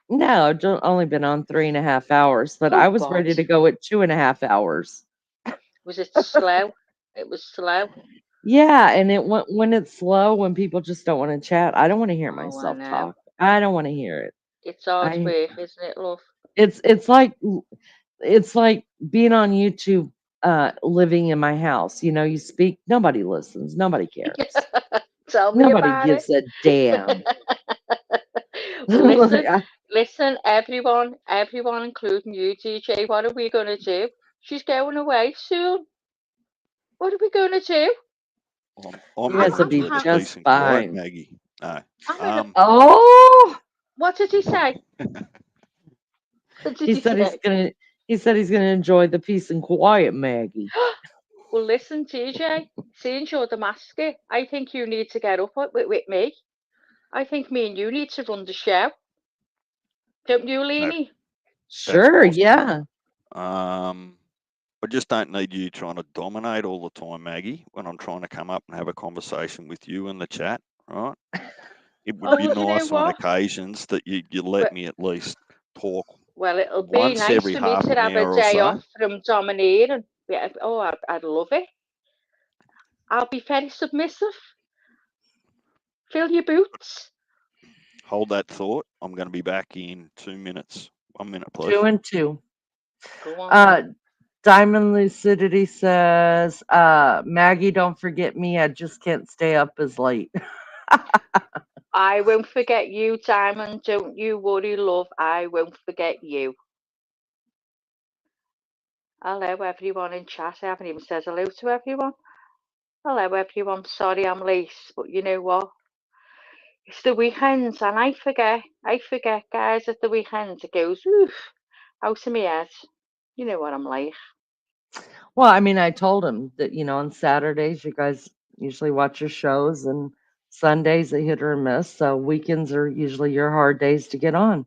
No, only been on 3.5 hours, but I Oh was God, ready to go at 2.5 hours. was it slow? It was slow. Yeah, and it when it's slow, when people just don't want to chat, I don't want to hear Oh, I myself know. talk. I don't want to hear it. It's hard I work, isn't it, love? it's like it's like being on YouTube, living in my house. You know, you speak, nobody listens, nobody cares, Tell me nobody about it. gives a damn. Well, listen, I- listen, everyone, including you, DJ, what are we gonna do? She's going away soon. What are we gonna do? I'm you I'm, guys going will I'm, be to the ha- peace just and quiet, fine. Maggie. No. I'm in a. Oh, What did he say? What did he he said he's say? gonna. He said he's gonna enjoy the peace and quiet, Maggie. Well, listen, TJ, since you're the master, I think you need to get up with me. I think me and you need to run the show. Don't you, that, Leanie? that's Sure, possible. yeah. Um, I just don't need you trying to dominate all the time, Maggie, when I'm trying to come up and have a conversation with you in the chat, right? It would Oh, be well, do you know nice on what? occasions that you let Well, me at least talk well, it'll be once nice every for me half to an have a hour or day so. off from domineering. Yeah, oh, I'd love it. I'll be very submissive. Fill your boots. Hold that thought. I'm going to be back in 2 minutes. 1 minute, Two please. and two. Go on then. Uh, Diamond Lucidity says, Maggie, don't forget me. I just can't stay up as late. I won't forget you, Diamond. Don't you worry, love. I won't forget you. Hello, everyone in chat. I haven't even said hello to everyone. Hello, everyone. Sorry I'm late, but you know what? It's the weekends, and I forget, guys, at the weekends it goes, oof, out of my head. You know what I'm like. Well, I mean, I told him that, on Saturdays, you guys usually watch your shows, and Sundays, they hit or miss. So weekends are usually your hard days to get on.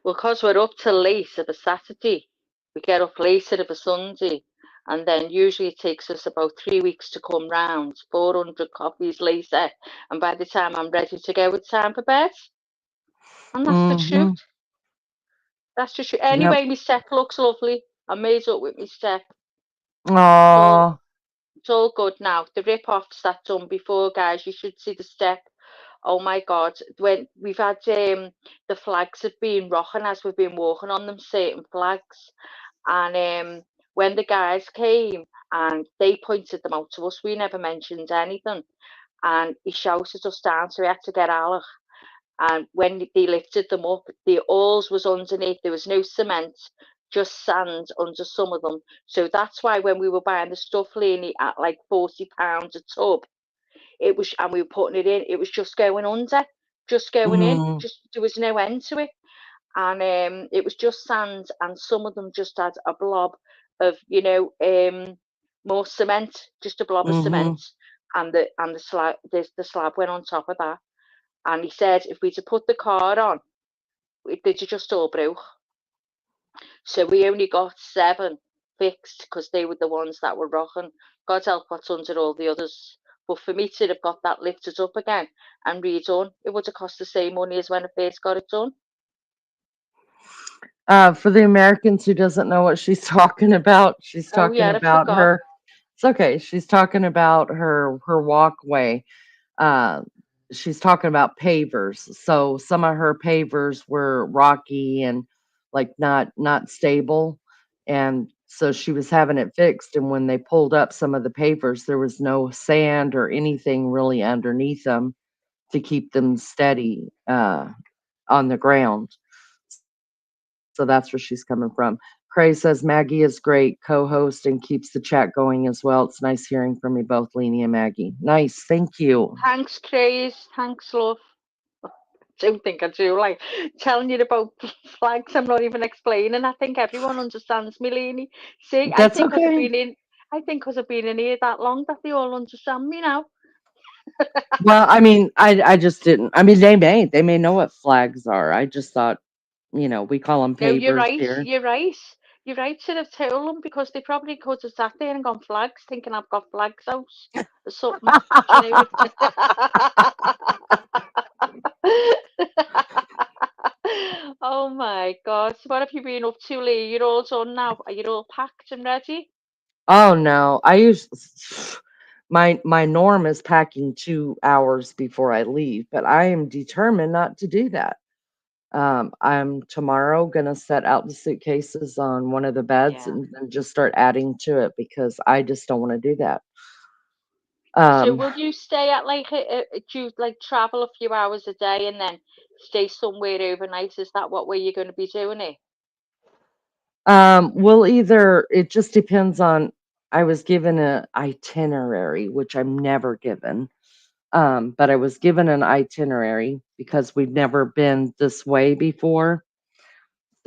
Well, 'cause we're up till late of a Saturday, we get up later of a Sunday, and then usually it takes us about 3 weeks to come round, 400 coffees later, and by the time I'm ready to go, it's time for bed. And that's the Mm-hmm. truth. That's the truth. Yep. Anyway, my step looks lovely. I made up with my step. It's all, Aw. it's all good now. The rip-offs that done before, guys, you should see the step. Oh my God, when we've had the flags have been rocking as we've been walking on them, certain flags. And when the guys came and they pointed them out to us, we never mentioned anything. And he shouted us down, so we had to get Alec. And when they lifted them up, the oars was underneath. There was no cement, just sand under some of them. So that's why when we were buying the stuff, Laney, at like £40 a tub, it was, and we were putting it in, it was just going under, just going in. Mm, Just there was no end to it, and it was just sand, and some of them just had a blob of more cement, just a blob of mm-hmm. cement, and the slab went on top of that. And he said if we'd have put the car on, they'd have just all broke. So we only got 7 fixed because they were the ones that were rocking. God help what's under all the others. But for me to have got that lifted up again and redone, it would have cost the same money as when I first got it done. For the Americans who doesn't know what she's talking about, she's Oh talking yeah, I about forgot. her. It's okay. She's talking about her walkway. Uh, she's talking about pavers. So some of her pavers were rocky and like not stable, and so she was having it fixed. And when they pulled up some of the pavers, there was no sand or anything really underneath them to keep them steady on the ground. So that's where she's coming from. Cray says Maggie is great co-host and keeps the chat going as well. It's nice hearing from you both, Leanie and Maggie. Nice, thank you. Thanks, Craze. Thanks, love. Don't think I do. Like telling you about flags, I'm not even explaining. I think everyone understands me, Lainey. See, I That's think 'cause I've okay. been in. I think 'cause I've been in here that long that they all understand me now. Well, I mean, I just didn't. I mean, they may know what flags are. I just thought, we call them No, you're pavers right. here. You're right. You're right to have told them because they probably could have sat there and gone flags, thinking I've got flags out or something. Do you know? Oh my God! So what have you been up to, Lee? You're all done now. Are you all packed and ready? Oh no, I use my norm is packing 2 hours before I leave, but I am determined not to do that. I'm tomorrow gonna set out the suitcases on one of the beds Yeah. and just start adding to it because I just don't want to do that. So Um, will you stay at like do you like travel a few hours a day and then stay somewhere overnight? Is that what way you're going to be doing it? we'll either, it just depends on, I was given a itinerary, which I'm never given. But I was given an itinerary because we've never been this way before.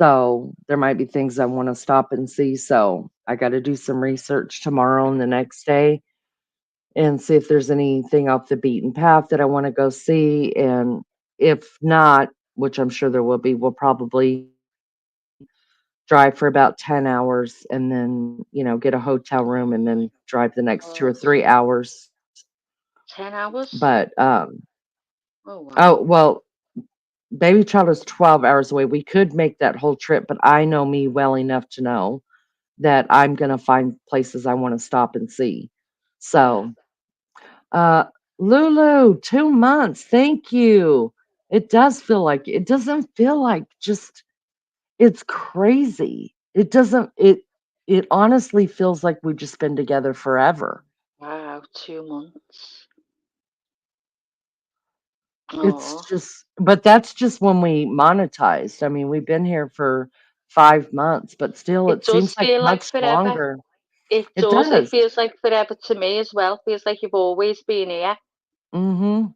So there might be things I want to stop and see. So I got to do some research tomorrow and the next day and see if there's anything off the beaten path that I want to go see. And if not, which I'm sure there will be, we'll probably drive for about 10 hours and then, get a hotel room and then drive the next two or Oh, three hours. 10 hours? But, Oh, wow. oh, well, Baby Child is 12 hours away. We could make that whole trip, but I know me well enough to know that I'm gonna find places I wanna stop and see. Yeah. So, uh, Lulu, 2 months, thank you. It doesn't feel like just it's crazy. It honestly feels like we've just been together forever. Wow, 2 months. It's Oh, just but that's just when we monetized. I mean, we've been here for 5 months, but still it it does seems like feel like much forever. longer. It It does. It does. feels like forever to me as well. Feels like you've always been here. Mhm.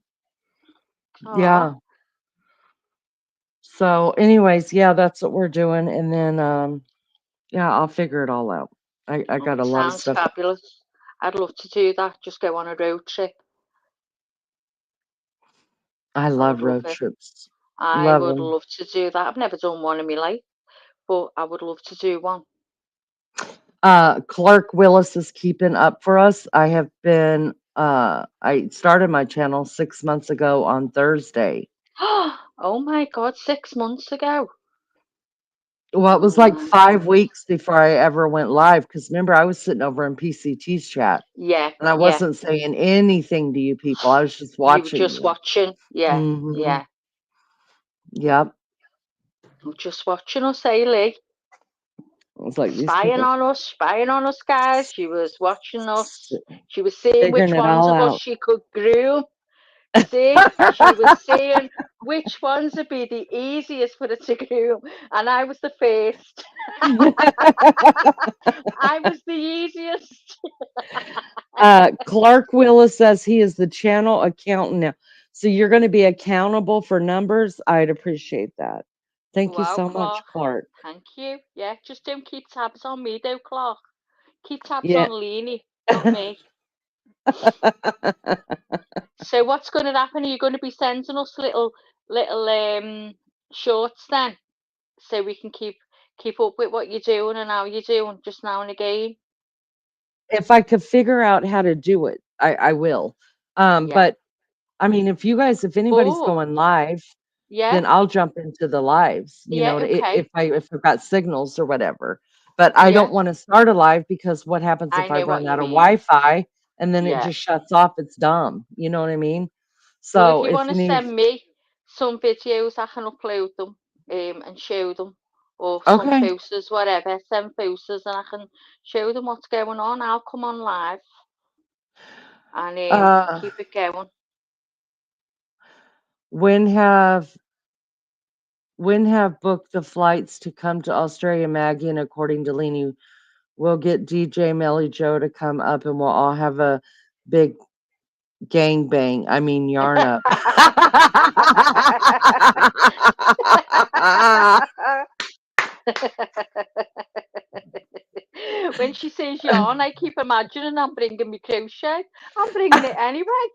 Oh, Yeah. So anyways, yeah, that's what we're doing, and then, yeah, I'll figure it all out. I oh, got it a lot of sounds stuff. fabulous. I'd love to do that. Just go on a road trip. I I would love love road it. trips. I Love would them. love to do that. I've never done one in my life, but I would love to do one. Clark Willis is keeping up for us. I started my channel 6 months ago on Thursday. Oh my God, 6 months ago. Well, it was Oh like my 5 God. weeks before I ever went live. Because remember, I was sitting over in PCT's chat, Yeah, and I yeah. wasn't saying anything to you people. I was just You were watching just you. watching. Yeah, Mhm. yeah. Yep. You were just watching us, eh, Lee? I was like, "These people Spying on us, guys. She was watching s us. She was seeing figuring which it ones all of us out." she could groom. See, she was seeing which ones would be the easiest for her to groom, and I was the first. I was the easiest. Clark Willis says he is the channel accountant now. So you're gonna be accountable for numbers? I'd appreciate that. Thank you Wow, so much, Clark. Clark. Thank you. Yeah, just don't keep tabs on me, though, Clark. Keep tabs Yeah. on Leanie, not me. So what's going to happen? Are you going to be sending us little shorts then, so we can keep up with what you're doing and how you're doing just now and again? If I could figure out how to do it, I will. Yeah. But I mean, if anybody's Oh, going live, yeah, then I'll jump into the lives, yeah. Okay. if I've got signals or whatever. But I Yeah, don't want to start a live because what happens I if I know run what you out of mean. Wi-Fi and then it Yeah. just shuts off? It's dumb. You know what I mean? Well, if So you if want to you need, send me some videos, I can upload them and show them, or some okay, photos, whatever. Send photos and I can show them what's going on. I'll come on live and uh, keep it going. when have when have booked the flights to come to Australia, Maggie? And according to Leanie, we'll get DJ Melly Joe to come up and we'll all have a big gang bang. I mean, yarn up. When she says yarn, I keep imagining I'm bringing my crochet. I'm bringing it anyway.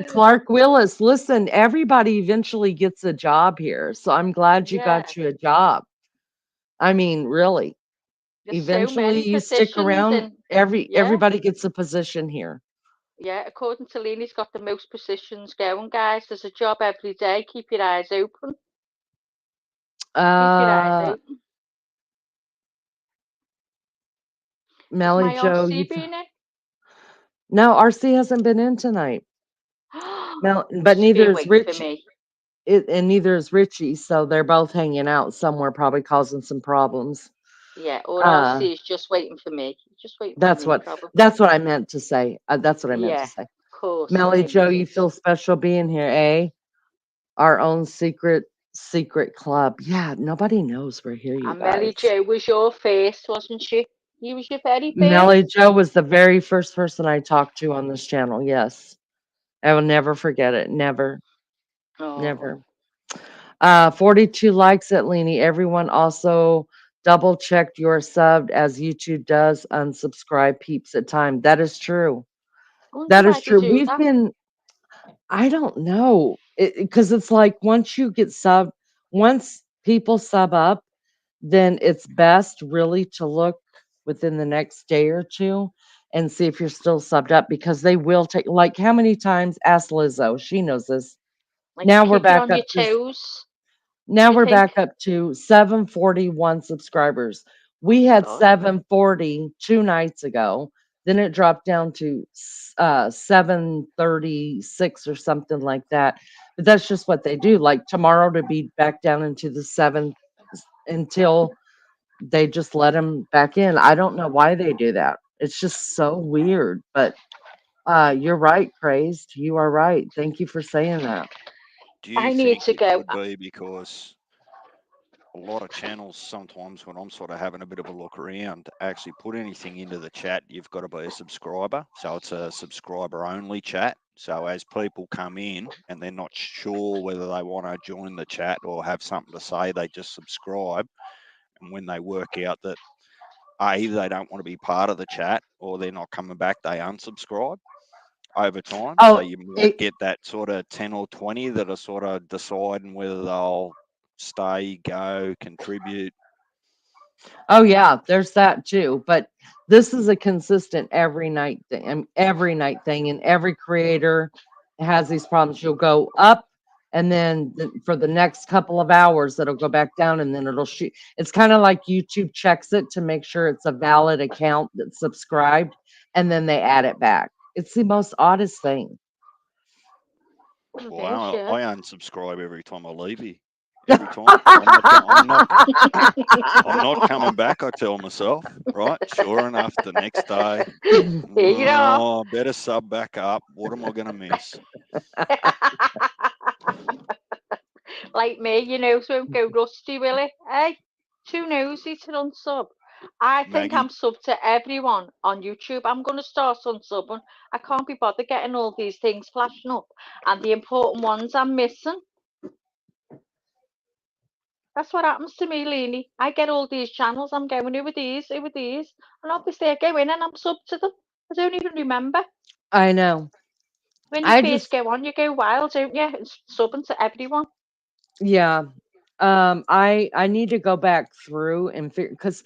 Clark Willis, listen, everybody eventually gets a job here. So I'm glad you Yeah, got you a job. I mean, really, there's so eventually many you stick positions, around, and yeah, everybody gets a position here. yeah. According to Leanie's got the most positions going, guys. There's a job every day. Keep your eyes open. Keep your eyes Uh, open. Has Melly my Joe, RC been in? no, RC hasn't been in tonight. But Just be neither is waiting for Rich. me. And neither is Richie, so they're both hanging out somewhere, probably causing some problems. Yeah, or else Uh, he's just waiting for me. Just waiting for that's me, what probably. that's what I meant to say. That's what I meant to Yeah, say. of course, Melly him Joe, it you is. feel special being here, eh? Our own secret club. Yeah, nobody knows we're here, you And Melly guys. Jo was your first, wasn't she? He was your very Melly first? Joe was the very first person I talked to on this channel. Yes. I will never forget it. Never, Oh, never. 42 likes at Leany. Everyone also double checked your subbed as YouTube does unsubscribe peeps at time. That is true. I wonder That why is they true. do We've that. been, I don't know, because it's like once you get sub, once people sub up, then it's best really to look within the next day or two and see if you're still subbed up because they will take, like, how many times? Ask Lizzo. She knows this. Like to Now we're keep you back on up your to toes, Now do you we're think? back up to 741 subscribers. We had God. 740 2 nights ago. Then it dropped down to 736 or something like that. But that's just what they do. Like tomorrow to be back down into the seven until they just let them back in. I don't know why they do that. It's just so weird. But you're right, Crazed. You are right. Thank you for saying that. Do you I need think to it go. could be because a lot of channels sometimes when I'm sort of having a bit of a look around actually put anything into the chat, you've got to be a subscriber. So it's a subscriber only chat. So as people come in and they're not sure whether they want to join the chat or have something to say, they just subscribe. And when they work out that either they don't want to be part of the chat or they're not coming back, they unsubscribe over time. So Oh, you might it, get that sort of 10 or 20 that are sort of deciding whether they'll stay, go, contribute. Oh yeah, there's that too. But this is a consistent every night thing, every night thing, and every creator has these problems. You'll go up, and then for the next couple of hours, it'll go back down, and then it'll shoot. It's kind of like YouTube checks it to make sure it's a valid account that's subscribed, and then they add it back. It's the most oddest thing. It is, Well, yeah. I unsubscribe every time I leave here. Every time. I'm not coming back, I tell myself, right? Sure enough, the next day, Here you are. oh, better sub back up. What am I going to miss? Like me, you know, so go rusty, will it? Hey, too nosy to unsub. I think Maggie, I'm sub to everyone on YouTube. I'm going to start unsubbing. I can't be bothered getting all these things flashing up. And the important ones I'm missing. That's what happens to me, Leanie. I get all these channels. I'm going, who are these? Who are these? And obviously I go in and I'm sub to them. I don't even remember. I know. When you I first just, go on, you go wild, don't you? It's subbing to everyone. yeah. I need to go back through and figure because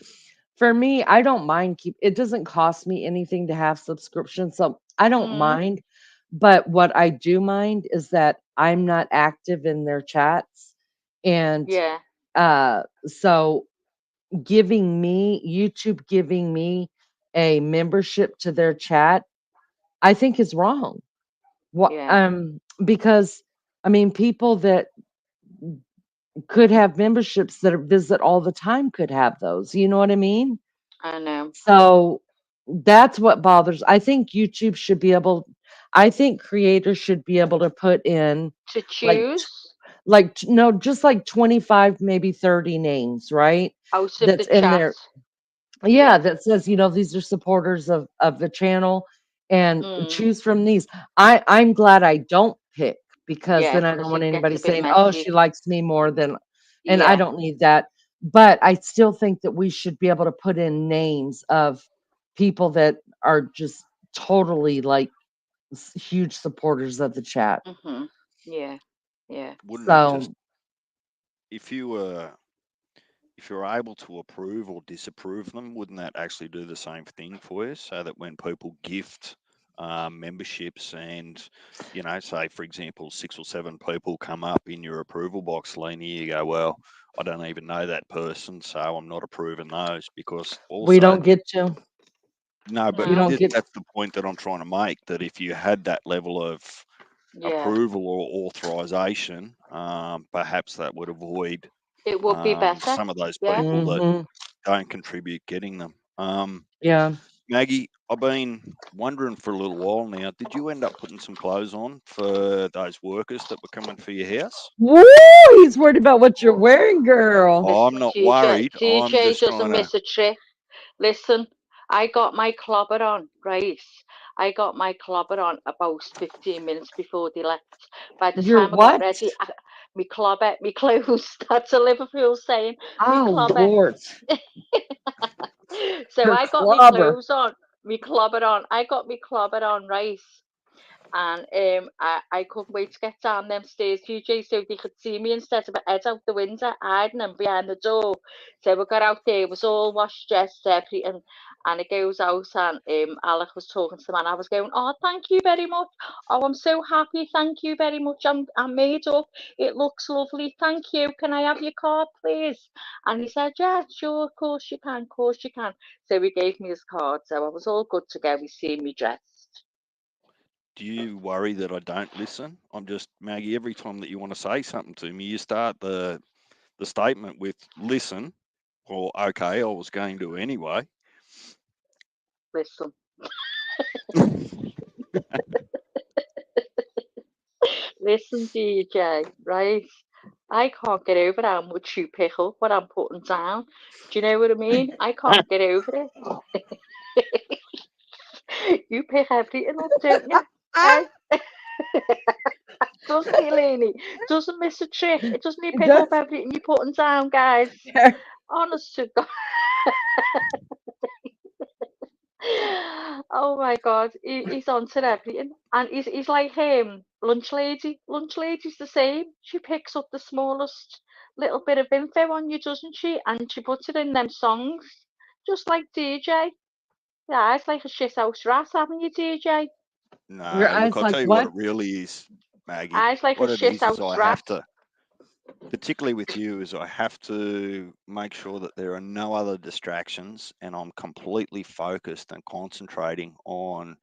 for me, I don't mind it doesn't cost me anything to have subscription, so I don't Mm, mind. But what I do mind is that I'm not active in their chats. And yeah, so YouTube giving me a membership to their chat, I think is wrong. What yeah, because I mean people that could have memberships that visit all the time could have those. You know what I mean? I know. So that's what bothers. I think YouTube should be able. I think creators should be able to put in To like choose no, just like 25, maybe 30 names, right? out of the That's in chat. there. Yeah, Yeah. that says, these are supporters of the channel and Mm, choose from these. I'm glad I don't pick because yeah, then I don't because want it gets anybody a bit saying, "Oh, she messy. likes me more than," and I Yeah. don't need that. But I still think that we should be able to put in names of people that are just totally like huge supporters of the chat. Mhm. Yeah. Yeah. wouldn't it just, So if you were, if you're able to approve or disapprove them, wouldn't that actually do the same thing for you? So that when people gift memberships and, say for example, 6 or 7 people come up in your approval box, Lena, you go, well, I don't even know that person, so I'm not approving those because we also, don't get to. no, but You No. don't get. that's the point that I'm trying to make, that if you had that level of approval or authorization, perhaps that would avoid It would be better. some of those Yeah. people that Mhm. don't contribute getting them. Yeah. Maggie, I've been wondering for a little while now, did you end up putting some clothes on for those workers that were coming for your house? Woo! He's worried about what you're wearing, girl. Oh, I'm Listen, not TJ, worried. I'm TJ just doesn't trying to. miss a trick. Listen, I got my clobber on, right? I got my clobber on about 15 minutes before they left. By the You're time I got what? ready, me clobber, me clothes. That's a Liverpool saying. Me Oh, clobber. Lord. So Her I got me clobber. clothes on, me clobber on. I got me clobber on, right? And I couldn't wait to get down them stairs, TJ, so they could see me instead of my head out the window, hiding and behind the door. So we got out there, it was all washed, dressed, everything. And it goes out, and Alec was talking to the man. I was going, oh, thank you very much. Oh, I'm so happy. Thank you very much. I'm made up. It looks lovely. Thank you. Can I have your card, please? And he said, yeah, sure, of course you can, of course you can. So he gave me his card. So I was all good to go. He seen me dressed. Do you worry that I don't listen? I'm just, Maggie, every time that you want to say something to me, you start the statement with listen, or okay, I was going to anyway. Listen. Listen, DJ, right? I can't get over how much you pick up what I'm putting down. Do you know what I mean? I can't get over it. You pick everything up, don't you? Hey? Doesn't he, Laney? Doesn't miss a trick. It doesn't he It pick does. up everything you're putting down, guys? Honest to God. Oh my God, he's on to everything, and he's like him, lunch lady. Lunch lady's the same. She picks up the smallest little bit of info on you, doesn't she? And she puts it in them songs, just like DJ. Yeah, it's like a shit house rat, haven't you, DJ? Your No, look, eyes I'll like tell you what what? it really is, Maggie. It's like a What it shit is house I rat. have to, particularly with you, is I have to make sure that there are no other distractions and I'm completely focused and concentrating on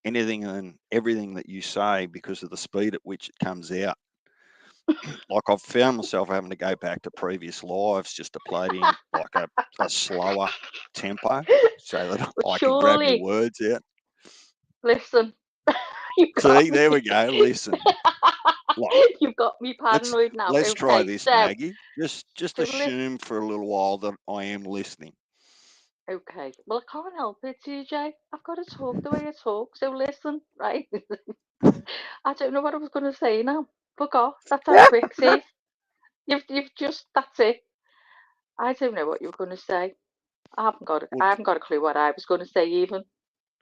anything and everything that you say because of the speed at which it comes out. Like I've found myself having to go back to previous lives just to play it in like a slower tempo so that But I can grab your surely, words out. listen, you got See, there me. we go. Listen, like You've got me let's paranoid now. let's try Okay, this, so Maggie. Just listen. assume for a little while that I am listening. Okay, well, I can't help it, TJ. I've got to talk the way I talk. So listen, right? I don't know what I was going to say now. Forgot. That's how quick. See, you've just that's it. I don't know what you were going to say. Well, I haven't got a clue what I was going to say even.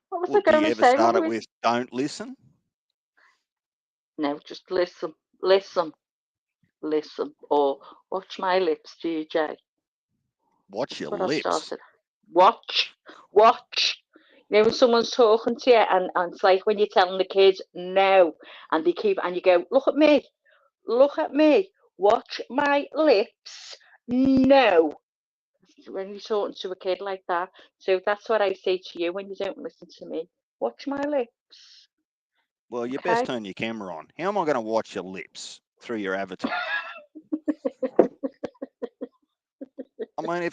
What was I well, do going you to ever say? What start do it we? with "Don't listen"? No, just listen, listen, listen, or watch my lips, TJ. Watch That's your what I lips. started. Watch, watch. You know when someone's talking to you and it's like when you're telling the kids no and they keep and you go, look at me, watch my lips, no. When you're talking to a kid like that. So that's what I say to you when you don't listen to me. Watch my lips. Well, you best Okay? turn your camera on. How am I going to watch your lips through your avatar? I mean,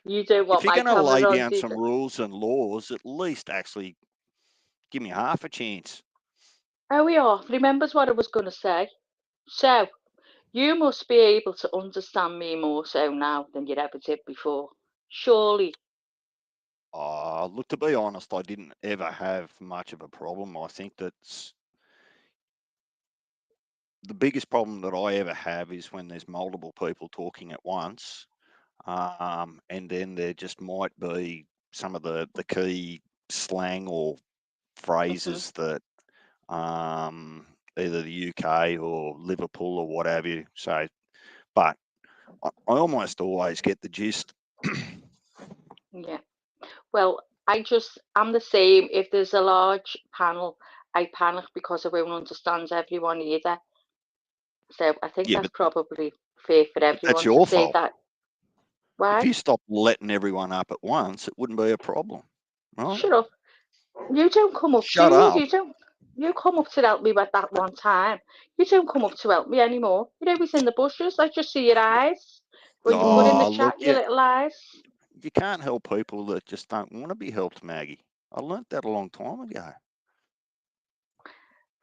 You don't if want you're my going to camera lay on, down do some you? rules and laws, at least actually give me half a chance. Oh, we are. Remembers what I was going to say. So, you must be able to understand me more so now than you ever did before. Surely. Look, to be honest, I didn't ever have much of a problem. I think that's the biggest problem that I ever have is when there's multiple people talking at once, and then there just might be some of the key slang or Hmm. phrases that either the UK or Liverpool or whatever you say. But I almost always get the gist. Yeah. Well, I'm the same. If there's a large panel, I panic because I won't understand everyone either. So I think Yeah, that's probably fair for but that's everyone to your say fault. that. If Why? you stop letting everyone up at once, it wouldn't be a problem, right? Shut up. You don't come up to Shut me. up. You don't. You come up to help me with that one time. You don't come up to help me anymore. You're always in the bushes. I just see your eyes. When you put in the Oh, chat, look, your little eyes. you can't help people that just don't want to be helped, Maggie. I learnt that a long time ago.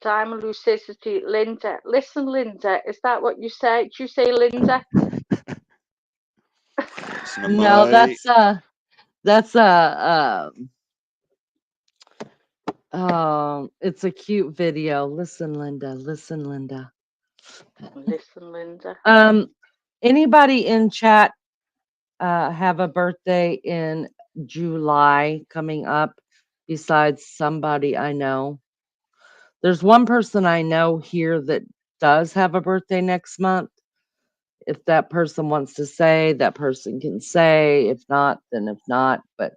Diamond Lou says to Linda, listen, Linda, is that what you say? Do you say Linda? Listen to No, me. that's it's a cute video. Listen, Linda. Listen, Linda. Listen, Linda. Anybody in chat have a birthday in July coming up besides somebody I know? There's one person I know here that does have a birthday next month. If that person wants to say, that person can say. If not, then if not. But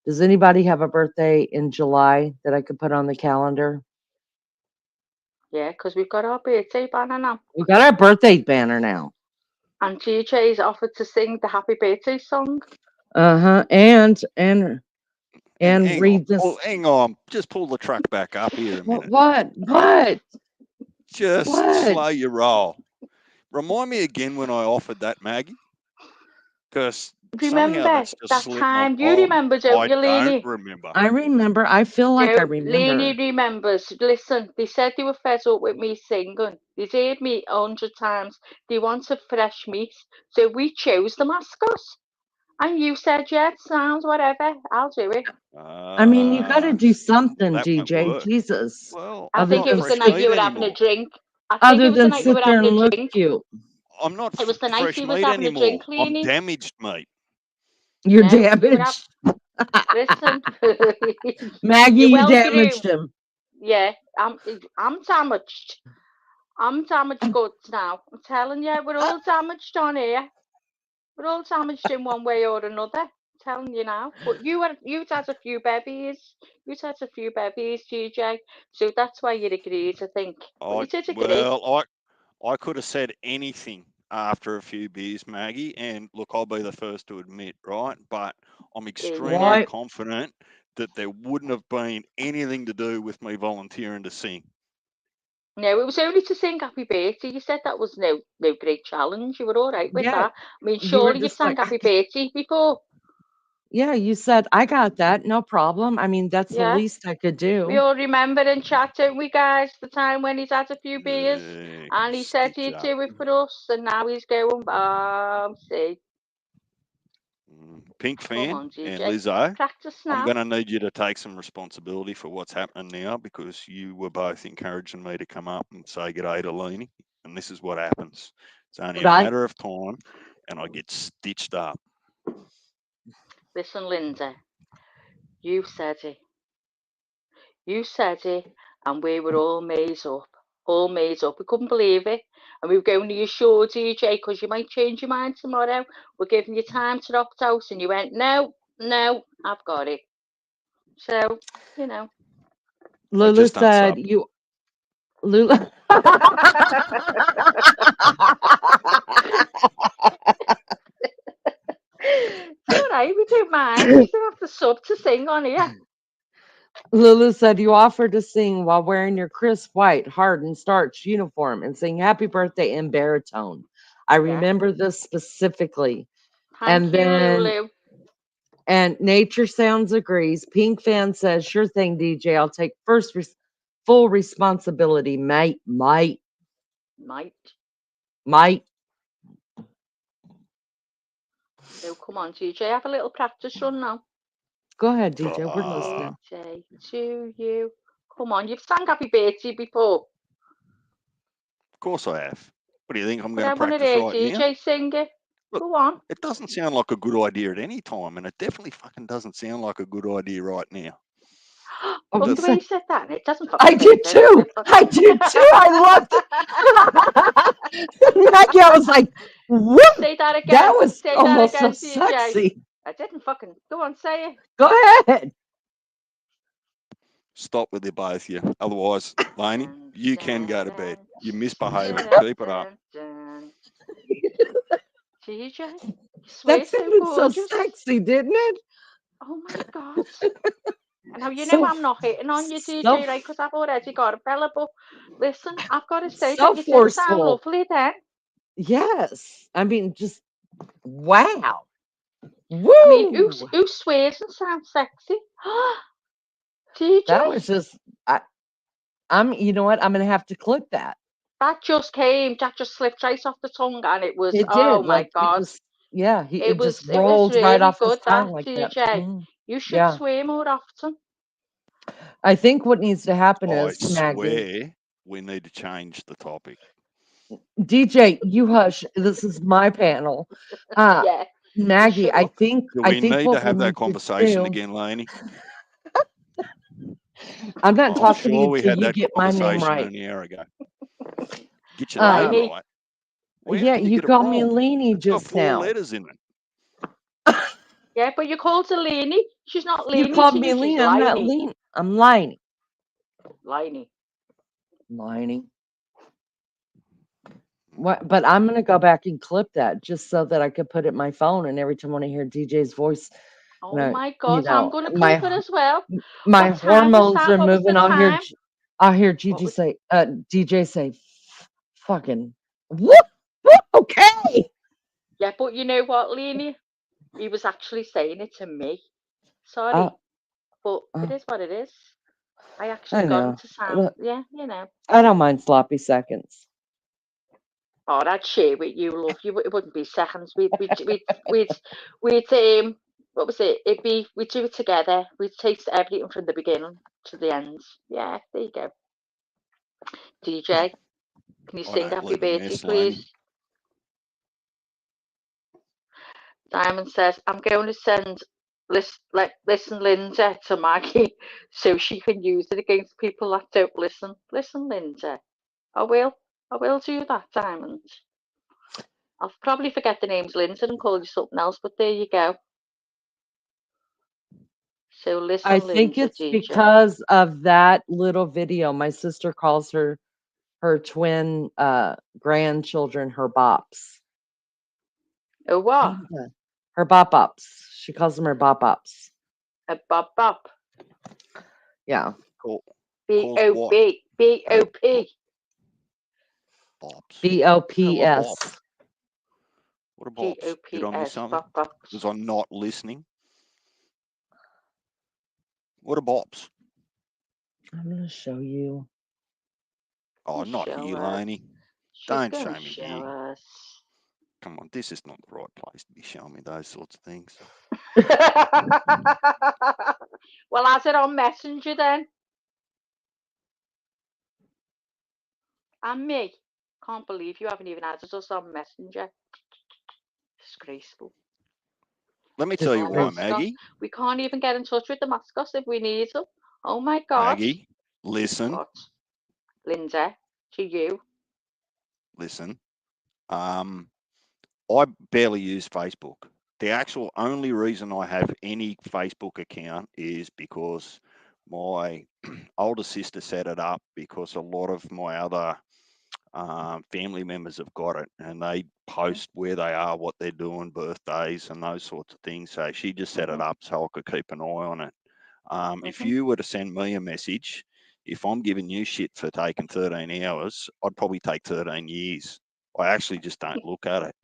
does anybody have a birthday in July that I could put on the calendar? Yeah, because we've got our birthday banner now. We got our birthday banner now. And GJ's offered to sing the happy birthday song. And Hang read on. this. Oh, hang on. Just pull the truck back up here a minute. What? Just What? slow your roll. Remind me again when I offered that, Maggie. Because somehow Remember that's just that slipped my. time? You remember, don't I you, don't Leanie? remember. I remember. I feel like I remember. Leanie remembers. Listen, they said they were fed up with me singing. They'd heard me 100 times. They wanted fresh meat. So we chose the mascot. And you said, yeah, it sounds whatever. I'll do it. I mean, you got to do something, that won't DJ. work. Jesus. Well, I I'm think not it was the fresh night meat you were having a anymore. drink. I think Other it was the than night you sit were there having and a look drink. cute. I'm not It was the night fresh he was meat having a anymore. drink, I'm Leanie. damaged meat. You're No, you were damaged. Listen, Maggie, you're you well damaged through. him. Yeah, I'm damaged. I'm damaged goods now. I'm telling you, we're all damaged on here. We're all damaged in one way or another. I'm telling you now. But you'd had a few babies. You'd had a few babies, GJ. So that's why you agreed, I think. But you did agree. I could have said anything after a few beers, Maggie, and look, I'll be the first to admit, right? But I'm extremely Why? confident that there wouldn't have been anything to do with me volunteering to sing. No, it was only to sing happy birthday. You said that was no great challenge. You were all right with that. I mean, you were surely you've just sang like, happy birthday before. yeah, you said, I got that. No problem. I mean, that's the Yeah. least I could We do. all remember in chat, don't we, guys, the time when he's had a few beers and he said Stitch he'd up. do it for us, and now he's going, see. Pink Come fan on, and GJ. Lizzo, Practice I'm now. going to need you to take some responsibility for what's happening now because you were both encouraging me to come up and say g'day to Leanie, and this is what happens. It's only a matter of time, and I get stitched up. Listen, Linda, you said it. You said it, and we were all made up. All made up. We couldn't believe it. And we were going, are you sure, DJ? Because you might change your mind tomorrow. We're giving you time to opt out. And you went, no, I've got it. So, you know. Lulu said, Lulu. It's all right, we don't mind. We still have the sub to sing on here. Lulu said, you offered to sing while wearing your crisp white, hard and starched uniform and sing happy birthday in baritone. I remember this specifically. Thank you, Lulu. And Nature Sounds agrees. Pink Fan says, sure thing, DJ. I'll take full responsibility, mate. Might. So come on, DJ, have a little practice run now. Go ahead, DJ. We're listening. Birthday to you. Come on, you've sang happy birthday before. Of course I have. What do you think I'm But going I to want to practice hear right DJ now? sing it. Look, go on. It doesn't sound like a good idea at any time, and it definitely fucking doesn't sound like a good idea right now. Love the way you said that. It doesn't fucking I did too. I did too. I loved it. Maggie, I was like, whoop. Say that again. That was say almost that again, so DJ. sexy. I didn't fucking. Go on, say it. Go ahead. Stop with it, both you. Otherwise, Laney, you can go to bed. You're misbehaving. Keep it up. DJ, That sounded so sexy, didn't it? Oh my God. And now you know So, I'm not hitting on you, so, DJ, right? Because I've already got a fella. But listen, I've got to say so that you did sound forceful. lovely then. Yes. I mean, just wow. I mean, Woo! who swears and sounds sexy? That DJ, was just you know what? I'm gonna have to clip that. that just slipped right off the tongue, and it was, It oh did. my Like it God, just it just it was rolled right really off his good, that tongue like that. DJ. You should Yeah. swear more often. I think what needs to happen I is Maggie. swear we need to change the topic. DJ, you hush. This is my panel. Yeah, you Maggie, shut I up. think Do I we think need to what we have that need to conversation do. again, Laney? I'm not I'm talking to sure you we till had you that get my name conversation right. an hour ago. Get your name Um, Laney. right. Well, how yeah, can you you get it called me wrong? Lainey It's got just 4 now. letters in it. Yeah, but you called her Laney. She's not You Laney called to me you, she's Lainey. I'm not Liney. Lainey. I'm Liney. Liney. Liney. What? But I'm gonna go back and clip that just so that I could put it in my phone, and every time when I hear DJ's voice, Oh and my God, I'm going to my clip it as well. my What time was hormones that? are What was the moving. time? I'll hear What Gigi was, say, DJ say, fucking whoop, whoop, okay. yeah, but you know what, Laney? He was actually saying it to me. Uh, Sorry, but it uh, is what it is. I I actually got him know. to sound, Look, yeah, you know. I don't mind sloppy seconds. Oh, I'd share with you, love. It wouldn't be seconds. We'd what was it? We'd do it together. We'd taste everything from the beginning to the end. Yeah, there you go. DJ, can you I sing don't happy leave a birthday, mess, Laney. please? Diamond says, I'm going to send listen Linda to Maggie so she can use it against people that don't listen. Listen, Linda. I will. I will do that, Diamond. I'll probably forget the name's Linda and call you something else, but there you go. So I listen, think Linda, it's DJ. because of that little video. My sister calls her twin grandchildren her bops. Oh, what? Her bop ups. She calls them her bop ups. A bop bop. Yeah. Call, calls what? B-O-B. B-O-P. Bops. What BOPS. bops? What are bops? Did I miss G-O-P-S. something? Bop bops. Was I not listening? What are bops? I'm going to show you. Oh, not Show here, us. Laney. She's Don't going show to me show here. us. Come on, this is not the right place to be showing me those sorts of things. Well, has it on Messenger then? And me. Can't believe you haven't even added us on Messenger. Disgraceful. Let me tell you Our why, mascot. Maggie. We can't even get in touch with the mascots if we need them. Oh my God. Maggie, listen, What? Linda, to you. listen. I barely use Facebook. The actual only reason I have any Facebook account is because my older sister set it up because a lot of my other family members have got it and they post where they are, what they're doing, birthdays, and those sorts of things. So she just set it up so I could keep an eye on it. If you were to send me a message, if I'm giving you shit for taking 13 hours, I'd probably take 13 years. I actually just don't look at it.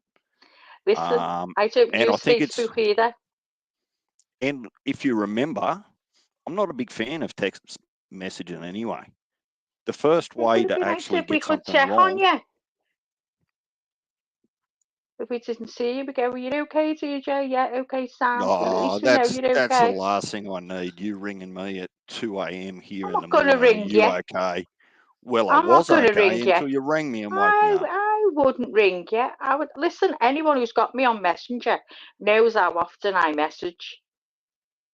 Listen, I don't And I use think it's, Facebook either. and if you remember, I'm not a big fan of text messaging anyway. The first But way it'd to be nice actually if we get could something check on wrong, you. If we didn't see you, we go, are you okay, DJ? Yeah, okay, Sam. At oh, least we know you're that's the okay. last thing I need. You ringing me at 2 a.m. here I'm in not the going to morning. Are ring you you. okay? Well, I I'm not was going to ring okay you. until you rang me and woke me up. I wouldn't ring you. I would listen. Anyone who's got me on Messenger knows how often I message,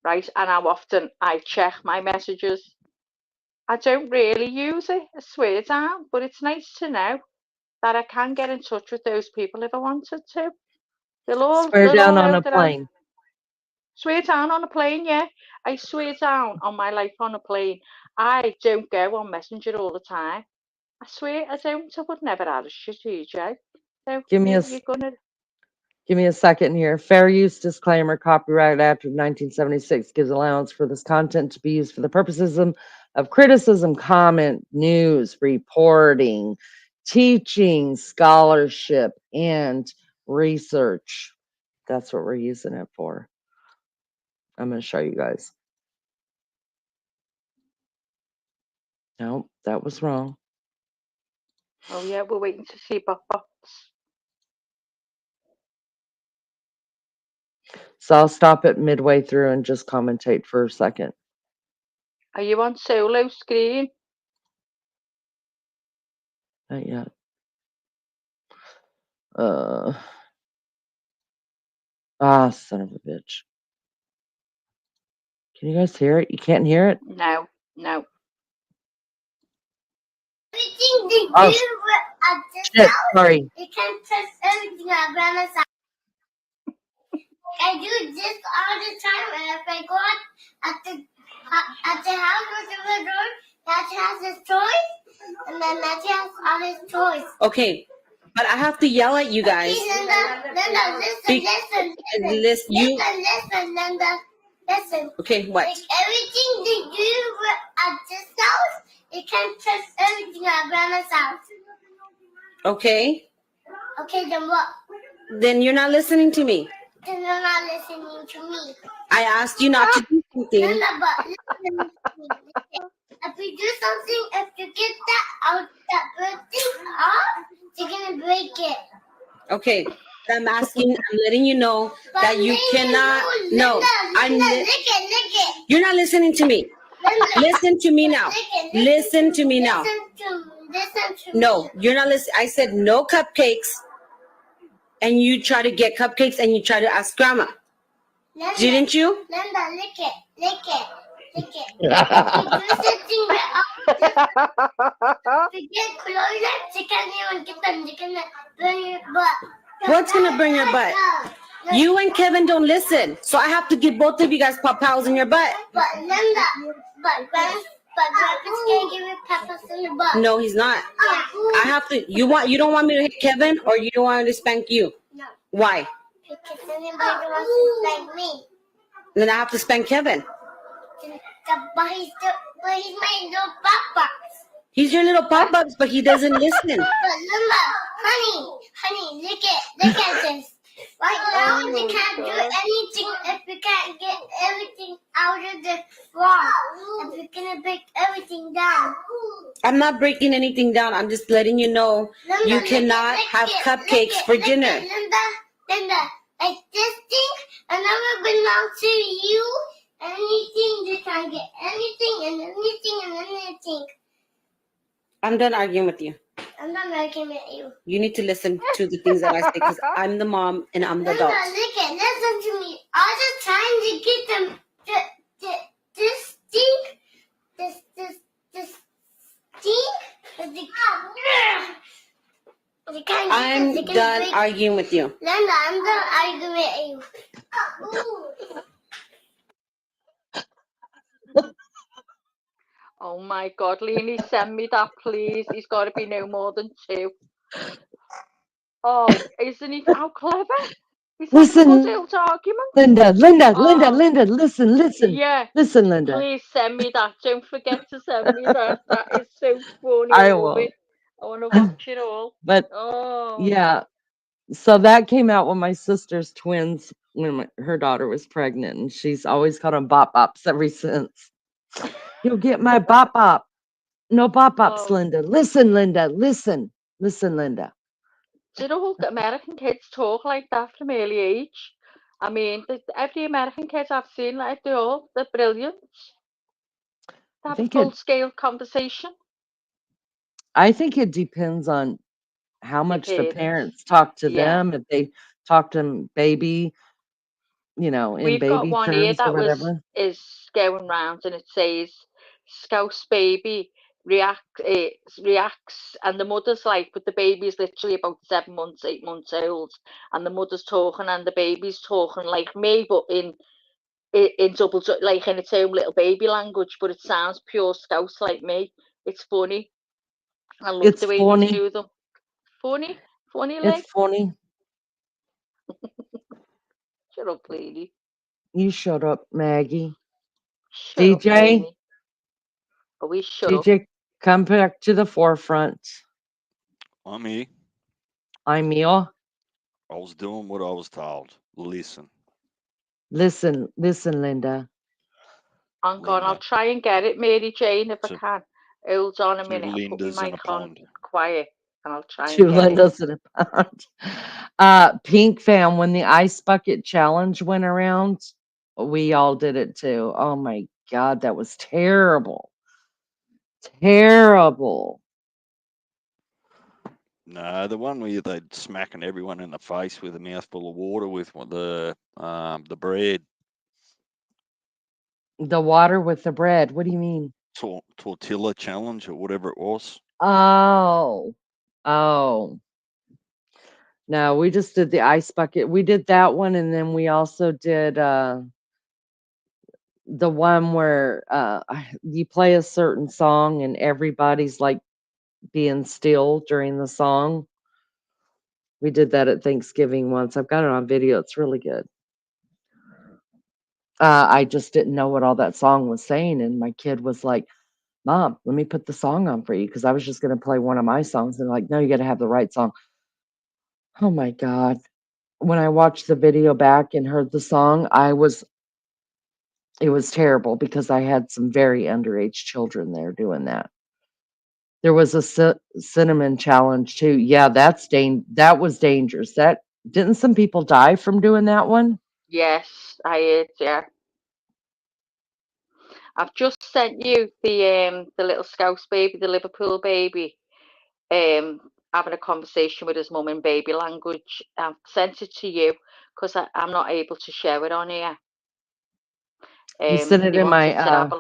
right? And how often I check my messages. I don't really use it, I swear down, but it's nice to know that I can get in touch with those people if I wanted to. Swear They'll all down on know a that I'm plane. swear down on a plane, yeah. I swear down on my life on a plane. I don't go on Messenger all the time. I swear I don't. I would never ask you, TJ. So Give me a you're gonna Give me a second here. Fair use disclaimer. Copyright Act of 1976 gives allowance for this content to be used for the purposes of criticism, comment, news, reporting, teaching, scholarship, and research. That's what we're using it for. I'm going to show you guys. No, that was wrong. Oh yeah, we're waiting to see Pop-Pops. So I'll stop it midway through and just commentate for a second. Are you on solo screen? Not yet. Son of a bitch. Can you guys hear it? You can't hear it? No, no. Everything they do Oh, at this shit, house, sorry. you can trust everything at Grandma's house. I do this all the time, and if I go out at the house with the door, Matthew has his toys, and then Matthew has all his toys. Okay, but I have to yell at you guys. Okay, Linda, listen. Listen, Linda, listen. Okay, what? Like everything they do at this house, you can trust everything at Grandma's house. Okay, Okay, then what? then you're not listening to me. Then you're not listening to me. I asked you not to do something. Linda, but listen to me. If you do something, if you get that bird thing off, you're gonna break it. Okay, I'm asking, I'm letting you know that you cannot. No, I'm. Lick it. You're not listening to me. Linda, Listen to me now. Listen to me now. Listen to me. No, you're not listening. I said no cupcakes, and you try to get cupcakes, and you try to ask Grandma. Linda, Didn't you? Linda, lick it. If you do something if you get close, you can't even get them. You're gonna burn your butt. What's gonna burn your butt? You and Kevin don't listen, so I have to give both of you guys pop-pals in your butt. But Linda, Grandpa's gonna give you peppers in the butt. No, he's not. I have to. You don't want me to hit Kevin, or you don't want me to spank you? No. Why? Because anybody wants to spank me. Then I have to spank Kevin. But he's my little papa. He's your little pop-ups, but he doesn't listen. But Linda, honey, look at this. Right now, you can't do anything if you can't get everything out of the wall. If you're gonna break everything down. I'm not breaking anything down. I'm just letting you know Linda, you cannot have cupcakes for dinner. Linda, like this thing, I never belong to you. Anything, you can get anything and anything. I'm done arguing with you. I'm not arguing with you. You need to listen to the things that I say because I'm the mom and I'm the adult. Listen to me. I was trying to get them this thing, I'm done arguing with you. Linda, I'm done arguing with you. Oh my God, Leanie, send me that, please. He's got to be no more than 2. Oh, isn't he? How clever? He's Listen, like argument. Linda, listen. Yeah. Listen, Linda. Please send me that. Don't forget to send me that. That is so funny. I love will. it. I want to watch it all. But yeah, so that came out when my sister's twins, when her daughter was pregnant, and she's always called them bop-bops ever since. You'll get my bop-bop. No bop-bops, Linda. Listen, Linda. Listen, Linda. Do you know American kids talk like that from early age? I mean, every American kid I've seen, like they're brilliant. They have a full-scale conversation. I think it depends on how much the parents talk to them. If they talk to baby, in We've got baby one here terms or that whatever. is going round, and it says Scouse baby reacts, and the mother's like, but the baby's literally about 7 months, 8 months old, and the mother's talking and the baby's talking like me, but in double, like in its own little baby language, but it sounds pure Scouse like me. It's funny. I love the way they do them. Funny, like. It's funny. Shut up, lady. You shut up, Maggie. Shut up, DJ, Lainey. Are we shut up? DJ, come back to the forefront. I'm here. I'm Mia. I was doing what I was told. Listen. Listen, Linda. Hang on, I'll Linda. try and get it, Mary Jane, if I Two, can. Hold on a two minute. I'll put Lindas my in a mic on pond. quiet and I'll try and Two get it. Lindas in a pound. Pink fam, when the ice bucket challenge went around, we all did it too. Oh my God, that was terrible. Terrible. No, the one where they're smacking everyone in the face with a mouthful of water with the bread. The water with the bread. What do you mean? Tortilla challenge or whatever it was. Oh. No, we just did the ice bucket. We did that one, and then we also did the one where you play a certain song and everybody's like being still during the song. We did that at Thanksgiving once. I've got it on video. It's really good. I just didn't know what all that song was saying, and my kid was like, "Mom, let me put the song on for you," because I was just going to play one of my songs. And like, no, you got to have the right song. Oh my God. When I watched the video back and heard the song, it was terrible because I had some very underage children there doing that. There was a cinnamon challenge too. Yeah, that was dangerous. Didn't some people die from doing that one? Yes, I heard, yeah. I've just sent you the little Scouse baby, the Liverpool baby, having a conversation with his mum in baby language. I've sent it to you because I'm not able to share it on here. You sent it He in wanted to my have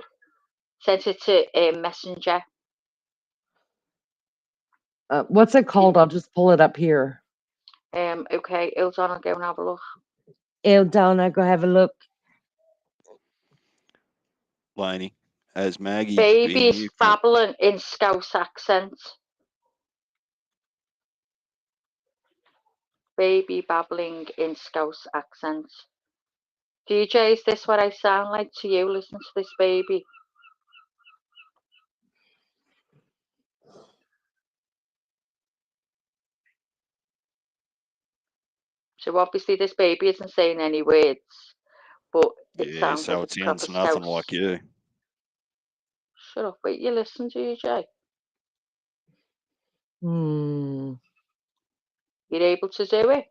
sent it to Messenger. what's it called? I'll just pull it up here. Okay, hold on, I'll go and have a look. Donna, go have a look. Laney, has Maggie Baby's been babbling in Scouse accent. Baby babbling in Scouse accent. DJ, is this what I sound like to you? Listen to this baby. So obviously this baby isn't saying any words, but it sounds so like it it's proper sounds nothing Scouse. like you. Shut up, wait, you listen, DJ. You're You're able to do it?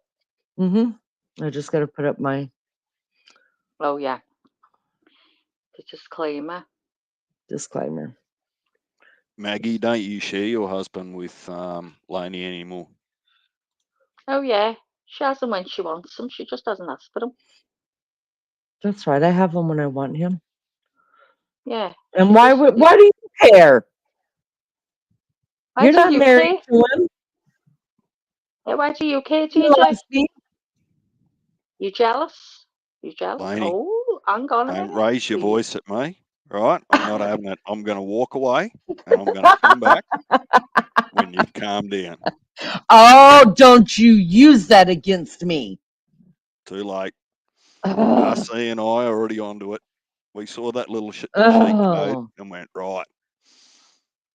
I just got to put up my Oh yeah. The disclaimer. Maggie, don't you share your husband with Laney anymore? Oh yeah. She has him when she wants him. She just doesn't ask for him. That's right. I have him when I want him. Yeah. And why do you care? You're not married to him. Yeah, why do you care, He DJ? loves me. You jealous? You jealous? Laney, Oh, hang on a don't minute. raise your voice at me, right? I'm not having it. I'm going to walk away and I'm going to come back when you've calmed down. Oh, don't you use that against me. Too late. RC and I are already onto it. We saw that little sheet code and went, right.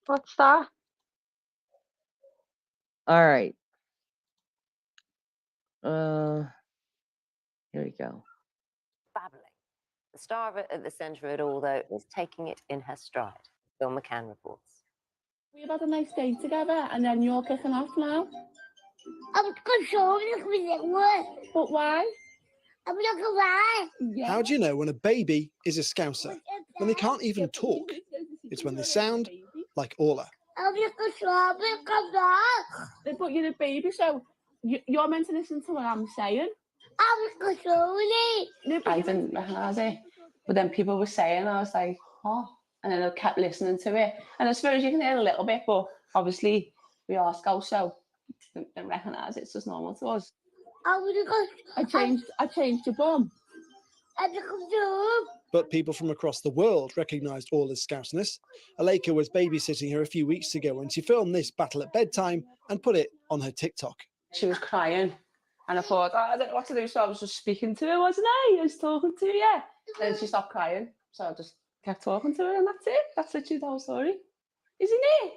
What's that? All right. Here we go. Babbling. The star at the centre of it all, though, is taking it in her stride. Bill McCann reports. We've had a nice day together, and then you're kicking off now. I'm concerned. But why? I'm not gonna lie. Yeah. How do you know when a baby is a Scouser? When they can't even talk. It's when they sound like Orla. I'm not concerned. But you're a baby, so you're meant to listen to what I'm saying. I'm concerned. I didn't recognise it. But then people were saying, I was like, oh. And then I kept listening to it. And I suppose you can hear a little bit, but obviously we are Scouts, so don't recognise it. It's just normal to us. I changed your bum. But people from across the world recognised Orla's Scoutness. Aleka was babysitting her a few weeks ago when she filmed this battle at bedtime and put it on her TikTok. She was crying And I thought, oh, I don't know what to do, so I was just speaking to her, wasn't I? I was talking to her, yeah. And she stopped crying, so I just kept talking to her, and that's it. That's literally the whole story. Isn't it?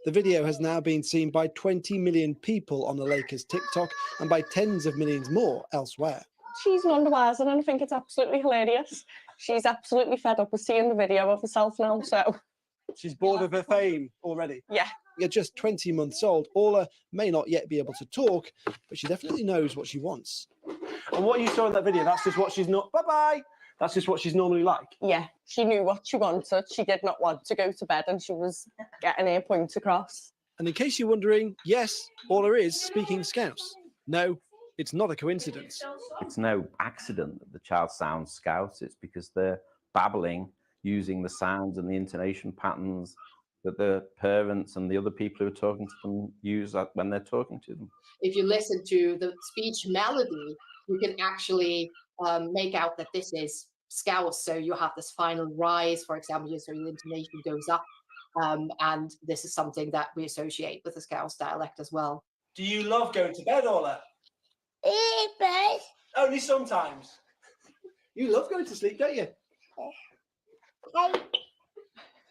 The video has now been seen by 20 million people on the Lakers' TikTok and by tens of millions more elsewhere. She's none the wiser, and I think it's absolutely hilarious. She's absolutely fed up with seeing the video of herself now, so... She's bored of her fame already. Yeah. At just 20 months old, Orla may not yet be able to talk, but she definitely knows what she wants. And what you saw in that video, that's just what she's not... Bye-bye! That's just what she's normally like. Yeah, she knew what she wanted. She did not want to go to bed, and she was getting her point across. And in case you're wondering, yes, Orla is speaking Scouse. No, it's not a coincidence. It's no accident that the child sounds Scouse. It's because they're babbling using the sounds and the intonation patterns that the parents and the other people who are talking to them use when they're talking to them. If you listen to the speech melody, you can actually make out that this is Scouse. So you have this final rise, for example, so your intonation goes up. And this is something that we associate with the Scouse dialect as well. Do you love going to bed, Orla? Only sometimes. You love going to sleep, don't you?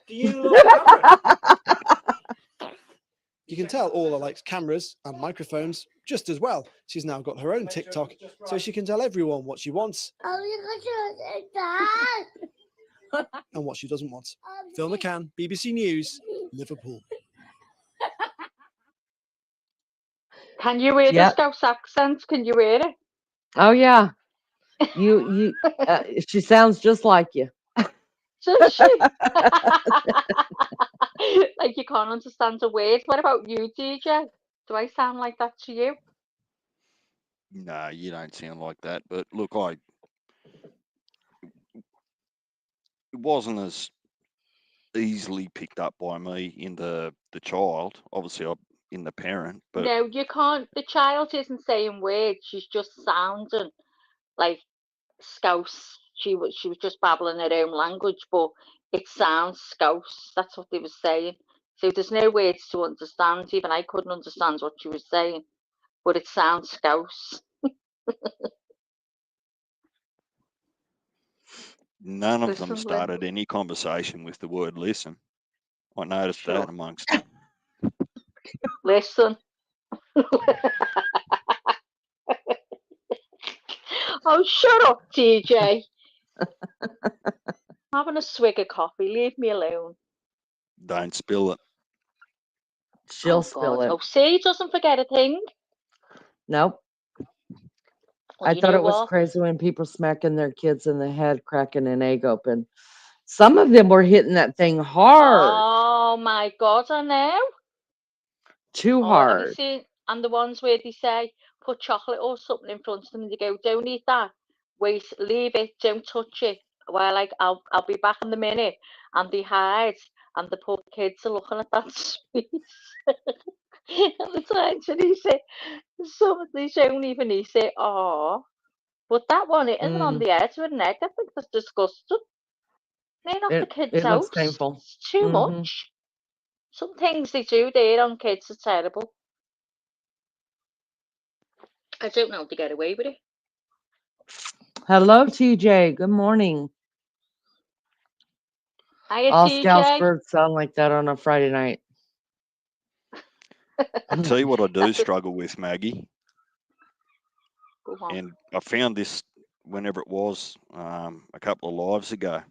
Do you love cameras? You can tell Orla likes cameras and microphones just as well. She's now got her own TikTok, so she can tell everyone what she wants and what she doesn't want. Phil McCann, BBC News, Liverpool. Can you hear the Scouse accent? Can you hear it? Oh yeah, she sounds just like you. Does she? Like you can't understand a word. What about you, DJ? Do I sound like that to you? No, you don't sound like that. But look, it wasn't as easily picked up by me in the child. Obviously, in the parent. But no, you can't. The child isn't saying words. She's just sounding like Scouse. She was just babbling her own language, but it sounds Scouse. That's what they were saying. So there's no words to understand. Even I couldn't understand what she was saying, but it sounds Scouse. none of them started any conversation with the word listen. I noticed that amongst them. Listen. Oh, shut up, DJ. Having a swig of coffee. Leave me alone. Don't spill it. She'll spill it. Oh, see, doesn't forget a thing. Nope. Well, I you thought know it was what? crazy when people smacking their kids in the head, cracking an egg open. Some of them were hitting that thing hard. Oh my God, I know. Too Have hard. you seen? And the ones where they say, put chocolate or something in front of them and they go, don't eat that. Wait, leave it, don't touch it. Well, like, I'll be back in a minute. And they hide. And the poor kids are looking at that sweet. And the times when he said, some of these don't even eat it. Oh. But that one hitting on the head with an egg, I think that's disgusting. They knock the kids It out. looks painful. It's too much. Some things they do there on kids are terrible. I don't know how to get away with it. Hello, TJ. Good morning. Hiya, All TJ. Scouse birds sound like that on a Friday night. I tell you what I do struggle with, Maggie. Go on. And I found this whenever it was a couple of lives ago.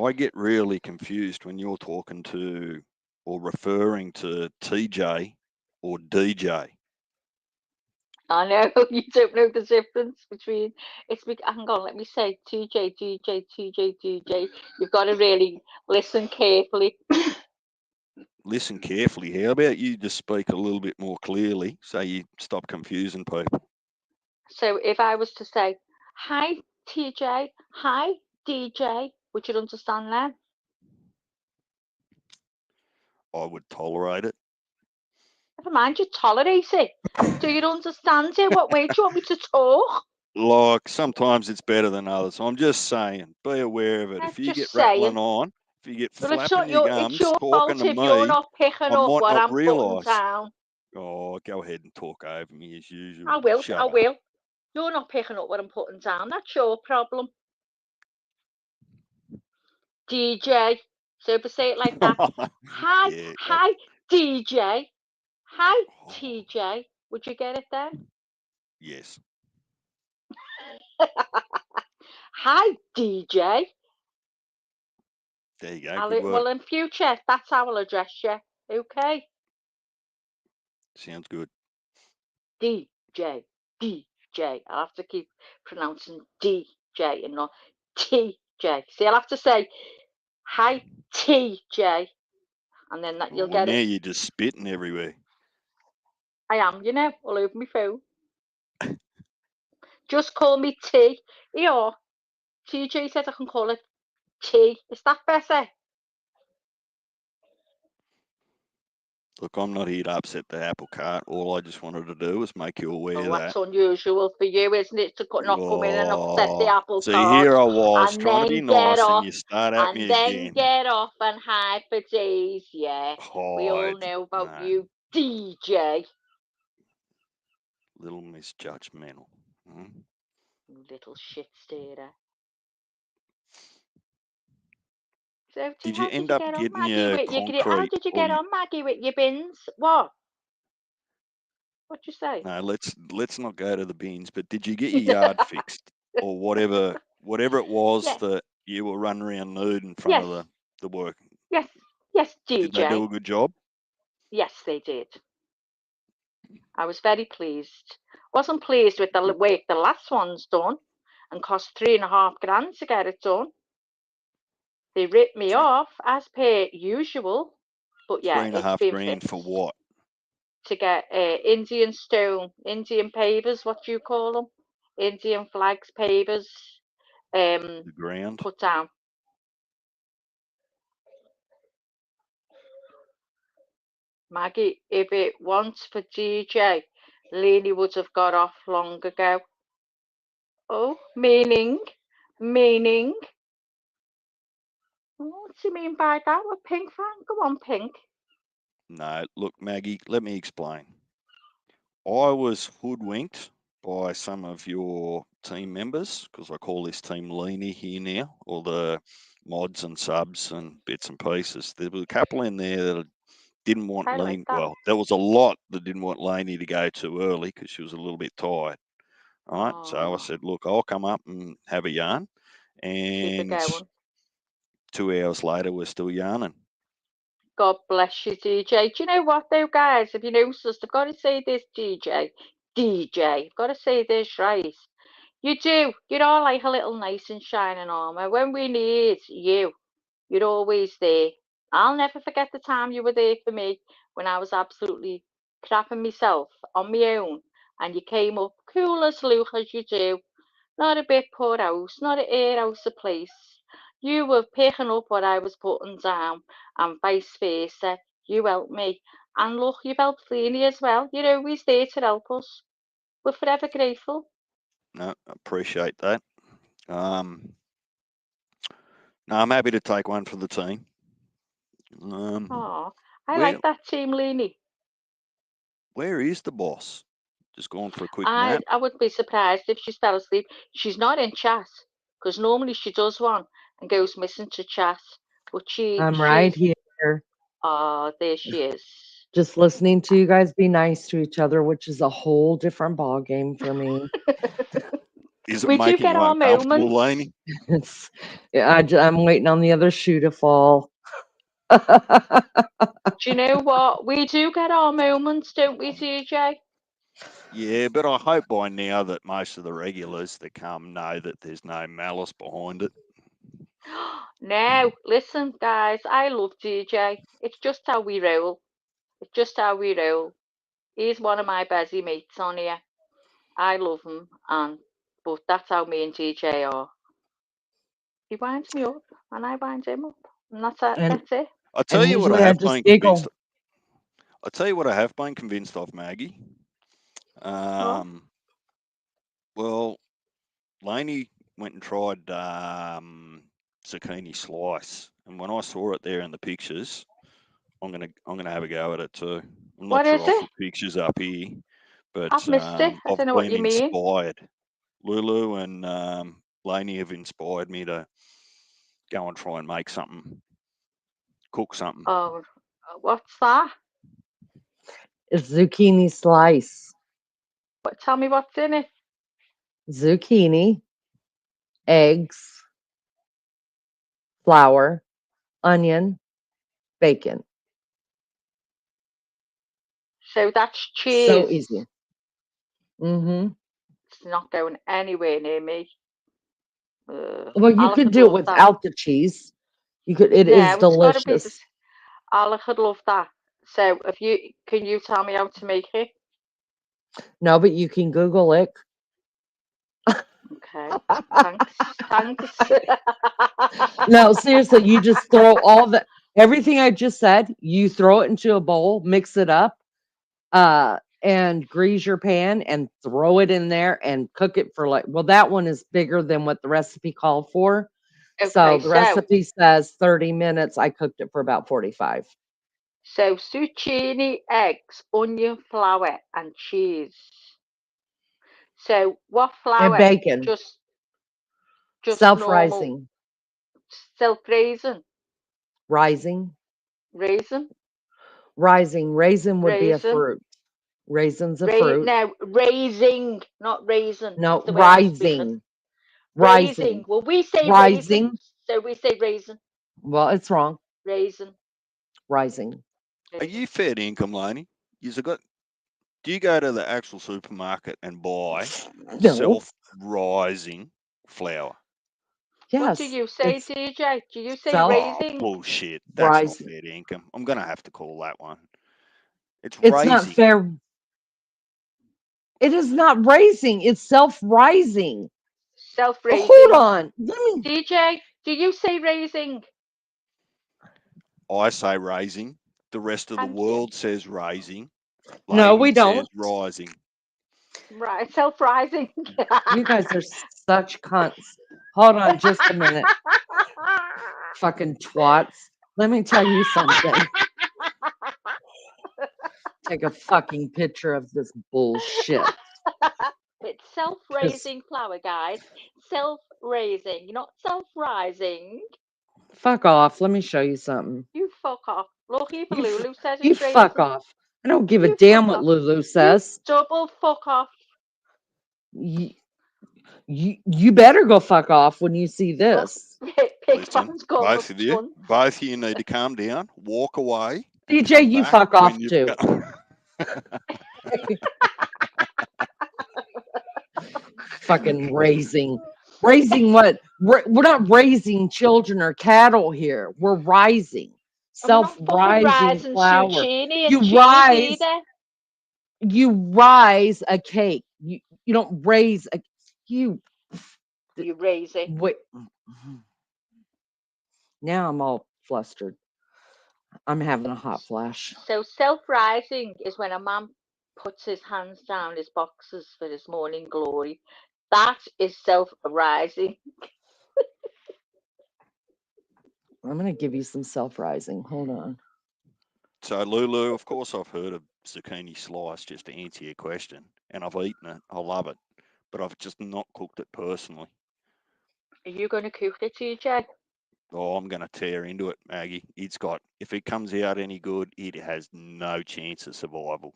I get really confused when you're talking to or referring to TJ or DJ. I know, you don't know the difference between, hang on, let me say TJ, DJ, TJ, DJ. You've got to really listen carefully. Listen carefully. How about you just speak a little bit more clearly so you stop confusing people? So if I was to say, hi TJ, hi DJ, would you understand that? I would tolerate it. Never mind, you tolerate it. Do you understand it? What way do you want me to talk? Like, sometimes it's better than others. I'm just saying, be aware of it. If you get rattling on, if you get Well, flapping your gums, it's your talking fault to if you're me, not picking I up might what not I'm putting realise. down. Oh, go ahead and talk over me as usual. I will. Shut I up. will. You're not picking up what I'm putting down. That's your problem. DJ. So if I say it like that, hi, Yeah. hi, DJ. Hi, TJ. Would you get it then? Yes. Hi, DJ. There you go. Good work. Well, in future, that's how I'll address you. Okay? Sounds good. DJ. DJ. I'll have to keep pronouncing DJ and not TJ. See, I'll have to say, hi, TJ. And then that you'll Well, get now it. you're just spitting everywhere. I am, all over my phone. Just call me T. Or TJ says I can call it T. Is that better? Look, I'm not here to upset the apple cart. All I just wanted to do was make you aware Oh, that. that's unusual for you, isn't it? To not come in and upset the apple See, cart. here I was And trying to be then get nice, and off. you start at And me then again. get off and hide for days, yeah. We all Hide. know about No. you, DJ. Little misjudgmental. Hmm? Little shit starer. So, Did how you did end you up get on, getting Maggie? your How concrete? did you Or get on, Maggie, with your bins? What? What'd you say? no, let's not go to the bins. But did you get your yard fixed, or whatever it was Yes. that you were running around nude in front Yes. of the work? Yes. Yes, Did they do DJ. a good job? Yes, they did. I was very pleased. Wasn't pleased with the way the last one's done and cost $3,500 to get it done. They ripped me off as per usual. But yeah, it's been $3,500 for fixed. what? To get Indian stone, Indian pavers, what do you call them? Indian flags, pavers, The ground. put down. Maggie, if it weren't for DJ, Leanie would have got off long ago. Oh, meaning? What do you mean by that? What Pink fan? Go on, Pink. No, look, Maggie, let me explain. I was hoodwinked by some of your team members, because I call this team Leanie here now, all the mods and subs and bits and pieces. There was a couple in there that didn't want I like Leanie. that. Well, there was a lot that didn't want Leanie to go too early because she was a little bit tired. All right. So I Oh, said, look, I'll come up and have a yarn. keep it And going. 2 hours later, we're still yarning. God bless you, DJ. Do you know what, though, guys? If you notice, I've got to say this, DJ. I've got to say this right. You do. You're all like a little nice and shining armor. When we need you, you're always there. I'll never forget the time you were there for me when I was absolutely crapping myself on my own. And you came up cool as Luke as you do. Not a bit put out, not a air out of place. You were picking up what I was putting down, and vice versa. You helped me. And look, you've helped Leanie as well. You're always there to help us. We're forever grateful. No, appreciate that. No, I'm happy to take one for the team. Oh, I like that team, Leanie. Where is the boss? Just going for a quick nap? I would be surprised if she fell asleep. She's not in chat, because normally she does one and goes missing to chat. But I'm right she's here, there she is. just listening to you guys be nice to each other, which is a whole different ball game for me. Is it We do making get you our uncomfortable, moments. Laney? It's I'm waiting on the other shoe to fall. Do you know what? We do get our moments, don't we, TJ? Yeah, but I hope by now that most of the regulars that come know that there's no malice behind it. Now, listen, guys, I love DJ. It's just how we roll. It's just how we roll. He's one of my busy mates on here. I love him, but that's how me and DJ are. He winds me up, and I wind him up, and that's it. And That's it. I tell you what I usually I have just been convinced. giggle. I tell you what I have been convinced of, Maggie. Well, Laney went and tried zucchini slice, and when I saw it there in the pictures, I'm gonna have a go at it too. I'm What not sure is I'll it? put pictures up here, but I've missed it. I I've don't know what been you mean. inspired. Lulu and Lainey have inspired me to go and try and make something, cook something. Oh, what's that? It's zucchini slice. But tell me what's in it. Zucchini, eggs, flour, onion, bacon. So that's cheese. So easy. Mm-hmm. It's not going anywhere near me. Well, you I'll could could do it love that. without the cheese. You could. It is No, it's got to be. delicious. I'll could love that. So can you tell me how to make it? No, but you can Google it. Okay. Thanks. Thanks. No, seriously, you just throw everything I just said, you throw it into a bowl, mix it up, and grease your pan and throw it in there and cook it for well, that one is bigger than what the recipe called for. So Okay, the recipe says 30 minutes. I cooked it for about 45. So zucchini, eggs, onion, flour, and cheese. So what flour? And bacon. Just normal Self-rising. self-raising. Rising. Raisin. Rising. Raisin would be a Raisin. fruit. Raisin's a fruit. No, raising, not raisin. No, That's the way I speak it. rising. Rising. Well, we say Rising. raisin, so we say raisin. Well, it's wrong. Raisin. Rising. Are you fair income, Lainey? Do you go to the actual supermarket and buy No. self-rising flour? Yes. What do you say, it's DJ? Do you say self- raising? Bullshit. That's Rising. not fair income. I'm going to have to call that one. It's It's raising. not fair. It is not raising. It's self-rising. Self-raising. Hold on. Let me. DJ, do you say raising? I say raising. The rest of Thank the world says raising. No, we Lainey don't. says rising. Right, self-rising. You guys are such cunts. Hold on just a minute. Fucking twats. Let me tell you something. Take a fucking picture of this bullshit. It's self-raising flour, guys. Self-raising, not self-rising. Fuck off. Let me show you something. You fuck off. Look, even You Lulu says You it's fuck raising. off. I don't give a You damn fuck what off. Lulu says. You double fuck off. You better go fuck off when you see this. Listen, both of you need to calm down, walk away. And DJ, come you back fuck off when you've too. Fucking raising what? We're not raising children or cattle here. We're rising. Self-rising flour. You rise a cake. You don't raise a You raise it. Wait. Now I'm all flustered. I'm having a hot flash. So self-rising is when a man puts his hands down his boxes for his morning glory. That is self-rising. I'm going to give you some self-rising. Hold on. So, Lulu, of course, I've heard of zucchini slice, just to answer your question, and I've eaten it. I love it, but I've just not cooked it personally. Are you going to cook it, TJ? Oh, I'm going to tear into it, Maggie. If it comes out any good, it has no chance of survival.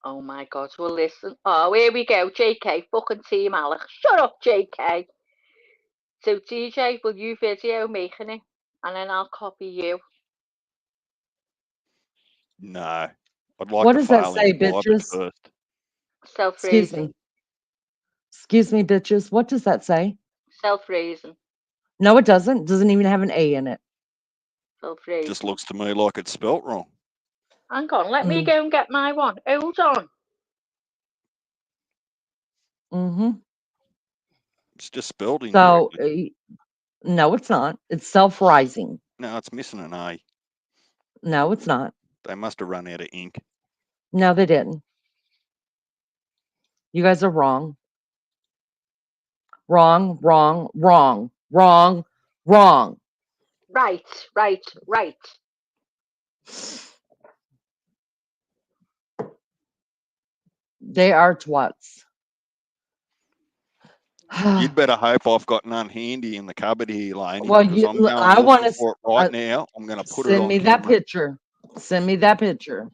Oh my God, well listen. Oh, here we go, JK, fucking Team Alex. Shut up, JK. So, DJ, will you video making it? And then I'll copy you. No. I'd like What to does that fail say, imbibe it bitches? first. Self-raising. Excuse me, bitches. What does that say? Self-raising. No, it doesn't. It doesn't even have an A in it. Self-raising. Just looks to me like it's spelt wrong. Hang on, let me go and get my one. Hold on. Mm-hmm. It's just spelled incorrectly. So, no, it's not. It's self-rising. No, it's missing an A. No, it's not. They must have run out of ink. No, they didn't. You guys are wrong. Wrong, wrong, wrong, wrong, wrong. Right. They are twats. You'd better hope I've got none handy in the cupboard here, Laney, Well, because I'm going I want looking to for it right now. I'm going to put it send on me that camera. picture. Send me that picture.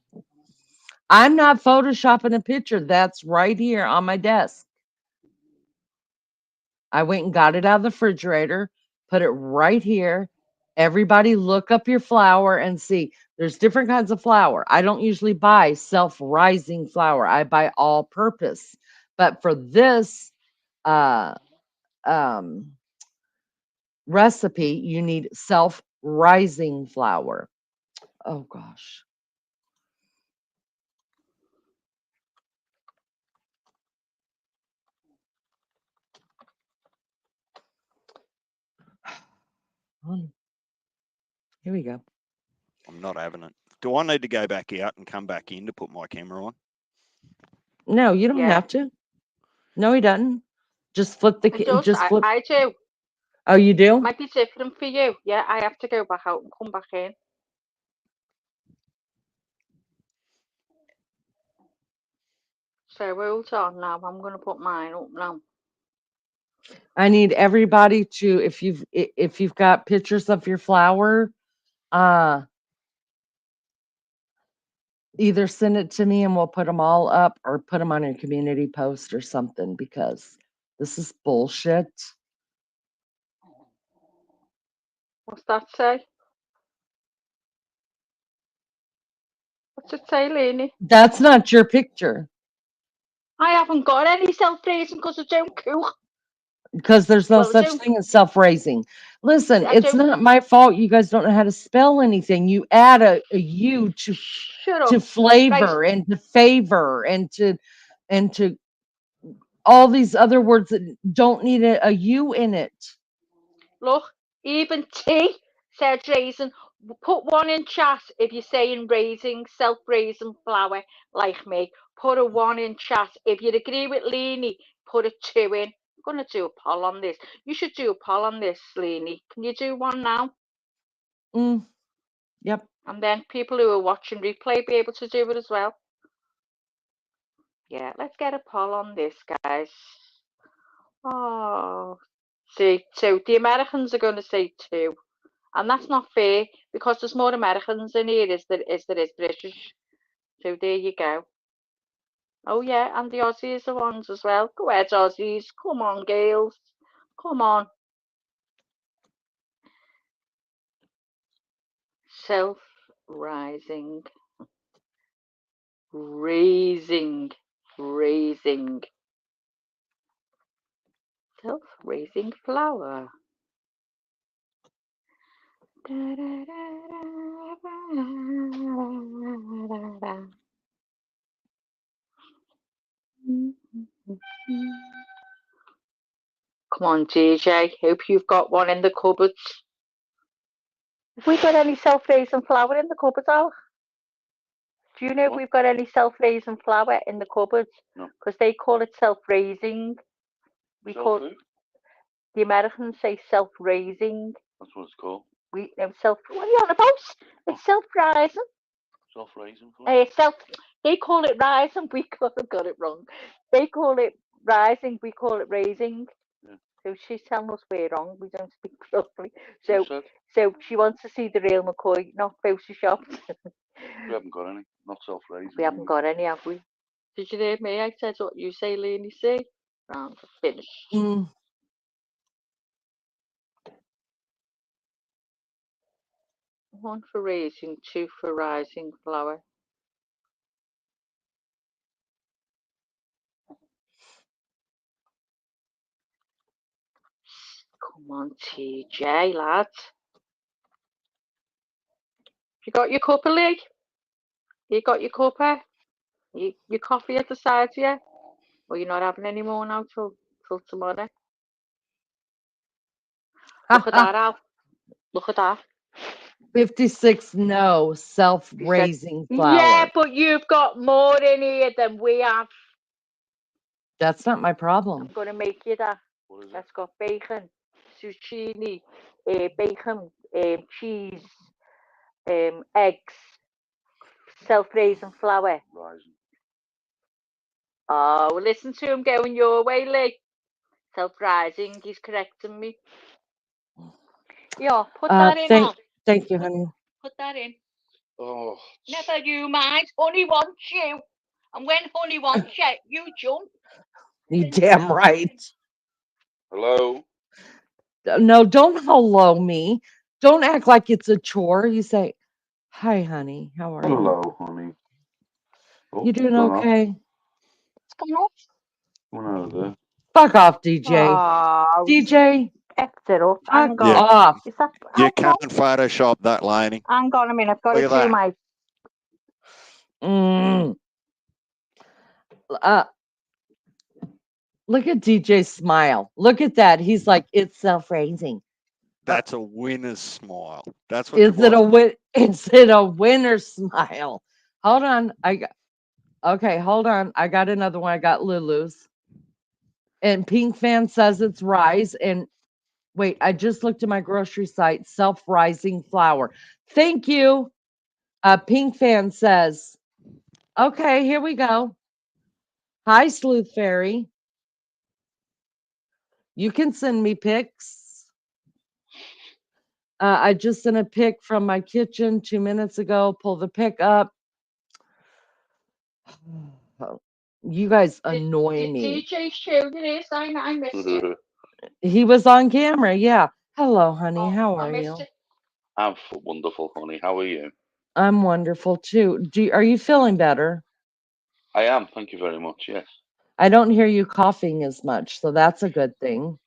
I'm not photoshopping a picture. That's right here on my desk. I went and got it out of the refrigerator, put it right here. Everybody look up your flour and see. There's different kinds of flour. I don't usually buy self-rising flour. I buy all purpose. But for this recipe, you need self-rising flour. Oh gosh. Here we go. I'm not having it. Do I need to go back out and come back in to put my camera on? No, you don't Yeah. have to. No, he doesn't. Just flip the. It does. Just flip. I do. Oh, you do? Might be different for you. Yeah, I have to go back out and come back in. So hold on now. I'm going to put mine up now. I need everybody to, if you've got pictures of your flour, either send it to me and we'll put them all up, or put them on a community post or something, because this is bullshit. What's that say? What's it say, Lenny? That's not your picture, I haven't got any self-raising because I don't cook. because there's no Well, I such don't. thing as self-raising. Listen, I it's don't. not my fault you guys don't know how to spell anything. You add a U Shut to up. flavor Right. and to favor and to all these other words that don't need a U in it. Look, even T said raisin. Put one in chat if you're saying raising, self-raising flour like me. Put a 1 in chat. If you agree with Leanie, put a 2 in. I'm going to do a poll on this. You should do a poll on this, Leanie. Can you do one now? Yep. And then people who are watching replay be able to do it as well. Yeah, let's get a poll on this, guys. Oh, see, so the Americans are going to say 2. And that's not fair, because there's more Americans in here as there is British. So there you go. Oh yeah, and the Aussies are ones as well. Go ahead, Aussies. Come on, girls. Come on. Self-rising. Raising. Raising. Self-raising flour. Come on, JJ. Hope you've got one in the cupboards. Have we got any self-raising flour in the cupboards, Al? Do you know if we've got any self-raising flour in the cupboards? No. Because they call it self-raising. We call the Americans say self-raising. That's what it's called. We self. What are you on about? It's self-rising. Self-raising. They call it rising. We got it wrong. They call it rising. We call it raising. Yeah. So she's telling us we're wrong. We don't speak properly. So she wants to see the real McCoy, not photoshopped. We haven't got any. Not self-raising. We haven't got any, have we? Did you hear me? I said what you say, Lenny. See? Round finished. One for raising, 2 for rising flour. Come on, TJ, lads. You got your cuppa, Lee? You got your cuppa? Your coffee at the side, yeah? Or you're not having any more now till tomorrow? Look at that, Al. Look at that. 56 no self-raising flour. Yeah, but you've got more in here than we have. That's not my problem. I'm going to make you that. That's got bacon, zucchini, bacon, cheese, eggs, self-raising flour. Rising. Oh, well, listen to him going your way, Lee. Self-rising, he's correcting me. Yeah, put that in now. Thank you, honey. Put that in. Oh, Never you mind. Honey wants you. And when Honey wants you, you jump. You damn right. hello. No, don't hello me. Don't act like it's a chore. You say, hi, honey. How are you? Hello, honey. Oh, You doing gone off. okay? It's gone off. Went over there. Fuck off, DJ. Oh, DJ, effed it up. fuck Hang on. off. Is that You how come? can't Photoshop that, Laney. Hang on a minute. I've got Look to at do that. my. Look at DJ smile. Look at that. He's like, it's self-raising. That's a winner's smile. That's what you Is it want. is it a winner smile? Hold on. Okay, hold on. I got another one. I got Lulu's. And Pink Fan says it's rise. And wait, I just looked at my grocery site, self-rising flour. Thank you. Pink Fan says, okay, here we go. Hi, Sleuth Fairy. You can send me pics. I just sent a pic from my kitchen 2 minutes ago. Pull the pic up. You guys annoy me. DJ showed it is. I missed it. He was on camera. Yeah. Hello, honey. Oh, How I are missed you? it. I'm wonderful, honey. How are you? I'm wonderful too. Are you feeling better? I am. Thank you very much. Yes. I don't hear you coughing as much, so that's a good thing.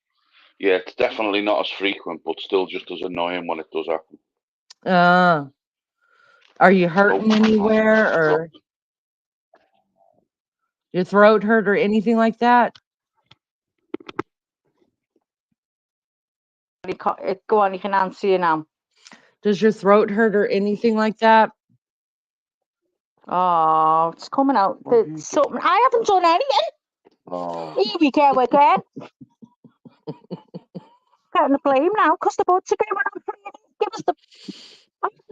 Yeah, it's definitely not as frequent, but still just as annoying when it does happen. Are you hurting anywhere, or your throat hurt or anything like that? Go on, you can answer you now. Does your throat hurt or anything like that? Oh, it's coming out. Something. I haven't done anything. Oh. Here we go again. Getting the blame now because the buds are going on for you. Give us the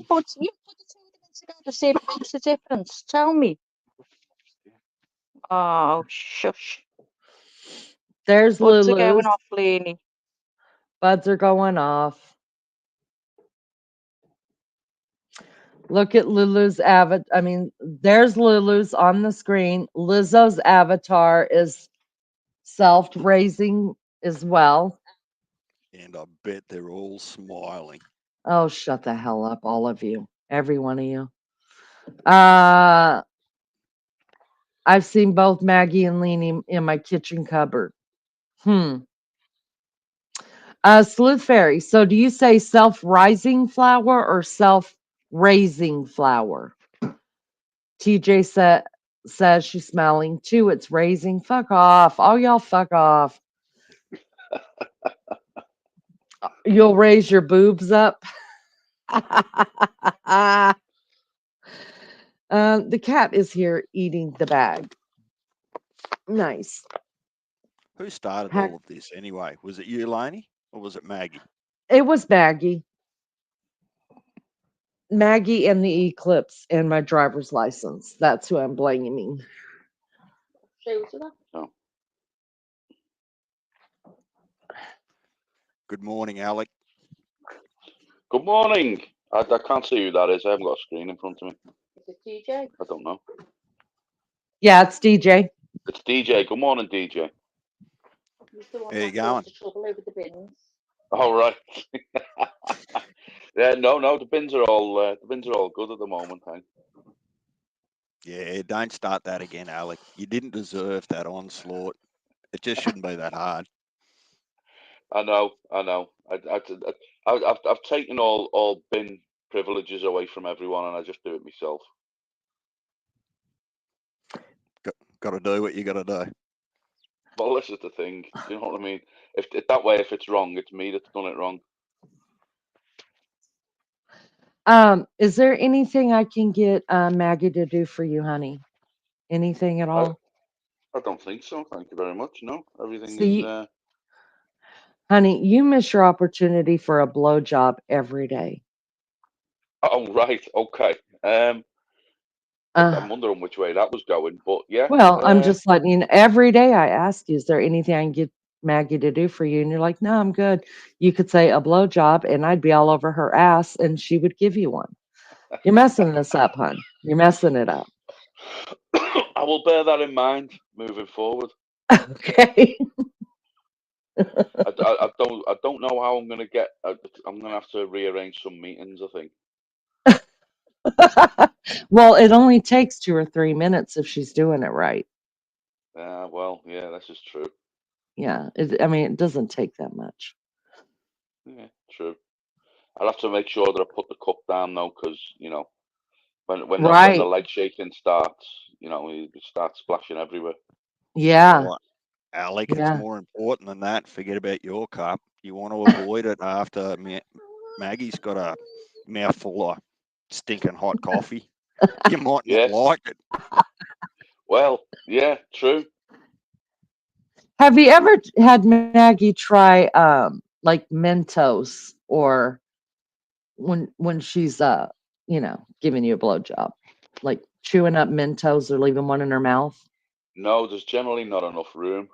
buds. You put the two of them together, see if it makes a difference. Tell me. Oh, shush. There's Buds are Lulu's. going off, Laney. Buds are going off. Look at Lulu's avatar. I mean, there's Lulu's on the screen. Lizzo's avatar is self-raising as well. And I bet they're all smiling. Oh, shut the hell up, all of you. Every one of you. I've seen both Maggie and Leanie in my kitchen cupboard. Sleuth Fairy. So do you say self-rising flour or self-raising flour? TJ says she's smelling too. It's raising. Fuck off. All y'all fuck off. You'll raise your boobs up. The cat is here eating the bag. Nice. Who started all of this anyway? Was it you, Laney, or was it Maggie? It was Maggie. Maggie and the eclipse and my driver's license. That's who I'm blaming. Oh. Good morning, Alec. Good morning. I can't see who that is. I haven't got a screen in front of me. Is it DJ? I don't know. Yeah, it's DJ. It's DJ. Good morning, DJ. There you going? Trouble over the bins. All right. Yeah, no. The bins are all good at the moment. Thanks. Yeah, don't start that again, Alec. You didn't deserve that onslaught. It just shouldn't be that hard. I know. I've taken all bin privileges away from everyone, and I just do it myself. Got to do what you got to do. Well, this is the thing. Do you know what I mean? If it's wrong, it's me that's done it wrong. Is there anything I can get Maggie to do for you, honey? Anything at all? I don't think so. Thank you very much. No, everything See, is. Honey, you miss your opportunity for a blowjob every day. Oh right, okay. I'm wondering which way that was going, but yeah. Well, I'm just letting you know. Every day I ask you, is there anything I can get Maggie to do for you? And you're like, no, I'm good. You could say a blowjob, and I'd be all over her ass, and she would give you one. You're messing this up, hon. You're messing it up. I will bear that in mind moving forward. Okay. I don't know how I'm gonna get. I'm gonna have to rearrange some meetings, I think. Well, it only takes 2 or 3 minutes if she's doing it right. Well, yeah, this is true. Yeah, I mean, it doesn't take that much. Yeah, true. I'll have to make sure that I put the cup down though, because when the leg shaking starts, it starts splashing everywhere. Yeah. Well, Alec, Yeah. it's more important than that. Forget about your cup. You want to avoid it after Maggie's got a mouthful of stinking hot coffee. You might not Yes. like it. Well, yeah, true. Have you ever had Maggie try like Mentos, or when she's giving you a blowjob, like chewing up Mentos or leaving one in her mouth? No, there's generally not enough room.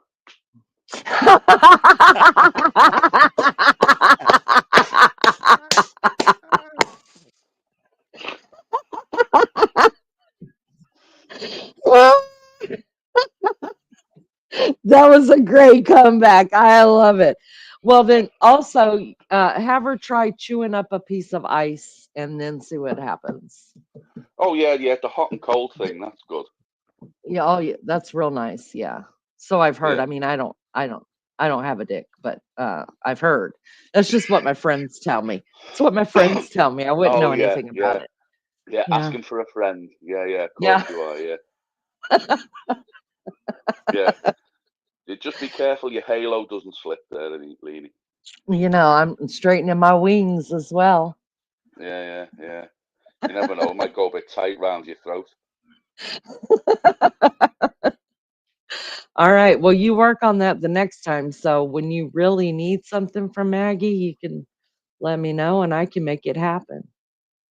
That was a great comeback. I love it. Well, then also have her try chewing up a piece of ice and then see what happens. Oh yeah, the hot and cold thing. That's good. Yeah, oh yeah, that's real nice. Yeah. So I've heard. Yeah. I mean, I don't have a dick, but I've heard. That's just what my friends tell me. It's what my friends tell me. I wouldn't know anything about it. Yeah, Yeah. asking for a friend. Yeah, of Yeah. course you are. Yeah. Yeah. You just be careful your halo doesn't slip there, Leanie. I'm straightening my wings as well. Yeah. You never know. It might go a bit tight round your throat. All right. Well, you work on that the next time. So when you really need something from Maggie, you can let me know and I can make it happen.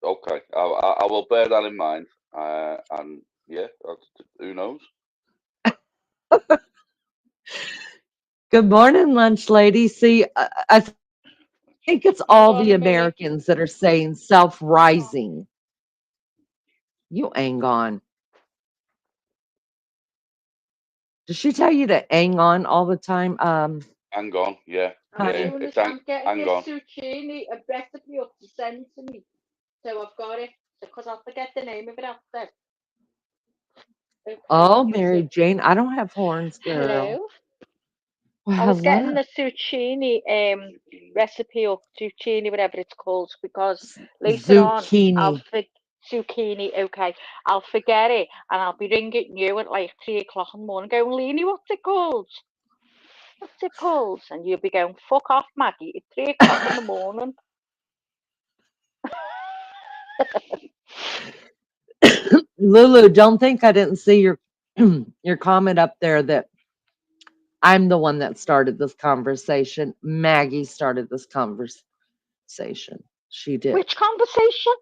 Okay, I will bear that in mind. And yeah, who knows? Good morning, lunch lady. See, I think it's all the morning, Millie. Americans that are saying self-rising. You hang on. Does she tell you to hang on all the time? Hang on, yeah. Honey. It's I'm getting hang this on. zucchini, a recipe up to send to me. So I've got it, because I'll forget the name of it after. Okay, Oh, Mary Jane, I don't have horns, girl. hello. Well, I was getting hello. the zucchini recipe up, zucchini, whatever it's called, because later on Zucchini. zucchini, okay, I'll forget it and I'll be ringing you at like 3 o'clock in the morning going, Leanie, what's it called? What's it called? And you'll be going, fuck off, Maggie, it's 3 o'clock in the morning. Lulu, don't think I didn't see your your comment up there that I'm the one that started this conversation. Maggie started this conversation. She did. Which conversation?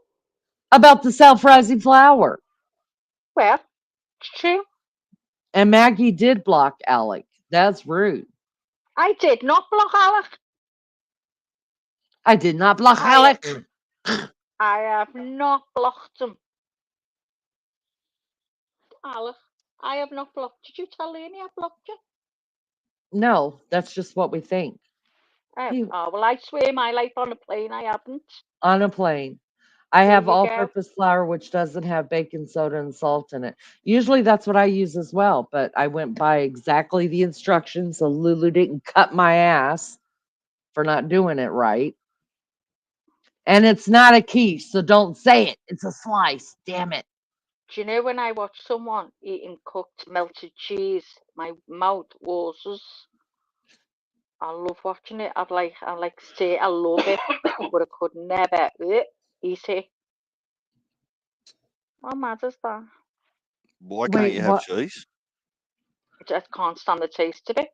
About the self-rising flower. Well, it's true. And Maggie did block Alec. That's rude. I did not block Alec. I did not block Alec. I have not blocked him. Alec, I have not blocked. Did you tell Leanie I blocked you? No, that's just what we think. Oh, well, I swear my life on a plane, I haven't. On a plane. I There have you go. all-purpose flour, which doesn't have baking soda and salt in it. Usually that's what I use as well, but I went by exactly the instructions, so Lulu didn't cut my ass for not doing it right. And it's not a quiche, so don't say it. It's a slice. Damn it. Do you know when I watch someone eating cooked melted cheese, my mouth waters. I love watching it. I like to say I love it, but I could never eat it. How mad is that? Why can't you have cheese? I just can't stand the taste of it.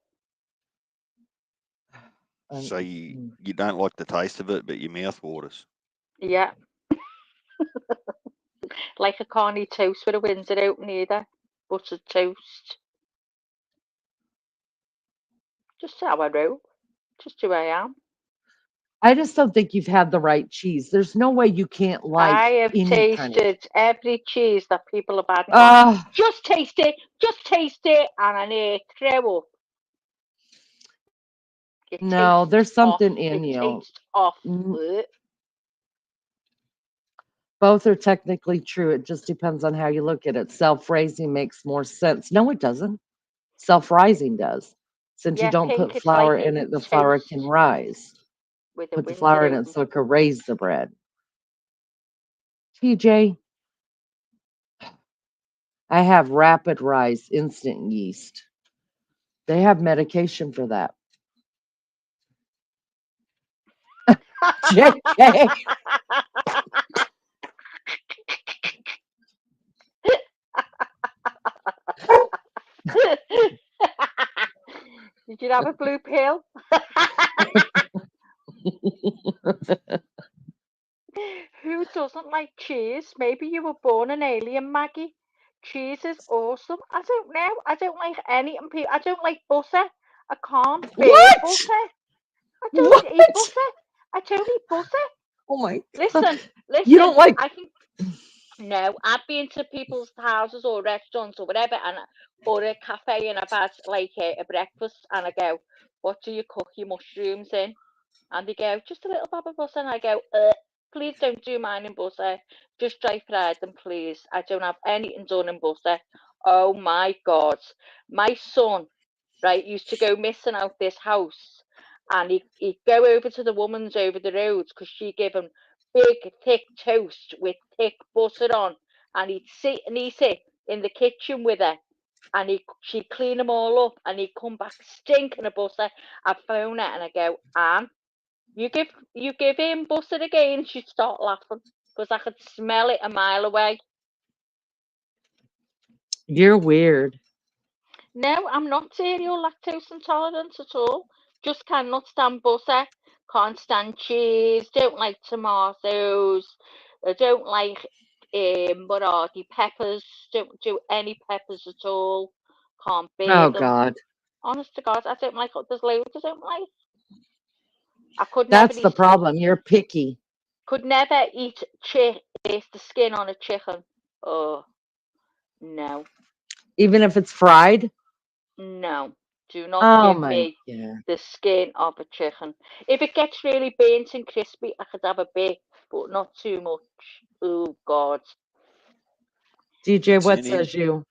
So you don't like the taste of it, but your mouth waters. Yeah. Like I can't eat toast with a window open either. Buttered toast. Just how I roll. Just who I am. I just don't think you've had the right cheese. There's no way you can't like I have any kind of. tasted every cheese that people have had and gone, Ah, just taste it, and I nearly throw up. It no, tastes there's off. something in It you. tastes off. Both are technically true. It just depends on how you look at it. Self-raising makes more sense. No, it doesn't. Self-rising does. Since you Yeah, don't pink, put it's flour like in it, the flour toast can rise. with a Put the window flour in it open. so it can raise the bread. TJ, I have rapid rise instant yeast. They have medication for that. JK. Did you have a blue pill? Who doesn't like cheese? Maybe you were born an alien, Maggie. Cheese is awesome. I don't know. I don't like any. I don't like butter. I can't bear What? butter. I What? don't eat butter. I don't eat butter. Oh my God. Listen. You don't like. I can. No, I've been to people's houses or restaurants or whatever, or a cafe, and I've had like a breakfast, and I go, "What do you cook your mushrooms in?" And they go, "Just a little bit of butter," and I go, "Please don't do mine in butter. Just dry fry them, please. I don't have anything done in butter." Oh my God, my son, right, used to go missing out this house, and he'd go over to the woman's over the road because she gave him big, thick toast with thick butter on, and he'd sit and eat it in the kitchen with her, and she'd clean them all up, and he'd come back stinking of butter. I'd phone her and I go, "Anne, you give him butter again," she'd start laughing because I could smell it a mile away. You're weird. No, I'm not dairy or lactose intolerant at all. Just cannot stand butter. Can't stand cheese. Don't like tomatoes. I don't like what are the peppers. Don't do any peppers at all. Can't bear Oh them. God. Honest to God, I don't like. There's loads I don't like. I could never That's the eat. problem. You're picky. Could never eat the skin on a chicken. Oh no, Even if it's fried. no. Do not Oh give my me God. the skin of a chicken. If it gets really burnt and crispy, I could have a bit, but not too much. Oh God. DJ, what Send in. says you?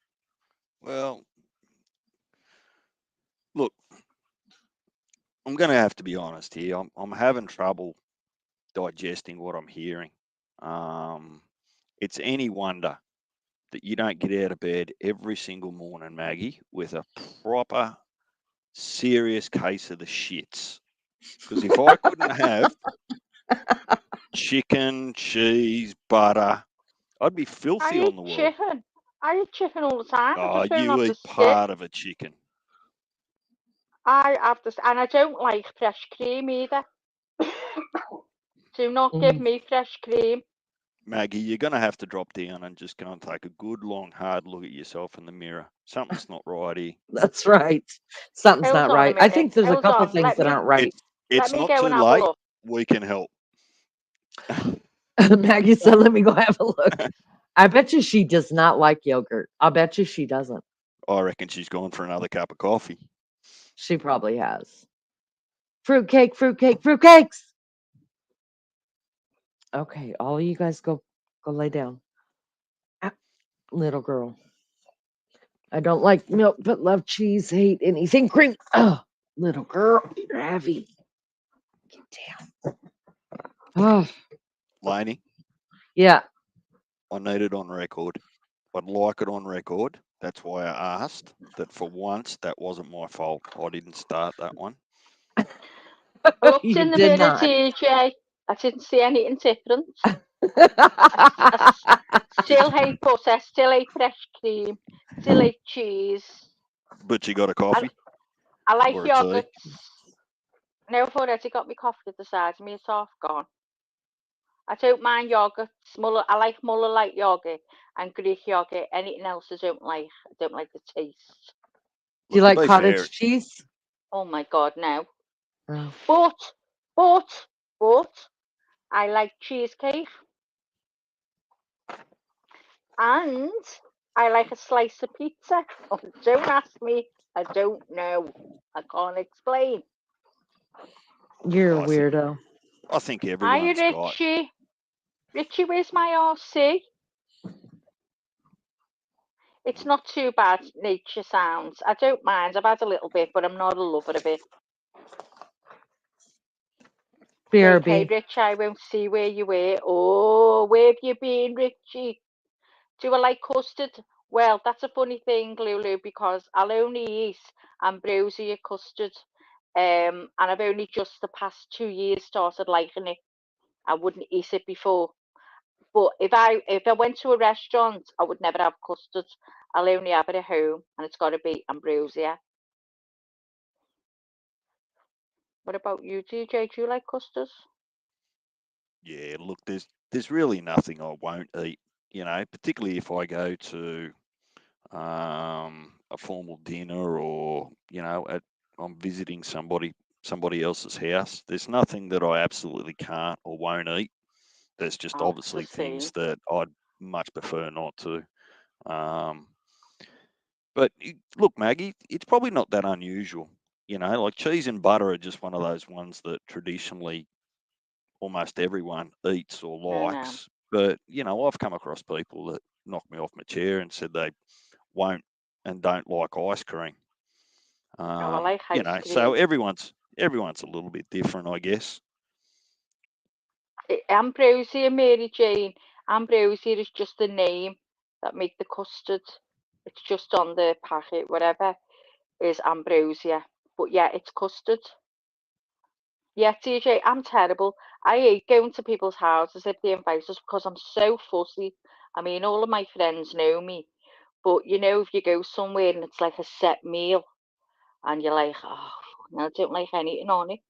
Well, look, I'm going to have to be honest here. I'm having trouble digesting what I'm hearing. It's any wonder that you don't get out of bed every single morning, Maggie, with a proper, serious case of the shits. Because if I couldn't have chicken, cheese, butter, I'd be filthy I on eat the world. chicken. I eat chicken all the time. I Oh, just don't you have the eat skin. part of a chicken. I have this, and I don't like fresh cream either. Do not give me fresh cream. Maggie, you're going to have to drop down and just go and take a good, long, hard look at yourself in the mirror. Something's not right here. That's right. Something's Hold not on a right. I minute. think there's a Hold couple on. things that aren't right. It's Let me not go too and have a late. look. We can help. Maggie said, "Let me go have a look." I bet you she does not like yogurt. I'll bet you she doesn't. I reckon she's gone for another cup of coffee. She probably has. Fruitcake, fruitcake, fruitcakes. Okay, all of you guys go lay down. Ah, little girl. I don't like milk, but love cheese. Hate anything cream. Oh, little girl, you're heavy. Get down. Oh, Lainey, yeah. I need it on record. I'd like it on record. That's why I asked that for once that wasn't my fault. I didn't start that one. I looked You in the did mirror, not. TJ. I didn't see anything different. I still hate butter, still hate fresh cream, still hate cheese. But you got a coffee? I like Or a tea? yogurts. No, I've already got my coffee at the side of me. It's half gone. I don't mind yogurt. I like Muller light yogurt and Greek yogurt. Anything else I don't like. I don't like the taste. Do you Look, like to be cottage fair, cheese? Oh my God, no. Oh. But I like cheesecake. And I like a slice of pizza. Oh, don't ask me. I don't know. I can't explain. You're a I think- weirdo. I think Hi, everyone's got. Richie. Richie, where's my RC? It's not too bad, nature sounds. I don't mind. I've had a little bit, but I'm not a lover of it. Okay, BRB. Rich, I won't see where you were. Oh, where have you been, Richie? Do I like custard? Well, that's a funny thing, Lulu, because I'll only eat ambrosia custard. And I've only just the past 2 years started liking it. I wouldn't eat it before. But if I went to a restaurant, I would never have custard. I'll only have it at home, and it's got to be ambrosia. What about you, DJ? Do you like custards? Yeah, look, there's really nothing I won't eat. You know, particularly if I go to a formal dinner or I'm visiting somebody else's house. There's nothing that I absolutely can't or won't eat. There's just Oh, obviously it's the things same. that I'd much prefer not to. But look, Maggie, it's probably not that unusual. You know, like cheese and butter are just one of those ones that traditionally almost everyone eats or I know. likes. But, I've come across people that knock me off my chair and said they won't and don't like ice cream. Oh, I like You ice know, cream. so everyone's a little bit different, I guess. Ambrosia, Mary Jane. Ambrosia is just the name that make the custard. It's just on the packet, whatever is ambrosia. But yeah, it's custard. Yeah, TJ, I'm terrible. I hate going to people's houses if they invite us because I'm so fussy. I mean, all of my friends know me. But if you go somewhere and it's like a set meal and you're like, oh, I don't like anything on it.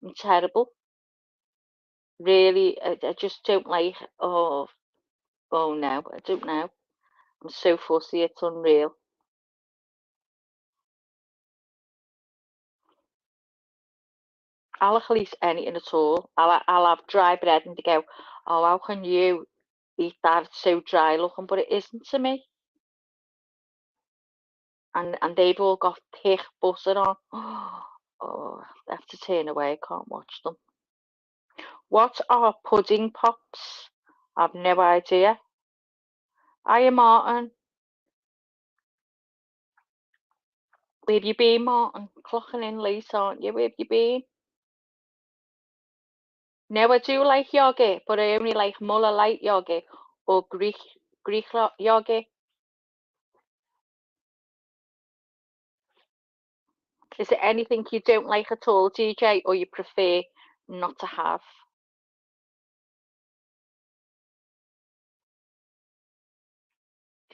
I'm terrible. Really, I just don't like, oh no, I don't know. I'm so fussy, it's unreal. I'll eat anything at all. I'll have dry bread and they go, oh, how can you eat that? It's so dry looking, but it isn't to me. And they've all got thick butter on. Oh, I have to turn away. I can't watch them. What are pudding pops? I've no idea. Hiya, Martin. Where have you been, Martin? Clocking in late, aren't you? Where have you been? No, I do like yogurt, but I only like Muller light yogurt or Greek yogurt. Is there anything you don't like at all, DJ, or you prefer not to have?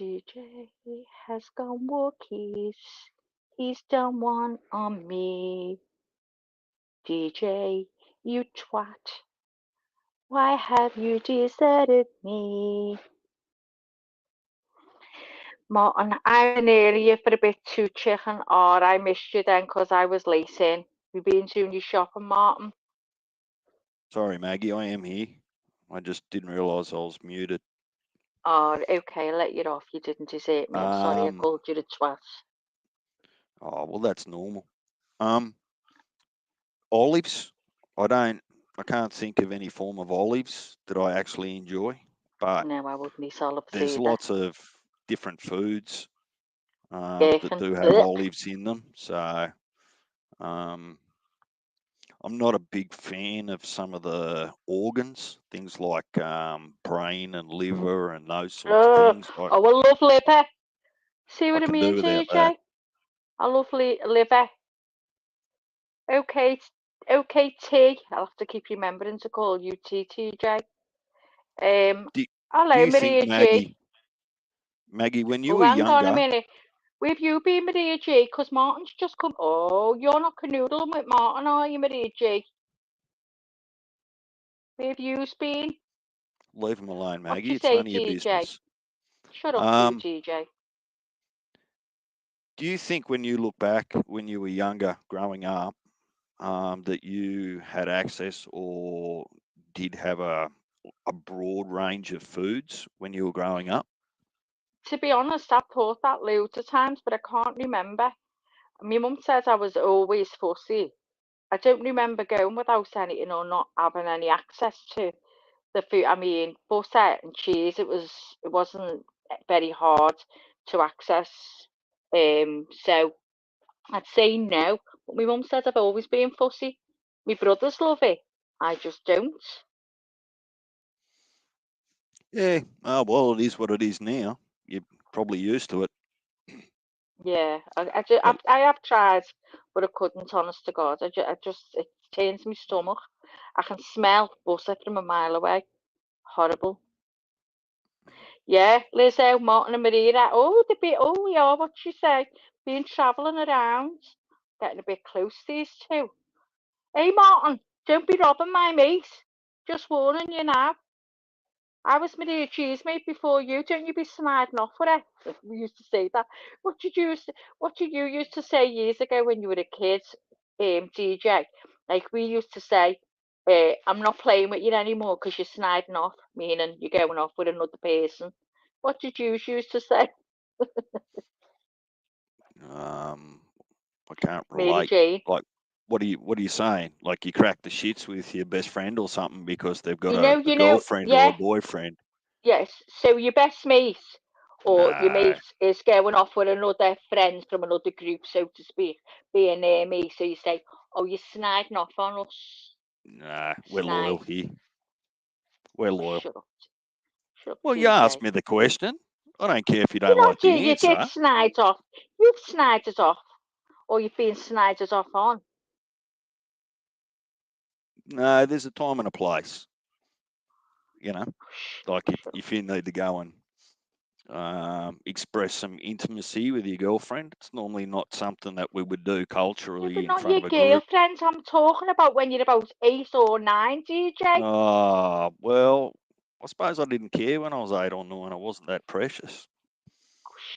DJ has gone walkies. He's done one on me. DJ, you twat. Why have you deserted me? Martin, I went earlier for a bit too, chicken. Or I missed you then because I was late in. You been doing your shopping, Martin? Sorry, Maggie, I am here. I just didn't realise I was muted. Oh, okay, I'll let you off. You didn't desert me. I'm sorry I called you the twat. Oh, well, that's normal. Olives. I can't think of any form of olives that I actually enjoy, but No, I wouldn't eat olives there's either. lots of different foods that do have olives in them. So I'm not a big fan of some of the organs, things like brain and liver and those sorts of things. Oh, I love liver. See what I can mean, do without that. TJ? I love liver. Okay, T. I'll have to keep remembering to call you TJ. Hello, Do you Maria think, G. Maggie, when you Oh, were hang on a younger, minute. Where have you been, Maria G? Because Martin's just come. Oh, you're not canoodling with Martin, are you, Maria G? Where have you been? Leave them alone, What Maggie. you It's say, none of your DJ? business. Shut up, you DJ. Do you think when you look back, when you were younger, growing up, that you had access or did have a broad range of foods when you were growing up? To be honest, I've thought that loads of times, but I can't remember. My mum says I was always fussy. I don't remember going without anything or not having any access to the food. I mean, butter and cheese, it wasn't very hard to access. So I'd say no. But my mum says I've always been fussy. My brothers love it. I just don't. Yeah. Oh, well, it is what it is now. You're probably used to it. Yeah, But I have tried, but I couldn't, honest to God. It turns my stomach. I can smell butter from a mile away. Horrible. Yeah, Lizzo, Martin and Maria. Oh yeah, what she say? Been travelling around, getting a bit close, these two. Hey, Martin, don't be robbing my mate. Just warning you now. I was Maria Cheese mate before you. Don't you be sniding off with it. We used to say that. What did you used to say years ago when you were a kid, DJ? Like we used to say, I'm not playing with you anymore because you're sniding off, meaning you're going off with another person. What did you used to say? I can't Mary relate. Jane. Like, what are you saying? Like you crack the shits with your best friend or something because they've got a You know, girlfriend or a yeah, boyfriend? yes. So your best mate or your No, mate is going off with another friend from another group, so to speak, being near me. So you say, "Oh, you're sniding off on us." nah, we're Snide. loyal here. We're loyal. Shut up, Well, you TJ. asked me the question. I don't care if you You don't know, like the you did answer. snide off. You've snided off, or you've been snided off on. No, there's a time and a place. You know, like if you need to go and express some intimacy with your girlfriend, it's normally not something that we would do Yeah, culturally but in not front your of a group. girlfriend. I'm talking about when you're about 8 or 9, DJ. Oh, well, I suppose I didn't care when I was 8 or 9. I wasn't that precious.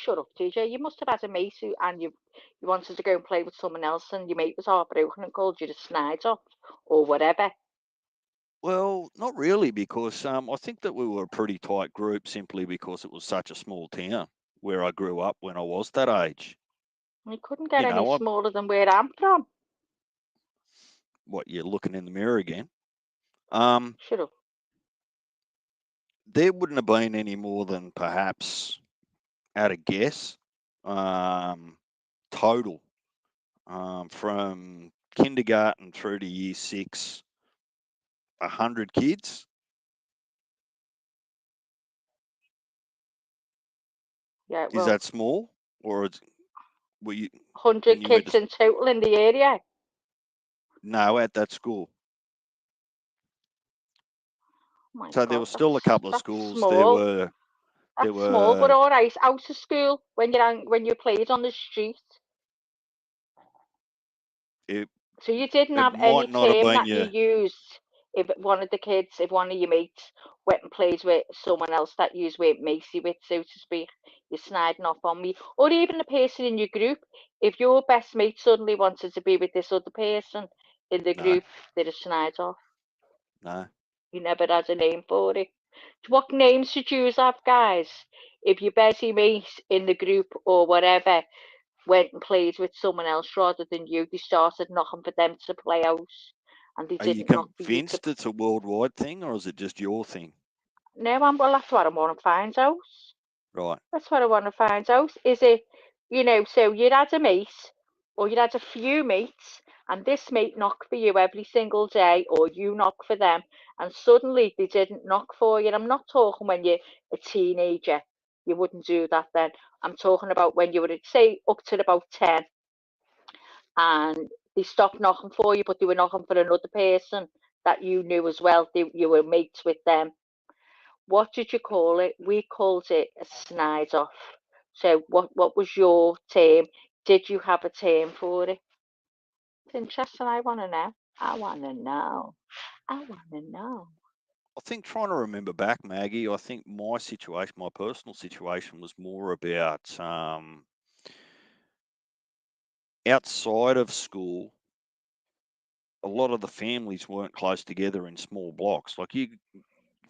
Shut up, DJ. You must have had a mate and you wanted to go and play with someone else, and your mate was heartbroken and called you to snide off or whatever. Well, not really, because I think that we were a pretty tight group simply because it was such a small town where I grew up when I was that age. You couldn't get You any know, smaller than where I'm from. what, you're looking in the mirror again. Shut up. There wouldn't have been any more than perhaps, at a guess, total from kindergarten through to year 6, 100 kids. Yeah, Is well, that small, or were you 100 when you went kids to? in total in the area. No, at that school. Oh my So there God, was still a couple of that's schools. small. There That's small, but were. all right. Out of school when you played on the street. It So you didn't it have might any not have term been that you your. used if one of your mates went and played with someone else that you weren't Macy with, so to speak. You're sniding off on me, or even the person in your group. If your best mate suddenly wanted to be with this other person in the No, group, they'd have snide off. no. You never had a name for it. What names should you have, guys? If your bestie mate in the group or whatever went and played with someone else rather than you, they started knocking for them to play out, and they Are you didn't knock for you to. convinced it's a worldwide thing, or is it just your thing? No, well, that's what I want to find out. Right. That's what I want to find out. Is it, so you'd had a mate, or you'd had a few mates, and this mate knocked for you every single day, or you knock for them, and suddenly they didn't knock for you. And I'm not talking when you're a teenager. You wouldn't do that then. I'm talking about when you were, say, up to about 10, and they stopped knocking for you, but they were knocking for another person that you knew as well. You were mates with them. What did you call it? We called it a snide off. So what was your term? Did you have a term for it? It's interesting. I want to know. I want to know. I want to know. I think trying to remember back, Maggie, I think my situation, my personal situation, was more about outside of school. A lot of the families weren't close together in small blocks. Like if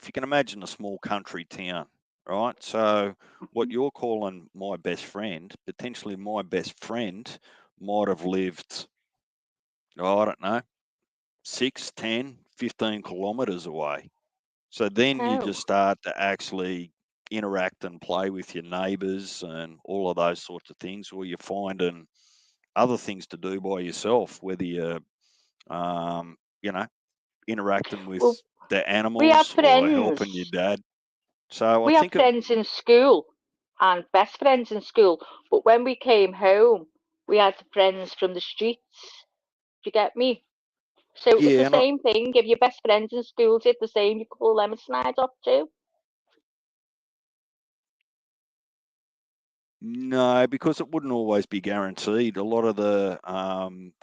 you can imagine a small country town, right? So what you're calling my best friend, potentially my best friend might have lived, I don't know, 6, 10, 15 kilometres away. So then you Oh. just start to actually interact and play with your neighbours and all of those sorts of things, or you're finding other things to do by yourself, whether you're, you know, interacting with Well, the we have animals or helping your friends. dad. So I We have think it, friends in school and best friends in school. But when we came home, we had friends from the streets. Do you get me? So it's the yeah, and same thing. If your best friends in school did the same, you call them a snide off too. no, because it wouldn't always be guaranteed. A lot of the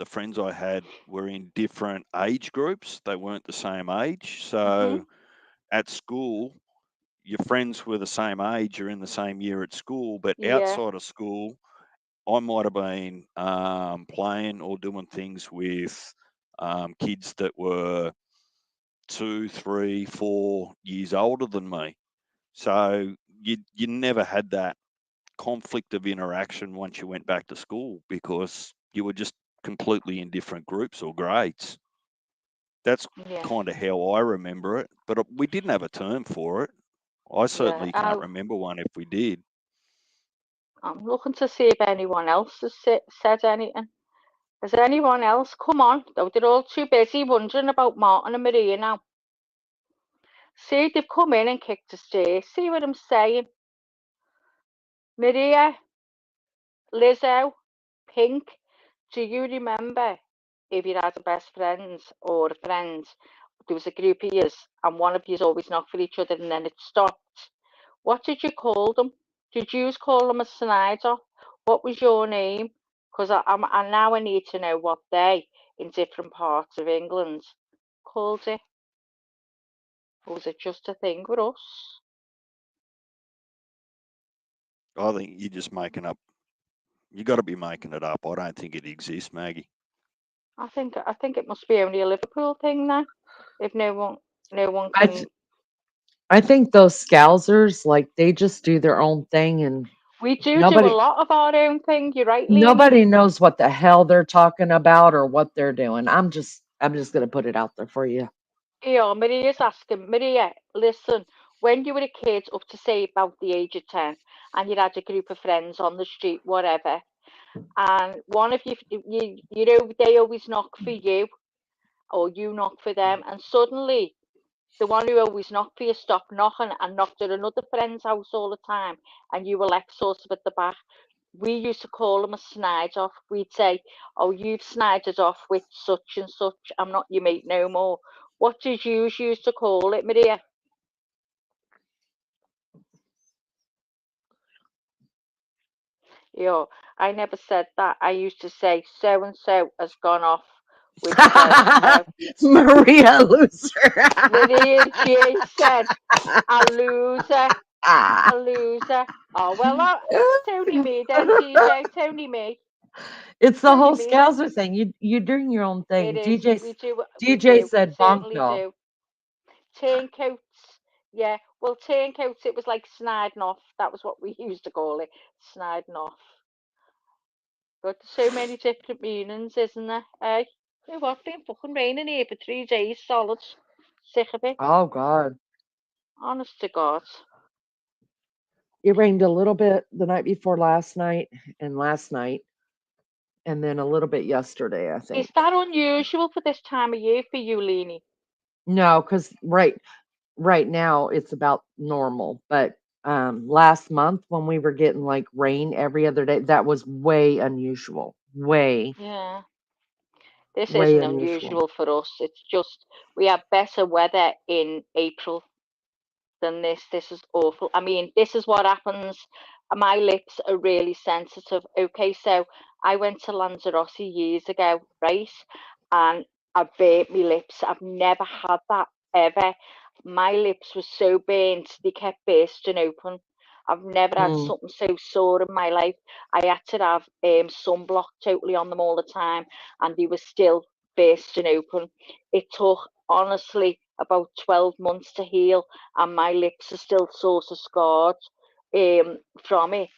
friends I had were in different age groups. They weren't the same age. So at school, your friends were the same age, you're in the same year at school, but Yeah. outside of school, I might have been playing or doing things with kids that were 2, 3, 4 years older than me. So you never had that conflict of interaction once you went back to school because you were just completely in different groups or grades. That's Yeah. kind of how I remember it, but we didn't have a term for it. I Yeah. certainly can't remember one if we did. I'm looking to see if anyone else has said anything. Has anyone else? Come on. Though they're all too busy wondering about Martin and Maria now. See, they've come in and kicked the stairs. See what I'm saying? Maria, Lizzo, Pink, do you remember if you had a best friend or a friend, there was a group of yous and one of yous always knocked for each other and then it stopped? What did you call them? Did you call them a Snyder? What was your name? Because I now I need to know what they, in different parts of England, called it. Or was it just a thing with us? I think you're just making up. You got to be making it up. I don't think it exists, Maggie. I think it must be only a Liverpool thing now. If no one I can. I think those Scousers, like they just do their own thing, and We do a nobody lot of our own thing. You're right, Leanie. nobody knows what the hell they're talking about or what they're doing. I'm just gonna put it out there for you. Yeah, Maria's asking, Maria, listen, when you were a kid up to say about the age of 10 and you had a group of friends on the street, whatever, and one of you know, they always knock for you or you knock for them, and suddenly the one who always knocked for you stopped knocking and knocked at another friend's house all the time, and you were left sort of at the back. We used to call them a snide off. We'd say, "Oh, you've snided off with such and such. I'm not your mate no more." What did you used to call it, Maria? Yeah, I never said that. I used to say, "So and so has gone off with so and so." Maria loser. Maria G said, "A loser, a loser." Oh well, it's only me then, DJ. It's only me. It's It's the only whole me. Scouser thing. You're doing your own It thing. is. We do. We DJ do. We said certainly bonkno. do. Turncoats. Yeah. Well, turncoats. It was like sniding off. That was what we used to call it. Sniding off. But there's so many different meanings, isn't there? Eh? You know what? Been fucking raining here for 3 days solid. Sick of it. Oh God. Honest to God. It rained a little bit the night before last night, and then a little bit yesterday, I Is think. that unusual for this time of year for you, Leanie? No, because right now it's about normal. But last month when we were getting like rain every other day, that was way unusual. Way, Yeah. This way isn't unusual. unusual for us. It's just we have better weather in April than this. This is awful. I mean, this is what happens. My lips are really sensitive. Okay, so I went to Lanzarote years ago, right? And I burnt my lips. I've never had that ever. My lips were so burnt, they kept bursting open. I've never had Mm. something so sore in my life. I had to have sunblock totally on them all the time, and they were still bursting open. It took, honestly, about 12 months to heal, and my lips are still sort of scarred from it.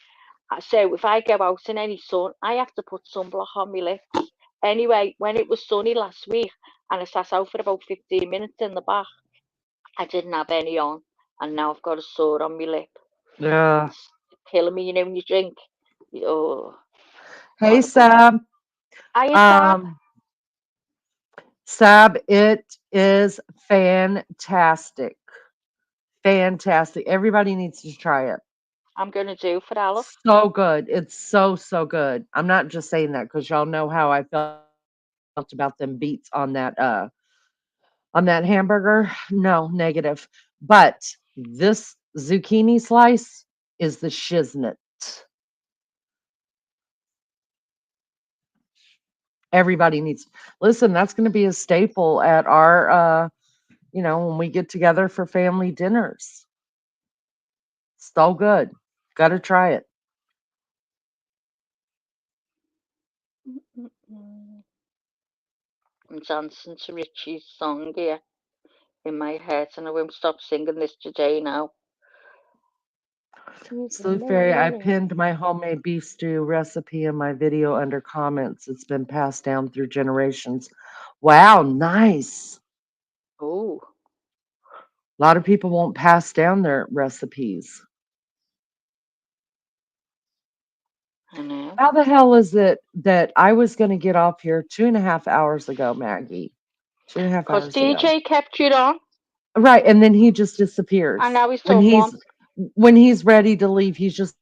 So if I go out in any sun, I have to put sunblock on my lips. Anyway, when it was sunny last week, and I sat out for about 15 minutes in the bath, I didn't have any on, and now I've got a sore on my lip. Yeah. It's killing me, you know, when you drink. Oh, Hey, horrible. Sab. Hiya, Sab. Sab, it is fantastic. Fantastic. Everybody needs to try it. I'm going to do for Alice. So good. It's so, so good. I'm not just saying that because y'all know how I felt about them beets on that hamburger. No, negative. But this zucchini slice is the shiznit. Everybody needs, listen, that's going to be a staple at our when we get together for family dinners. So good. Got to try it. I'm dancing to Richie's song here in my head, and I won't stop singing this today now. Sleuth Fairy, I pinned my homemade beef stew recipe in my video under comments. It's been passed down through generations. Wow, nice. Oh. A lot of people won't pass down their recipes. I know. How the hell is it that I was going to get off here 2.5 hours ago, Maggie? 2.5 Because hours ago. DJ kept you on. Right, and then he just disappears. And now he's when done he's one. when he's ready to leave, he's just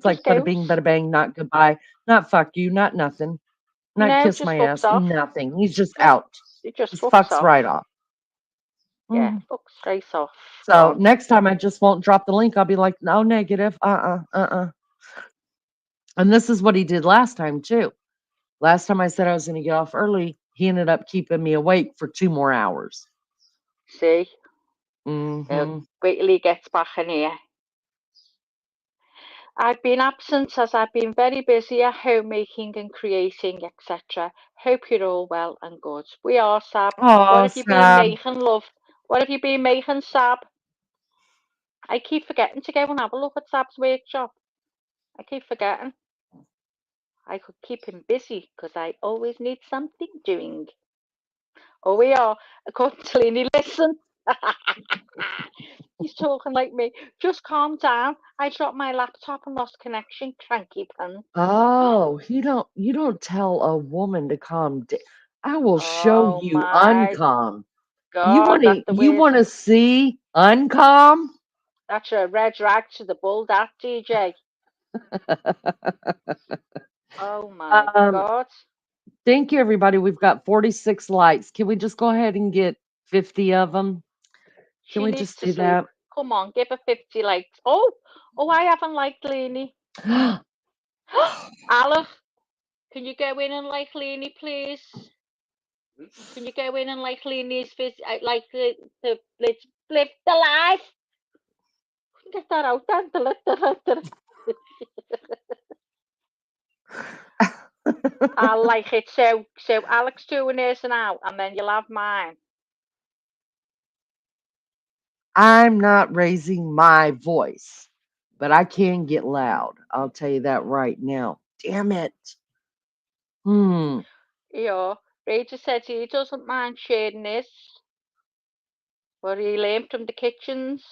like goes. bada bing, bada bang, not goodbye, not fuck you, not nothing, not No, kiss just my fucks ass, off. nothing. He's just Yeah, out. he just fucks off. right off. Yeah, Mhm. fucks straight off. So Gone. next time I just won't drop the link. I'll be like, no, negative. And this is what he did last time too. Last time I said I was going to get off early, he ended up keeping me awake for 2 more hours. See? Mm-hmm. Wait till he gets back in here. I've been absent as I've been very busy at home making and creating, etc. Hope you're all well and good. We are, Sab. Oh, What have you been Sab. making, love? What have you been making, Sab? I keep forgetting to go and have a look at Sab's workshop. I keep forgetting. I could keep him busy because I always need something doing. Oh, we are. According to Lenny, listen. He's talking like me. Just calm down. I dropped my laptop and lost connection. Cranky pants. Oh, you don't tell a woman to calm down. I will show Oh you my uncalm. God, that's the You worst. want to see uncalm? That's a red rag to the bull, that DJ. Oh my God. Thank you, everybody. We've got 46 likes. Can we just go ahead and get 50 of them? Can She we needs just to do sleep. that? Come on, give her 50 likes. Oh, I haven't liked Lenny. Aleph, can you go in and like Lenny, please? Can you go in and like Lenny's like the let's live the life? Get that out then. I like it. So Alex doing hers now, and then you'll have mine. I'm not raising my voice, but I can get loud. I'll tell you that right now. Damn it. Yeah, Rachel said he doesn't mind sharing this. What he learned from the kitchens.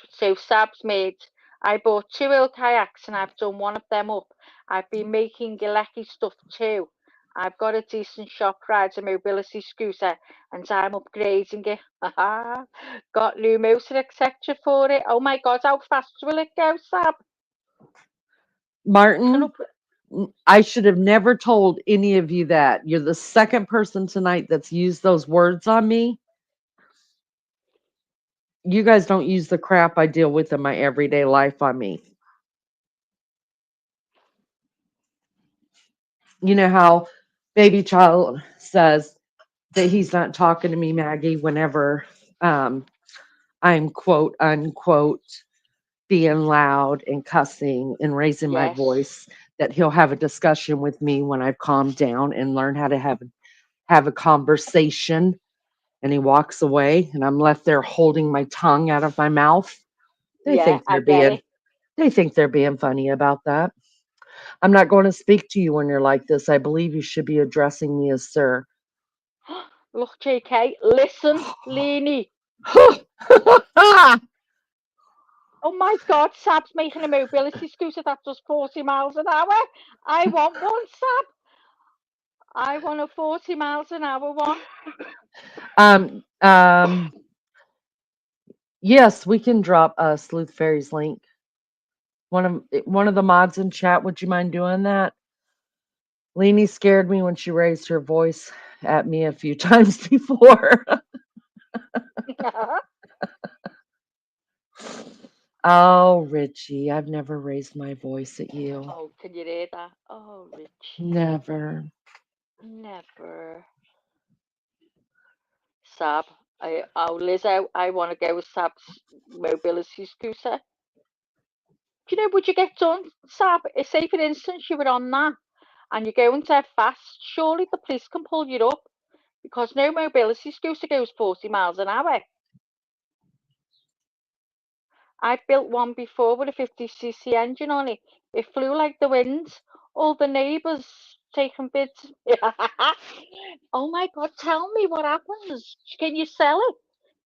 So Sab's made. I bought 2 old kayaks and I've done one of them up. I've been making Galecki stuff too. I've got a decent shop rider mobility scooter and I'm upgrading it. Got new motor etc. for it. Oh my God, how fast will it go, Sab? Martin, I should have never told any of you that. You're the second person tonight that's used those words on me. You guys don't use the crap I deal with in my everyday life on me. You know how Baby Child says, that he's not talking to me, Maggie, whenever I'm quote unquote being loud and cussing and raising my Yes. voice, that he'll have a discussion with me when I've calmed down and learn how to have a conversation. And he walks away and I'm left there holding my tongue out of my mouth. They Yeah, think I they're get being it. they think they're being funny about that. I'm not going to speak to you when you're like this. I believe you should be addressing me as sir. Look, JK, listen, Leanie. Oh my God, Sab's making a mobility scooter that does 40 miles an hour. I want one, Sab. I want a 40 miles an hour one. Yes, we can drop Sleuth Fairy's link. One of the mods in chat, would you mind doing that? Leanie scared me when she raised her voice at me a few times before. Oh, Richie, I've never raised my voice at you. Oh, can you hear that? Oh, Richie. Never. Never. Sab, Lizzo, I want to go with Sab's mobility scooter. Do you know, would you get done, Sab? Say, for instance, you were on that and you're going dead fast, surely the police can pull you up because no mobility scooter goes 40 miles an hour. I built one before with a 50cc engine on it. It flew like the wind. All the neighbours taking bids. Oh my God, tell me what happens. Can you sell it?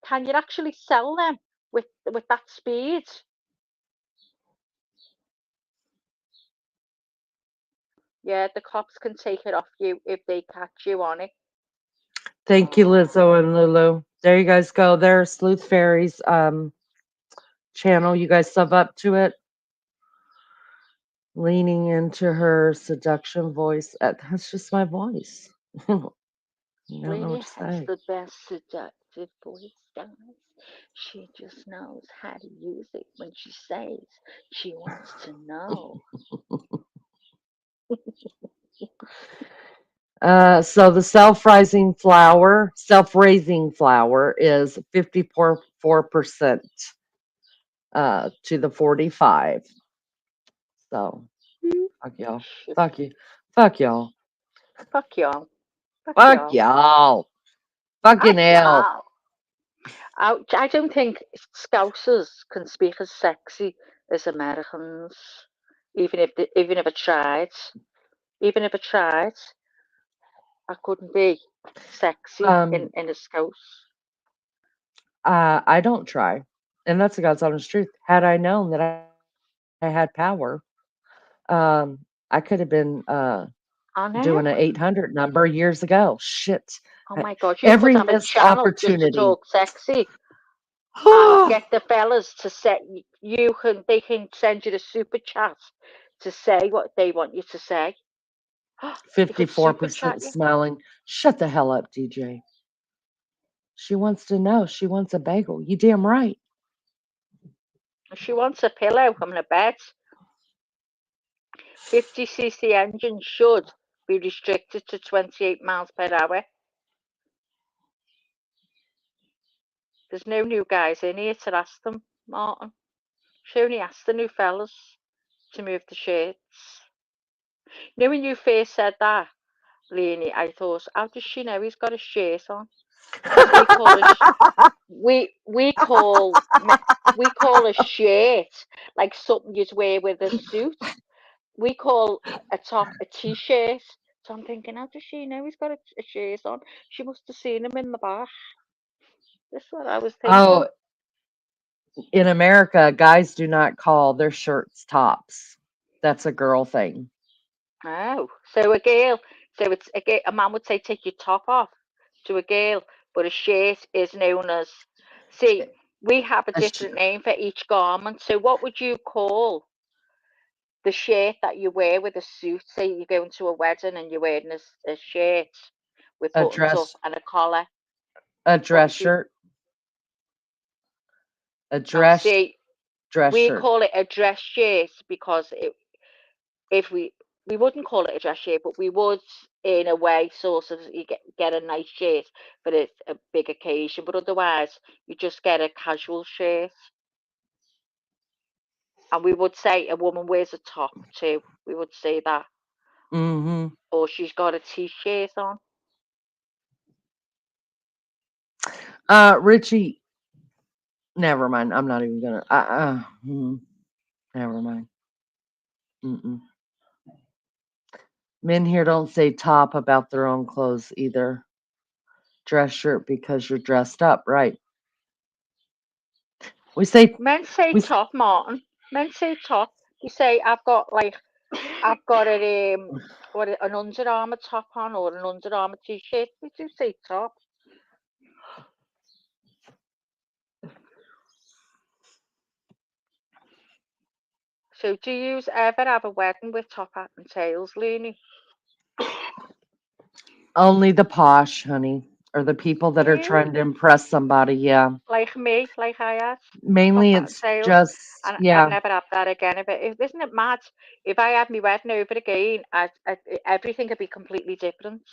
Can you actually sell them with that speed? Yeah, the cops can take it off you if they catch you on it. Thank you, Lizzo and Lulu. There you guys go. There's Sleuth Fairy's channel. You guys sub up to it. Leaning into her seduction voice. That's just my voice. I don't know what Winnie to has say. the best seductive voice, guys. She just knows how to use it when she says she wants to know. So the self-raising flour is 54% to the 45. So fuck y'all. Fuck you. Fuck y'all. Fuck y'all. Fuck y'all. Fucking hell. I don't think Scousers can speak as sexy as Americans, even if I tried. Even if I tried, I couldn't be sexy in a Scouse. I don't try. And that's the God's honest truth. Had I known that I had power, I could have been I know. doing an 800 number years ago. Shit. Oh my God, you Every could have a missed channel just to opportunity. talk sexy and get the fellas to set they can send you the super chat to say what they want you to say. They could super chat 54% you. smiling. Shut the hell up, DJ. She wants to know. She wants a bagel. You damn right. If she wants a pillow, I'm gonna bet 50cc engine should be restricted to 28 miles per hour. There's no new guys in here to ask them, Martin. She only asked the new fellas to move the shirts. You know, when you first said that, Leonie, I thought, how does she know he's got a shirt on? Because we call a shirt like something you'd wear with a suit. We call a top a t-shirt. So I'm thinking, how does she know he's got a shirt on? She must have seen him in the bath. That's what I was thinking. Oh, in America, guys do not call their shirts tops. That's a girl thing. Oh, so it's a man would say take your top off to a girl, but a shirt is known as. See, we have a different name for each garment. So what would you call the shirt that you wear with a suit? Say you're going to a wedding and you're wearing a shirt with A buttons up dress. and a collar. A dress shirt. A dress. See, dress we shirt. call it a dress shirt because if we we wouldn't call it a dress shirt, but we would, in a way, sort of, you get a nice shirt for a big occasion, but otherwise, you just get a casual shirt. And we would say a woman wears a top too. We would say that. Mm-hmm. Or she's got a t-shirt on. Richie, never mind. I'm not even gonna. Never mind. Mm-mm. Men here don't say top about their own clothes either. Dress shirt because you're dressed up, right? We say Men say we. top, Martin. Men say top. You say I've got a an Under Armour top on or an Under Armour t-shirt. We do say top. So do you ever have a wedding with top hat and tails, Looney? Only the posh, honey, or the people that are trying Really? to impress somebody. Yeah. Like me, like I had. Mainly Top hat and it's tails. just, And I'd yeah. never have that again. Isn't it mad? If I had my wedding over again, everything would be completely different.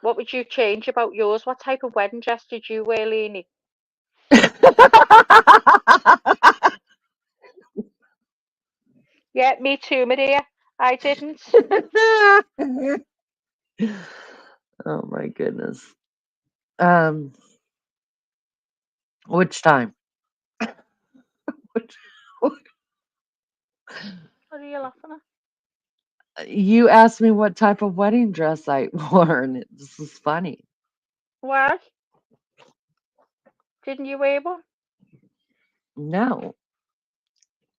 What would you change about yours? What type of wedding dress did you wear, Leanie? Yeah, me too, Maria. I didn't. Oh my goodness. Which time? What are you laughing at? You asked me what type of wedding dress I wore, and this is funny. Why? Didn't you wear one? No,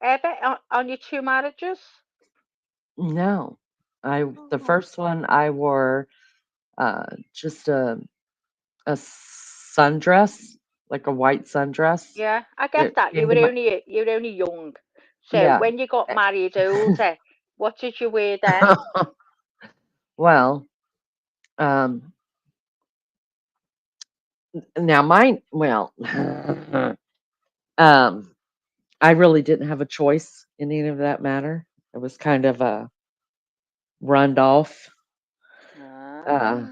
Ever on your two marriages? no. The Oh. first one I wore just a sundress, like a white sundress. Yeah, I get that. You into were my, only young. So yeah. when you got married older, what did you wear then? Well, um, now mine. Well, I really didn't have a choice in any of that matter. It was kind of a run off. Uh, Ah.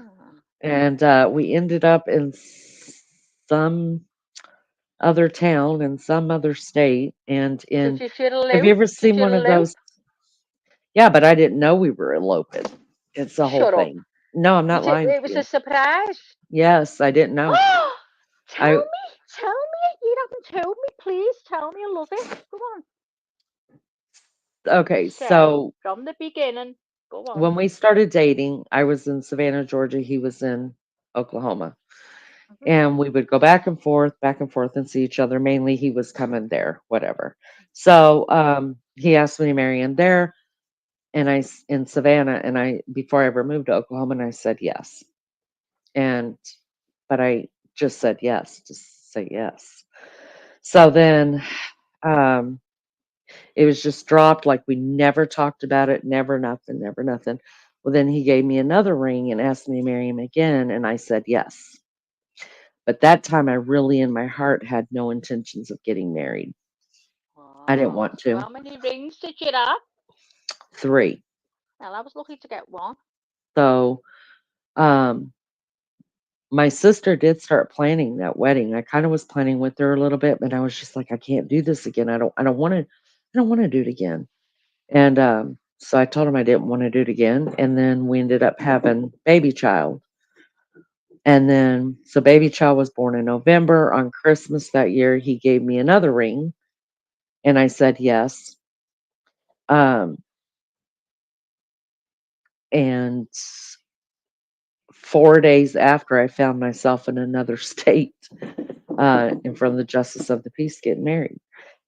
and we ended up in some other town in some other state. And Did you have you elope? ever Did seen you one of elope? those? Yeah, but I didn't know we were eloping. It's the whole Shut up. thing. No, I'm not lying It to was a you. surprise. Yes, I didn't know. Tell me. You haven't told me. Please tell me. I love it. Go on. Okay, So, so from the beginning, go on. when we started dating, I was in Savannah, Georgia. He was in Oklahoma. And we would go back and forth, and see each other. Mainly he was coming there, whatever. So he asked me to marry him there, and in Savannah, and I before I ever moved to Oklahoma, and I said yes. But I just said yes, just say yes. So then it was just dropped, like we never talked about it, never nothing, never nothing. Well, then he gave me another ring and asked me to marry him again, and I said yes. But that time I really in my heart had no intentions of getting married. I didn't want So to. how many rings did you have? 3. Well, I was lucky to get one. So my sister did start planning that wedding. I kind of was planning with her a little bit, but I was just like, I can't do this again. I don't want to do it again. And so I told him I didn't want to do it again. And then we ended up having baby child. And then so baby child was born in November. On Christmas that year, he gave me another ring, and I said yes. And 4 days after, I found myself in another state in front of the justice of the peace getting married.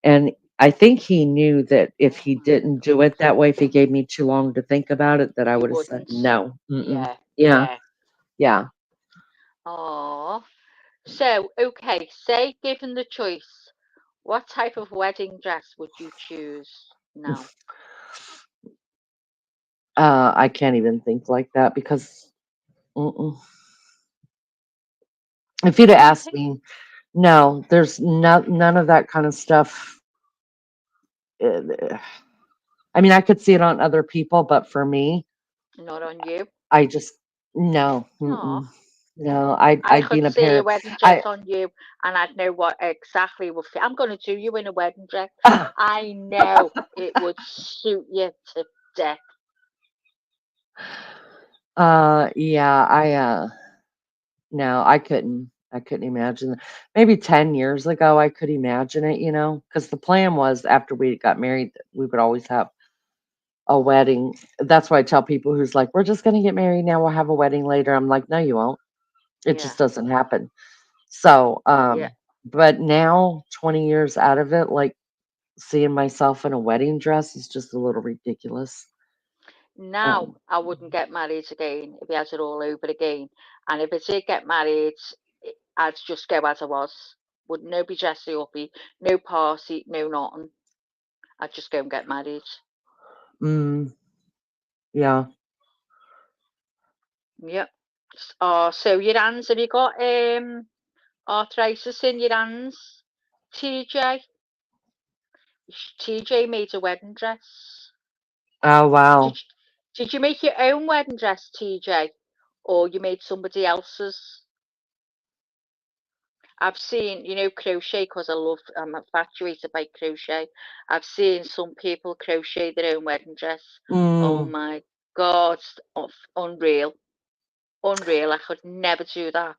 And I think he knew that if he didn't do it that way, if he gave me too long to think about it, that I You would have said wouldn't. no. Yeah. Yeah. Yeah. Oh. So, okay, say given the choice, what type of wedding dress would you choose now? I can't even think like that because if you'd have asked me, no, there's none of that kind of stuff. I mean, I could see it on other people, but for me, Not on you. I just no, Aw. no. I I'd be could in a see a pair. wedding dress I on you, and I'd know what exactly would fit. I'm going to do you in a wedding dress. I know it would suit you to death. yeah, no, I couldn't. I couldn't imagine. Maybe 10 years ago, I could imagine it, because the plan was after we got married, that we would always have a wedding. That's why I tell people who's like, we're just going to get married now. We'll have a wedding later. I'm like, no, you won't. It Yeah. just doesn't happen. So, Yeah. but now 20 years out of it, like seeing myself in a wedding dress is just a little ridiculous. Now I wouldn't get married again if we had it all over again. And if I did get married, I'd just go as I was. Would no be dressy uppy, no party, no nothing. I'd just go and get married. Yeah. Yep. So your hands, have you got arthritis in your hands? TJ? TJ made a wedding dress. Oh, wow. Did you make your own wedding dress, TJ? Or you made somebody else's? I've seen, crochet, because I'm infatuated by crochet. I've seen some people crochet their own wedding dress. Oh Mm. my God, unreal. Unreal. I could never do that.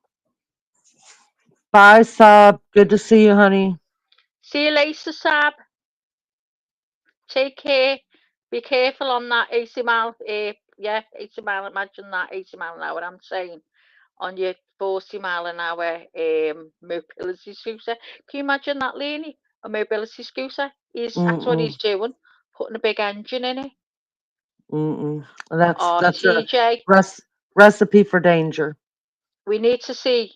Bye, Sab. Good to see you, honey. See you later, Sab. Take care. Be careful on that 80 mile, 80 mile, imagine that 80 mile an hour, I'm saying, on your 40 mile an hour mobility scooter. Can you imagine that, Lenny? A mobility scooter? That's what he's doing, putting a big engine in it. That's Oh, a TJ, recipe for danger. we need to see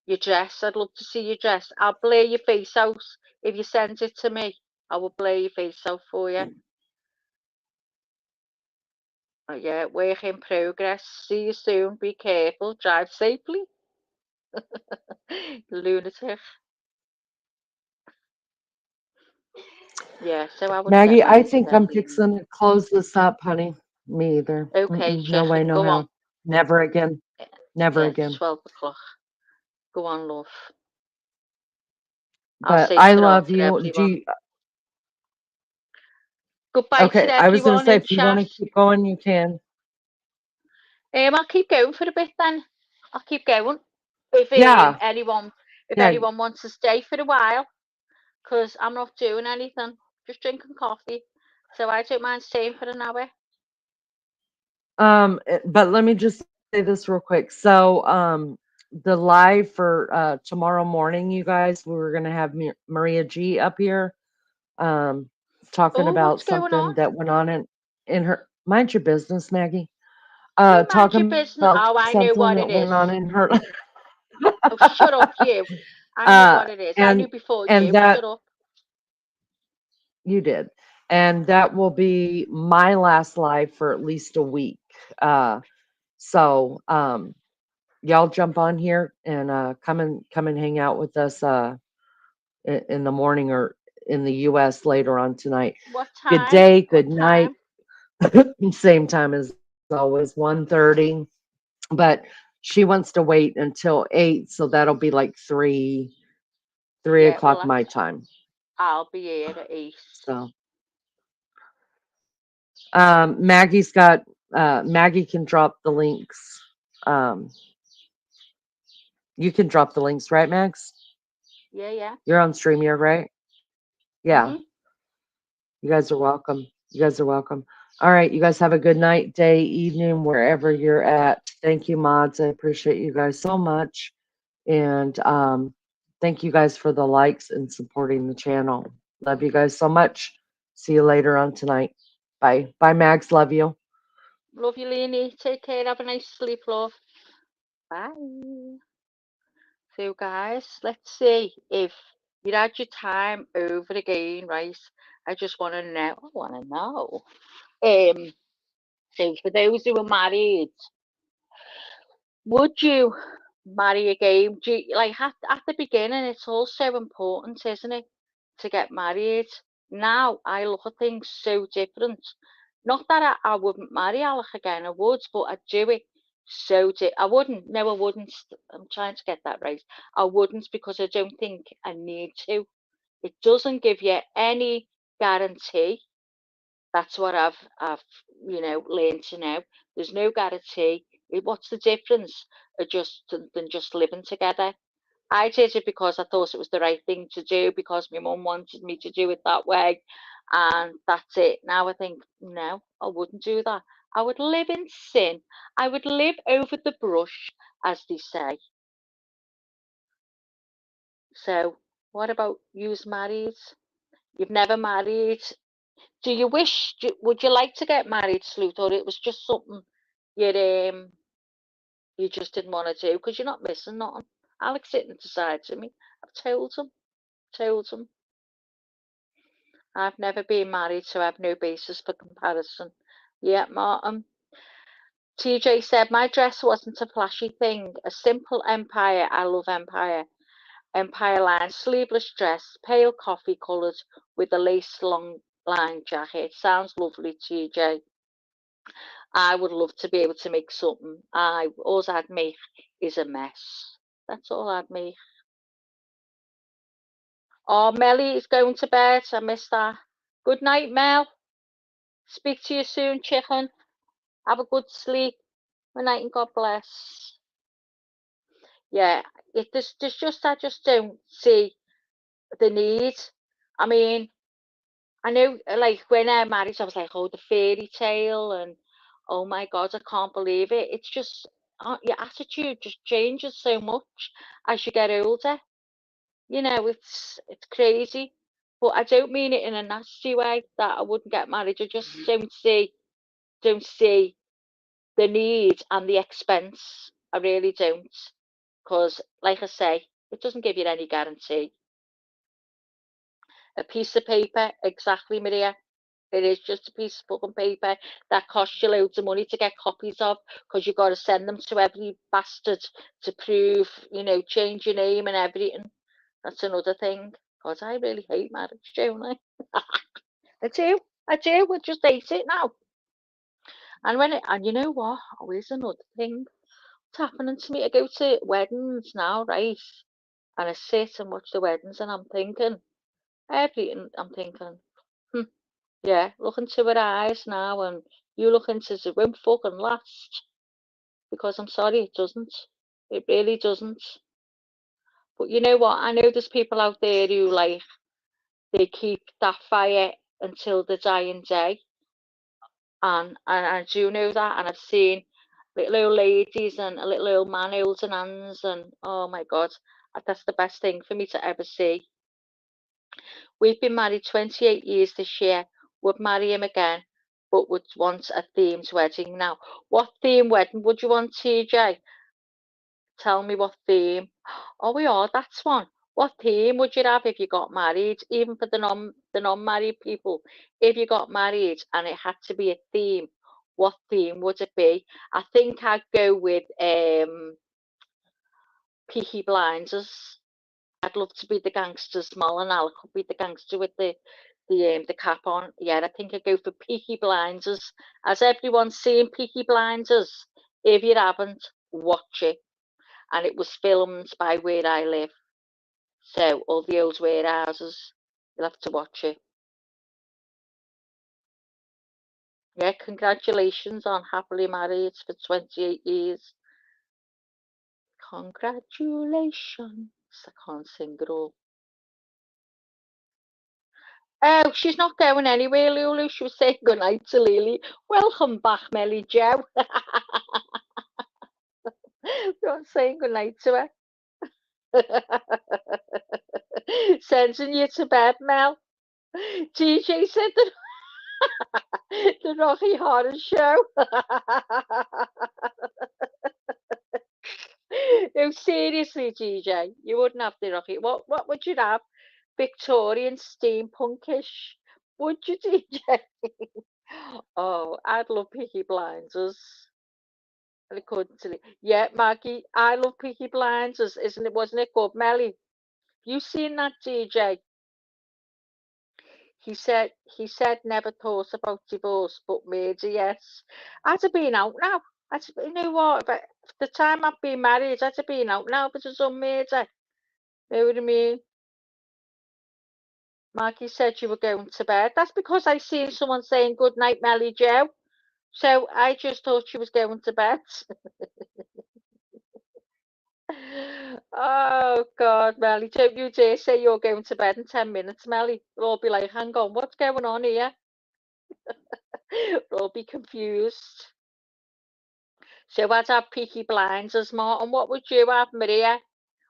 your dress. I'd love to see your dress. I'll blur your face out if you send it to me. I will blur your face out for you. Oh, yeah, work in progress. See you soon. Be careful. Drive safely. Lunatic. Yeah, so I wouldn't get Maggie, I married think again, I'm Lena. fixing to close this up, honey. Me either. Okay, No way, chicken, no go how. on. Never again. Never Yeah, it's again. 12 o'clock. Go on, love. I'll But say I ta love to you. everyone. Goodbye to Okay, I was going to everyone say, in if you want chat. to keep going, you can. I'll keep going for a bit then. I'll keep going. If Yeah. anyone wants to stay for a while, because I'm not doing anything, just drinking coffee. So I don't mind staying for an hour. But let me just say this real quick. So, the live for tomorrow morning, you guys, we were gonna have Maria G up here, talking Oh, about what's going something on? that went on in her. Mind your business, Maggie. You mind your Talking business. about Oh, I know something what that it is. went on in her. Oh, shut up, you. I know what it is. I knew before you. That Shut up. you did, and that will be my last live for at least a week. So, y'all jump on here and come and hang out with us in the morning or in the US later on tonight. What Good time? day, good What night. time? Same time as always, 1:30. But she wants to wait until 8, so that'll be like 3 Yeah, o'clock well, my time. I'll be here at 8. So Maggie can drop the links. You can drop the links, right, Max? Yeah. You're on StreamYard, right? Yeah. Mm-hmm. You guys are welcome. You guys are welcome. All right. You guys have a good night, day, evening, wherever you're at. Thank you, mods. I appreciate you guys so much. And thank you guys for the likes and supporting the channel. Love you guys so much. See you later on tonight. Bye. Bye, Max. Love you. Love you, Leanie. Take care. Have a nice sleep, love. Bye. So, guys, let's see if you had your time over again, right? I just want to know. I want to know. So, for those who are married, would you marry again? Like at the beginning, it's all so important, isn't it, to get married? Now I look at things so different. Not that I wouldn't marry Alec again, I would, but I'd do it so I wouldn't. No, I wouldn't. I'm trying to get that right. I wouldn't, because I don't think I need to. It doesn't give you any guarantee. That's what I've learned to know. There's no guarantee. What's the difference than just living together? I did it because I thought it was the right thing to do, because my mum wanted me to do it that way, and that's it. Now I think, no, I wouldn't do that. I would live in sin. I would live over the brush, as they say. So, what about you's married? You've never married. Do you wish? Would you like to get married, Sleuth, or it was just something you just didn't want to do because you're not missing nothing? Alex sitting beside to me. I've told him. I've never been married, so I have no basis for comparison. Yeah, Martin. TJ said, my dress wasn't a flashy thing. A simple Empire. I love Empire. Empire line, sleeveless dress, pale coffee coloured with a lace long line jacket. Sounds lovely, TJ. I would love to be able to make something. All I'd make is a mess. That's all I'd make. Oh, Melly is going to bed. I missed that. Good night, Mel. Speak to you soon, chicken. Have a good sleep. Good night and God bless. Yeah, there's just, I just don't see the need. I mean, I know, like, when I married, I was like, oh, the fairy tale, and oh my God, I can't believe it. It's just, your attitude just changes so much as you get older. It's crazy. But I don't mean it in a nasty way that I wouldn't get married. I just don't see the need and the expense. I really don't. Because, like I say, it doesn't give you any guarantee. A piece of paper, exactly, Maria. It is just a piece of fucking paper that costs you loads of money to get copies of, because you've got to send them to every bastard to prove, change your name and everything. That's another thing. God, I really hate marriage, don't I? I do. I just hate it now. And you know what? Oh, here's another thing. What's happening to me? I go to weddings now, right? And I sit and watch the weddings, and I'm thinking, yeah, look into her eyes now, and you look into it won't fucking last. Because I'm sorry, it doesn't. It really doesn't. But you know what? I know there's people out there who, like, they keep that fire until the dying day. And I do know that, and I've seen little old ladies and a little old man holding hands, and oh my God, that's the best thing for me to ever see. We've been married 28 years this year. Would marry him again, but would want a themed wedding now. What theme wedding would you want, TJ? Tell me what theme. Oh, we are. That's one. What theme would you have if you got married? Even for the non-married people, if you got married and it had to be a theme, what theme would it be? I think I'd go with Peaky Blinders. I'd love to be the gangster small, and Al could be the gangster with the cap on. Yeah, I think I'd go for Peaky Blinders. Has everyone seen Peaky Blinders? If you haven't, watch it. And it was filmed by where I live. So all the old warehouses, you'll have to watch it. Yeah, congratulations on happily married for 28 years. Congratulations. I can't sing it all. Oh, she's not going anywhere, Lulu. She was saying goodnight to Lily. Welcome back, Melly Joe. Not saying goodnight to her. Sending you to bed, Mel. TJ said that the Rocky Horror Show. No, seriously, TJ, you wouldn't have the Rocky. What would you have? Victorian steampunkish? Would you, TJ? Oh, I'd love Peaky Blinders. Yeah, Maggie, I love Peaky Blinders, Wasn't it good, Melly? You seen that, TJ? He said never thought about divorce, but murder, yes. I'd have been out now. You know what? But the time I've been married, I'd have been out now if it was on murder. Know what I mean? Maggie said you were going to bed. That's because I seen someone saying good night, Melly Joe. So I just thought she was going to bed. Oh God, Melly, don't you dare say you're going to bed in 10 minutes, Melly. We'll all be like, hang on, what's going on here? We'll all be confused. So I'd have Peaky Blinders, Martin. What would you have, Maria?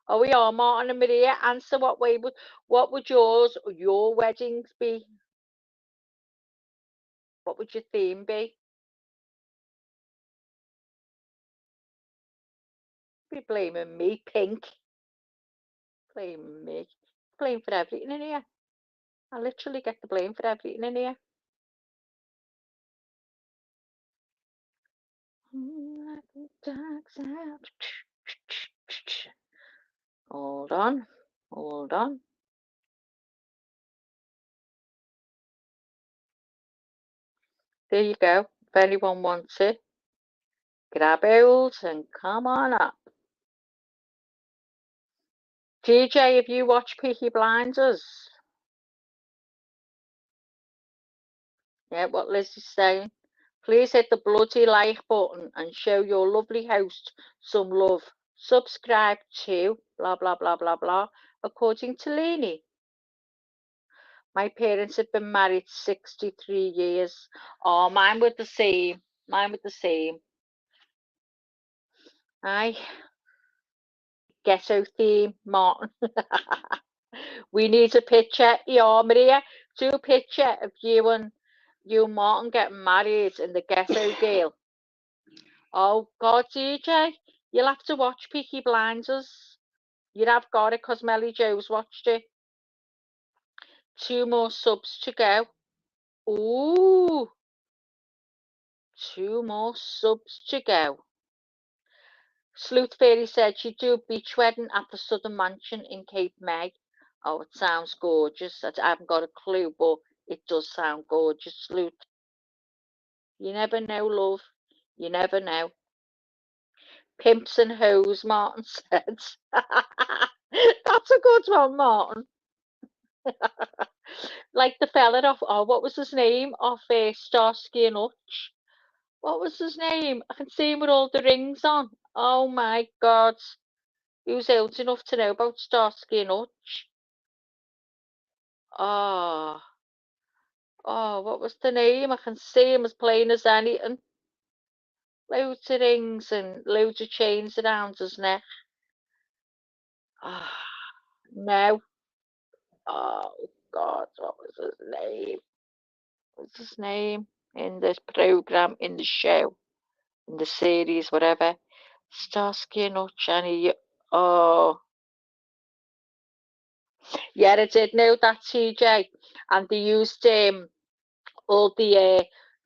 Oh, we are, Martin and Maria. Answer what would your weddings be? What would your theme be? Be blaming me, pink. Blaming me. Blame for everything in here. I literally get the blame for everything in here. Hold on. Hold on. There you go. If anyone wants it, grab hold and come on up. DJ, have you watched Peaky Blinders? Yeah, what Liz is saying. Please hit the bloody like button and show your lovely host some love. Subscribe to blah blah blah blah blah. According to Lainey, my parents have been married 63 years. Oh, mine were the same. Mine were the same. Aye. Ghetto theme, Martin. We need a picture. Yeah, Maria, do a picture of you and Martin getting married and the ghetto girl. Oh God, DJ, you'll have to watch Peaky Blinders. You'd have got it because Melly Joe's watched it. 2 more subs to go. Ooh, 2 more subs to go. Sleuth Fairy said she'd do a beach wedding at the Southern Mansion in Cape May. Oh, it sounds gorgeous. I haven't got a clue, but it does sound gorgeous, Sleuth. You never know, love. You never know. Pimps and hoes, Martin said. That's a good one, Martin. Like the fella off, oh, what was his name? Off Starsky and Hutch. What was his name? I can see him with all the rings on. Oh my God. He was old enough to know about Starsky and Hutch. Oh, what was the name? I can see him as plain as anything. Loads of rings and loads of chains around his neck. Ah, no. Oh God, what was his name? What's his name in this program, in the show, in the series, whatever? Starsky and Hutch, and oh, yeah, I did know that, TJ. And they used all the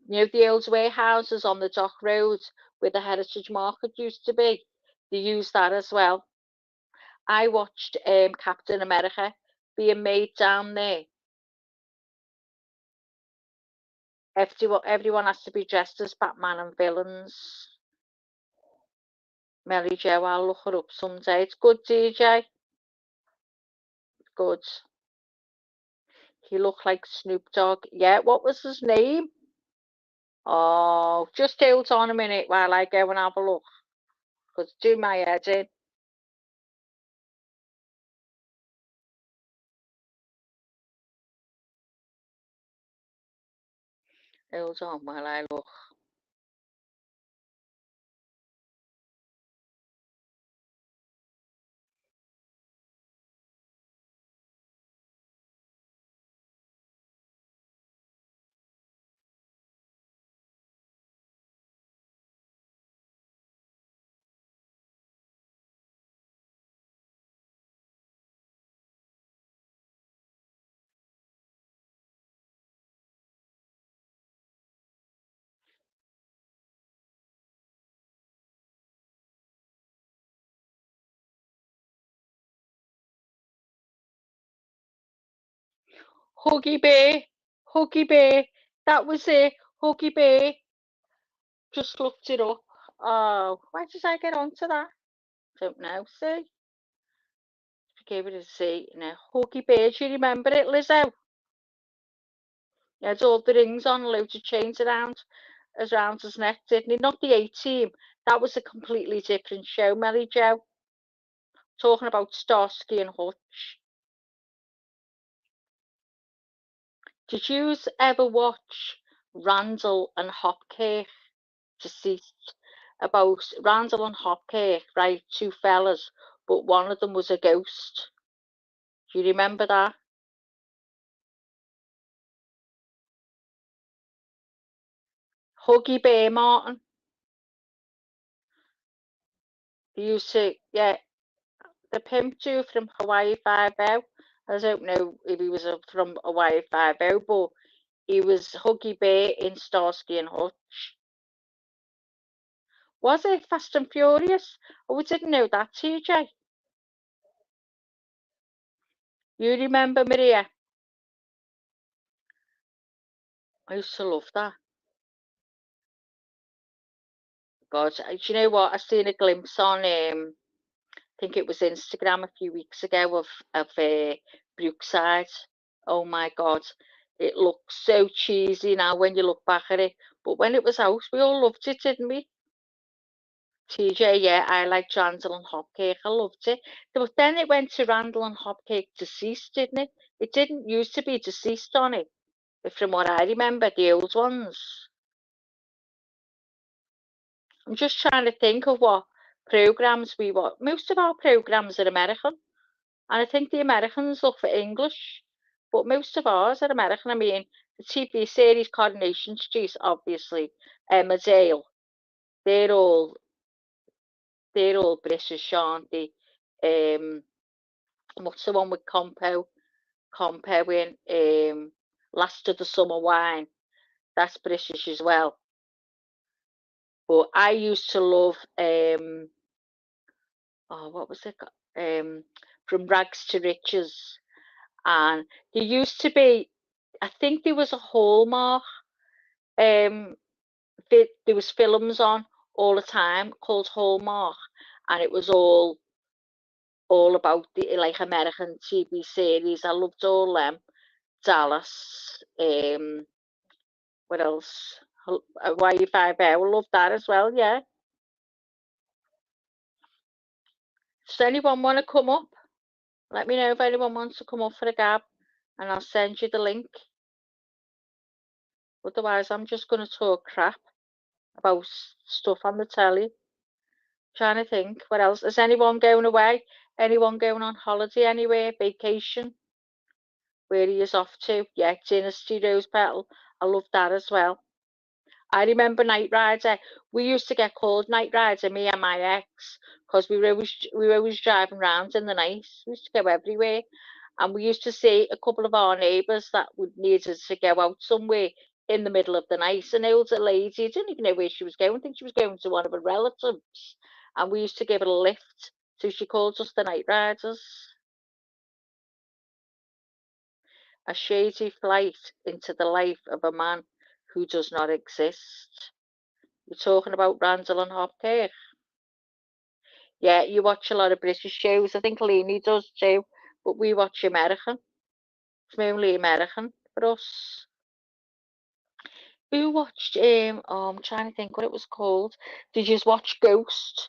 the old warehouses on the dock road where the Heritage Market used to be. They used that as well. I watched Captain America being made down there. Everyone has to be dressed as Batman and villains. Melly Joe, I'll look her up someday. It's good, DJ. Good. He looked like Snoop Dogg. Yeah, what was his name? Oh, just hold on a minute while I go and have a look. Because do my head in. Hold on while I look. Huggy Bear. Huggy Bear. That was it. Huggy Bear. Just looked it up. Oh, why did I get onto that? Don't know. See? Gave it a C. Now, Huggy Bear. Do you remember it, Lizzo? He had all the rings on, loads of chains around his neck, didn't he? Not the A-Team. That was a completely different show, Melly Joe. Talking about Starsky and Hutch. Did you ever watch Randall and Hopkirk? Deceased. About Randall and Hopkirk, right? Two fellas, but one of them was a ghost. Do you remember that? Huggy Bear, Martin. He used to, yeah, the pimp dude from Hawaii 5-0. I don't know if he was from Hawaii 5-0, but he was Huggy Bear in Starsky and Hutch. Was it Fast and Furious? Oh, we didn't know that, TJ. You remember, Maria? I used to love that. God, do you know what? I seen a glimpse on, I think it was Instagram a few weeks ago of Brookside. Oh my God, it looks so cheesy now when you look back at it. But when it was out, we all loved it, didn't we? TJ, yeah, I liked Randall and Hopkirk. I loved it. But then it went to Randall and Hopkirk Deceased, didn't it? It didn't used to be Deceased on it, from what I remember, the old ones. I'm just trying to think of what programs we watch. Most of our programs are American, and I think the Americans look for English, but most of ours are American. I mean, the TV series Coronation Street, obviously, Emmerdale, they're all British, aren't they? What's the one with Compo in Last of the Summer Wine? That's British as well. But I used to love what was it? From Rags to Riches, and there used to be, I think there was a Hallmark. There was films on all the time called Hallmark, and it was all about the like American TV series. I loved all them. Dallas. What else? Hawaii 5-0. I love that as well. Yeah. Does anyone want to come up? Let me know if anyone wants to come up for a gab, and I'll send you the link. Otherwise, I'm just going to talk crap about stuff on the telly. Trying to think, what else? Is anyone going away? Anyone going on holiday anywhere? Vacation? Where he is off to? Yeah, Dynasty Rose Petal. I love that as well. I remember Night Rider. We used to get called Night Rider, me and my ex, because we were always driving around in the night. We used to go everywhere, and we used to see a couple of our neighbours that would need us to go out somewhere in the middle of the night. An older lady, didn't even know where she was going. I think she was going to one of her relatives, and we used to give her a lift. So she called us the Night Riders. A shady flight into the life of a man who does not exist. You're talking about Randall and Hopkirk. Yeah, you watch a lot of British shows. I think Lainey does too, but we watch American. It's mainly American for us. Who watched? I'm trying to think what it was called. Did you watch Ghost,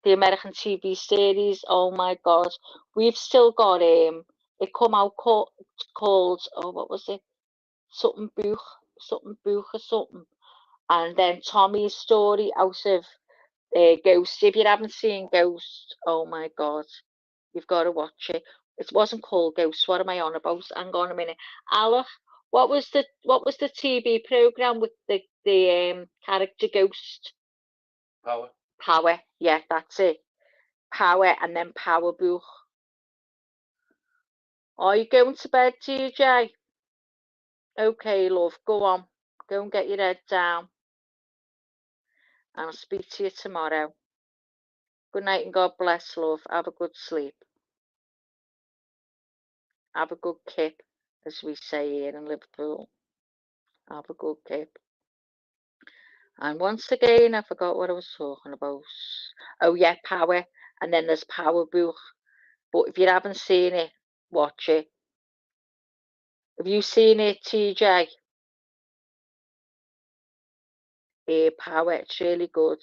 the American TV series? Oh my God, we've still got it come out called what was it? Something Buch or something. And then Tommy's story out of Ghost. If you haven't seen Ghost, oh my God, you've got to watch it. It wasn't called Ghost. What am I on about? Hang on a minute. Alec, what was the TV program with the character Ghost? Power. Power. Yeah, that's it. Power, and then Power Book. Are you going to bed, TJ? Okay, love. Go on. Go and get your head down. And I'll speak to you tomorrow. Good night and God bless, love. Have a good sleep. Have a good kip, as we say here in Liverpool. Have a good kip. And once again, I forgot what I was talking about. Oh yeah, Power. And then there's Power Book. But if you haven't seen it, watch it. Have you seen it, TJ? Power, it's really good.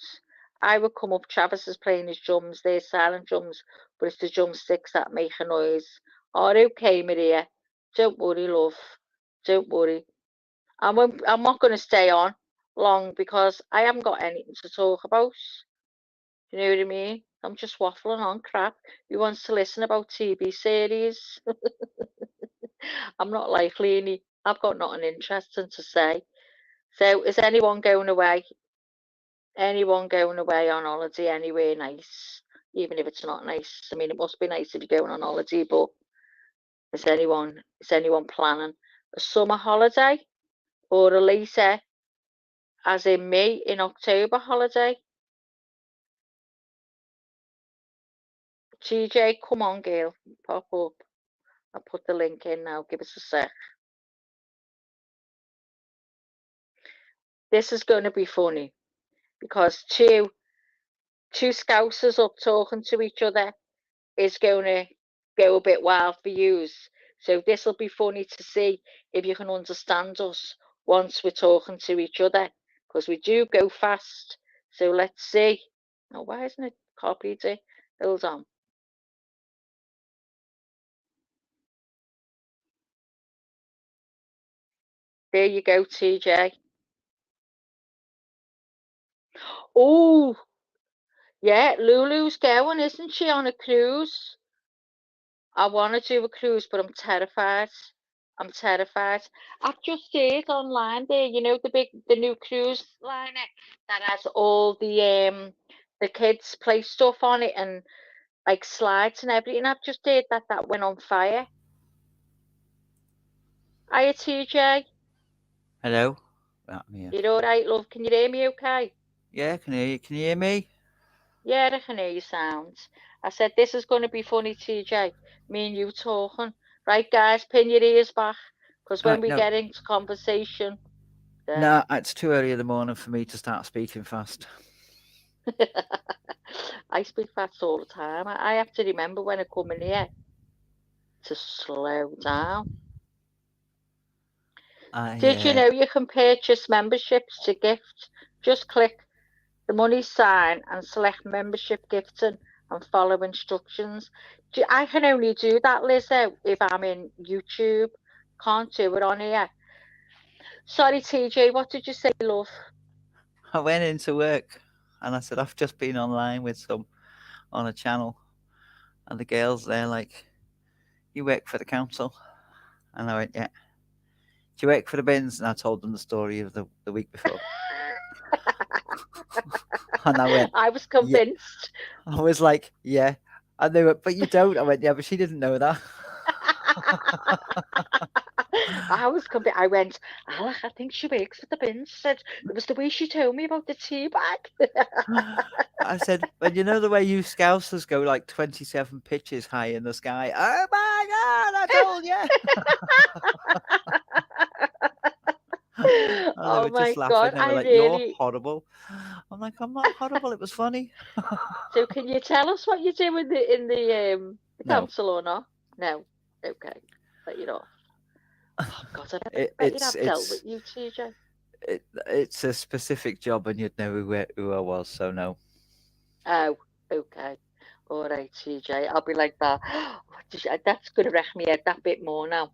I would come up, Travis is playing his drums, they're silent drums, but it's the drumsticks that make a noise. Are okay, Maria? Don't worry, love. Don't worry. I'm not going to stay on long because I haven't got anything to talk about. You know what I mean? I'm just waffling on crap. Who wants to listen about TV series? I'm not like Leanie. I've got nothing interesting to say. So, is anyone going away? Anyone going away on holiday anywhere nice? Even if it's not nice. I mean, it must be nice if you're going on holiday, but is anyone planning a summer holiday or a later, as in me, in October holiday? TJ, come on, girl, pop up. I'll put the link in now. Give us a sec. This is going to be funny because two Scousers up talking to each other is going to go a bit wild for yous. So this will be funny to see if you can understand us once we're talking to each other, because we do go fast. So let's see. Oh, why isn't it copied? Hold on. There you go, TJ. Oh, yeah, Lulu's going, isn't she, on a cruise? I want to do a cruise, but I'm terrified. I'm terrified. I've just heard online there, you know, the new cruise liner that has all the kids play stuff on it and like slides and everything. I've just heard that went on fire. Hiya, TJ. Hello. I'm here. You're all right, love? Can you hear me okay? Yeah, I can hear you. Can you hear me? Yeah, I can hear you sounds. I said this is going to be funny, TJ. Me and you talking. Right, guys, pin your ears back, because when we No. get into conversation, No, it's too early in the morning for me to start speaking fast. I speak fast all the time. I have to remember when I come in here to slow down. Did you know you can purchase memberships to gift? Just click the money sign and select membership gifting and follow instructions. I can only do that, Lizzo, if I'm in YouTube. Can't do it on here. Sorry, TJ, what did you say, love? I went into work and I said, I've just been online with some on a channel. And the girls, they're like, you work for the council? And I went, yeah. Do you work for the bins? And I told them the story of the week before. And I went, I was convinced. Yeah. I was like, yeah. And they went, but you don't. I went, yeah, but she didn't know that. I was convinced. I went, I think she works for the bins. Said it was the way she told me about the tea bag. I said, but you know the way you Scousers go like 27 pitches high in the sky? Oh my God, I told you. Oh my laughing. God, They were like, You're horrible. I'm like, I'm not horrible. It was funny. So can you tell us what you do in the council or not? No. Okay. Let you off. Oh God, I bet you'd have dealt with you, TJ. It's a specific job and you'd know who I was, so no. Oh, okay. All right, TJ. I'll be like that. That's going to wreck me head that bit more now.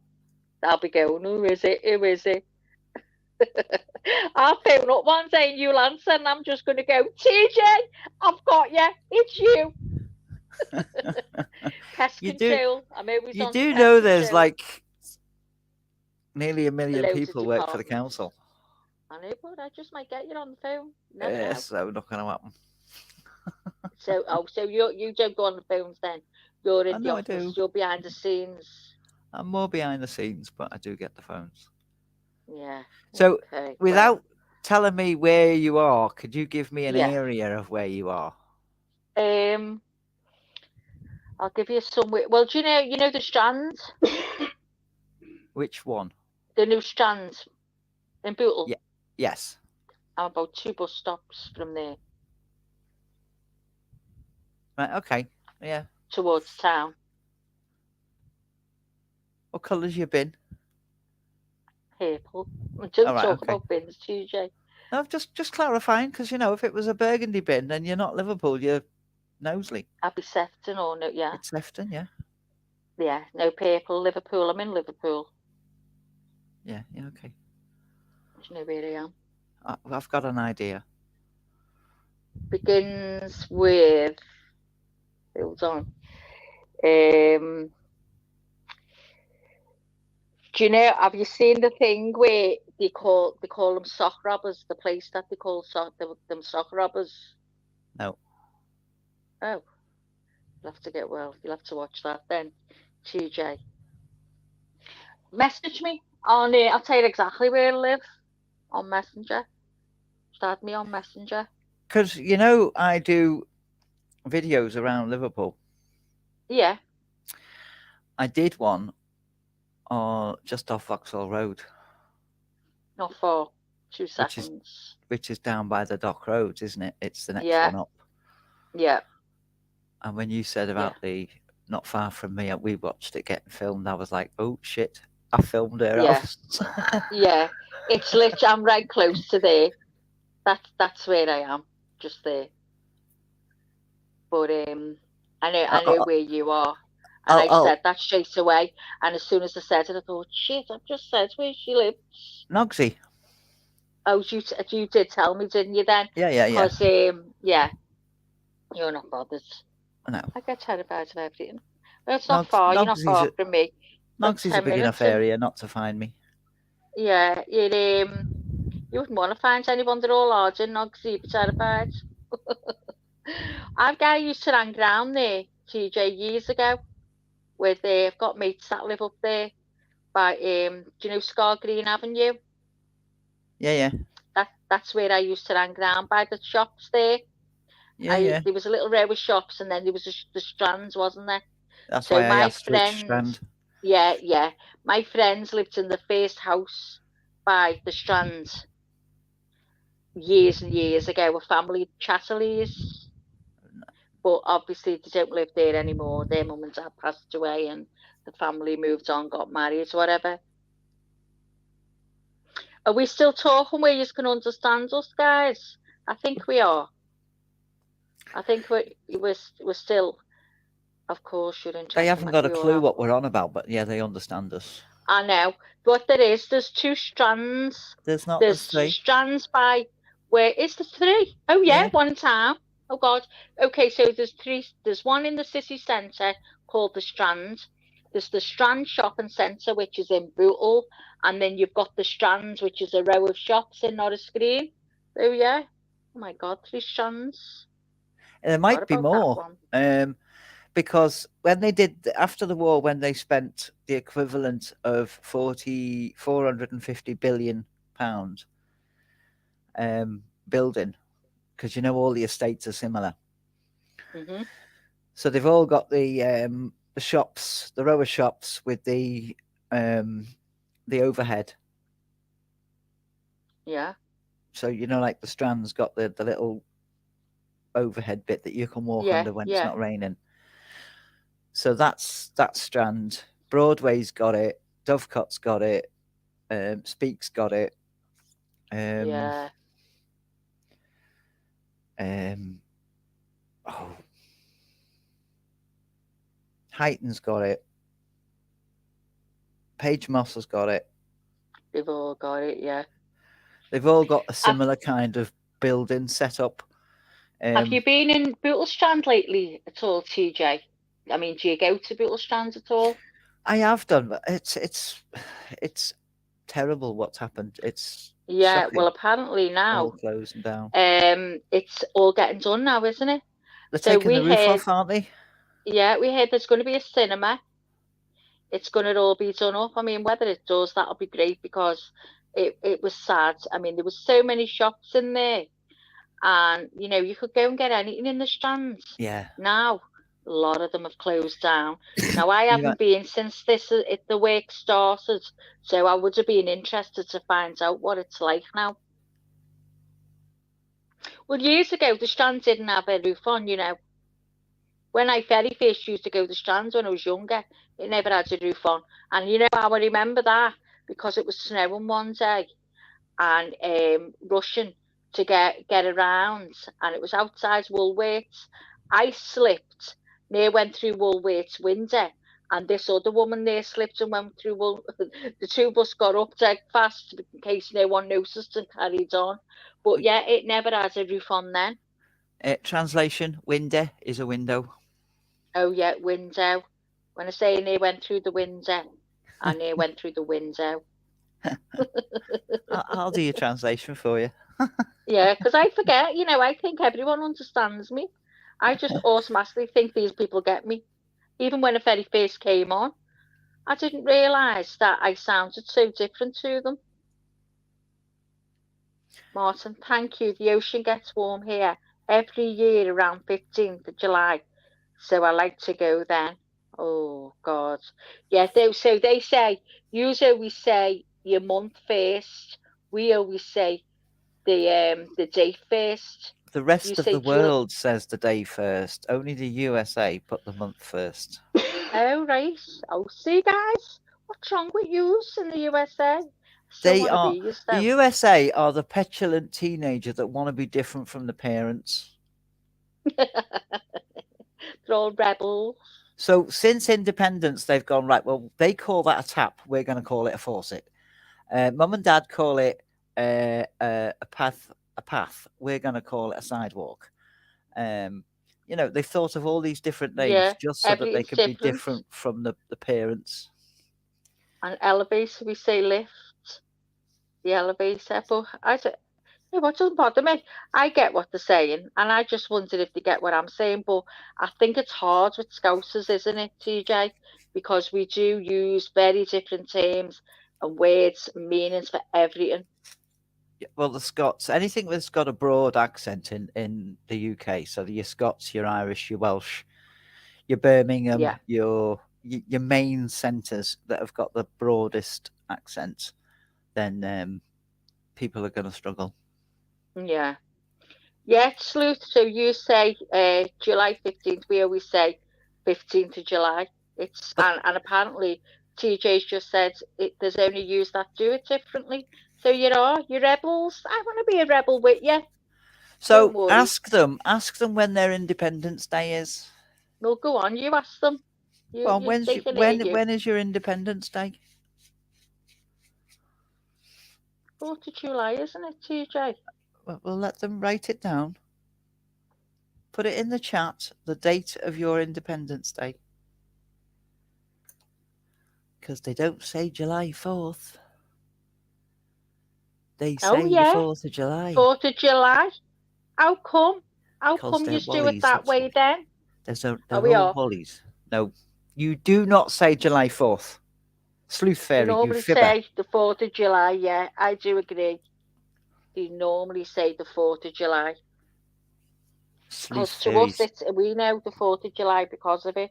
I'll be going, who is it? Who is it? I'll phone up one day and you'll answer and I'm just going to go, TJ, I've got you. It's you. Pest control. I'm always you on do pest know control. There's like nearly 1 million Loads of people work for the council. I know, but I just might get you on the phone. Never Yeah, know. so not going to happen. So you don't go on the phones then? You're in the I office. do. You're behind the scenes. I'm more behind the scenes, but I do get the phones. Yeah. So okay, without telling me where you are, could you give me an Yeah. area of where you are? I'll give you some. Well, do you know the Strand? Which one? The new Strand. In Bootle? Yeah. Yes. I'm about 2 bus stops from there. Right. Okay. Yeah. Towards town. What colour's your bin? Purple. We don't All right, talk okay. about bins, TJ. No, just clarifying, because, you know, if it was a burgundy bin, then you're not Liverpool, you're Knowsley. I'd be Sefton or no, yeah. It's Sefton, yeah. Yeah, no purple, Liverpool. I'm in Liverpool. Yeah, okay. Do you know where I am? I've got an idea. Begins with, hold on. Do you know, have you seen the thing where they call them sock robbers, the place that they call them sock robbers? No. Oh. You'll have to watch that then, TJ. Message me on I'll tell you exactly where I live on Messenger. Start me on Messenger. Because, you know, I do videos around Liverpool. Yeah. I did one just off Vauxhall Road. Not for 2 seconds. Which is down by the Dock Roads, isn't it? It's the next one up. Yeah. And when you said about the not far from me, we watched it getting filmed, I was like, oh, shit, I filmed her house. Yeah. It's literally, I'm right close to there. That's where I am, just there. But I know where you are. And I said that straight away. And as soon as I said it, I thought, shit, I've just said where she lives. Nogsy. Oh, you did tell me, didn't you then? Yeah. Because, you're not bothered. No. I get terrified of everything. Well, it's not far. You're not far from me. Nogsy's a big enough area not to find me. Yeah, you wouldn't want to find anyone. They're all large in Nogsy. You'd be terrified. I used to hang around there, TJ, years ago. I've got mates that live up there by do you know Scar Green Avenue? Yeah. That's where I used to hang around by the shops there. Yeah. There was a little row of shops, and then there was the Strands, wasn't there? That's why I asked which Strand. Yeah. My friends lived in the first house by the Strands years and years ago. A family of Chatterleys. But obviously they don't live there anymore. Their mum and dad passed away and the family moved on, got married, whatever. Are we still talking where you can understand us, guys? I think we are. I think we're still, of course, you're interested. They haven't got a clue what we're on about, but yeah, they understand us. I know. But there's 2 strands. There's 3 strands by, where is the 3? Oh yeah, one in town. Oh God. Okay, so there's 3. There's one in the city centre called the Strand. There's the Strand Shopping Centre, which is in Bootle, and then you've got the Strands, which is a row of shops in Norris Green. Oh yeah. Oh my God, 3 strands. There might be more, because when they did after the war, when they spent the equivalent of 450 billion pounds building. Because you know all the estates are similar, so they've all got the shops, the row of shops with the overhead. Yeah. So you know, like the Strand's got the little overhead bit that you can walk under when it's not raining. So that's that Strand. Broadway's got it. Dovecote's got it. Speak's got it. Heighton's got it. Page Moss has got it. They've all got it, yeah. They've all got a similar kind of building set up. Have you been in Bootle Strand lately at all, TJ? I mean, do you go to Bootle Strand at all? I have done, but it's terrible what's happened. It's shocking. Well, apparently now all closing down. It's all getting done now, isn't it? They're taking the roof off, aren't they? Yeah, we heard there's going to be a cinema. It's going to all be done up. I mean, whether it does, that'll be great, because it was sad. I mean, there was so many shops in there, and you know, you could go and get anything in the Strands. Yeah. Now, A lot of them have closed down. Now, I You haven't been since the work started, so I would have been interested to find out what it's like now. Well, years ago, the Strand didn't have a roof on, you know. When I very first used to go to the Strand when I was younger, it never had a roof on. And you know how I remember that? Because it was snowing one day and rushing to get around, and it was outside Woolworths. I slipped, near went through Woolworths window, and this other woman there slipped and went through the two of us got up dead fast in case no one noticed and carried on. But yeah, it never had a roof on then. Translation, window is a window. Oh yeah, window. When I say they went through the window, and they went through the window. I'll do your translation for you. Yeah, because I forget, you know, I think everyone understands me. I just automatically think these people get me. Even when I very first came on, I didn't realise that I sounded so different to them. Martin, thank you. The ocean gets warm here every year around 15th of July. So I like to go then. Oh, God. Yeah, so they say, you always say your month first. We always say the day first. The rest of the world says the day first. Only the USA put the month first. Oh, right. Oh, see, guys, what's wrong with yous in the USA? The USA are the petulant teenager that want to be different from the parents. They're all rebels. So since independence, they've gone, right, well, they call that a tap. We're going to call it a faucet. Mum and Dad call it a path. We're going to call it a sidewalk. You know, they've thought of all these different names just so that they can be different from the parents. And elevator, we say lift. The elevator, but I don't. Yeah, what doesn't bother me. I get what they're saying, and I just wondered if they get what I'm saying. But I think it's hard with Scousers, isn't it, TJ? Because we do use very different terms and words and meanings for everything. Yeah, well, the Scots, anything that's got a broad accent in the UK, so your Scots, your Irish, your Welsh, your Birmingham, your main centres that have got the broadest accents, then people are going to struggle. Yeah. Yeah, Sleuth. So you say July 15th. We always say 15th of July. It's and apparently TJ's just said there's only yous that do it differently. So you're rebels. I want to be a rebel with you. So ask them when their Independence Day is. Well, go on. You ask them. When is your Independence Day? 4th of July, isn't it, TJ? Well, we'll let them write it down. Put it in the chat, the date of your Independence Day. Because they don't say July 4th. They say the 4th of July. 4th of July? How come? How come you do it that way then? They're all Wallies. No, you do not say July 4th. Sleuth Fairy, you normally say the 4th of July, yeah, I do agree. They normally say the 4th of July. Because to us, we know the 4th of July because of it.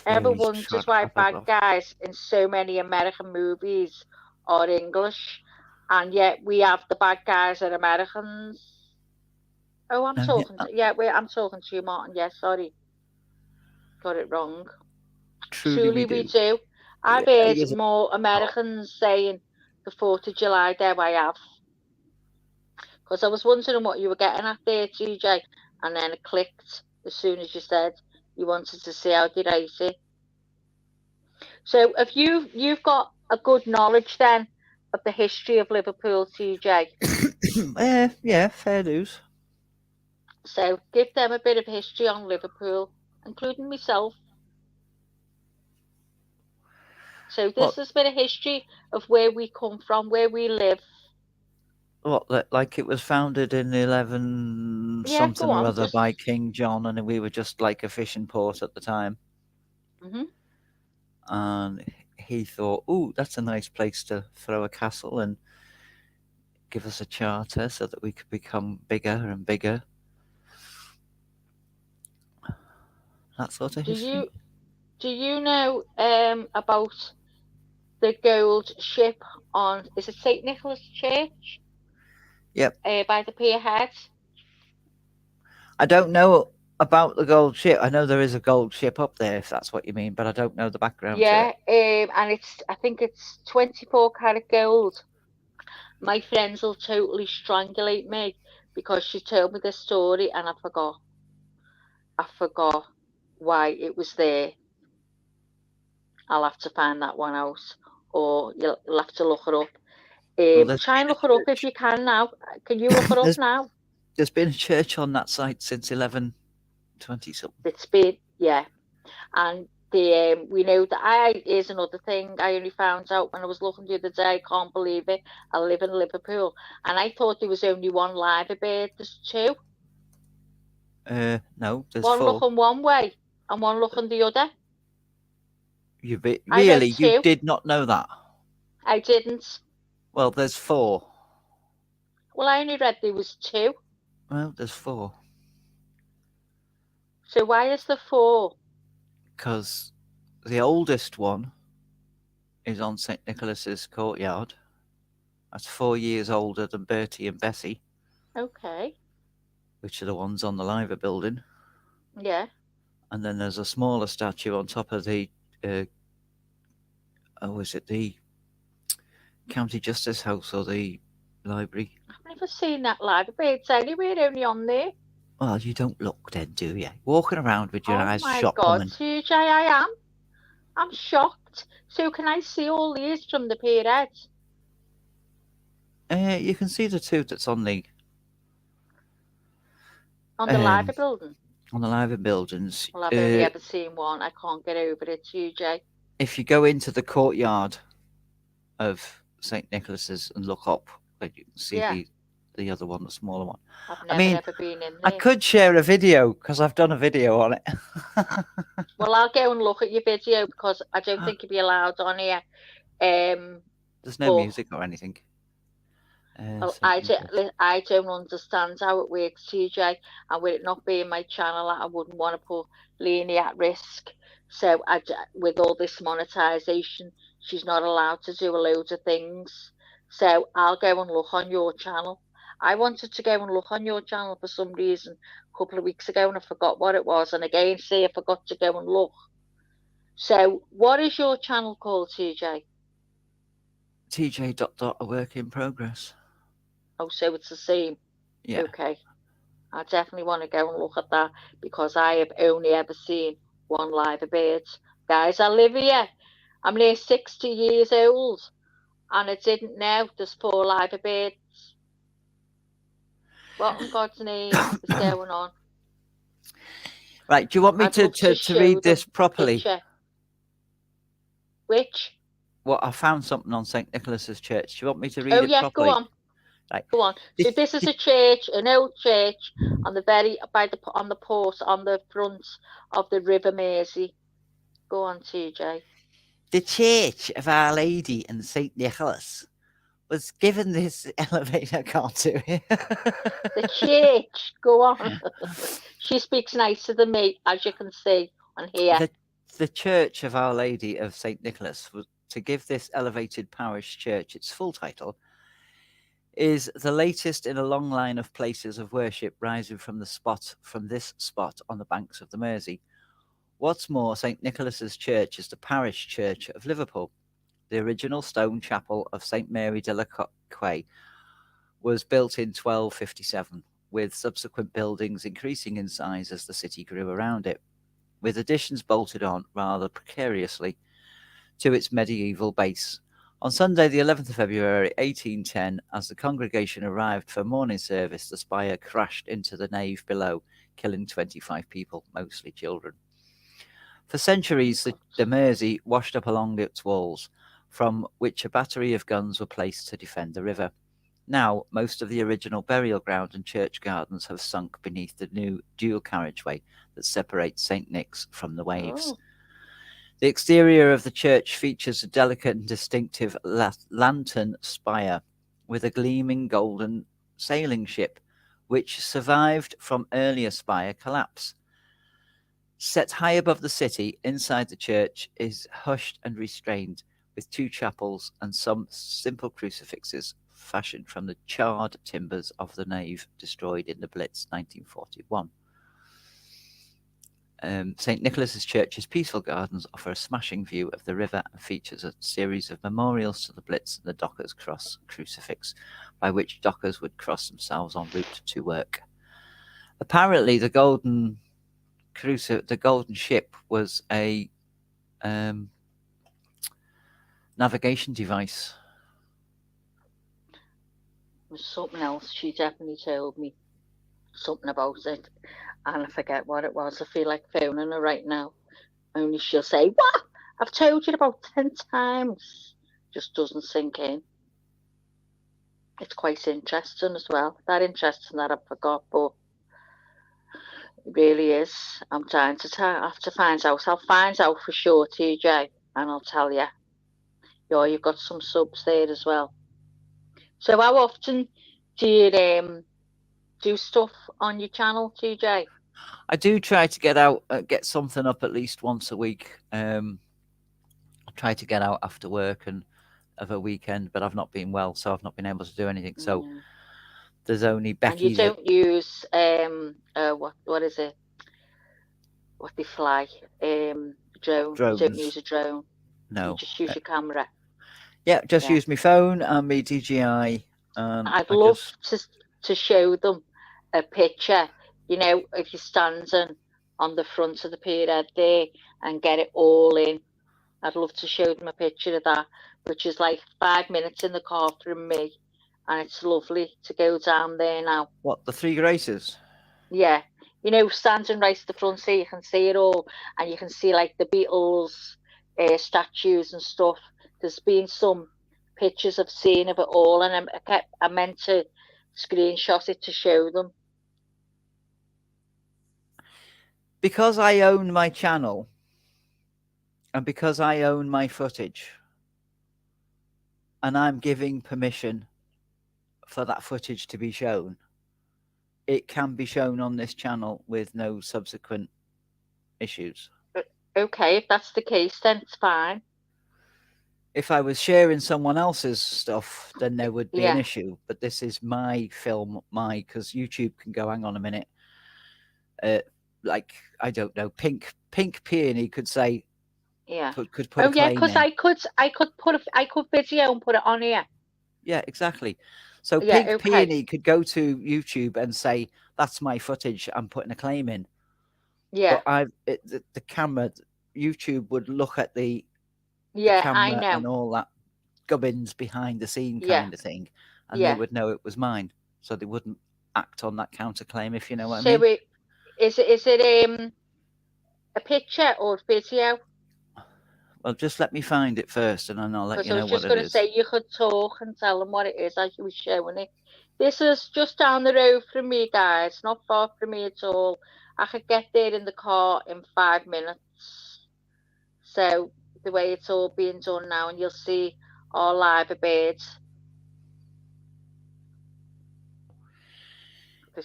Ever wonders why bad guys in so many American movies are English, and yet we have the bad guys are Americans? Oh, I'm talking to you, Martin. Yeah, sorry. Got it wrong. Truly we do. I've heard more Americans saying the 4th of July than I have. Because I was wondering what you were getting at there, TJ, and then it clicked as soon as you said you wanted to see how they write it. So if you've got a good knowledge then of the history of Liverpool, TJ. Yeah, fair dues. So give them a bit of history on Liverpool, including myself. So this is a bit of history of where we come from, where we live. What, like it was founded in 11 something or other by King John, and we were just like a fishing port at the time. Mm-hmm. And he thought, "Ooh, that's a nice place to throw a castle and give us a charter so that we could become bigger and bigger." that sort of Do history. you know about the gold ship on, is it St. Nicholas Church? Yep. By the pierhead? I don't know about the gold ship. I know there is a gold ship up there, if that's what you mean, but I don't know the background to Yeah, it. and I think it's 24 karat gold. My friends will totally strangulate me because she told me this story and I forgot. I forgot why it was there. I'll have to find that one out, or you'll have to look it up. Well, Try and look it up if you can now. Can you look it up now? There's been a church on that site since 1120 something. It's been, yeah. And we know that here's another thing I only found out when I was looking the other day. I can't believe it. I live in Liverpool, and I thought there was only one liver bird. There's two. No, there's One 4. looking one way and one looking the other. Really, you did not know that? I didn't. Well, there's 4. Well, I only read there was 2. Well, there's 4. So why is there 4? Because the oldest one is on St. Nicholas's courtyard. That's 4 years older than Bertie and Bessie. Okay. Which are the ones on the Liver building. Yeah. And then there's a smaller statue on top of the, is it the County Justice House or the library? I've never seen that liver birds anywhere, only on there. Well, you don't look then, do you? Walking around with your eyes shut, Oh my God, woman. TJ, I am. I'm shocked. So can I see all these from the pierhead? You can see the 2 that's on the... On the liver building? On the Liver buildings. Well, I've only ever seen one. I can't get over it, TJ. If you go into the courtyard of St. Nicholas's and look up, you can see the other one, the smaller one. I've never been in there. I could share a video because I've done a video on it. Well, I'll go and look at your video because I don't think you'd be allowed on here. There's no music or anything. Well, I don't understand how it works, TJ, and with it not being my channel, I wouldn't want to put Leonie at risk. So with all this monetization, she's not allowed to do a load of things. So I'll go and look on your channel. I wanted to go and look on your channel for some reason a couple of weeks ago and I forgot what it was. And again, see, I forgot to go and look. So what is your channel called, TJ? TJ ... a work in progress. Oh, so it's the same. Yeah. Okay. I definitely want to go and look at that because I have only ever seen one liver bird. Guys, I live here. I'm near 60 years old and I didn't know there's 4 liver birds. What in God's name is going on? Right, do you want me to read this properly? Which? Well, I found something on St. Nicholas's Church. Do you want me to read it properly? Go on. Right. Go on. So this is a church, an old church on the front of the River Mersey. Go on, TJ. The Church of Our Lady and St. Nicholas was given this elevator. I can't do it. The church. Go on. She speaks nicer than me, as you can see on here. The Church of Our Lady of St. Nicholas was to give this elevated parish church its full title. Is the latest in a long line of places of worship rising from this spot on the banks of the Mersey. What's more, St. Nicholas's Church is the parish church of Liverpool. The original stone chapel of St. Mary de la Quay was built in 1257, with subsequent buildings increasing in size as the city grew around it, with additions bolted on rather precariously to its medieval base. On Sunday, the 11th of February, 1810, as the congregation arrived for morning service, the spire crashed into the nave below, killing 25 people, mostly children. For centuries, the Mersey washed up along its walls, from which a battery of guns were placed to defend the river. Now, most of the original burial ground and church gardens have sunk beneath the new dual carriageway that separates St. Nick's from the waves. Oh. The exterior of the church features a delicate and distinctive lantern spire with a gleaming golden sailing ship, which survived from earlier spire collapse. Set high above the city, inside the church is hushed and restrained, with 2 chapels and some simple crucifixes fashioned from the charred timbers of the nave destroyed in the Blitz 1941. St. Nicholas's Church's peaceful gardens offer a smashing view of the river and features a series of memorials to the Blitz and the Dockers Cross crucifix, by which dockers would cross themselves en route to work. Apparently, the golden ship was a navigation device. There's something else she definitely told me something about it, and I forget what it was. I feel like phoning her right now, only she'll say, "What? I've told you about 10 times." Just doesn't sink in. It's quite interesting as well. That interesting that I forgot, but it really is. I'm trying to have to find out. I'll find out for sure, TJ, and I'll tell you. Yeah, you've got some subs there as well. So how often do you do stuff on your channel, TJ? I do try to get something up at least once a week. I try to get out after work and of a weekend, but I've not been well, so I've not been able to do anything. So there's only Becky. And you don't use what is it? What they fly? Drone. Drones. You don't use a drone. No. You just use your camera. Yeah, just use my phone and my DJI. I'd love to show them a picture, you know, if you're standing on the front of the pier there and get it all in. I'd love to show them a picture of that, which is like 5 minutes in the car from me, and it's lovely to go down there now. What, the 3 Graces? Yeah, you know, standing right at the front so you can see it all, and you can see like the Beatles statues and stuff. There's been some pictures I've seen of it all, and I meant to screenshot it to show them. Because I own my channel, and because I own my footage, and I'm giving permission for that footage to be shown, it can be shown on this channel with no subsequent issues. Okay, if that's the case, then it's fine. If I was sharing someone else's stuff, then there would be an issue. But this is my film, because YouTube can go, hang on a minute. Like, I don't know, Pink Peony could say, could put a claim because in. I could video and put it on here. Yeah, exactly. So Pink Peony could go to YouTube and say, that's my footage, I'm putting a claim in. Yeah. But the camera, YouTube would look at the camera I know. and all that gubbins behind the scene kind of thing, and they would know it was mine, so they wouldn't act on that counterclaim, if you know what I mean. Is it a picture or video? Well, just let me find it first, and then I'll let you know what it is. I was just going to say, you could talk and tell them what it is as you were showing it. This is just down the road from me, guys. Not far from me at all. I could get there in the car in 5 minutes. So the way it's all being done now, and you'll see our live birds.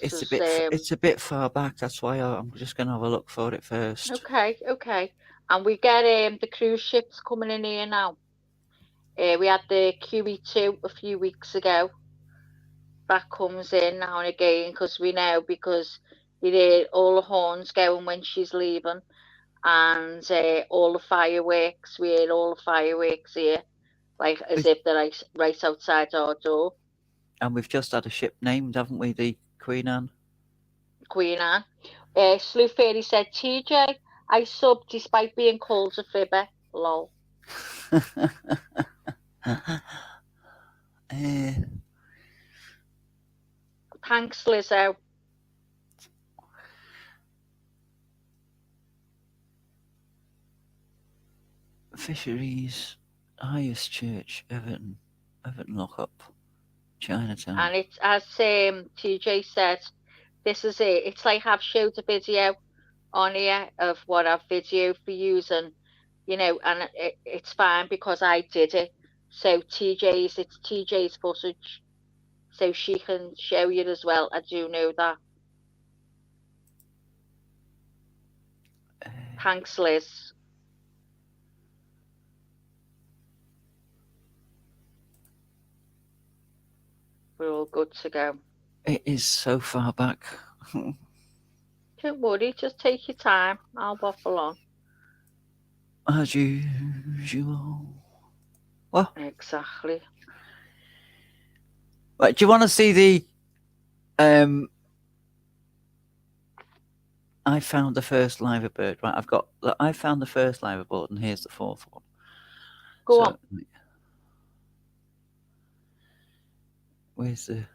It's a bit far back. That's why I'm just going to have a look for it first. Okay. And we get the cruise ships coming in here now. We had the QE2 a few weeks ago. That comes in now and again because you hear all the horns going when she's leaving, and all the fireworks. We hear all the fireworks here, like as if they're right outside our door. And we've just had a ship named, haven't we? The Queen Anne. Queen Anne. Slew Fairy said, TJ, I subbed despite being called a fibber. Lol. Thanks, Lizzo. Fisheries, highest church, Everton lock up, Chinatown. And it's as TJ said, this is it. It's like I've showed a video on here of what I've videoed for using, and it's fine because I did it. So it's TJ's footage. So she can show you as well. I do know that. Thanks, Liz. We're all good to go. It is so far back. Don't worry, just take your time. I'll waffle on. As usual. What? Exactly. Right, do you want to see the I found the first liver bird. Right, I found the first liver bird, and here's the fourth one. Go on. Where's the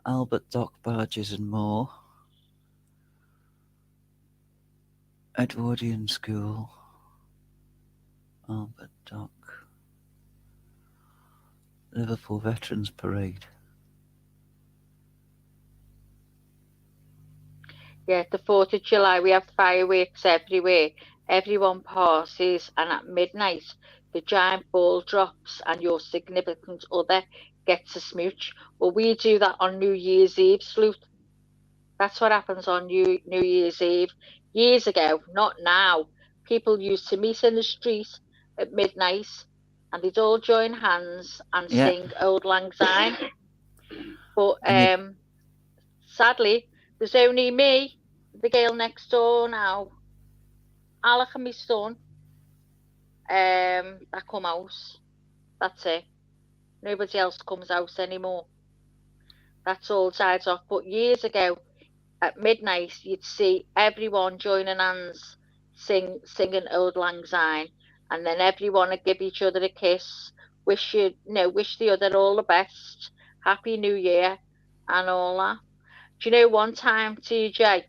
Albert Dock barges and more? Edwardian School. Albert Dock. Liverpool Veterans Parade. Yeah, the 4th of July, we have fireworks everywhere. Everyone passes, and at midnight, the giant ball drops and your significant other gets a smooch. Well, we do that on New Year's Eve, Sloot. That's what happens on New Year's Eve. Years ago, not now, people used to meet in the street at midnight, and they'd all join hands and sing Old Lang Syne. But sadly, there's only me, the girl next door now, Alec and my son, that come out. That's it. Nobody else comes out anymore. That's all died off. But years ago, at midnight, you'd see everyone joining hands, singing Old Lang Syne, and then everyone would give each other a kiss, wish the other all the best, Happy New Year, and all that. Do you know, one time, TJ,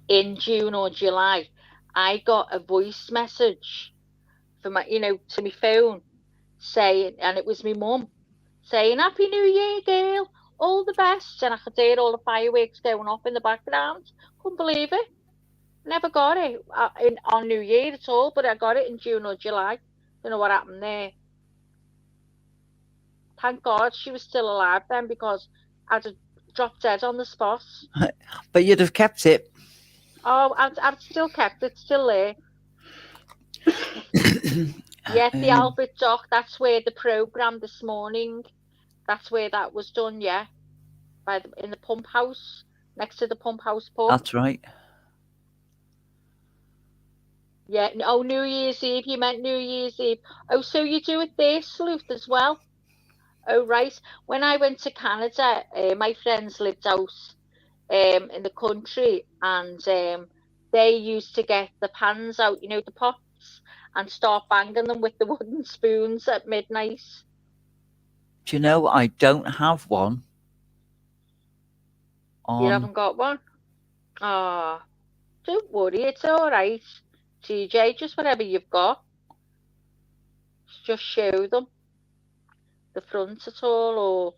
in June or July, I got a voice message from to my phone saying, and it was my mum saying, Happy New Year, girl, all the best. And I could hear all the fireworks going off in the background. Couldn't believe it. Never got it on New Year at all, but I got it in June or July. Don't know what happened there. Thank God she was still alive then, because I'd have dropped dead on the spot. But you'd have kept it. Oh, I've still kept it, still there. Yeah, the Albert Dock, that's where the programme this morning, that's where that was done, yeah. In the pump house, next to the pump house pub. That's right. Yeah, oh, New Year's Eve, you meant New Year's Eve. Oh, so you do it there, Sleuth, as well? Oh, right. When I went to Canada, my friends lived out in the country, and they used to get the pans out, the pots, and start banging them with the wooden spoons at midnight. Do you know, I don't have one. You haven't got one? Oh, don't worry, it's all right. TJ, just whatever you've got. Just show them the front at all, or...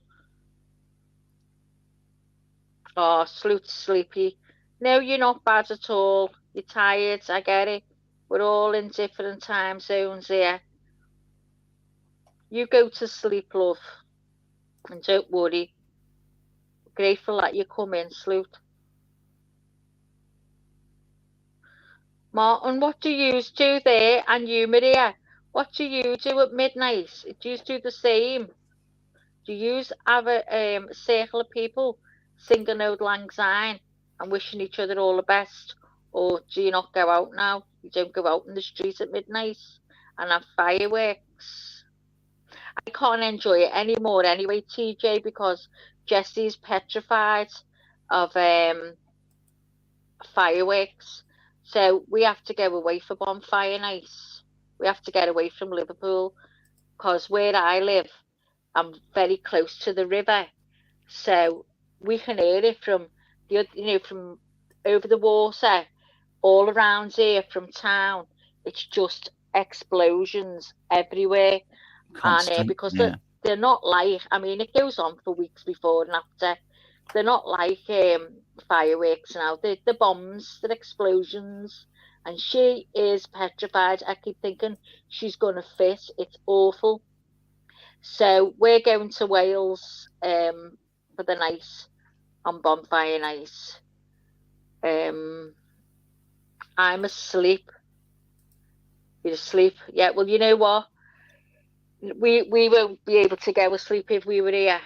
Oh, Sloot's sleepy. No, you're not bad at all. You're tired, I get it. We're all in different time zones here. You go to sleep, love. And don't worry. Grateful that you come in, Sloot. Martin, what do you do there? And you, Maria, what do you do at midnight? Do you do the same? Do you have a circle of people singing Old Lang Syne and wishing each other all the best? Or do you not go out now? You don't go out in the street at midnight and have fireworks? I can't enjoy it anymore anyway, TJ, because Jesse's petrified of fireworks. So we have to go away for bonfire night. We have to get away from Liverpool, because where I live, I'm very close to the river, so we can hear it from from over the water, all around here from town. It's just explosions everywhere. Constant, and because they're not like, I mean, it goes on for weeks before and after. They're not like fireworks now. They're bombs, they're explosions. And she is petrified. I keep thinking she's going to fit. It's awful. So we're going to Wales for the night, on bonfire night. I'm asleep. You're asleep. Yeah, well, you know what? We won't be able to go asleep if we were here.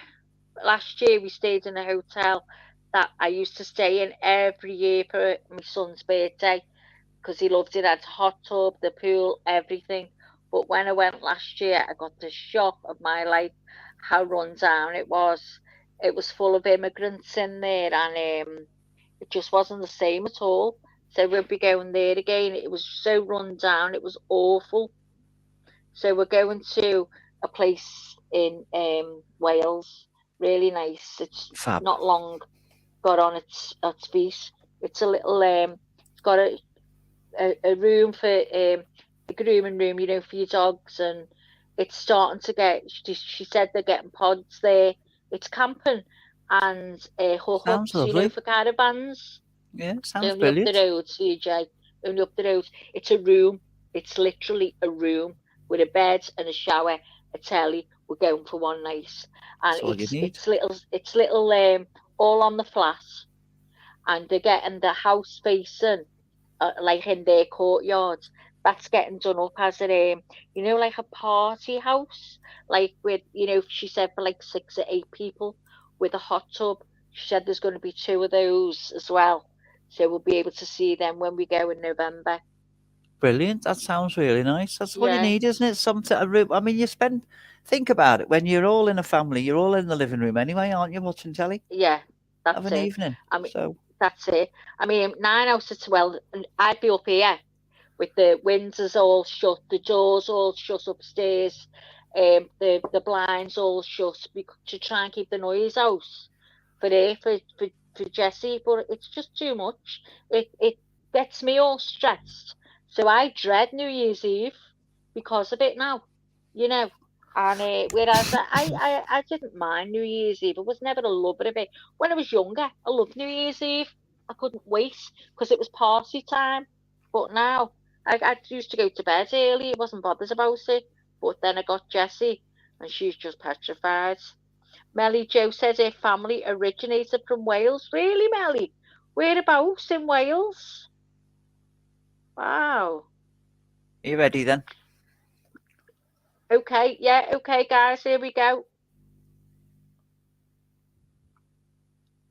Last year we stayed in a hotel that I used to stay in every year for my son's birthday because he loved it. It had a hot tub, the pool, everything. But when I went last year, I got the shock of my life how run down it was. It was full of immigrants in there, and it just wasn't the same at all. So we'll be going there again. It was so run down, it was awful. So we're going to a place in Wales, really nice. It's Fab. not long got on its feet. It's a little it's got a room for a grooming room, you know, for your dogs, and it's starting to get. She said they're getting pods there. It's camping and Sounds hookups, you know, lovely. for caravans. Yeah, sounds Only up the brilliant. road, CJ. Only up the road. It's a room. It's literally a room with a bed and a shower, a telly. We're going for one night, and That's all you need. it's little all on the flat, and they're getting the house facing like in their courtyard. That's getting done up as a you know, like a party house, like with, you know, she said for like 6 or 8 people with a hot tub. She said there's going to be 2 of those as well, so we'll be able to see them when we go in November. Brilliant. That sounds really nice. That's all you Yeah. need, isn't it? A room. I mean, think about it. When you're all in a family, you're all in the living room anyway, aren't you, watching telly? Yeah, Have that's an it. evening. I mean, So that's it. I mean, 9 out of 12, and I'd be up here with the windows all shut, the doors all shut upstairs, the blinds all shut to try and keep the noise out for Jessie. But it's just too much. It gets me all stressed. So I dread New Year's Eve because of it now, you know. And whereas I didn't mind New Year's Eve. I was never a lover of it. When I was younger, I loved New Year's Eve. I couldn't wait because it was party time. But now, I used to go to bed early. I wasn't bothered about it. But then I got Jessie, and she's just petrified. Melly Jo says her family originated from Wales. Really, Melly? Whereabouts in Wales? Wow. are you ready then? Okay, yeah, okay, guys, here we go.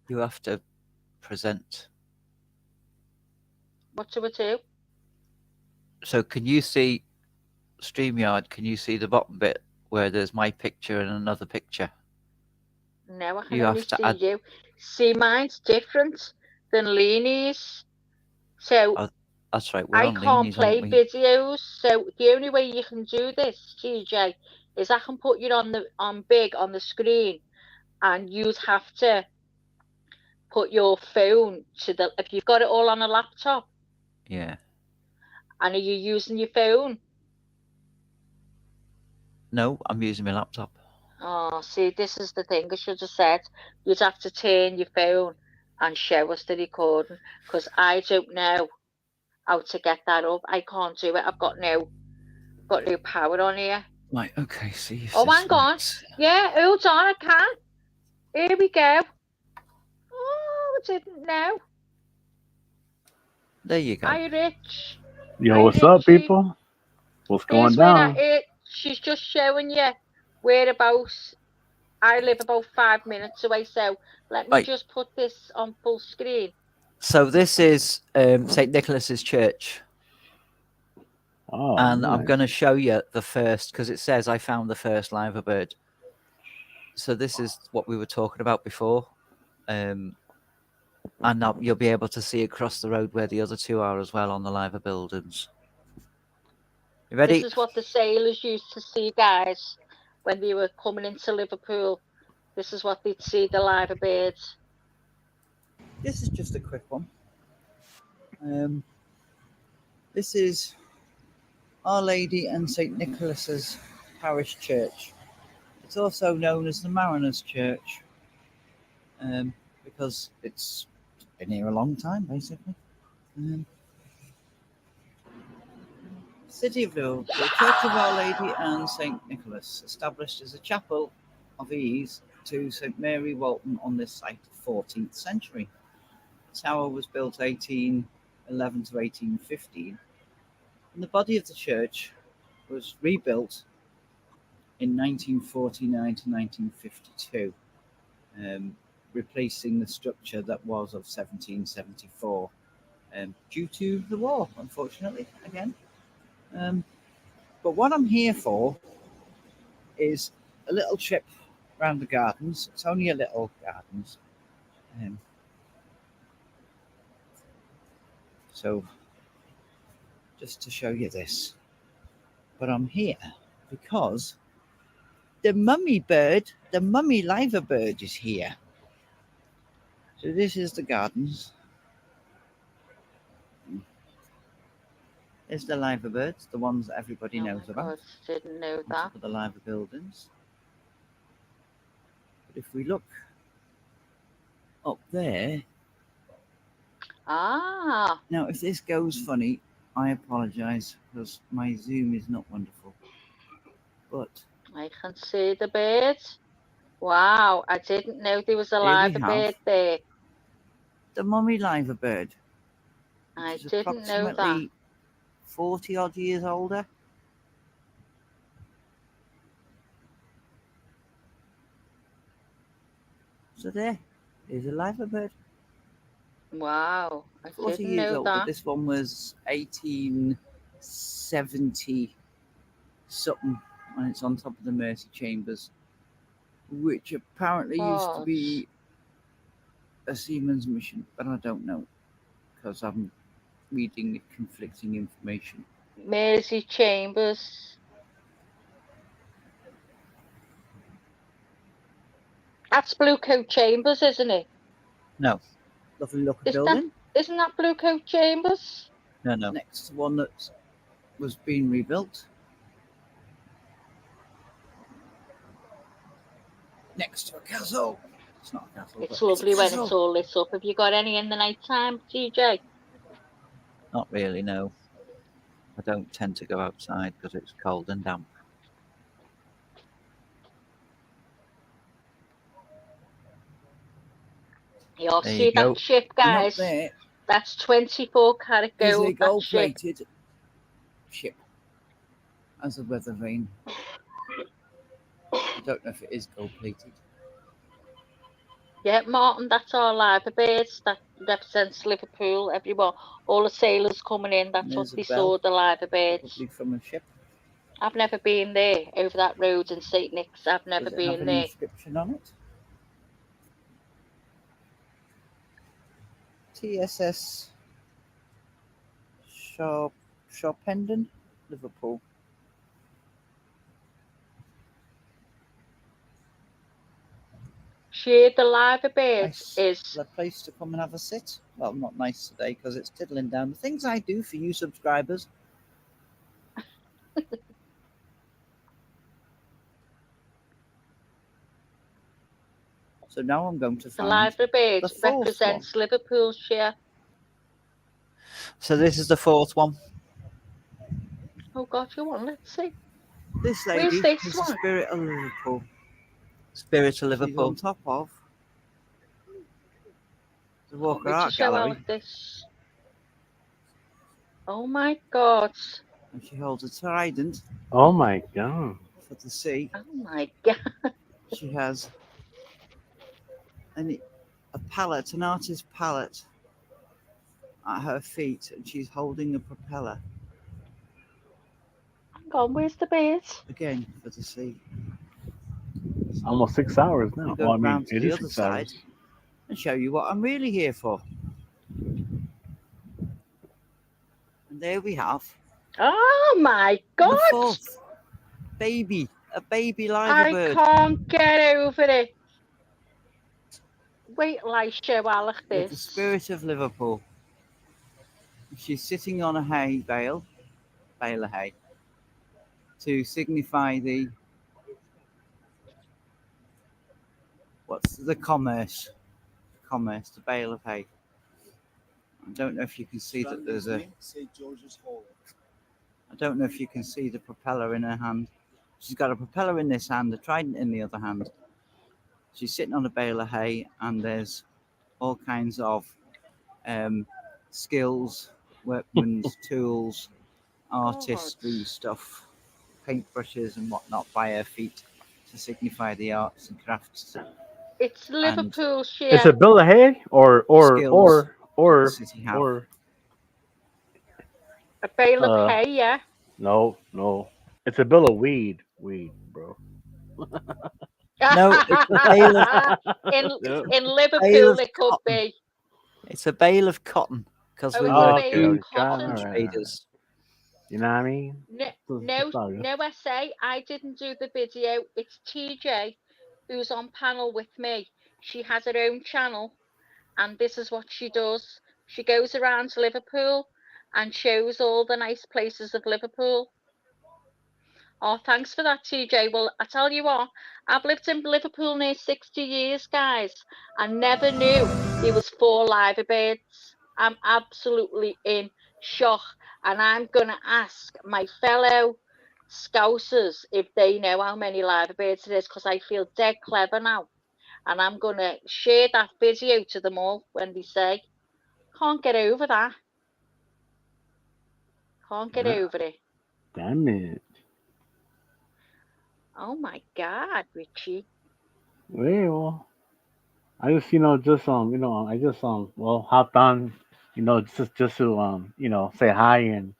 You have to present. What do we do? So can you see StreamYard? Can you see the bottom bit where there's my picture and another picture? No, I can You only have to see add. you. See, mine's different than Leanie's. So Oh, that's right. We're I on can't Leanie's, play aren't we? videos. So the only way you can do this, TJ, is I can put you on big on the screen, and you'd have to put your phone to the, if you've got it all on a laptop. Yeah. And are you using your phone? No, I'm using my laptop. Oh, see, this is the thing I should have said. You'd have to turn your phone and show us the recording, because I don't know how to get that up. I can't do it. I've got no power on here. Right, okay, see if Oh, this hang on. works. Yeah, hold on, I can. Here we go. Oh, I didn't know. There you go. Hi, Rich. Yo, Hi, what's up, Richie. people? What's Here's going where down? she's just showing you whereabouts. I live about 5 minutes away, so let me Right. just put this on full screen. So this is St. Nicholas's Church. Oh, and I'm nice. going to show you the first, because it says I found the first liver bird. So this is what we were talking about before. And now you'll be able to see across the road where the other 2 are as well on the liver buildings. You ready? This is what the sailors used to see, guys, when they were coming into Liverpool. This is what they'd see, the liver birds. This is just a quick one. This is Our Lady and St. Nicholas's Parish Church. It's also known as the Mariners' Church because it's been here a long time, basically. City of Liverpool, the Church of Our Lady and St. Nicholas, established as a chapel of ease to St. Mary Walton on this site, 14th century. The tower was built 18 1811 to 1815. And the body of the church was rebuilt in 1949 to 1952, replacing the structure that was of 1774, due to the war, unfortunately, again. But what I'm here for is a little trip around the gardens. It's only a little gardens. So, just to show you this. But I'm here because the mummy bird, the mummy liver bird is here. So this is the gardens. There's the liver birds, the ones that everybody knows about. Didn't know On that. top of the liver buildings. But if we look up there. Ah. Now, if this goes funny, I apologise because my Zoom is not wonderful. But I can see the bird. Wow, I didn't know there was a liver bird there. The mummy liver bird. I didn't know that. Approximately 40 odd years older. So there's a liver bird. Wow, I 40 didn't years know older. that. This one was 1870 something, and it's on top of the Mercy Chambers, which apparently used to be a seaman's mission, but I don't know because I'm reading conflicting information. Mercy Chambers. That's Blue Coat Chambers, isn't it? No. Lovely looking building. Isn't that Blue Coat Chambers? No. Next to one that was being rebuilt. Next to a castle. It's not a castle. It's lovely when it's all lit up. Have you got any in the night time, TJ? Not really, no. I don't tend to go outside because it's cold and damp. You'll see that ship, guys. That's 24 carat gold. Is a gold-plated ship as a weather vane. I don't know if it is gold-plated. Yeah, Martin, that's our liver birds. That represents Liverpool. Everyone, all the sailors coming in, that's what they saw, the liver birds. From a ship. I've never been there, over that road in St. Nick's. I've never Does it been have an there. inscription on it? TSS Sharpenden, Liverpool. Share the liver birds is a place to come and have a sit. Well, not nice today because it's tiddling down. The things I do for you subscribers. So now I'm going to find the liver bird the fourth represents Liverpoolshire. So this is the fourth one. Oh God, you want? Let's see. This lady Where's this is one? the spirit of Liverpool. Spirit of Liverpool. She's on top of the Walker Want me to Art show Gallery. out this? Oh my God. And she holds a trident Oh my god. for the sea. Oh my God. She has a palette, an artist's palette at her feet, and she's holding a propeller. Hang on, where's the bird? Again, for the sea. Almost 6 hours now. I'll go Well, I mean, round to it the is other 6 side hours. and show you what I'm really here for. And there we have Oh my God. the fourth baby, a baby liver I bird. can't get over it. Wait till I show Alec With the this. spirit of Liverpool. She's sitting on a hay bale of hay, to signify the commerce, the bale of hay. I don't know if you can see that there's a. I don't know if you can see the propeller in her hand. She's got a propeller in this hand, a trident in the other hand. She's sitting on a bale of hay, and there's all kinds of skills, workmen's tools, artistry stuff, paintbrushes and whatnot by her feet to signify the arts and crafts. It's Liverpool shit. It's a bill of hay or city have. or A bale of hay, yeah. No. It's a bill of weed, bro. No, it's a bale of in Liverpool it could be. It's a bale of cotton because we a were bale of cotton. traders. You know what I mean? No, SA, I didn't do the video. It's TJ who's on panel with me. She has her own channel, and this is what she does. She goes around to Liverpool and shows all the nice places of Liverpool. Oh, thanks for that, TJ. Well, I tell you what, I've lived in Liverpool near 60 years, guys. I never knew there was 4 liver birds. I'm absolutely in shock. And I'm going to ask my fellow Scousers if they know how many liver birds it is, because I feel dead clever now. And I'm going to share that video to them all when they say, can't get over that. Can't get over it. Damn it. Oh my God, Richie. Well, I just I just hopped on, just to say hi and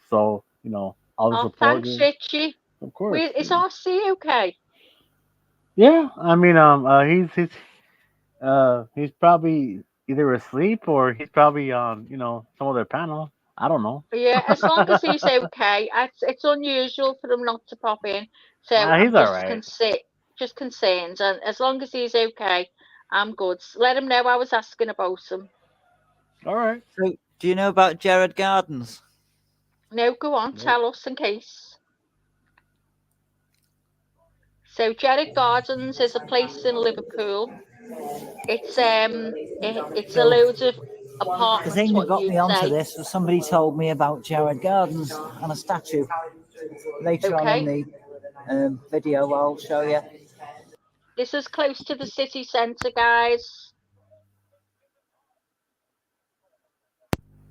so all the support. Thanks, Richie. Of course. Is RC okay? Yeah, I mean, he's probably either asleep or he's probably on some other panel. I don't know. Yeah, as long as he's okay. It's unusual for him not to pop in, so he's I'm all right. just concerned. And as long as he's okay, I'm good. Let him know I was asking about him. All right. So, do you know about Gerard Gardens? No, go on, tell us in case. So Gerard Gardens is a place in Liverpool. It's a load of apartments. The thing that got me onto say. this was somebody told me about Gerard Gardens and a statue. Later on in the video, I'll show you. This is close to the city centre, guys.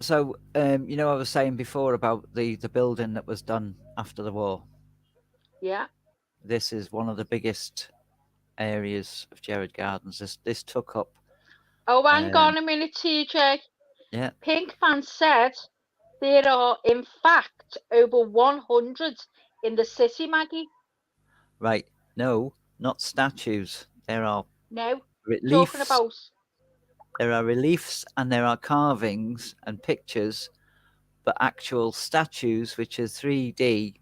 So, I was saying before about the building that was done after the war. Yeah. This is one of the biggest areas of Gerard Gardens. This took up. Oh, hang on a minute, TJ. Yeah. Pink Fan said there are, in fact, over 100 in the city, Maggie. Right. No, not statues. There are reliefs. Talking about. There are reliefs and there are carvings and pictures, but actual statues, which are 3D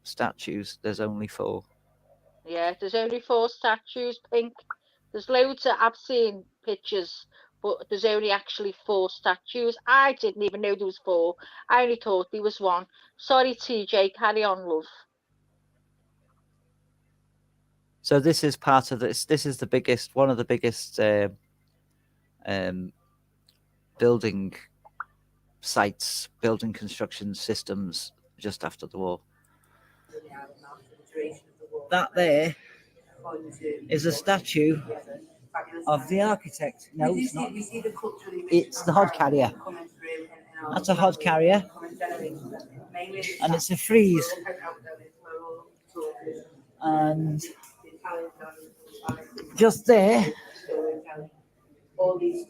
statues, there's only 4. Yeah, there's only 4 statues, Pink. There's loads I've seen pictures, but there's only actually 4 statues. I didn't even know there was 4. I only thought there was 1. Sorry, TJ, carry on, love. So this is part of this. This is one of the biggest building sites, building construction systems just after the war. That there is a statue of the architect. No, it's not. It's the hod carrier. That's a hod carrier. And it's a frieze. And just there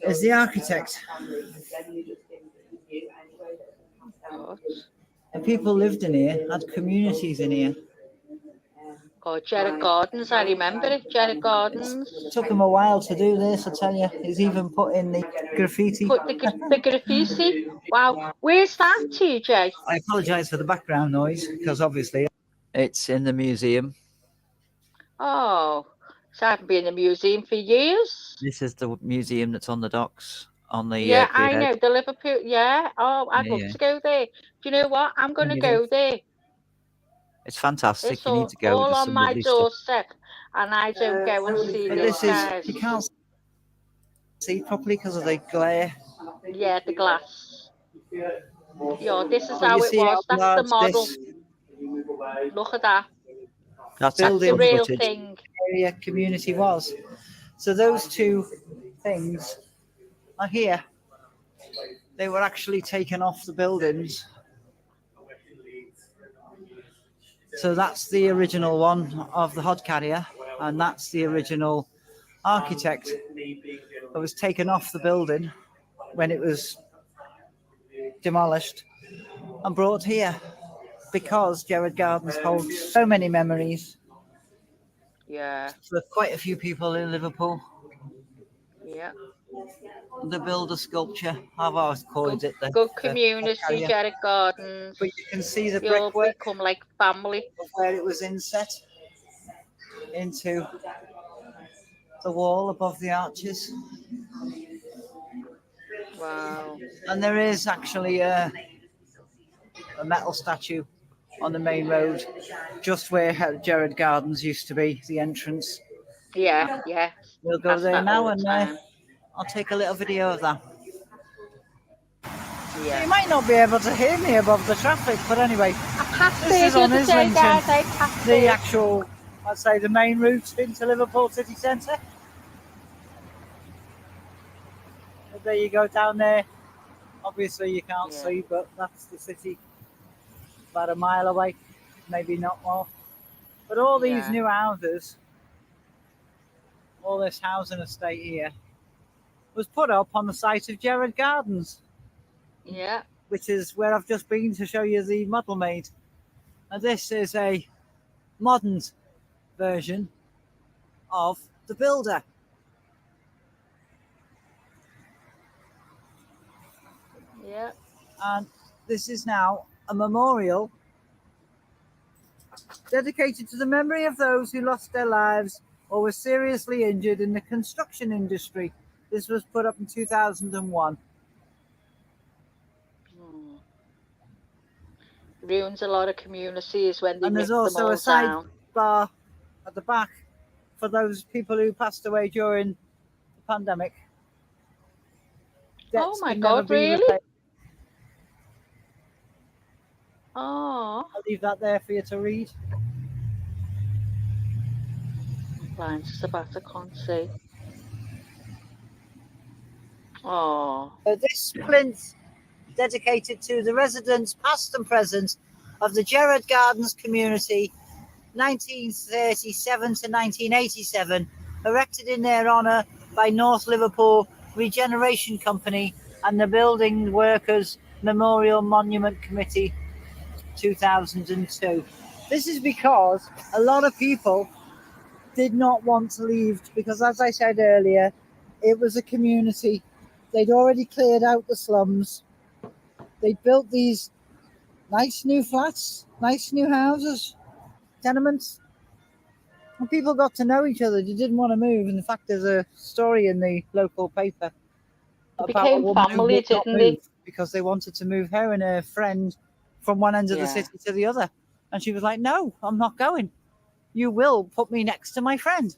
is the architect. And people lived in here, had communities in here. Oh, Gerard Gardens, I remember it, Gerard Gardens. It took him a while to do this, I tell you. He's even put in the graffiti. Put the graffiti? Wow. Where's that, TJ? I apologise for the background noise, because obviously it's in the museum. Oh, so I haven't been in the museum for years. This is the museum that's on the docks. On the yeah, I know, the Liverpool, yeah. Oh, I'd love to go there. Do you know what? I'm going to go there. It's fantastic. It's you need to go. all on my doorstep, and I don't go and see these guys. You can't see properly because of the glare. Yeah, the glass. Yeah, this is how it was. That's the model. Look at that. That's the real thing. Area community was. So those two things are here. they were actually taken off the buildings. So that's the original one of the hod carrier, and that's the original architect that was taken off the building when it was demolished and brought here, because Gerard Gardens holds so many memories Yeah. for quite a few people in Liverpool. Yeah. The builder sculpture, I've always called it the Good the community, carrier. Gerard Gardens. But you can see the They all brickwork become like family. of where it was inset into the wall above the arches. Wow. And there is actually a metal statue on the main road, just where Gerard Gardens used to be, the entrance. Yeah, yeah. We'll go Past there that now all the and time. I'll take a little video of that. Yeah. You might not be able to hear me above the traffic, but anyway, this is on Islington, the actual, I'd say, the main route into Liverpool city centre. There you go, down there. Obviously you can't see, but that's the city, about a mile away, maybe not more. But all these new houses, all this housing estate here, was put up on the site of Gerard Gardens. Yeah. Which is where I've just been to show you the model made. And this is a modern version of the builder. Yeah. And this is now a memorial dedicated to the memory of those who lost their lives or were seriously injured in the construction industry. This was put up in 2001. Ruins a lot of communities when they And rip there's them also all a side down. bar at the back for those people who passed away during the pandemic. Oh Debts my can never God, be really? repaid. Oh. I'll leave that there for you to read. Blind as a bat, I can't see. Oh. This plinth dedicated to the residents past and present of the Gerard Gardens community, 1937 to 1987, erected in their honour by North Liverpool Regeneration Company and the Building Workers Memorial Monument Committee, 2002. This is because a lot of people did not want to leave because, as I said earlier, it was a community. They'd already cleared out the slums. They'd built these nice new flats, nice new houses, tenements. And people got to know each other. They didn't want to move. In fact, there's a story in the local paper They about a became woman who family, would not didn't they? move because they wanted to move her and her friend from one end of the Yeah. city to the other. And she was like, no, I'm not going. You will put me next to my friend.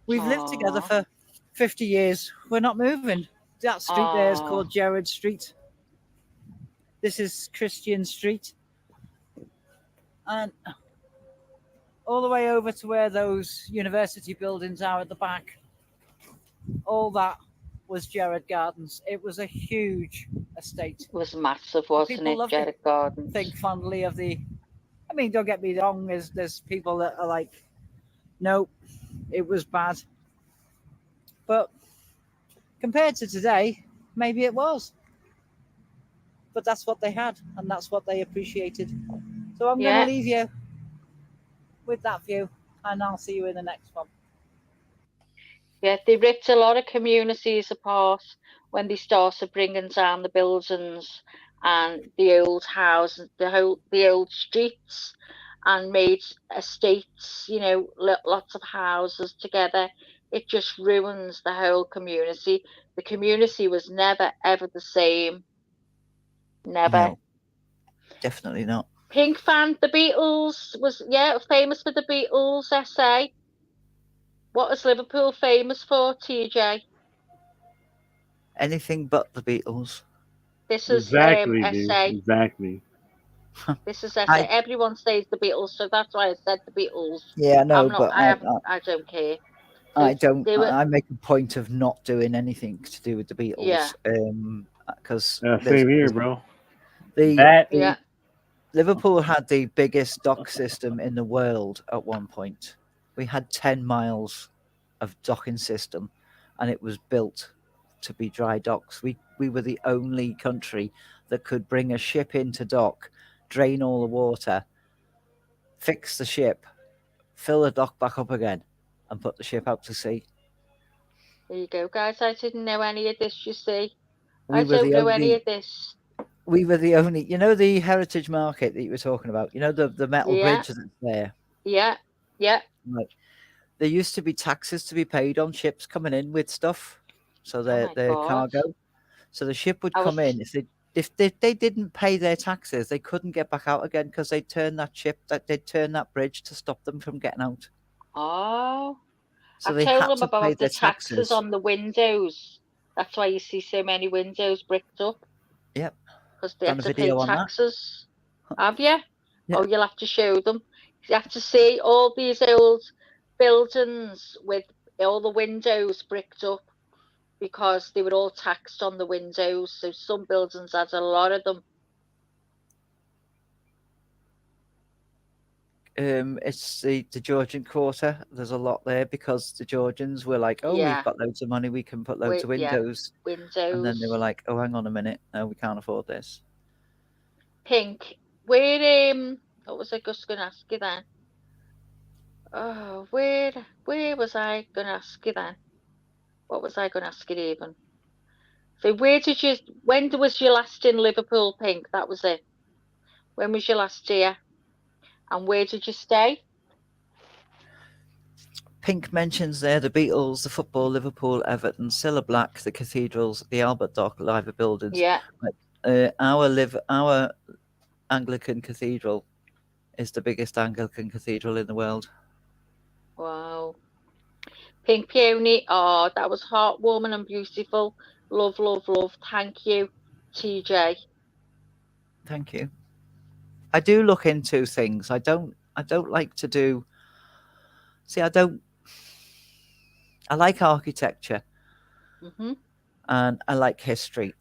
We've lived together for 50 years. We're not moving. That street there is called Gerard Street. This is Christian Street. And all the way over to where those university buildings are at the back, all that was Gerard Gardens. It was a huge estate. It was massive, wasn't People it, loved Gerard Gardens? Think fondly of the... I mean, don't get me wrong, there's people that are like, no, it was bad. But compared to today, maybe it was. But that's what they had, and that's what they appreciated. So I'm going to leave you with that view, and I'll see you in the next one. Yeah, they ripped a lot of communities apart when they started bringing down the buildings and the old houses, the old streets, and made estates, you know, lots of houses together. It just ruins the whole community. The community was never, ever the same. Never. No, definitely not. Pink fan, the Beatles was, famous for the Beatles essay. What is Liverpool famous for, TJ? Anything but the Beatles. This is Exactly, dude. essay. Exactly. This is essay. Everyone says the Beatles, so that's why I said the Beatles. Yeah, no, I'm not, but I don't care. I don't. They were, I make a point of not doing anything to do with the Beatles. Yeah. because same here, bro. the Liverpool had the biggest dock system in the world at one point. We had 10 miles of docking system, and it was built to be dry docks. We were the only country that could bring a ship into dock, drain all the water, fix the ship, fill the dock back up again, and put the ship out to sea. There you go, guys. I didn't know any of this, you see. We I were don't the know any only. of this. We were the only. You know the heritage market that you were talking about. You know the metal Yeah. bridge that's there. Yeah, yeah. Like, there used to be taxes to be paid on ships coming in with stuff, so their God. cargo. So the ship would I come was- in. If they didn't pay their taxes, they couldn't get back out again because they'd turn that bridge to stop them from getting out. Oh. So I they told had them to pay about their the taxes on the windows. That's why you see so many windows bricked up. Yep. Because they Done had a to pay video on that. taxes. Have you? Yeah. Oh, you'll have to show them. You have to see all these old buildings with all the windows bricked up because they were all taxed on the windows. So some buildings had a lot of them. It's the Georgian Quarter. There's a lot there because the Georgians were like, "Oh, Yeah. we've got loads of money. We can put loads of Yeah, windows." And then they windows. were like, "Oh, hang on a minute. No, we can't afford this." Pink. Where what was I just going to ask you then? Oh, where was I going to ask you then? What was I going to ask you even? So when was your last in Liverpool, Pink? That was it. When was your last year? And where did you stay? Pink mentions there the Beatles, the football, Liverpool, Everton, Cilla Black, the cathedrals, the Albert Dock, Liver buildings. Yeah. Our Anglican cathedral is the biggest Anglican cathedral in the world. Wow. Pink Peony. Oh, that was heartwarming and beautiful. Love, love, love. Thank you, TJ. Thank you. I do look into things. I don't like to do. See, I like architecture, and I like history,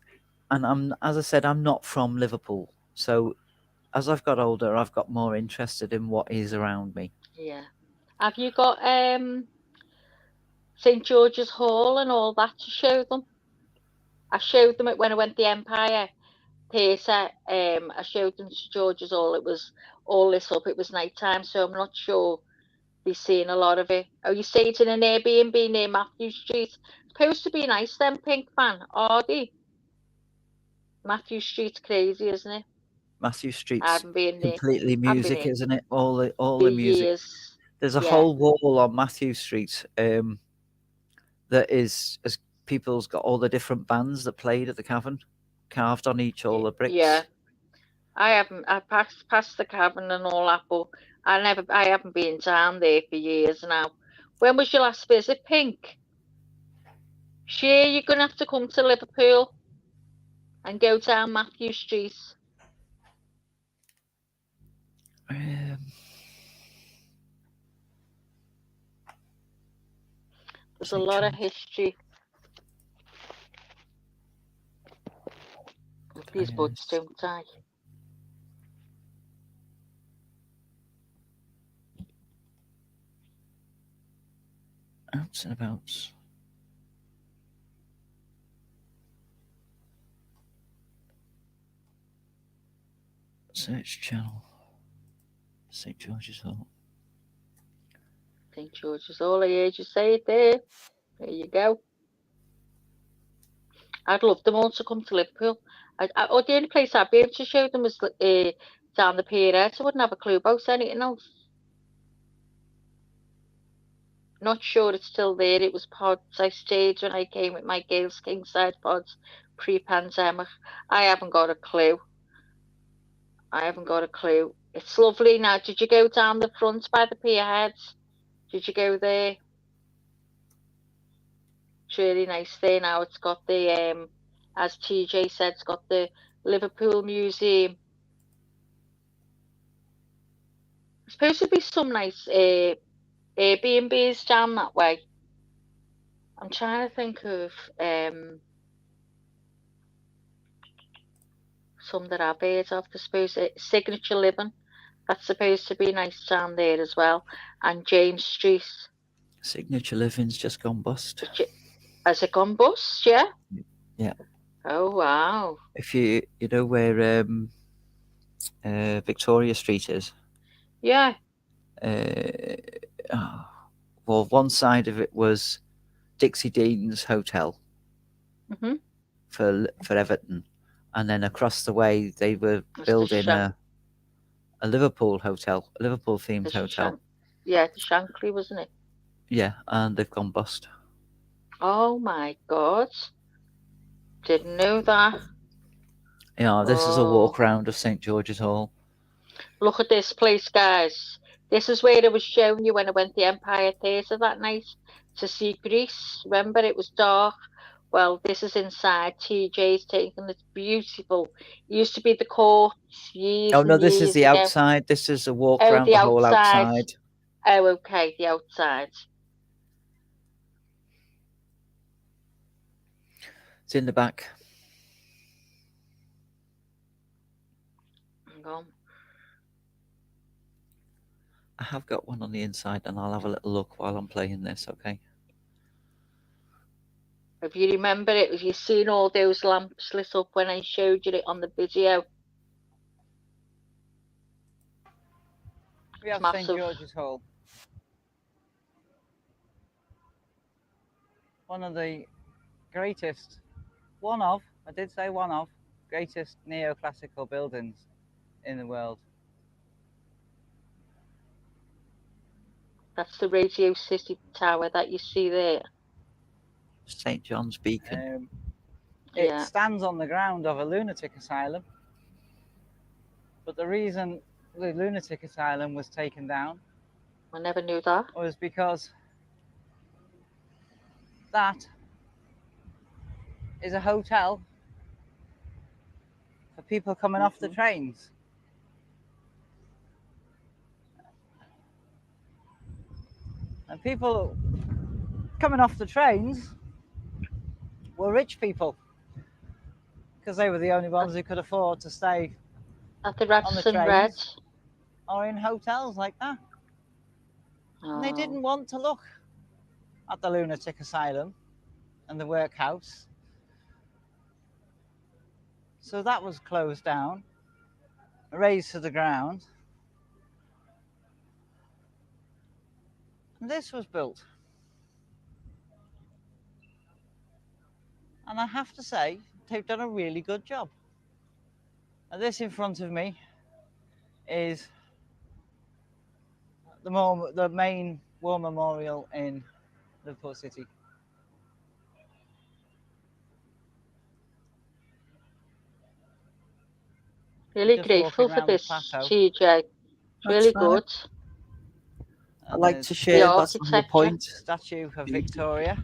and as I said, I'm not from Liverpool, so as I've got older, I've got more interested in what is around me. Yeah. Have you got St. George's Hall and all that to show them? I showed them it when I went to the Empire Theatre. I showed them St. George's Hall. It was all lit up. It was nighttime, so I'm not sure they've seen a lot of it. Oh, you stayed in an Airbnb near Matthew Street. It's supposed to be nice then, Pink fan, are they? Matthew Street's crazy, isn't it? Matthew I Street's haven't been there. completely music, there. isn't it? All the For music. years. There's a Yeah. whole wall on Matthew Street that is as people's got all the different bands that played at the cavern carved on all the bricks. Yeah. I passed the cavern and all that, but I haven't been down there for years now. When was your last visit, Pink? Sure, you're gonna have to come to Liverpool and go down Matthew Street. There's a lot of history. These buds don't die. Outs and abouts. Search channel. St. George's Hall. St. George's Hall, I heard you say it there. There you go. I'd love them all to come to Liverpool. The only place I'd be able to show them is down the pier, so I wouldn't have a clue about anything else. Not sure it's still there. It was pods I stayed when I came with my Gales Kingside pods pre-pandemic. I haven't got a clue. It's lovely now. Did you go down the front by the pier heads? Did you go there? It's really nice there now. It's got the as TJ said, it's got the Liverpool Museum. There's supposed to be some nice Airbnbs down that way. I'm trying to think of some that I've heard of. I suppose Signature Living, that's supposed to be nice down there as well. And James Street. Signature Living's just gone bust. Has it gone bust? Yeah. Yeah. Oh wow. If you know where Victoria Street is. Yeah. Well, one side of it was Dixie Dean's Hotel for Everton, and then across the way they were building a Liverpool hotel, a Liverpool themed hotel. Yeah, the Shankly, wasn't it? Yeah, and they've gone bust. Oh my God. Didn't know that. Yeah, this is a walk round of St. George's Hall. Look at this place, guys. This is where I was showing you when I went to the Empire Theatre that night to see Greece. Remember, it was dark. Well, this is inside. TJ's taken. It's beautiful. It used to be the court years Oh no, and this is years the ago. outside. This is a walk Oh, round the the whole outside. outside. Oh, okay, the outside. It's in the back. Hang on. I have got one on the inside, and I'll have a little look while I'm playing this, okay? If you remember it, if you've seen all those lamps lit up when I showed you it on the video. We have St. George's Hall. One of the greatest, I did say one of, greatest neoclassical buildings in the world. That's the Radio City Tower that you see there. St. John's Beacon. It stands on the ground of a lunatic asylum. But the reason the lunatic asylum was taken down, I never knew that, was because that is a hotel for people coming off the trains. And people coming off the trains were rich people, because they were the only ones who could afford to stay at the on the Radisson trains Red or in hotels like that. And they didn't want to look at the lunatic asylum and the workhouse. So that was closed down, razed to the ground. And this was built. And I have to say, they've done a really good job. And this in front of me is the main war memorial in Liverpool City. Really Just grateful walking for around the this, plateau. TJ. Really good. I'd like to share that's on the point. Statue of Victoria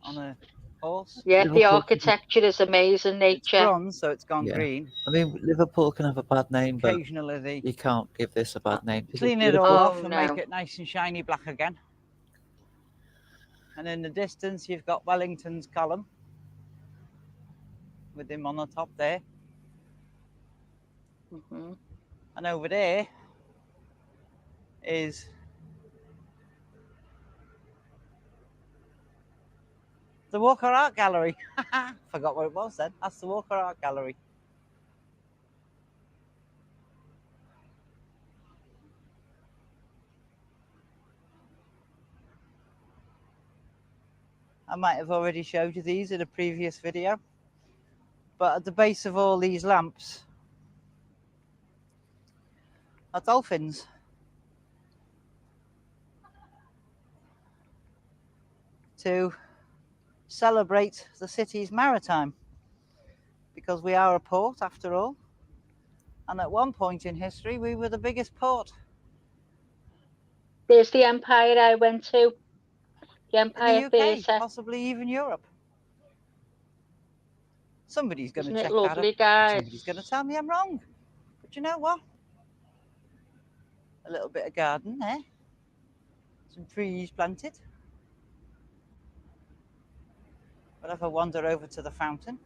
on a horse. Yeah, the architecture is amazing, nature. It's bronze, so it's gone Yeah. green. I mean, Liverpool can have a bad name, but Occasionally you can't give this a bad name. clean it all off and make it nice and shiny black again. And in the distance, you've got Wellington's column with him on the top there. And over there is the Walker Art Gallery. Forgot what it was then. That's the Walker Art Gallery. I might have already showed you these in a previous video. But at the base of all these lamps are dolphins. To celebrate the city's maritime, because we are a port after all, and at one point in history we were the biggest port. There's the Empire I went to, the Empire in the UK, Theatre. possibly even Europe. Somebody's going to check lovely, that up. guys? Somebody's going to tell me I'm wrong. But you know what? A little bit of garden there, some trees planted. We'll have a wander over to the fountain.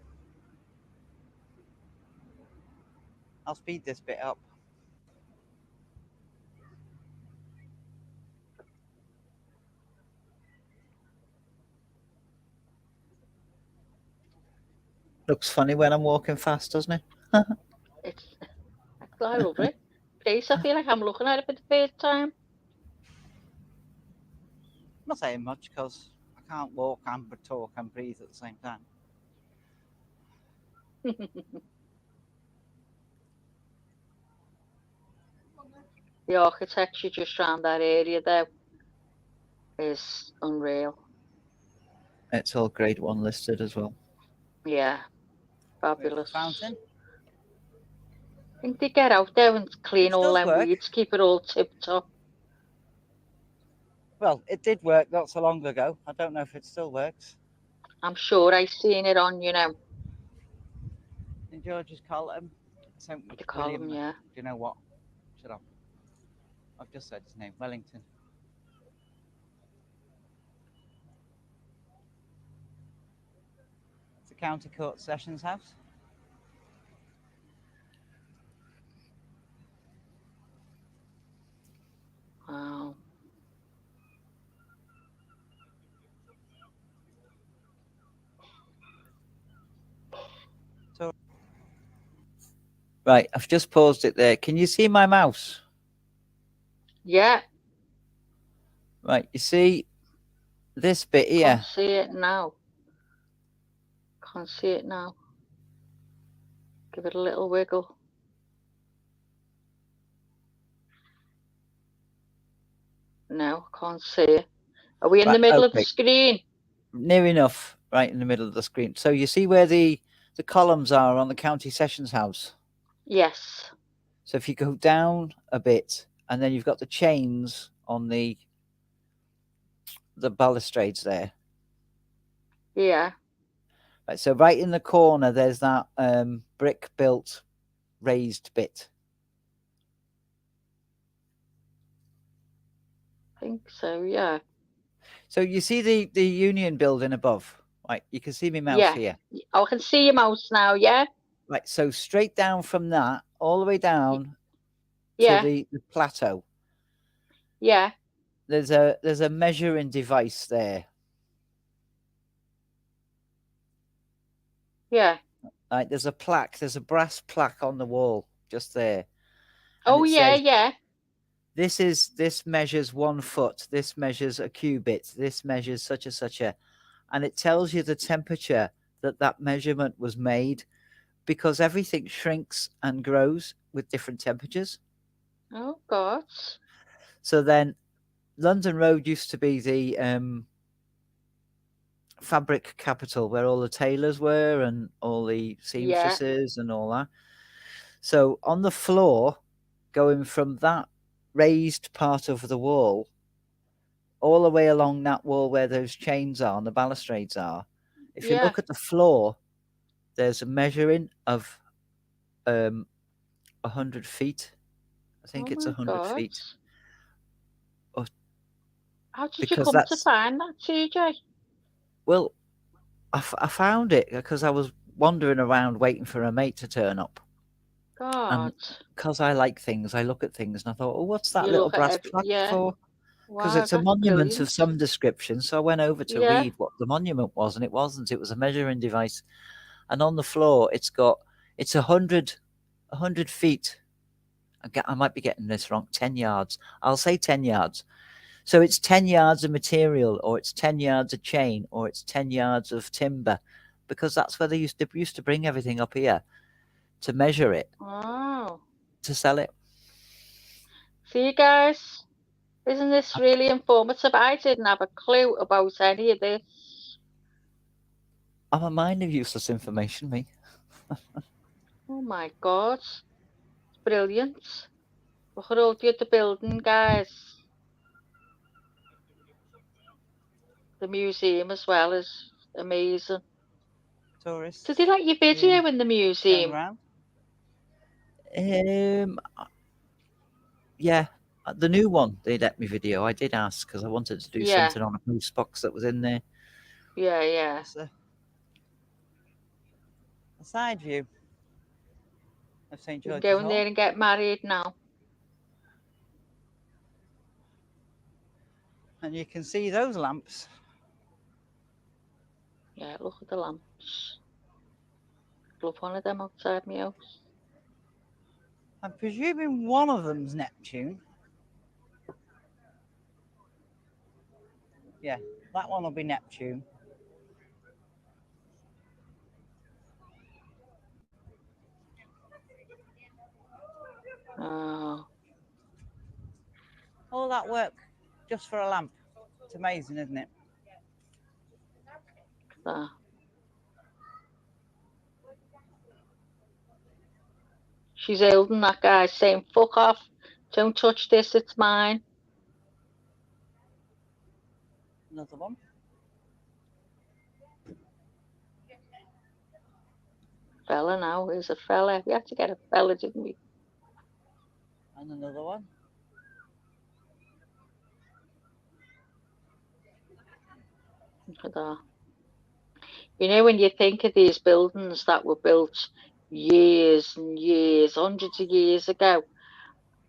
I'll speed this bit up. Looks funny when I'm walking fast, doesn't it? I love it. Please, I feel like I'm looking at it for the first time. I'm not saying much because I can't walk and talk and breathe at the same time. The architecture just around that area though is unreal. It's all grade 1 listed as well. Yeah, fabulous. Fountain. I think they get out there and clean all does them work. weeds, keep it all tip top. Well, it did work not so long ago. I don't know if it still works. I'm sure I seen it on, In George's column. the column, yeah. Do you know what? Shut up. I've just said his name. Wellington. It's the County Court Sessions House. Wow. So, right, I've just paused it there. Can you see my mouse? Yeah. Right, you see this bit here? Can't see it now. Can't see it now. Give it a little wiggle. No, can't see it. Are we in the middle of the screen? Near enough, right in the middle of the screen. So you see where the columns are on the County Sessions House? Yes. So if you go down a bit, and then you've got the chains on the balustrades there. Yeah. Right, so right in the corner, there's that brick-built raised bit. I think so, yeah. So you see the Union building above, right? You can see my mouse here. Oh, I can see your mouse now, yeah? Right, so straight down from that, all the way down Yeah. to the plateau. Yeah. There's a measuring device there. Yeah. Right, there's a plaque, there's a brass plaque on the wall just there. Oh, yeah. This measures 1 foot, this measures a cubit, this measures such and such a, and it tells you the temperature that measurement was made, because everything shrinks and grows with different temperatures. Oh, God. So then London Road used to be the fabric capital where all the tailors were and all the seamstresses and all that. So on the floor, going from that raised part of the wall all the way along that wall where those chains are and the balustrades are, if you look at the floor, there's a measuring of 100 feet. I think it's 100 feet. How did you come to find that, TJ? Well, I found it because I was wandering around waiting for a mate to turn up. God. Because I like things, I look at things and I thought, oh, what's that You little look at brass plaque for? Because Wow, it's a that's monument brilliant. of some description. So I went over to read what the monument was, and it wasn't. It was a measuring device. And on the floor, it's 100 feet. I might be getting this wrong. 10 yards. I'll say 10 yards. So it's 10 yards of material, or it's 10 yards of chain, or it's 10 yards of timber, because that's where they used to bring everything up here to measure it, to sell it. See, guys, isn't this really informative? I didn't have a clue about any of this. I'm a mind of useless information, me. Oh my God, it's brilliant. Look at all the other building, guys. The museum as well is amazing. Tourists. Did they let you video in the museum? Yeah, the new one, they let me video. I did ask because I wanted to do something on a moose box that was in there. Yeah. A side view of St. You can George's go in there Hall. and get married now. And you can see those lamps. Yeah, look at the lamps. Love one of them outside my house. I'm presuming one of them's Neptune. Yeah, that one will be Neptune. Oh. All that work just for a lamp. It's amazing, isn't it? That. She's holding that guy, saying, fuck off. Don't touch this, it's mine. Another one. Fella now, where's a fella? We had to get a fella, didn't we? And another one. Look at that. You know, when you think of these buildings that were built years and years, hundreds of years ago,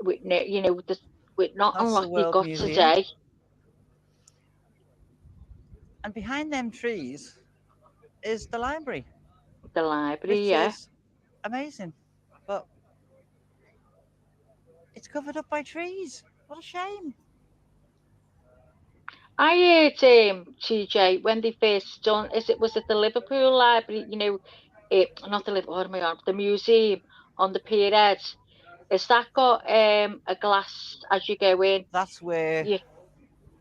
with you know, with nothing That's like the you World got Museum. today. And behind them trees is the library. The library, which yeah. is amazing. But it's covered up by trees. What a shame. I heard TJ when they first done was it the Liverpool Library, you know, not the Liverpool, what am I on? The museum on the pier head. Has that got a glass as you go in? That's where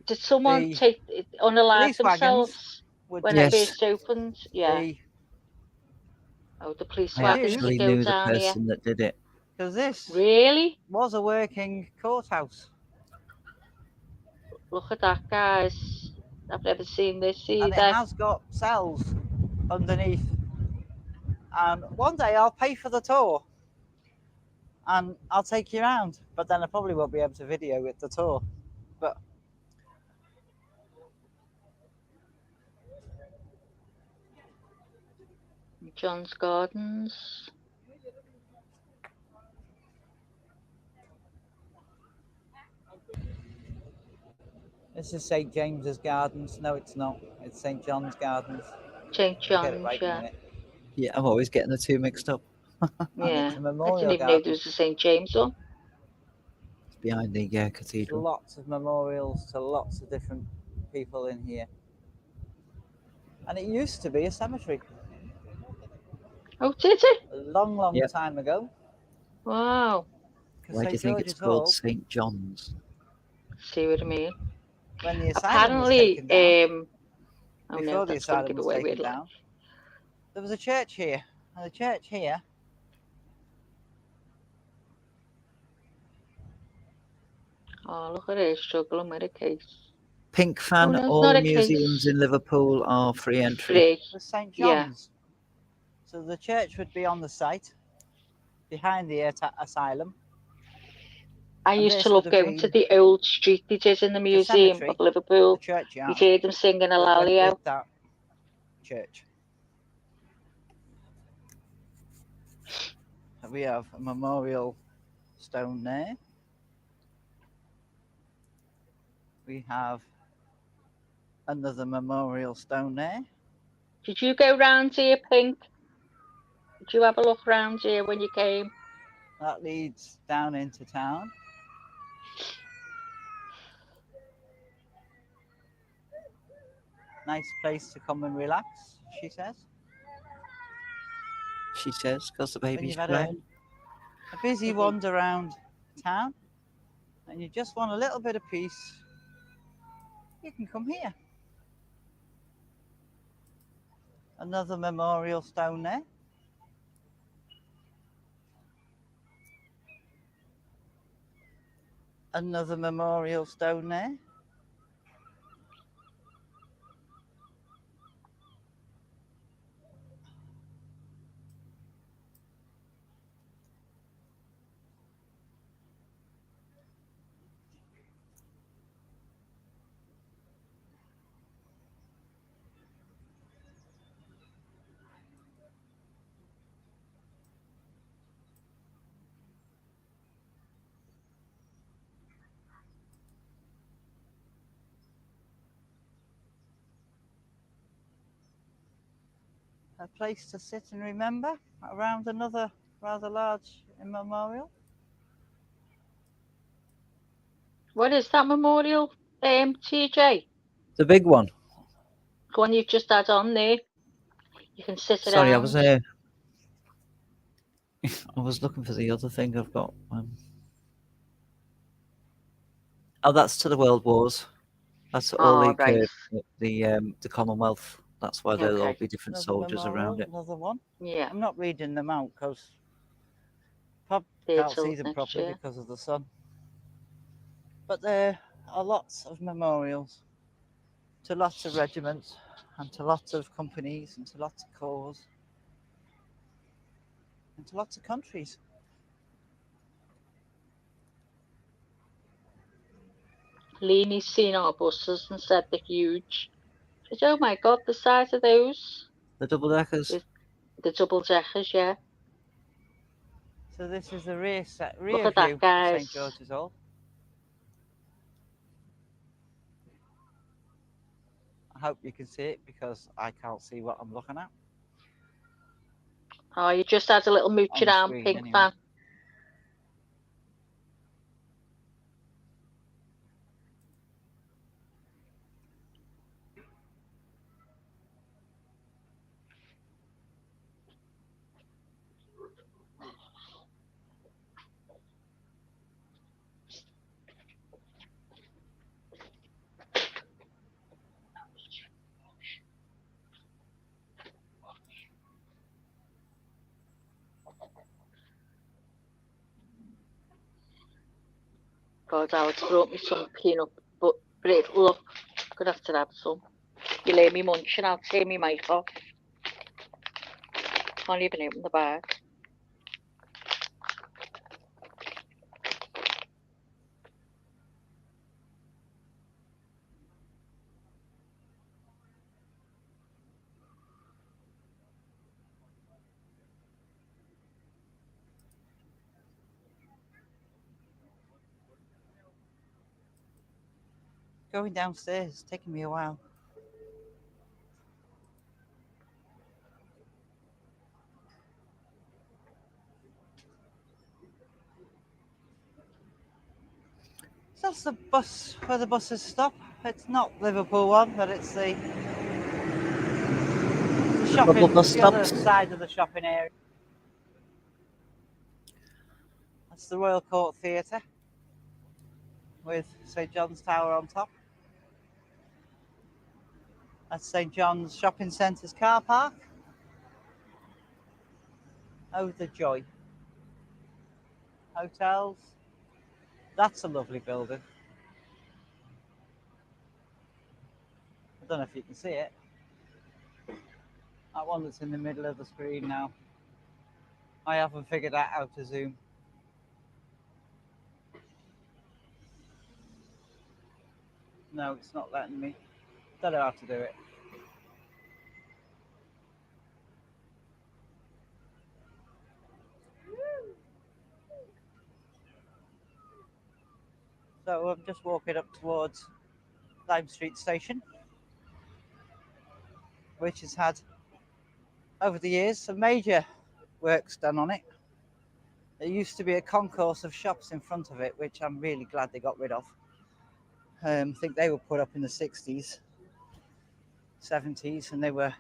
did someone the unalive police wagons themselves would when it first opened? Yeah. Oh, the police I wagons you actually go knew the down here. person that did it. Because this really was a working courthouse. Look at that, guys. I've never seen this And it either. has got cells underneath. And one day I'll pay for the tour and I'll take you around. But then I probably won't be able to video with the tour. But John's Gardens. this is St. James's Gardens. No, it's not. It's St. John's Gardens. St. I'll get it John's, right in a yeah. minute. Yeah, I'm always getting the two mixed up. And it's Yeah. a I memorial didn't even know garden. there was a St. James one. It's behind the cathedral. Lots of memorials to lots of different people in here. And it used to be a cemetery. Oh, did it? A long, long time ago. Wow. Why do you think it's called St. John's? See what I mean? When the asylum Apparently, was taken down, oh before no, the that's going to asylum give was away taken weird life. down, there was a church here. And the church here Oh, look at her struggling with a case. Pink Oh fan, no, it's all not a museums case. in Liverpool are free entry. Free. was St. Yeah. John's. So the church would be on the site behind the asylum. I And used this to would love have going to been the old street they did in the the museum cemetery, of Liverpool. the churchyard, You heard them singing a that went lalio. with that church. We have a memorial stone there. We have another memorial stone there. Did you go round here, Pink? Did you have a look round here when you came? That leads down into town. Nice place to come and relax, she says. She says, because the When baby's you've had crying. a busy wander around town and you just want a little bit of peace, you can come here. Another memorial stone there. Another memorial stone there. a place to sit and remember around another rather large memorial. What is that memorial, TJ? The big one. The one you've just had on there. You can sit Sorry, I around. was I was looking for the other thing I've got. Oh, that's to the World Wars. That's all Oh, right. the Commonwealth. That's why there'll all Okay. be different Another soldiers memorial, around it. Another one. Yeah. I'm not reading them out because probably There can't till see them next properly year. because of the sun. But there are lots of memorials to lots of regiments and to lots of companies and to lots of corps and to lots of countries. Leanie's seen our buses and said they're huge. I said, oh my God, the size of those. The double deckers. The double deckers, yeah. So this is the rear Look at view that, of guys. St George's Hall. I hope you can see it because I can't see what I'm looking at. Oh, you just had a little mooch On the around, screen, Pink anyway. Fan. God, Alex brought me some peanut bread. Look, I'm gonna have to have some. You'll hear me munching, I'll take me mic off. Can't even open the bag. Going downstairs is taking me a while. So that's the bus where the buses stop. It's not Liverpool one, but it's the shopping, bus the other stops. side of the shopping area. That's the Royal Court Theatre with St John's Tower on top. That's St John's Shopping Centre's car park. Oh, the joy. Hotels. That's a lovely building. I don't know if you can see it. That one that's in the middle of the screen now. I haven't figured out how to zoom. No, it's not letting me. Don't know how to do it. So I'm just walking up towards Lime Street Station, which has had, over the years, some major works done on it. There used to be a concourse of shops in front of it, which I'm really glad they got rid of. I think they were put up in the 60s, 70s, and they were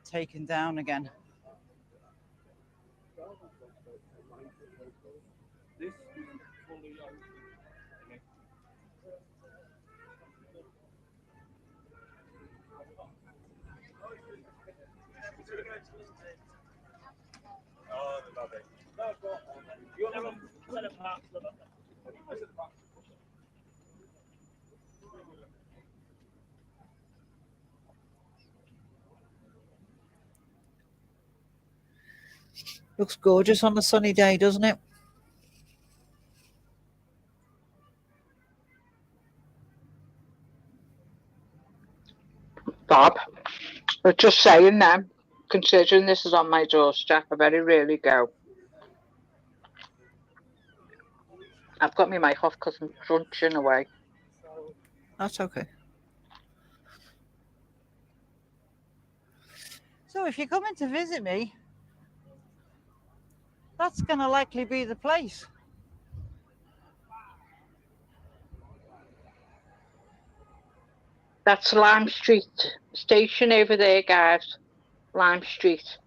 taken down again. Looks gorgeous on a sunny day, doesn't it? Bob, but just saying that, considering this is on my doorstep, I very rarely go. I've got my mic off because I'm crunching away. That's okay. if you're coming to visit me, that's going to likely be the place. That's Lime Street station over there, guys. Lime Street.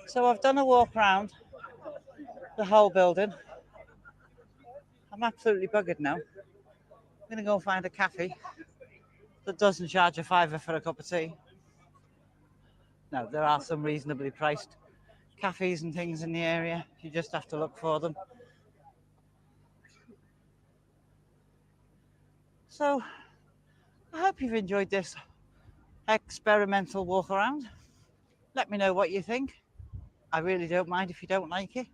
So I've done a walk around the whole building. I'm absolutely buggered now. I'm going to go and find a cafe that doesn't charge a £5 for a cup of tea. No, there are some reasonably priced cafes and things in the area. You just have to look for them. So I hope you've enjoyed this experimental walk around. Let me know what you think. I really don't mind if you don't like it.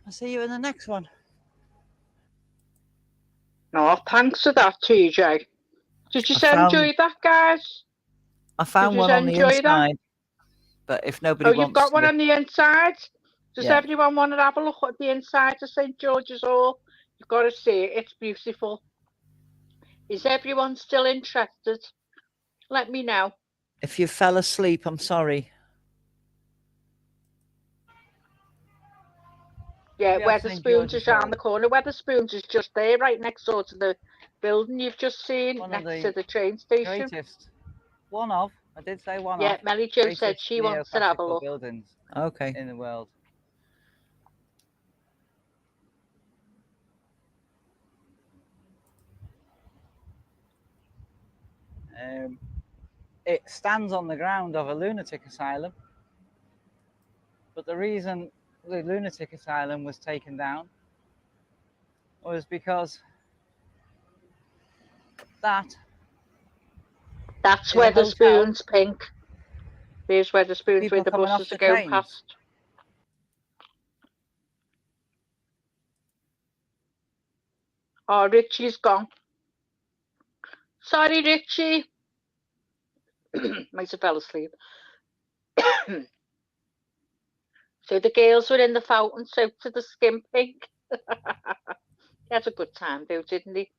I'll see you in the next one. Oh, thanks for that, TJ. Did you enjoy that, guys? I found one on the inside, but if nobody wants to... Oh, you've got one on the inside? Does Yeah. everyone want to have a look at the inside of St. George's Hall? You've got to see it. It's beautiful. Is everyone still interested? Let me know. If you fell asleep, I'm sorry. Yeah, We have Weatherspoons St. George's is around Hall. the corner. Weatherspoons is just there, right next door to the building you've just seen, One of next the to the train station. greatest. One of, I did say one Yeah, of. Melly Jo said greatest she wants to have a neoclassical look. buildings Okay. in the world. It stands on the ground of a lunatic asylum, but the reason the lunatic asylum was taken down was because that's Weatherspoons, Pink. There's Weatherspoons where People the coming off buses the are going trains. past. Oh, Richie's gone. Sorry, Richie. Might have fell asleep. So the girls were in the fountain soaked to the skin pink. He had a good time though, didn't he?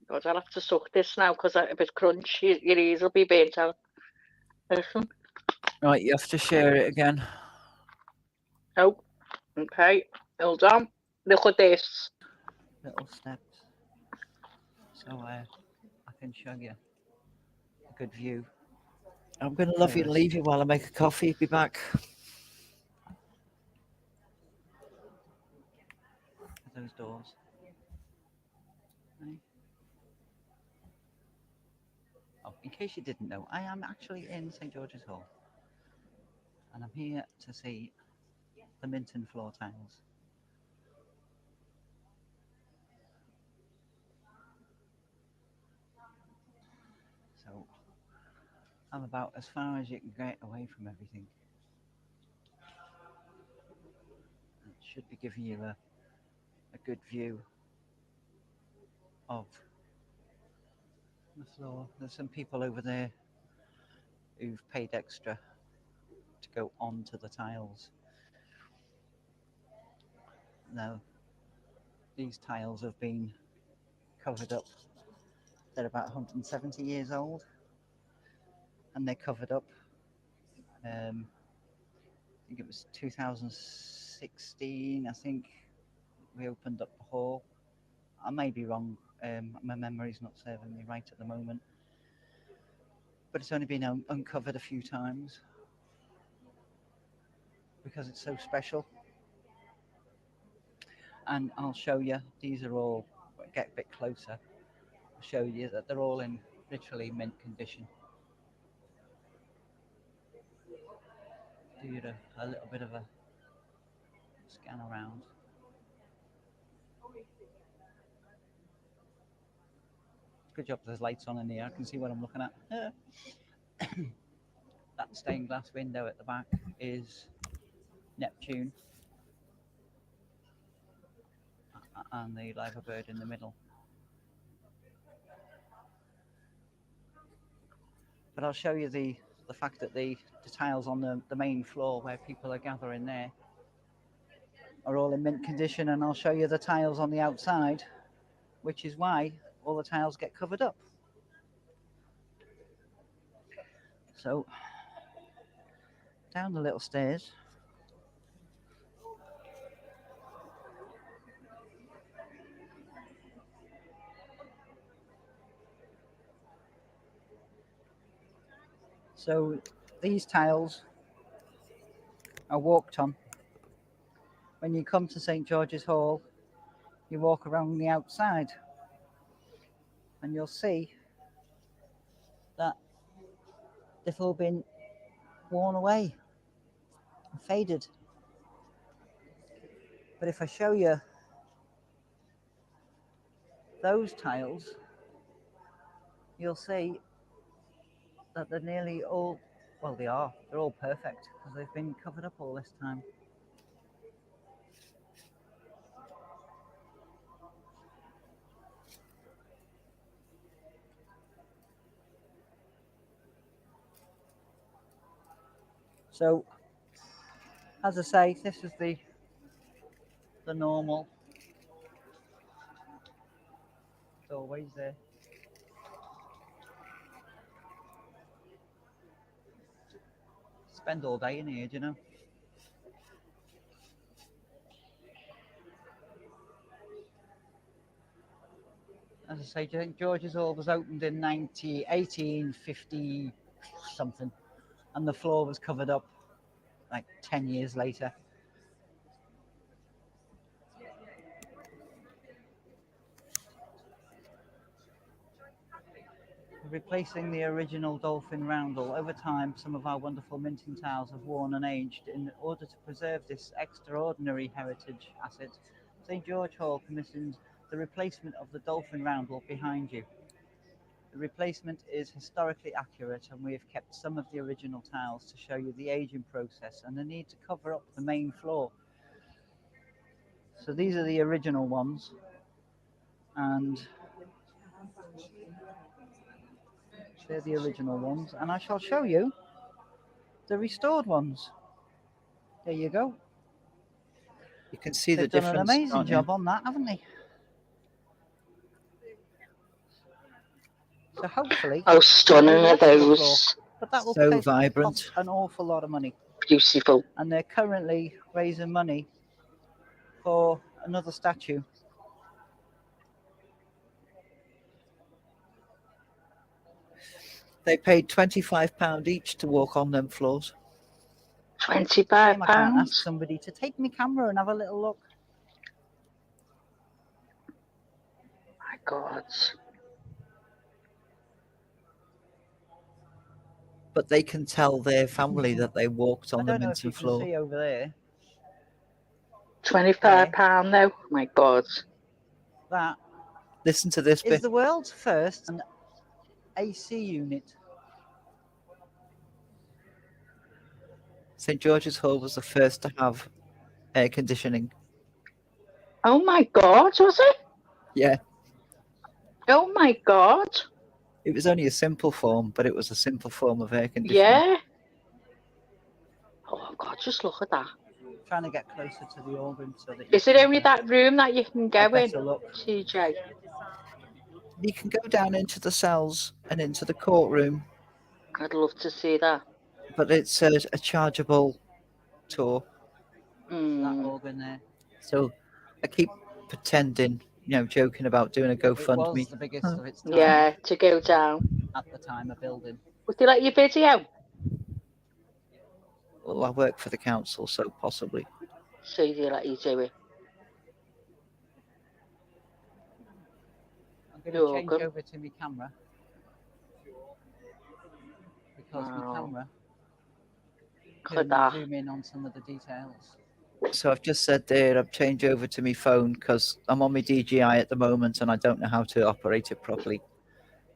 God, I'll have to suck this now because if it's crunchy, your ears will be burnt out. Listen. Right, you have to share it again. Oh, okay. Hold on. Look at this. Little steps. So I can show you a good view. I'm going to love you and leave you while I make a coffee. Be back. Those doors. Right. Oh, in case you didn't know, I am actually in St. George's Hall. And I'm here to see the Minton floor tiles. So I'm about as far as you can get away from everything. It should be giving you a good view of the floor. There's some people over there who've paid extra to go onto the tiles. Now, these tiles have been covered up. They're about 170 years old, and they're covered up. I think it was 2016, I think, we opened up the hall. I may be wrong, my memory's not serving me right at the moment, but it's only been uncovered a few times because it's so special. And I'll show you, these are all, get a bit closer, I'll show you that they're all in literally mint condition. Do you a little bit of a scan around. Good job there's lights on in here, I can see what I'm looking at. That stained glass window at the back is Neptune, and the liver bird in the middle But I'll show you the fact that the tiles on the main floor where people are gathering there are all in mint condition, and I'll show you the tiles on the outside, which is why all the tiles get covered up. So down the little stairs. So these tiles are walked on. When you come to St. George's Hall, you walk around the outside and you'll see that they've all been worn away and faded. But if I show you those tiles, you'll see that they're nearly all, well, they're all perfect because they've been covered up all this time. So, as I say, this is the normal doorways there. Spend all day in here, do you know? As I say, St. George's Hall was opened in 1850 something, and the floor was covered up like 10 years later. Replacing the original dolphin roundel, over time some of our wonderful minting tiles have worn and aged. In order to preserve this extraordinary heritage asset, St. George Hall commissioned the replacement of the dolphin roundel behind you. The replacement is historically accurate, and we have kept some of the original tiles to show you the aging process and the need to cover up the main floor. So these are the original ones, and they're the original ones, and I shall show you the restored ones. There you go. You can see They've the done difference. an amazing job on that, haven't they? So hopefully, How stunning are those? but that will So vibrant. cost an awful lot of money. Beautiful. And they're currently raising money for another statue. They paid £25 each to walk on them floors. I can't ask £25? somebody to take my camera and have a little look. My God. But they can tell their family that they walked on I the don't know if you minting can floor. see over there. £25 though? My God. That Listen to this is bit. the world's first AC unit. St. George's Hall was the first to have air conditioning. Oh my God, was it? Yeah. Oh my God. It was only a simple form, but it was a simple form of air conditioning. Yeah. Oh God, just look at that. Trying to get closer to the organ so that you Is it only that room that you can go in, better look. TJ? You can go down into the cells and into the courtroom, I'd love to see that. but it's a chargeable tour. That organ there. So I keep pretending, joking about doing a It was GoFundMe. the biggest of its time Yeah, to go down. at the time of building. Would they let you video? Well, I work for the council, so possibly. So they let you do it. I'm going You're to change welcome. over to my camera because my camera can zoom in on some of the details. So I've just said there, I've changed over to my phone because I'm on my DJI at the moment and I don't know how to operate it properly.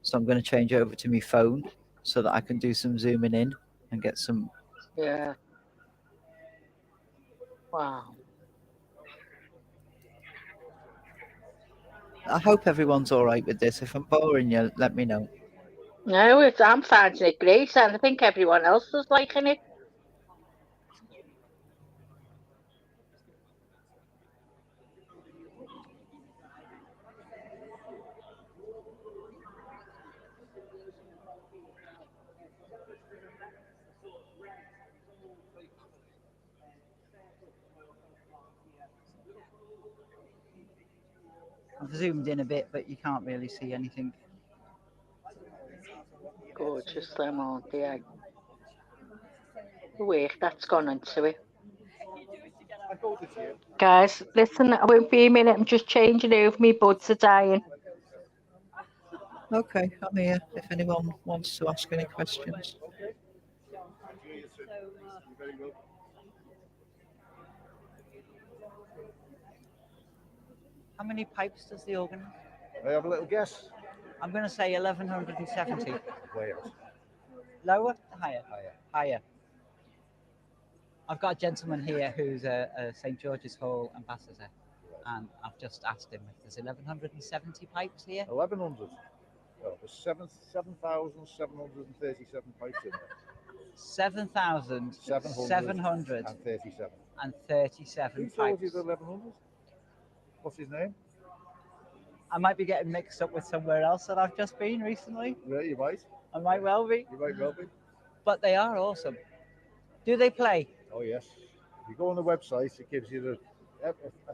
So I'm going to change over to my phone so that I can do some zooming in and get some. Yeah. Wow. I hope everyone's all right with this. If I'm boring you, let me know. No, I'm finding it great, and I think everyone else is liking it. I've zoomed in a bit, but you can't really see anything. Gorgeous, them, aren't they? The work that's gone into it. Guys, listen, I won't be a minute. I'm just changing over. My buds are dying. Okay, I'm here if anyone wants to ask any questions. How many pipes does the organ have? I have a little guess. I'm going to say 1170. Way out. Lower? Higher? Higher. Higher. I've got a gentleman here who's a St. George's Hall ambassador, and I've just asked him if there's 1170 pipes here. 1100. Well, there's 7,737 pipes in there. 7,737 Who told pipes. you the 1100? What's his name? I might be getting mixed up with somewhere else that I've just been recently. Yeah, you might. I might well be. You might well be. But they are awesome. Do they play? Oh, yes. If you go on the website, it gives you the...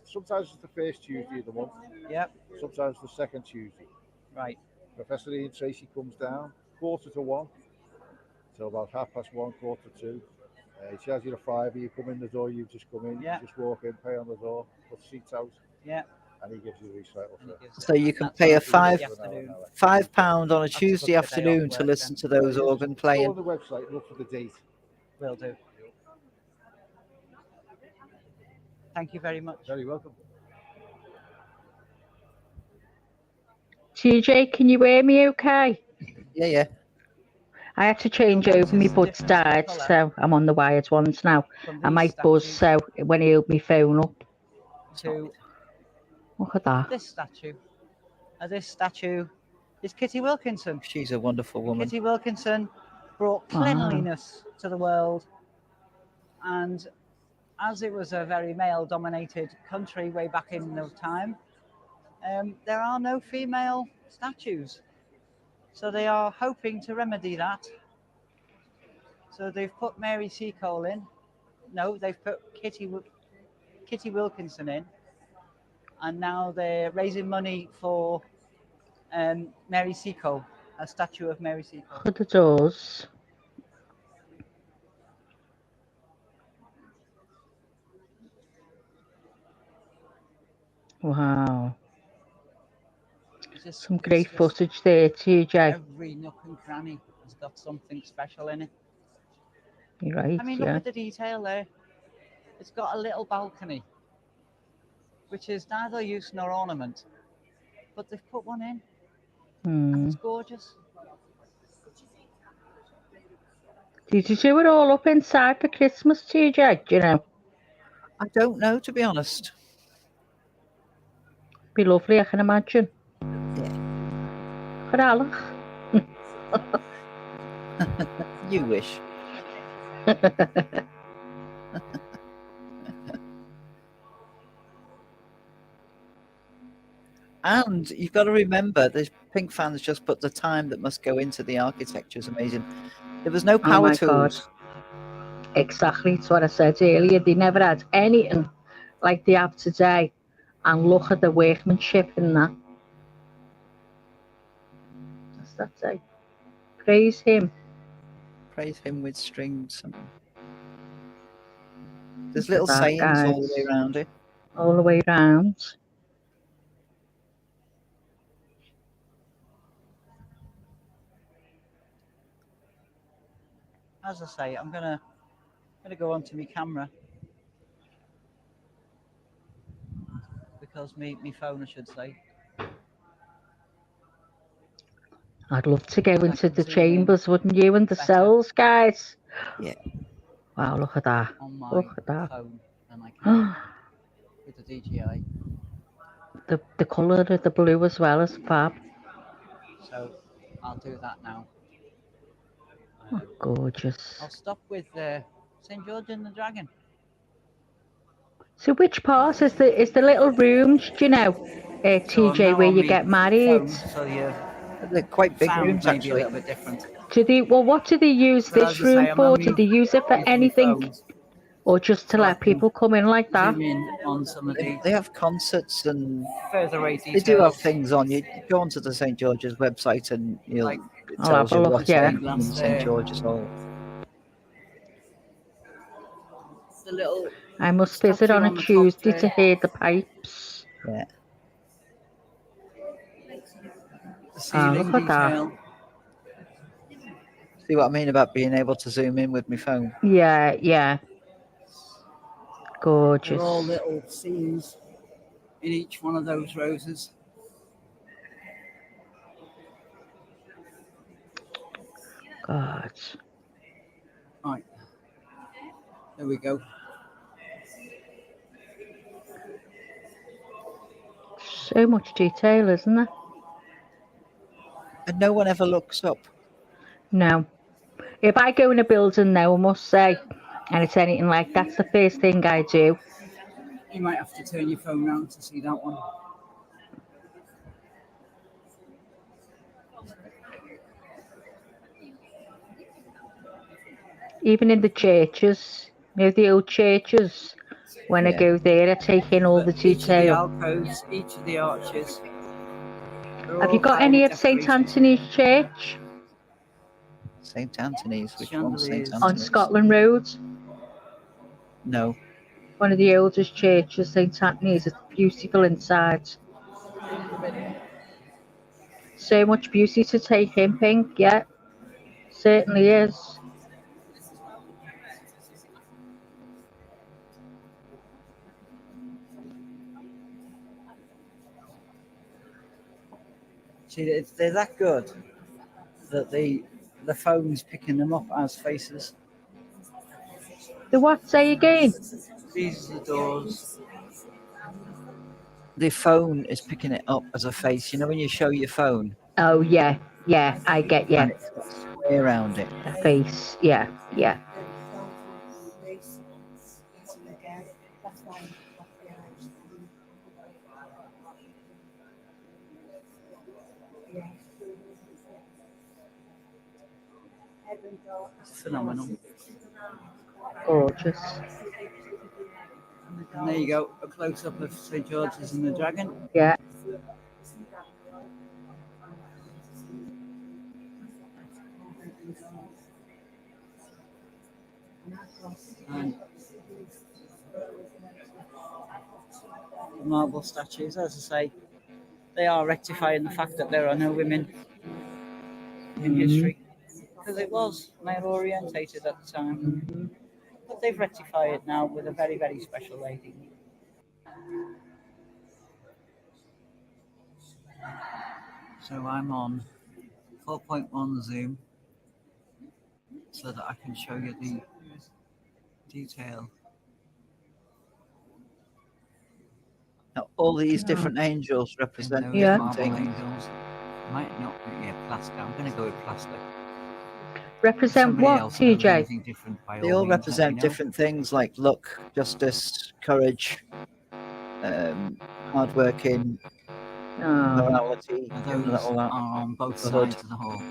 Sometimes it's the first Tuesday of the month. Yep. Sometimes the second Tuesday. Right. Professor Ian Tracy comes down 1:45 till about 1:30, 1:45. He charges you a £5. You come in the door, you just come in, Yeah. you just walk in, pay on the door, put the seats out. Yeah. And he gives you the recital. So you can pay a £5 on a Tuesday afternoon to listen to those organ Go playing. on the website and look for the date. Will do. Thank you very much. Very welcome. TJ, can you hear me okay? Yeah, yeah. I had to change over. My buds died, so I'm on the wired ones now. I might buzz, so when I hold my phone up. To Look at that. this statue. This statue is Kitty Wilkinson. She's a wonderful woman. Kitty Wilkinson brought Wow. cleanliness to the world, and as it was a very male-dominated country way back in the time, there are no female statues. So they are hoping to remedy that. So they've put Mary Seacole in. No, they've put Kitty Wilkinson in. And now they're raising money for Mary Seacole, a statue of Mary Seacole. Look at the doors. Wow. Some great footage there, TJ. Every nook and cranny has got something special in it. You're right, I mean, look at the detail there. It's got a little balcony, which is neither use nor ornament, but they've put one in. And it's gorgeous. Did you do it all up inside for Christmas, TJ? Do you know? I don't know, to be honest. Be lovely, I can imagine. Yeah. For Alec. You wish. And you've got to remember, the Pink fans just put the time that must go into the architecture is amazing. There was no power tools. God. Exactly, it's what I said earlier. They never had anything like they have today. And look at the workmanship in that. That's it. Praise him. Praise him with strings. There's little sayings all the way around it. All the way around. As I say, I'm gonna go onto my camera because my phone, I should say. I'd love to go into the chambers, wouldn't you? And the cells, guys. Yeah. Wow, look at that. On my Look at that. phone than I can with the DJI. The colour of the blue as well is fab. So I'll do that now. Oh, gorgeous. I'll stop with St George and the Dragon. So which part is the little rooms, do you know, So I'm TJ, now where on you my get married? phone, so your They're quite big sound rooms, may be a actually. little bit different. What do they use But this as I say, room I'm for? only Do they use it for using my anything? phone, Or just to so I let can people come in like that? zoom in on some of the They have concerts and further away they do have details. things on. You go onto the St George's website and Like, it I'll tells have a you look, what's yeah. happening in St George's Hall. The little I must visit statue on a on the top Tuesday there. to hear the pipes. Yeah. The Ah, ceiling look at that. detail. See what I mean about being able to zoom in with my phone? Yeah, yeah. They're Gorgeous. all little scenes in each one of those roses. God. Right. There we go. So much detail, isn't there? And no one ever looks up. No. If I go in a building now, I must say, and it's anything like that's the first thing I do. You might have to turn your phone around to see that one. Even in the churches, you know, the old churches, when I Yeah. go there, I take in all the But each of the detail. alcoves, each of the arches, they're Have all you got highly any of St. decorated. Anthony's Church St. Anthony's? Which one's St. Chandeliers. on Anthony's? Scotland Road? No. One of the oldest churches, St. Anthony's. It's beautiful inside. So much beauty to take in, Pink. Yeah, certainly is. See, they're that good that the phone's picking them up as faces. The what? Say again? These are the doors. The phone is picking it up as a face. You know when you show your phone Oh yeah, yeah. I get you. and it's got a square around it. A face. Yeah, yeah. It's phenomenal. Gorgeous. And there you go, a close-up of St. George's and the Dragon. Yeah. And marble statues, as I say, they are rectifying the fact that there are no women in history, because it was male-orientated at the time. But they've rectified it now with a very, very special lady. So I'm on 4.1 zoom so that I can show you the detail. Now, all these different angels represent Those different marble things. angels might not be plastic. I'm going to go with plastic. Represent Somebody what, else knows TJ? anything different, by They all all means, let me represent know. different things like luck, justice, courage, hardworking, morality, And and those all that. are on both Brotherhood. sides of the hall.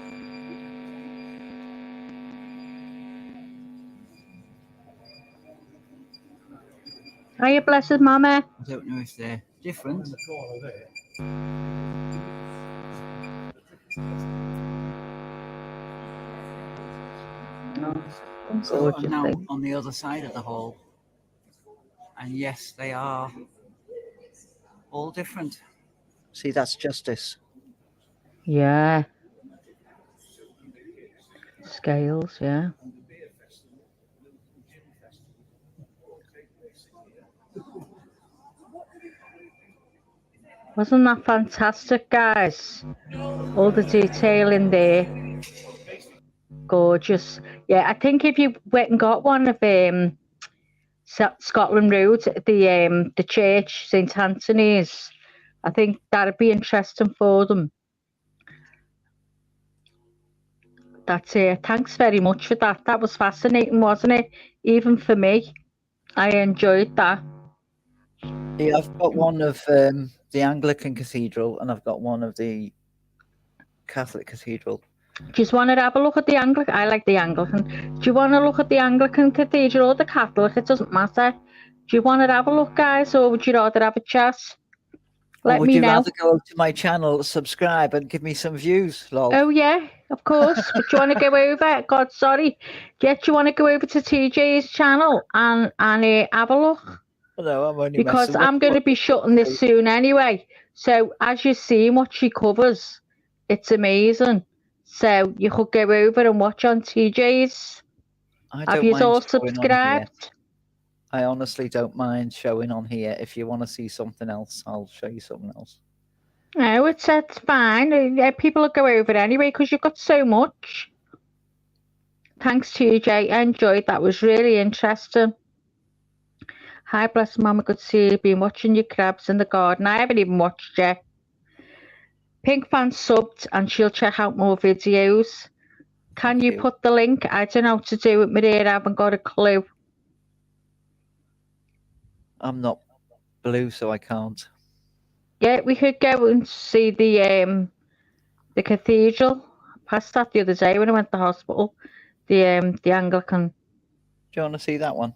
Hiya, blessed mama. I don't know if they're different. So Gorgeous I'm now thing. on the other side of the hall. And yes, they are all different. See, that's justice. Yeah. Scales, yeah. Wasn't that fantastic, guys? All the detail in there. Gorgeous. Yeah, I think if you went and got one of Scotland Road, the church, St. Anthony's, I think that'd be interesting for them. That's it. Thanks very much for that. That was fascinating, wasn't it? Even for me. I enjoyed that. Yeah, I've got one of the Anglican Cathedral and I've got one of the Catholic Cathedral. Do you want to have a look at the Anglican? I like the Anglican. Do you want to look at the Anglican Cathedral or the Catholic? It doesn't matter. Do you want to have a look, guys, or would you rather have a chat? Let would me you know. rather go to my channel, subscribe, and give me some views, lol? Oh, yeah, of course. But do you want to go over? God, sorry. Yeah, do you want to go over to TJ's channel and have a look? No, I'm only Because messing. I'm going to be shutting this soon anyway. So as you've seen what she covers, it's amazing. So you could go over and watch on TJ's. I Have don't you mind all showing on here. subscribed? I honestly don't mind showing on here. If you want to see something else, I'll show you something else. No, it's fine. Yeah, people will go over anyway because you've got so much. Thanks, TJ. I enjoyed that. Was really interesting. Hi, bless Mama. Good to see you. Been watching your crabs in the garden. I haven't even watched yet. Pink fan subbed and she'll check out more videos. Can you put the link? I don't know how to do it, Maria. I haven't got a clue. I'm not blue, so I can't. Yeah, we could go and see the cathedral. I passed that the other day when I went to the hospital. The Anglican. Do you want to see that one?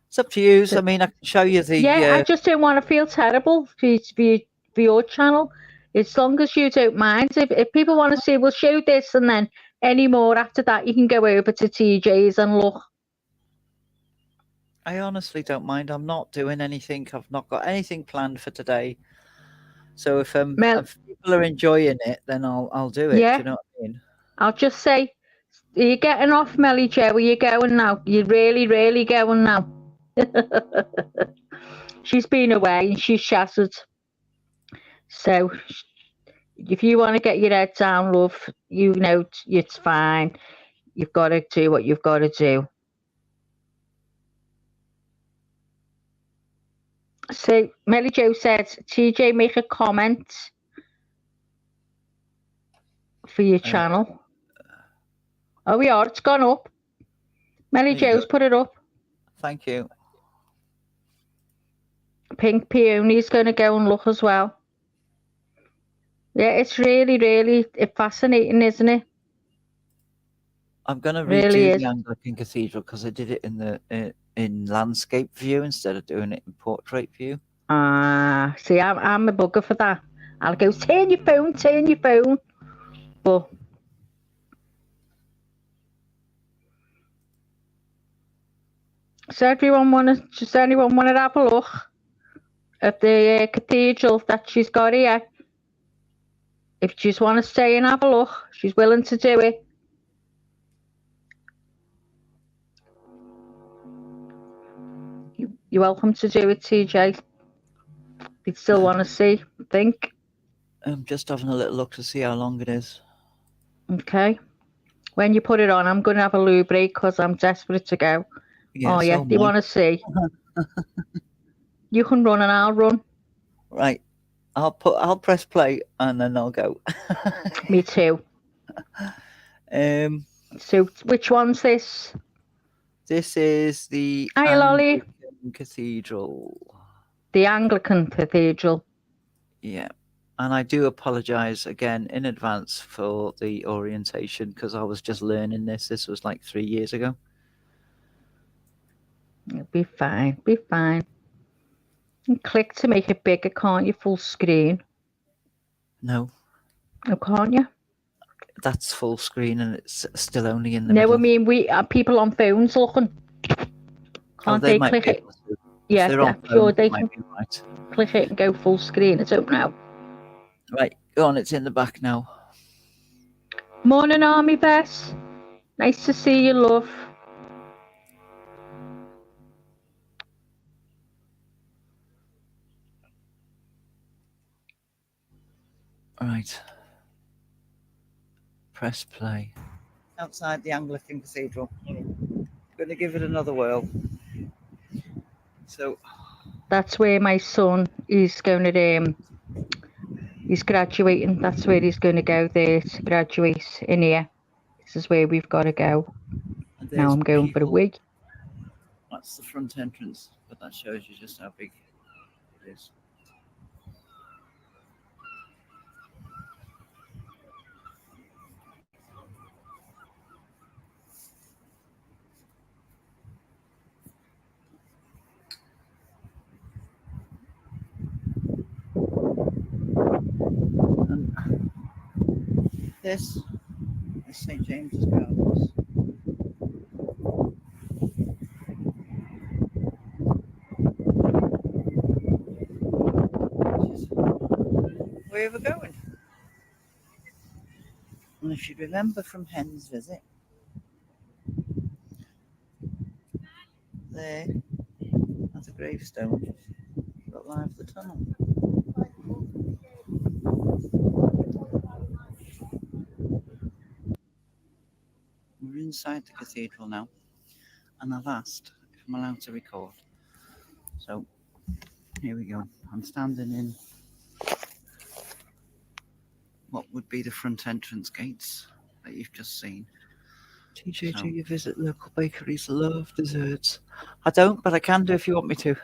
It's up to you. I mean, I can show you the. Yeah, I just don't want to feel terrible for your channel. As long as you don't mind. If people want to see, we'll show this and then any more after that, you can go over to TJ's and look. I honestly don't mind. I'm not doing anything. I've not got anything planned for today. So if people are enjoying it, then I'll do it. Yeah. Do you know what I mean? I'll just say, are you getting off, Melly Jo? Are you going now? You're really, really going now. She's been away and she's shattered. So if you want to get your head down, love, you know it's fine. You've got to do what you've got to do. So Melly Jo said, TJ, make a comment for your channel. Oh, we are. It's gone up. Melly Jo's put it up. Thank you. Pink Peony's going to go and look as well. Yeah, it's really, really fascinating, isn't it? I'm going to Really redo is. the Anglican Cathedral because I did it in the in landscape view instead of doing it in portrait view. See, I'm a bugger for that. I'll go, turn your phone. But does anyone want to have a look at the cathedral that she's got here? If you just want to stay and have a look, she's willing to do it. You're welcome to do it, TJ. You'd still want to see, I think. I'm just having a little look to see how long it is. Okay. When you put it on, I'm going to have a loo break because I'm desperate to go. Yeah, oh, yeah. so Do you want to see? You can run and I'll run. Right. I'll press play and then I'll go. Me too. So which one's this? This is the Hi, Lolly. Anglican Cathedral. The Anglican Cathedral. Yeah. And I do apologize again in advance for the orientation because I was just learning this. This was like 3 years ago. It'll be fine. Be fine. And click to make it bigger, can't you? Full screen. No. Oh, can't you? That's full screen and it's still only in the No, middle. I mean we people on phones looking. Can't they click it? Yeah, I'm sure they can right. click it and go full screen. I don't know. Right, go on. It's in the back now. Morning, Army Bess. Nice to see you, love. All right. Press play. Outside the Anglican Cathedral. I'm going to give it another whirl. So that's where my son is going to He's graduating. That's where he's going to go there to graduate in here. This is where we've got to go. And Now there's I'm going for a people. wig. That's the front entrance, but that shows you just how big it is. And this is St. James's Gardens. Where we're going. And if you remember from Hen's visit, there at the gravestone that lies the tunnel. We're inside the cathedral now, and I've asked if I'm allowed to record. So here we go. I'm standing in what would be the front entrance gates that you've just seen. TJ, do you visit local bakeries? Love desserts. I don't, but I can do if you want me to.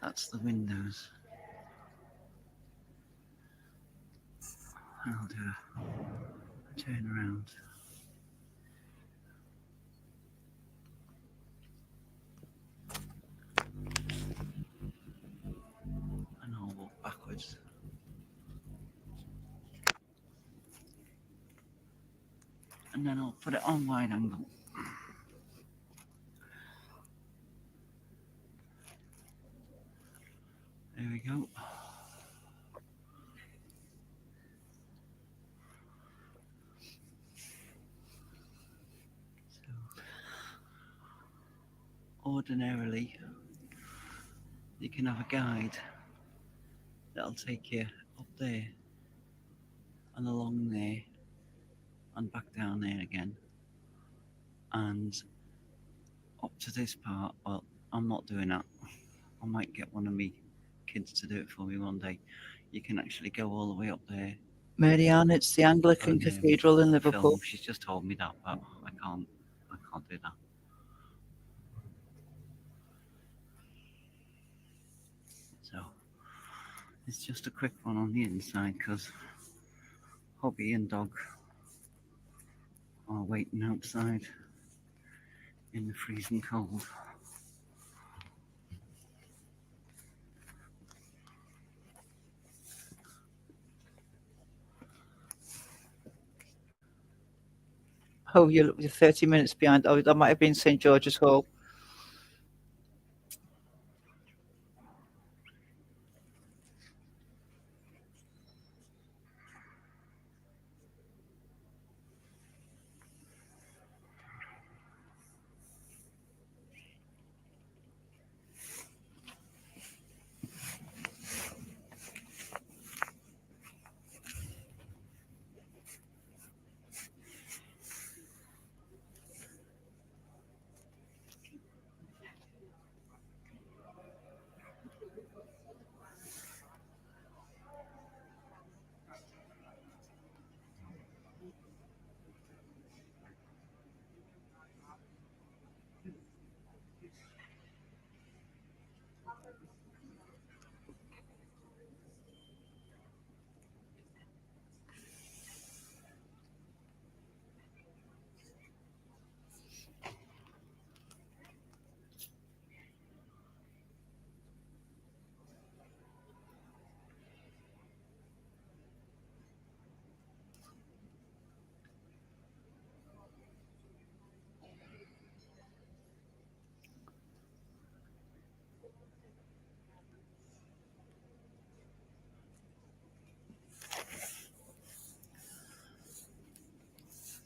That's the windows. I'll do a turn around. And I'll walk backwards. And then I'll put it on wide angle. There we go. Ordinarily, you can have a guide that'll take you up there and along there and back down there again and up to this part. Well, I'm not doing that. I might get one of me kids to do it for me one day. You can actually go all the way up there. Mary Ann, it's the Anglican Cathedral in Liverpool. She's just told me that, but I can't do that. So it's just a quick one on the inside because Hobby and Dog are waiting outside in the freezing cold. Oh, you're 30 minutes behind. Oh, that might have been St. George's Hall.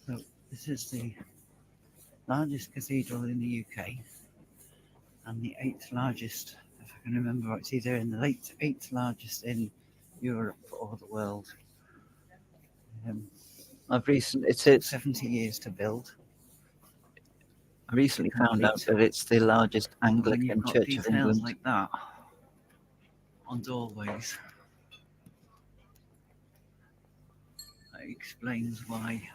So this is the largest cathedral in the UK and the 8th largest, if I can remember right, it's either in the late 8th largest in Europe or the world. It took 70 years to build. I recently found out that it's the largest Anglican Church of England. Like that on doorways. That explains why.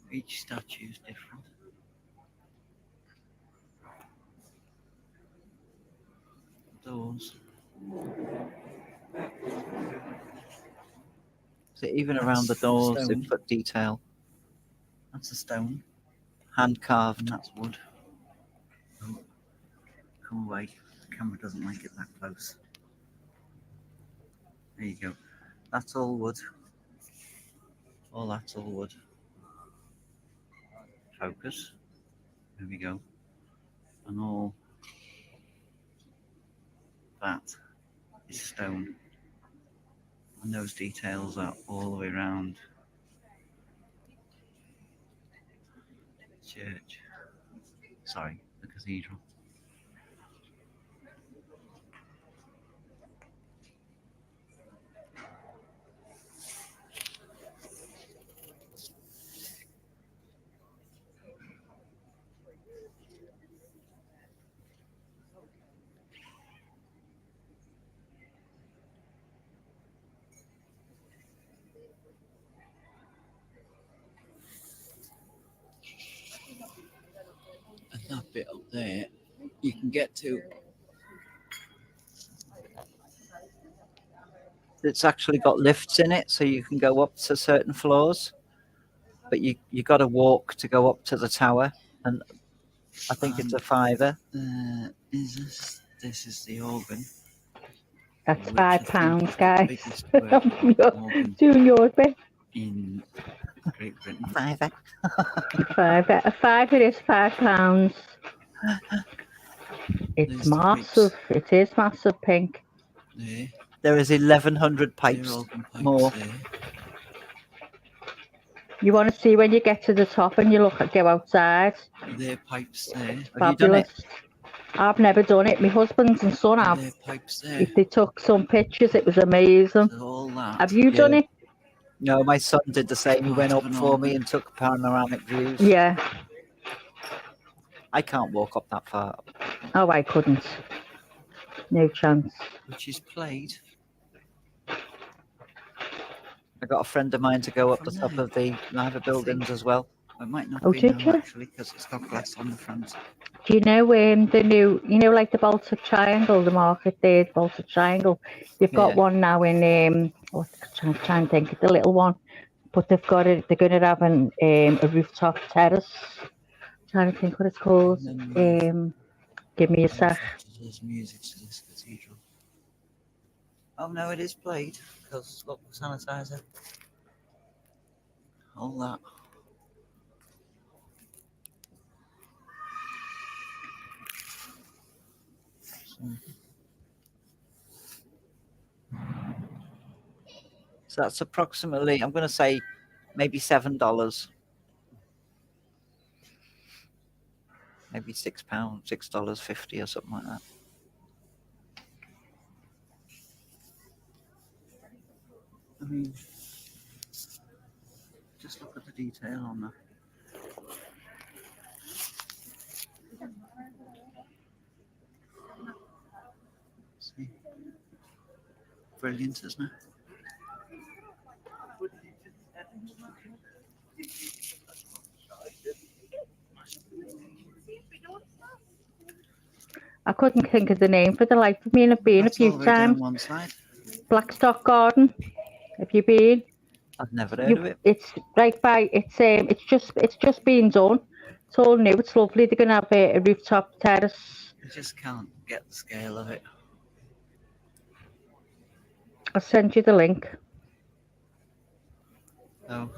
Each statue is different. Doors. So even around the doors, they put detail. That's a stone. Hand carved. And that's wood. Oh, come away. The camera doesn't like it that close. There you go. That's all wood. All that's all wood. Focus. There we go. And all that is stone. And those details are all the way around the church. Sorry, the cathedral. And that bit up there, you can get to. It's actually got lifts in it, so you can go up to certain floors. But you got to walk to go up to the tower, and I think it's a £5. This is the organ. That's £5, guys. You're doing your bit. In Great Britain. £5. A fiver is £5. It's massive. It is massive, Pink. There is 1,100 pipes more. You want to see when you get to the top and you go outside. There are pipes there. Fabulous. Have you done it? I've never done it. My husband and son have. There are pipes there. They took some pictures. It was amazing. All that. Have you done it? No, my son did the same. He went up for me and took panoramic views. Yeah. I can't walk up that far. Oh, I couldn't. No chance. Which is played. I got a friend of mine to go up the top of the Liver buildings as well. It might not be now, actually, because it's got glass on the front. Do you know the new, like the Baltic Triangle, the market there, the Baltic Triangle? They've got one now in, I'm trying to think of the little one, but they've got it, they're going to have a rooftop terrace. I'm trying to think what it's called. Give me a sec. There's music to this cathedral. Oh no, it is played, because look, sanitizer. All that. So that's approximately, I'm going to say, maybe $7. Maybe £6, $6.50 or something like that. I mean, just look at the detail on that. See? Brilliant, isn't it? I couldn't think of the name for the life of me, and I've been a few times. One side. Blackstock Garden. Have you been? I've never heard of it. It's right by. It's just being done. It's all new. It's lovely. They're gonna have a rooftop terrace. I just can't get the scale of it. I'll send you the link. Oh.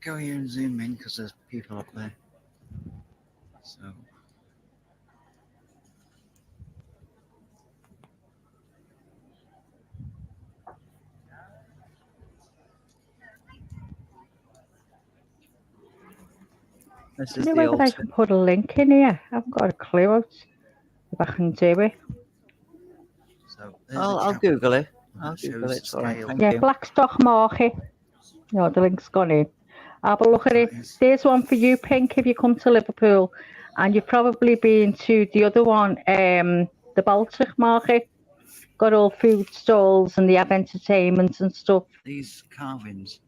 go here and zoom in because there's people up there. So. This I is don't the know whether I altar. can put a link in here. I haven't got a clue if I can do it. So I'll Google it. I'll Google it. It's all right. Thank Yeah, you. Blackstock Market. No, the link's gone in. Have a look at it. There's one for you, Pink, if you come to Liverpool. And you've probably been to the other one, the Baltic Market. Got all food stalls and they have entertainment and stuff. These carvings,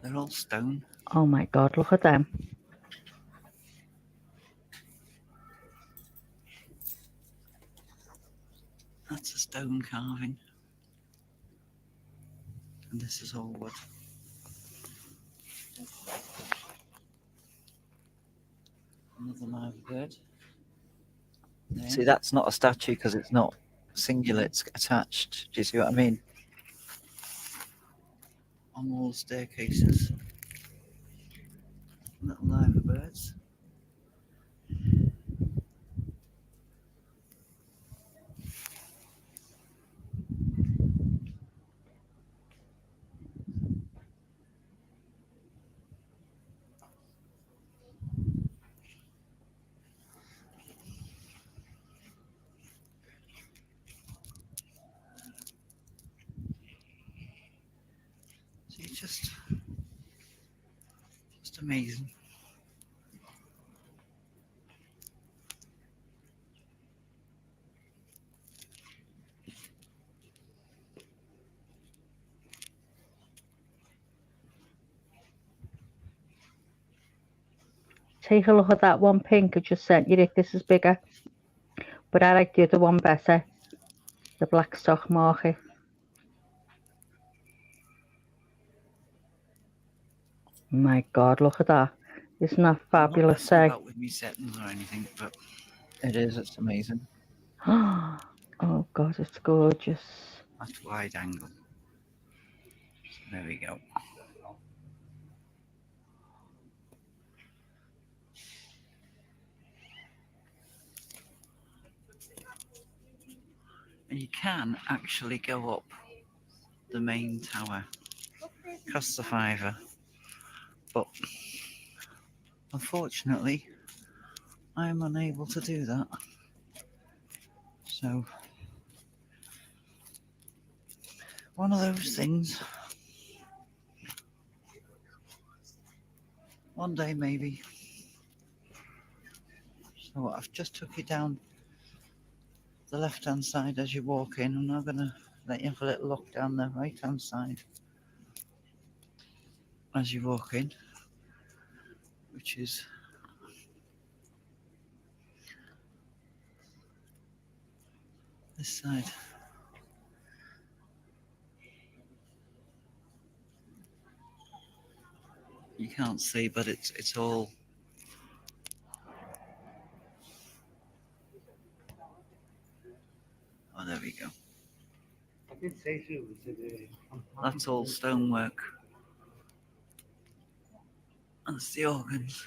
they're all stone. Oh my God, look at them. That's a stone carving. And this is all wood. Another live bird. There. See, that's not a statue because it's not singular, it's attached. Do you see what I mean? On all the staircases. Little live birds. See, it's just amazing. Take a look at that one, Pink. I just sent you it. This is bigger. But I like the other one better. The Blackstock Market. My God, look at that. Isn't that fabulous? I'm not messing about with me settings or anything, but it is. It's amazing. Oh God, it's gorgeous. That's wide angle. There we go. And you can actually go up the main tower. Costs a £5, but unfortunately I'm unable to do that. So one of those things. One day maybe. So I've just took it down the left hand side as you walk in. I'm now gonna let you have a little look down the right hand side as you walk in, which is this side. You can't see, but it's all oh, there we go. That's all stonework. That's the organs.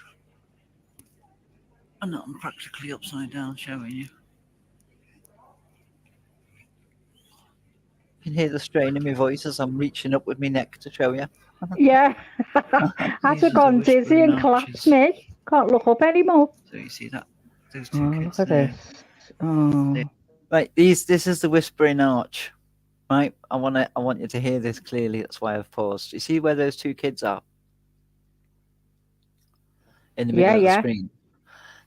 And I'm practically upside down showing you. You can hear the strain in my voice as I'm reaching up with my neck to show you. Yeah. I've gone dizzy and collapsed me. Can't look up anymore. So you see that? Those two kids look at there. this. Oh. Right, this is the Whispering Arch. Right, I want you to hear this clearly. That's why I've paused. You see where those two kids are? In the middle of the screen.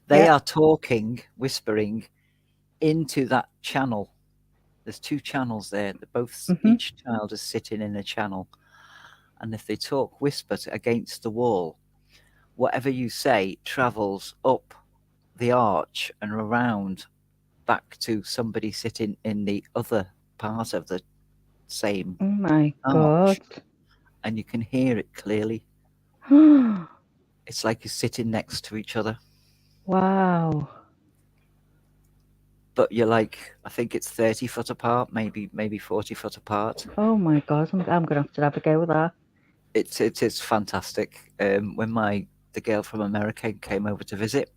They are talking, whispering into that channel. There's two channels there. Both each child is sitting in a channel. And if they talk whispered against the wall, whatever you say travels up the arch and around back to somebody sitting in the other part of the same Oh my arch. God. And you can hear it clearly. It's like you're sitting next to each other. Wow. But you're like, I think it's 30 foot apart, maybe 40 foot apart. Oh my God, I'm gonna have to have a go with that. it's fantastic. When the girl from America came over to visit,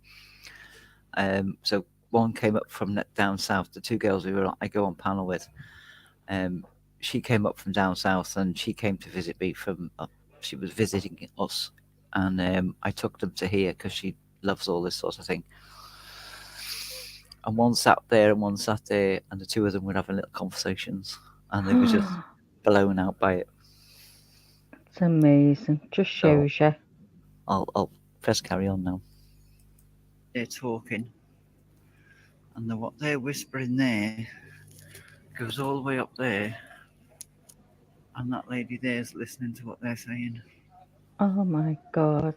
so one came up from down south. The two girls I go on panel with, she came up from down south, and she came to visit me from. She was visiting us, and I took them to here because she loves all this sort of thing. And one sat there and one sat there, and the two of them were having little conversations, and they were just blown out by it. It's amazing. Just shows you. I'll press carry on now. They're talking, and what they're whispering there goes all the way up there, and that lady there's listening to what they're saying. Oh my God.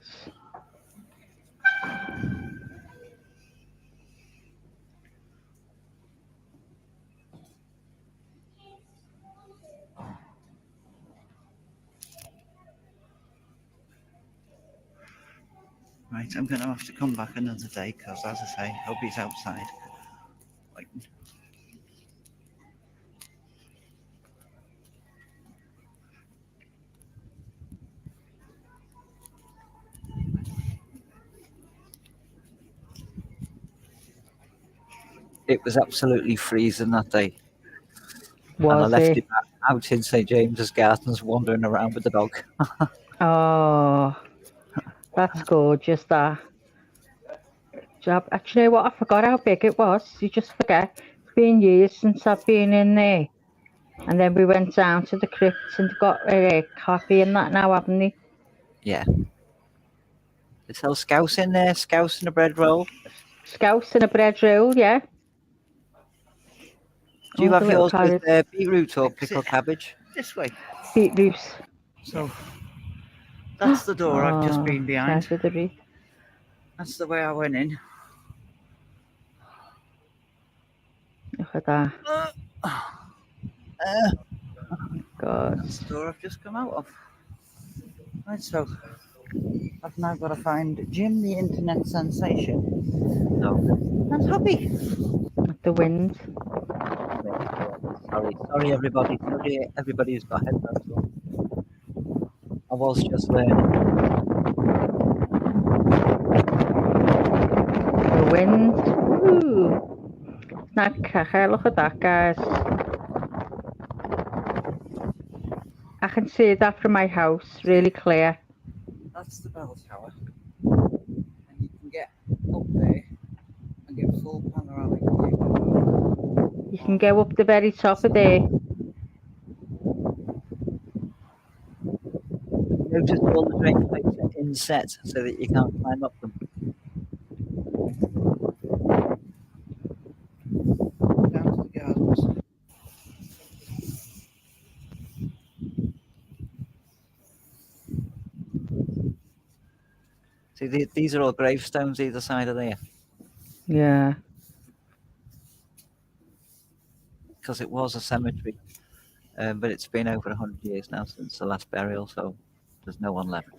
Right, I'm going to have to come back another day because, as I say, hubby's outside. Waiting. It was absolutely freezing that day. And I left him out in St. James's Gardens wandering around with the dog. Oh, that's gorgeous, that. Actually, you know what? I forgot how big it was. You just forget. It's been years since I've been in there. And then we went down to the crypt and got coffee and that now, haven't we? Yeah. They sell scouse in there, scouse and a bread roll. Scouse and a bread roll, yeah. Do you have yours with beetroot or pickled cabbage? This way. Beetroot. So that's the door I've just been behind. That's the way I went in. Look at that. Oh God. That's the door I've just come out of. Right, so I've now got to find Jim, the internet sensation. So I'm happy. With the wind. Sorry, everybody. Sorry, everybody who's got headphones on. I was just learning. The wind. Ooh. Not caca. Look at that, guys. I can see that from my house, really clear. That's the bell tower. And you can get up there and get full panoramic view. You can go up the very top of there. Notice all the drain pipes are inset so that you can't climb up them. Down to the gardens. See, these are all gravestones either side of there. Yeah. Because it was a cemetery, but it's been over 100 years now since the last burial, so there's no one left.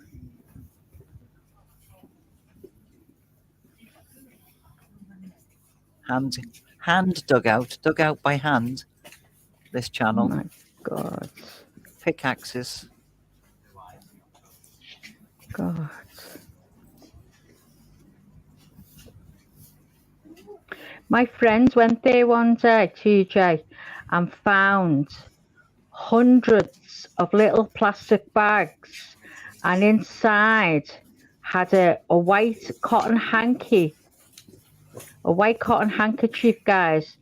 Hand dug out by hand. This channel. Oh my God. Pickaxes. God. My friends went there one day, TJ, and found hundreds of little plastic bags, and inside had a white cotton hanky, a white cotton handkerchief, guys,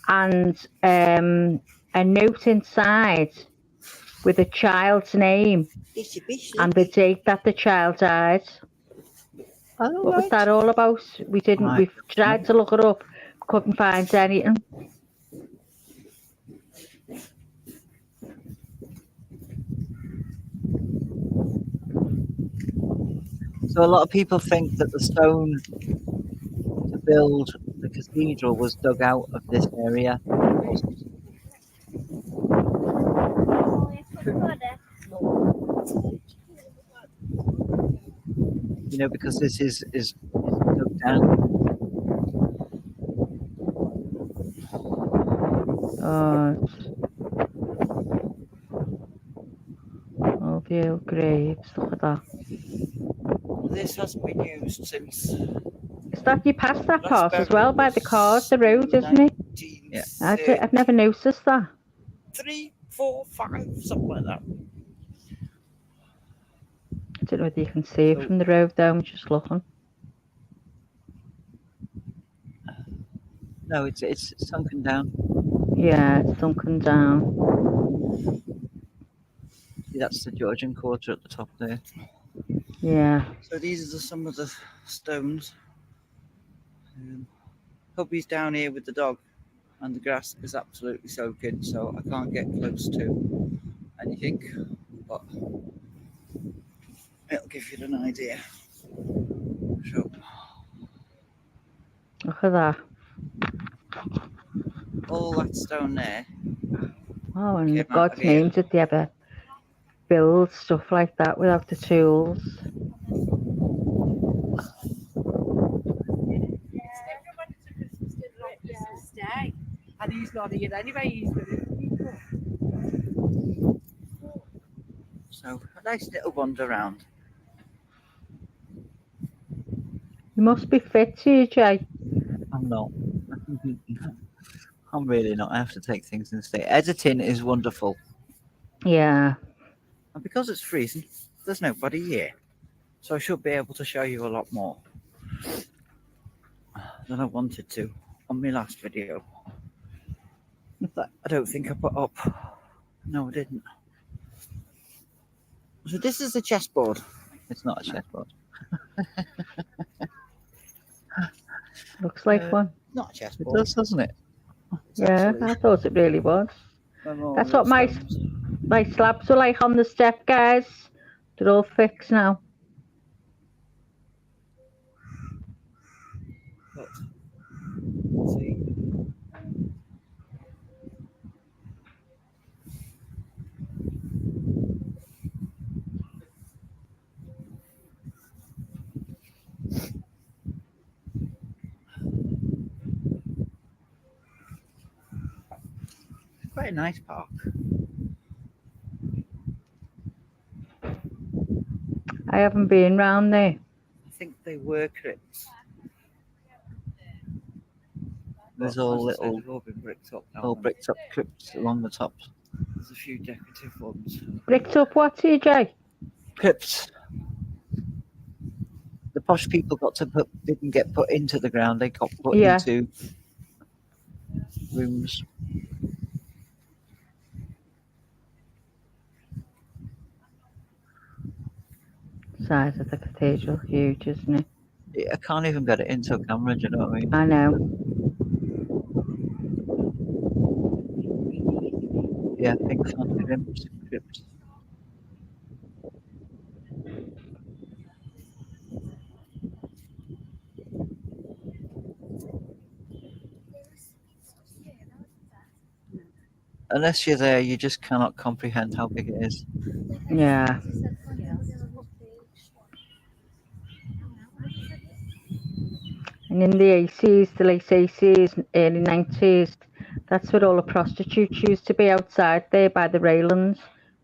and a note inside with a child's name and the date that the child died. What was that all about? We tried to look it up, couldn't find anything. So a lot of people think that the stone to build the cathedral was dug out of this area. It wasn't. You know, because this is dug down. the old graves. Look at that. This hasn't been used since. Is that you passed that Last part as well by the cars, was the road, isn't it? Yeah. I've never noticed that. 3, 4, 5, something like that. I don't know whether you can see it from the road though. I'm just looking. No, it's sunken down. Yeah, it's sunken down. See, that's the Georgian Quarter at the top there. Yeah. So these are some of the stones. Hubby's down here with the dog, and the grass is absolutely soaking, so I can't get close to anything, but it'll give you an idea. So, Look at that. all that stone there. Oh, and came out God's of here. name, did they ever build stuff like that without the tools? And he's not here anyway. He's So a nice little wander around. You must be fit, TJ. I'm not. I'm really not. I have to take things in state. Editing is wonderful. Yeah. And because it's freezing, there's nobody here. So I should be able to show you a lot more than I wanted to on my last video. That I don't think I put up. No, I didn't. So this is a chessboard. It's not a chessboard. Looks like one. Not a chessboard. It does, doesn't it? Yeah, I thought it really was. That's what my slabs were like on the step, guys. They're all fixed now. But, see. Quite a nice park. I haven't been round there. I think they were crypts. There's all little, they've all been bricked up now, all haven't bricked up crypts along the top. There's a few decorative ones. Bricked up what, TJ? Crypts. The posh people didn't get put into the ground. They got put into rooms. Size of the cathedral, huge, isn't it? I can't even get it into a camera, do you know what I mean? I know. Yeah, I think crypts. Unless you're there, you just cannot comprehend how big it is. Yeah. And in the 80s, the late 80s, early 90s, that's where all the prostitutes used to be, outside there by the railings.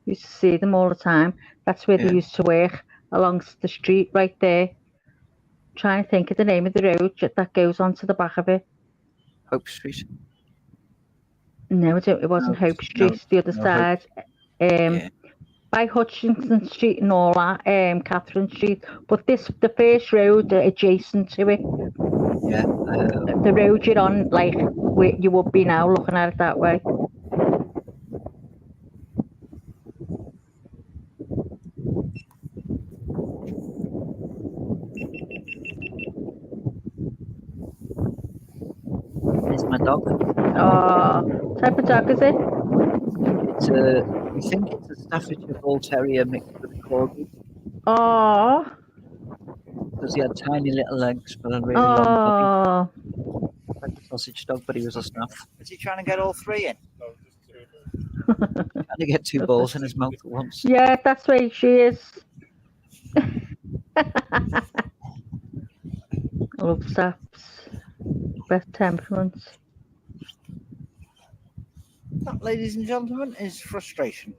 Used to see them all the time. That's where they used to work, along the street right there. Trying to think of the name of the road that goes onto the back of it. Hope Street. No, it wasn't Hope Street. The other side. By Hutchinson Street and all that, Catherine Street. But the first road adjacent to it. Yeah. The road you're on, like where you would be now, looking at it that way. There's my dog. Oh, what type of dog is it? It's we think it's a Staffordshire Bull Terrier mixed with a Corgi. Oh. Because he had tiny little legs but a really long body. Like a sausage dog, but he was a snuff. Is he trying to get all three in? Trying to get two balls in his mouth at once. Yeah, that's where she is. Love saps. Best temperaments. That, ladies and gentlemen, is frustration.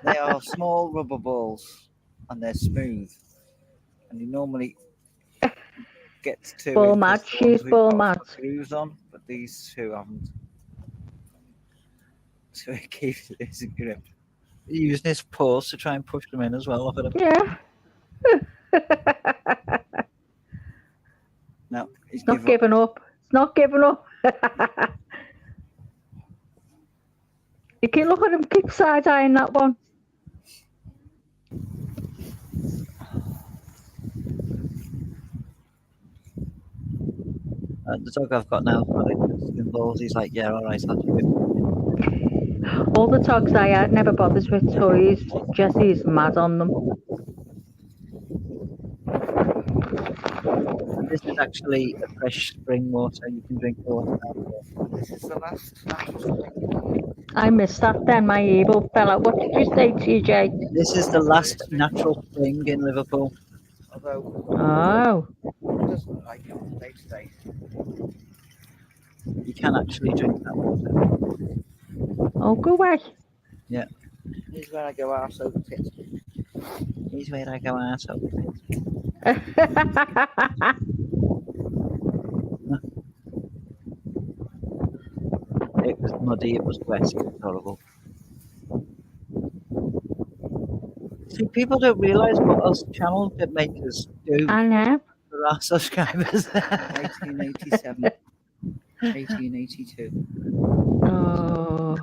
They are small rubber balls, and they're smooth. And you normally get two Ball in because mad. the ones She's we've ball got have mad. got grooves on, but these two haven't. So it keeps it in grip. Using his paws to try and push them in as well. Look at him. Yeah. No, he's It's not giving up. It's not giving up. You keep look at him, keep side eyeing that one. The dog I've got now, balls. He's like, yeah, all right, I'll do it. All the dogs I had never bothers with toys. Jesse's mad on them. And this is actually a fresh spring water. You can drink water out of it. This is the last natural spring. I missed that then. My able fell out. What did you say, TJ? This is the last natural spring in Liverpool. Although it doesn't look like it on the day to day. You can actually drink that water. Oh, go away. Yeah. Here's where I go arse over pit. Here's where I go arse over pit. It was muddy, it was wet, it was horrible. See, people don't realise what us channel makers do. I know. For our subscribers. 1887. 1882. Oh.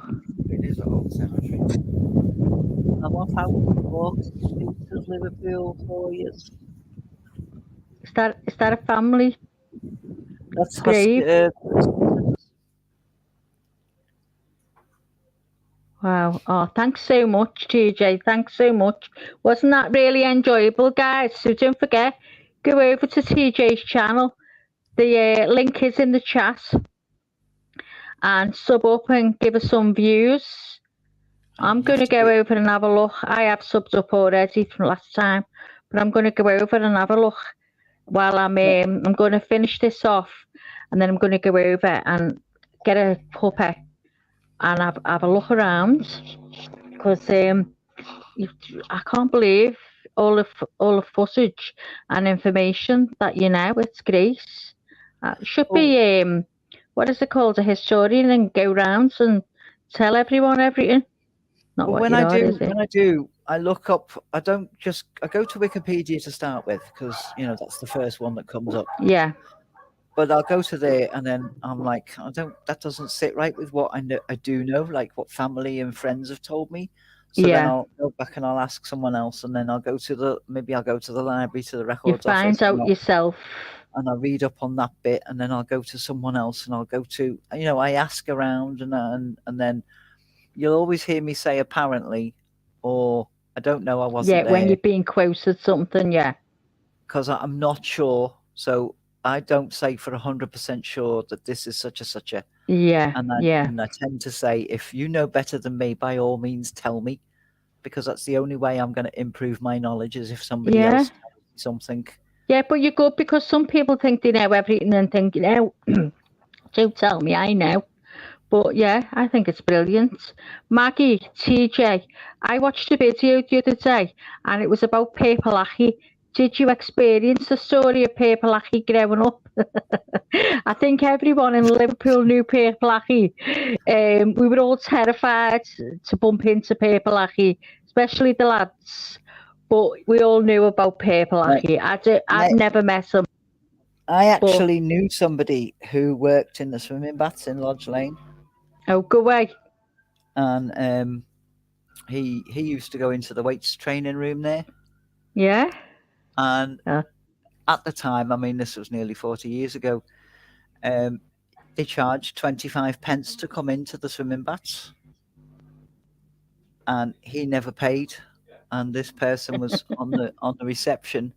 It is an old cemetery. And what happened to walks the streets of Liverpool for years? Is that a family That's grave? Wow. Oh, thanks so much, TJ. Thanks so much. Wasn't that really enjoyable, guys? So don't forget, go over to TJ's channel. The link is in the chat. And sub up and give us some views. I'm going to go over and have a look. I have subbed up already from last time, but I'm going to go over and have a look while I'm going to finish this off, and then I'm going to go over and get a puppy and have a look around, because I can't believe all the footage and information that you know. It's great. Should be what is it called, a historian, and go round and tell everyone everything. Not Well, what when you I are, is it? I look up. I go to Wikipedia to start with, because that's the first one that comes up. Yeah. But I'll go to there, and then I'm like, that doesn't sit right with what I do know, like what family and friends have told me. So then I'll go back and I'll ask someone else, and then I'll go to the library, to the You records find office, out yourself. and I'll read up on that bit, and then I'll go to someone else, and I'll go to, I ask around, and then you'll always hear me say apparently, or I don't know, I wasn't there. When you're being quoted something, Because I'm not sure, so I don't say for 100% sure that this is such a. And I tend to say, if you know better than me, by all means tell me, because that's the only way I'm going to improve my knowledge, is if somebody else tells me something. Yeah, but you're good, because some people think they know everything and think, don't tell me, I know. But yeah, I think it's brilliant. Maggie, TJ, I watched a video the other day, and it was about paper lackey. Did you experience the story of paper lackey growing up? I think everyone in Liverpool knew paper lackey. We were all terrified to bump into paper lackey, especially the lads. But we all knew about paper lackey. I'd never met him. I actually knew somebody who worked in the swimming baths in Lodge Lane. Oh, go away. And he used to go into the weights training room there. Yeah. And at the time, I mean, this was nearly 40 years ago, they charged 25 pence to come into the swimming baths. And he never paid. And this person was on the reception,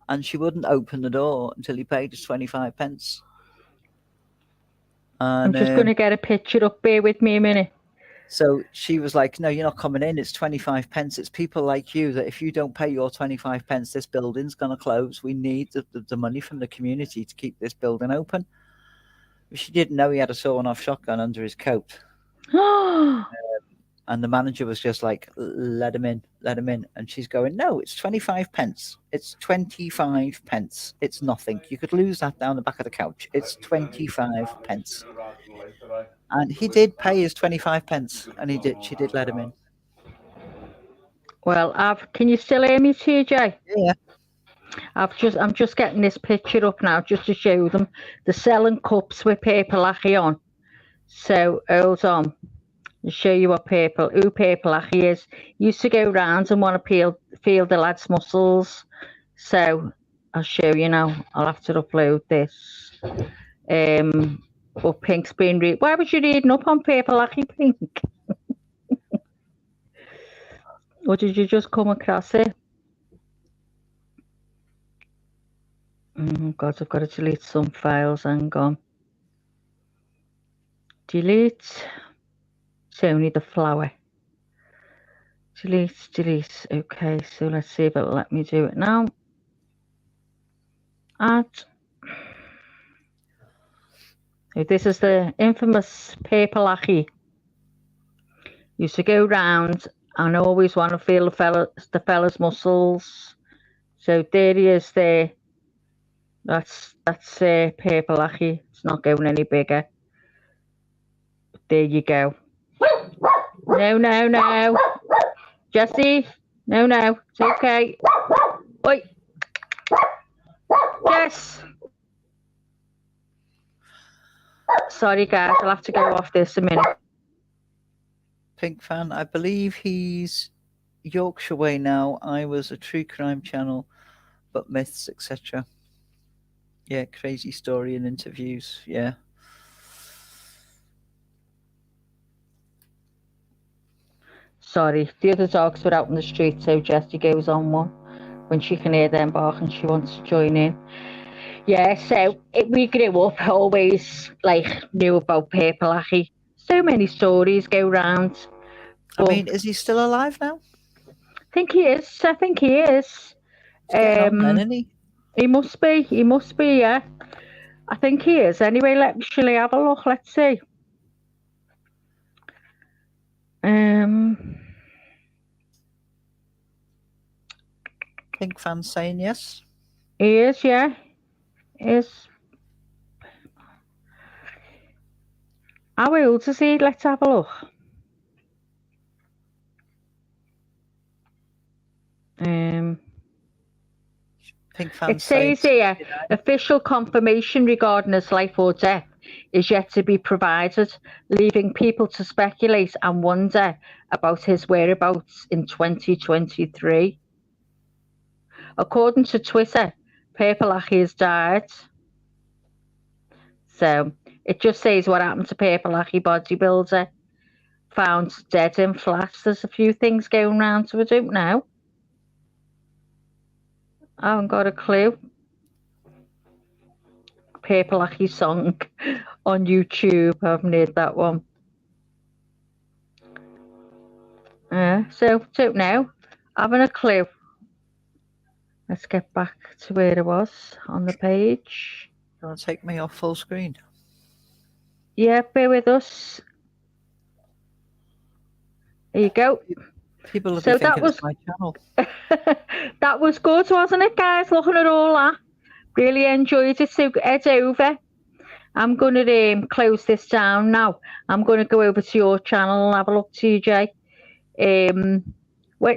and she wouldn't open the door until he paid his 25 pence. And, I'm just going to get a picture up there with me a minute. So she was like, no, you're not coming in. It's 25 pence. It's people like you that if you don't pay your 25 pence, this building's going to close. We need the money from the community to keep this building open. She didn't know he had a sawn-off shotgun under his coat. And the manager was just like, let him in. And she's going, no, it's 25 pence. It's 25 pence. It's nothing. You could lose that down the back of the couch. It's 25 pence. And he did pay his 25 pence, and she did let him in. Well, can you still hear me, TJ? Yeah. I'm just getting this picture up now just to show them. They're selling cups with paper lacquer on. So hold on. I'll show you who paper lacquer is. Used to go round and want to feel the lads' muscles. So I'll show you now. I'll have to upload this. But Pink's been reading. Why was you reading up on paper lacquer, Pink? Or did you just come across it? Oh God, I've got to delete some files. Hang on. Delete. It's only the flower. Delete. Okay, so let's see if it'll let me do it now. Add. So this is the infamous paper lacquer. Used to go round and always want to feel the fella's muscles. So there he is there. That's paper lacquer. It's not going any bigger. But there you go. No. Jessie, no, it's okay. Oi. Jess. Sorry, guys, I'll have to go off this a minute. Pink fan, I believe he's Yorkshire way now. I was a true crime channel, but myths, etc. Yeah, crazy story and interviews. Yeah. Sorry, the other dogs were out in the street, so Jessie goes on one when she can hear them barking. She wants to join in. Yeah, so we grew up always knew about paper lacquer. So many stories go round. I mean, is he still alive now? I think he is. He's getting on then, isn't he? He must be, yeah. I think he is. Anyway, let me actually have a look. Let's see. Pink fan saying yes. He is, yeah. How old is he? Let's have a look. It says here, official confirmation regarding his life or death is yet to be provided, leaving people to speculate and wonder about his whereabouts in 2023. According to Twitter, paper lacquer has died. So it just says what happened to paper lacquer bodybuilder. Found dead in flats. There's a few things going around, so I don't know. I haven't got a clue. Paper lacquer song on YouTube. I haven't heard that one. So don't know. I haven't a clue. Let's get back to where it was on the page. You want to take me off full screen? Yeah, bear with us. There you go. People will be thinking it's my channel. That was good, wasn't it, guys? Looking at all that. Really enjoyed it. So head over. I'm going to close this down now. I'm going to go over to your channel and have a look, TJ.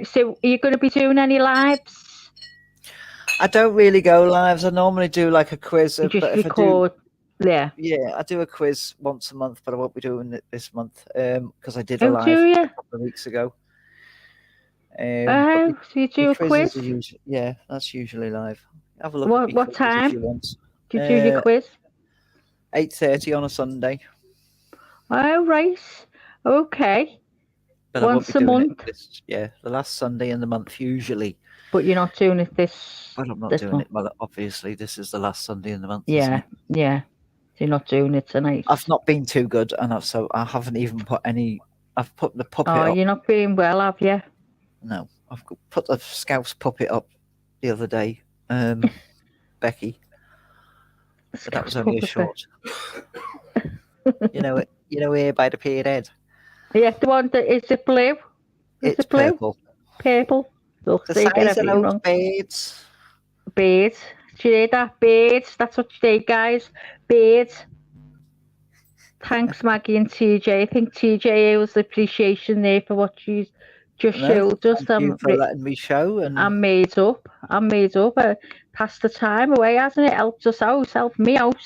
So are you going to be doing any lives? I don't really go lives. I normally do like a quiz. You just record. Yeah. Yeah, I do a quiz once a month, but I won't be doing it this month because I did a live a couple of weeks ago. So you do a quiz? Yeah, that's usually live. Have a look at what time if you want. Do you do your quiz? 8:30 on a Sunday. Oh, right. Okay. But once a month? The last Sunday in the month usually. But you're not doing it this Well, I'm not doing it. Well, obviously, this is the last Sunday in the month. Yeah, yeah. So you're not doing it tonight. I've not been too good, and so I haven't even put any. I've put the puppet up. Oh, you're not being well, have you? No, I've put the Scouse puppet up the other day, Becky. But that was only a short. you know, here by the pier head. Yeah, the one that is it blue? Is It's it blue? purple. Purple. Look, The so you get size of everything those wrong. birds. Birds. Do you hear that? Birds. That's what you say, guys. Birds. Thanks, Maggie and TJ. I think TJ owes appreciation there for what she's just No, showed us. thank you for letting me show. And I'm made up. I'm made up. Passed the time away, hasn't it? Helped us out. Helped me out.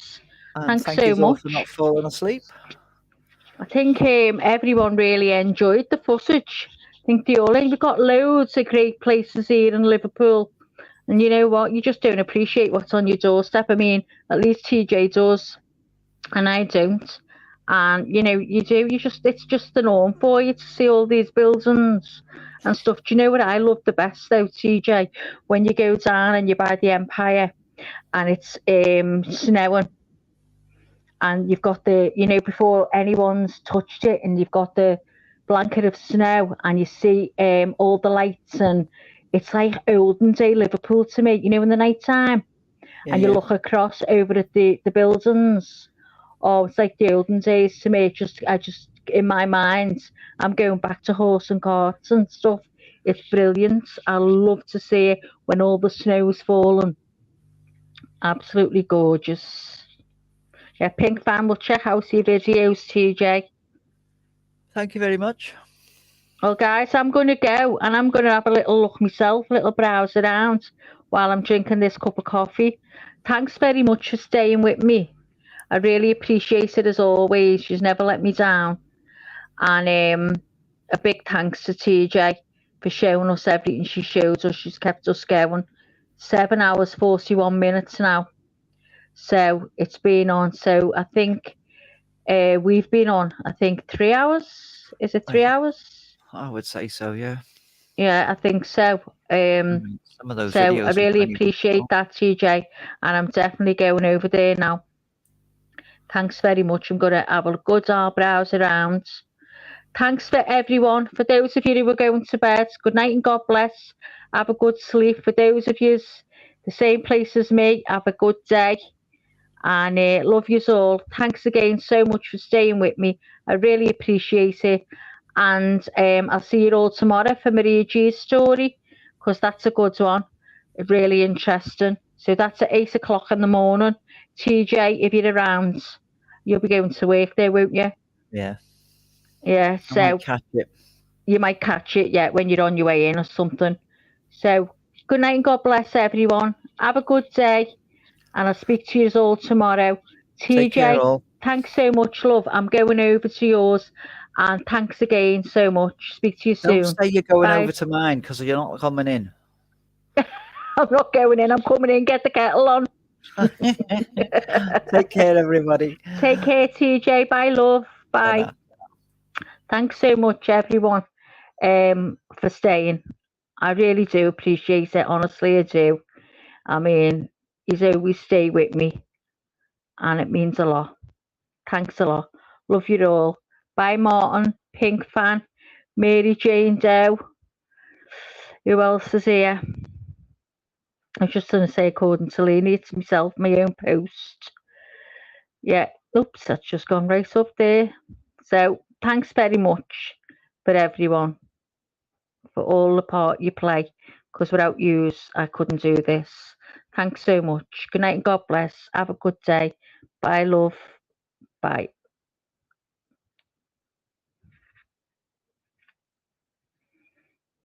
Thanks thank so you all much. for not falling asleep. I think everyone really enjoyed the footage. I think they all. We've got loads of great places here in Liverpool. And you know what? You just don't appreciate what's on your doorstep. I mean, at least TJ does, and I don't. And you know, you do. It's just the norm for you to see all these buildings and stuff. Do you know what I love the best though, TJ? When you go down and you're by the Empire, and it's snowing, and you've got before anyone's touched it, and you've got the blanket of snow, and you see all the lights, and it's like olden day Liverpool to me, in the night time. Yeah, And you yeah. look across over at the buildings. Oh, it's like the olden days to me. I just in my mind, I'm going back to horse and carts and stuff. It's brilliant. I love to see it when all the snow's fallen. Absolutely gorgeous. Yeah, Pink Fan will check out your videos, TJ. Thank you very much. Well, guys, I'm going to go and I'm going to have a little look myself, a little browse around while I'm drinking this cup of coffee. Thanks very much for staying with me. I really appreciate it as always. She's never let me down. And a big thanks to TJ for showing us everything she showed us. She's kept us going. 7 hours, 41 minutes now. So it's been on. So I think we've been on, 3 hours. Is it 3 hours? I would say so, yeah. Yeah, I think so. Some of those So videos I were really 20 minutes appreciate long. that, TJ. And I'm definitely going over there now. Thanks very much. I'm going to have a good browse around. Thanks for everyone. For those of you who are going to bed, good night and God bless. Have a good sleep. For those of you the same place as me, have a good day. And love yous all. Thanks again so much for staying with me. I really appreciate it. And I'll see you all tomorrow for Maria G's story, because that's a good one. Really interesting. So that's at 8 o'clock in the morning. TJ, if you're around, you'll be going to work there, won't you? Yeah. Yeah, I so might catch it. you might catch it, yeah, when you're on your way in or something. So good night and God bless everyone. Have a good day. And I'll speak to you all tomorrow. Take care, TJ, all. thanks so much, love. I'm going over to yours. And thanks again so much. Speak to you Don't soon. say you're going Bye. over to mine because you're not coming in. I'm not going in. I'm coming in. Get the kettle on. Take care, everybody. Take care, TJ. Bye, love. Bye. Ta-ra. Thanks so much, everyone, for staying. I really do appreciate it. Honestly, I do. I mean, he's always stay with me, and it means a lot. Thanks a lot. Love you all. Bye, Martin, Pink Fan, Mary Jane Doe. Who else is here? I was just going to say, according to Lena, it's myself, my own post. Yeah, oops, that's just gone right up there. So, thanks very much for everyone, for all the part you play, because without yous, I couldn't do this. Thanks so much. Good night and God bless. Have a good day. Bye, love. Bye.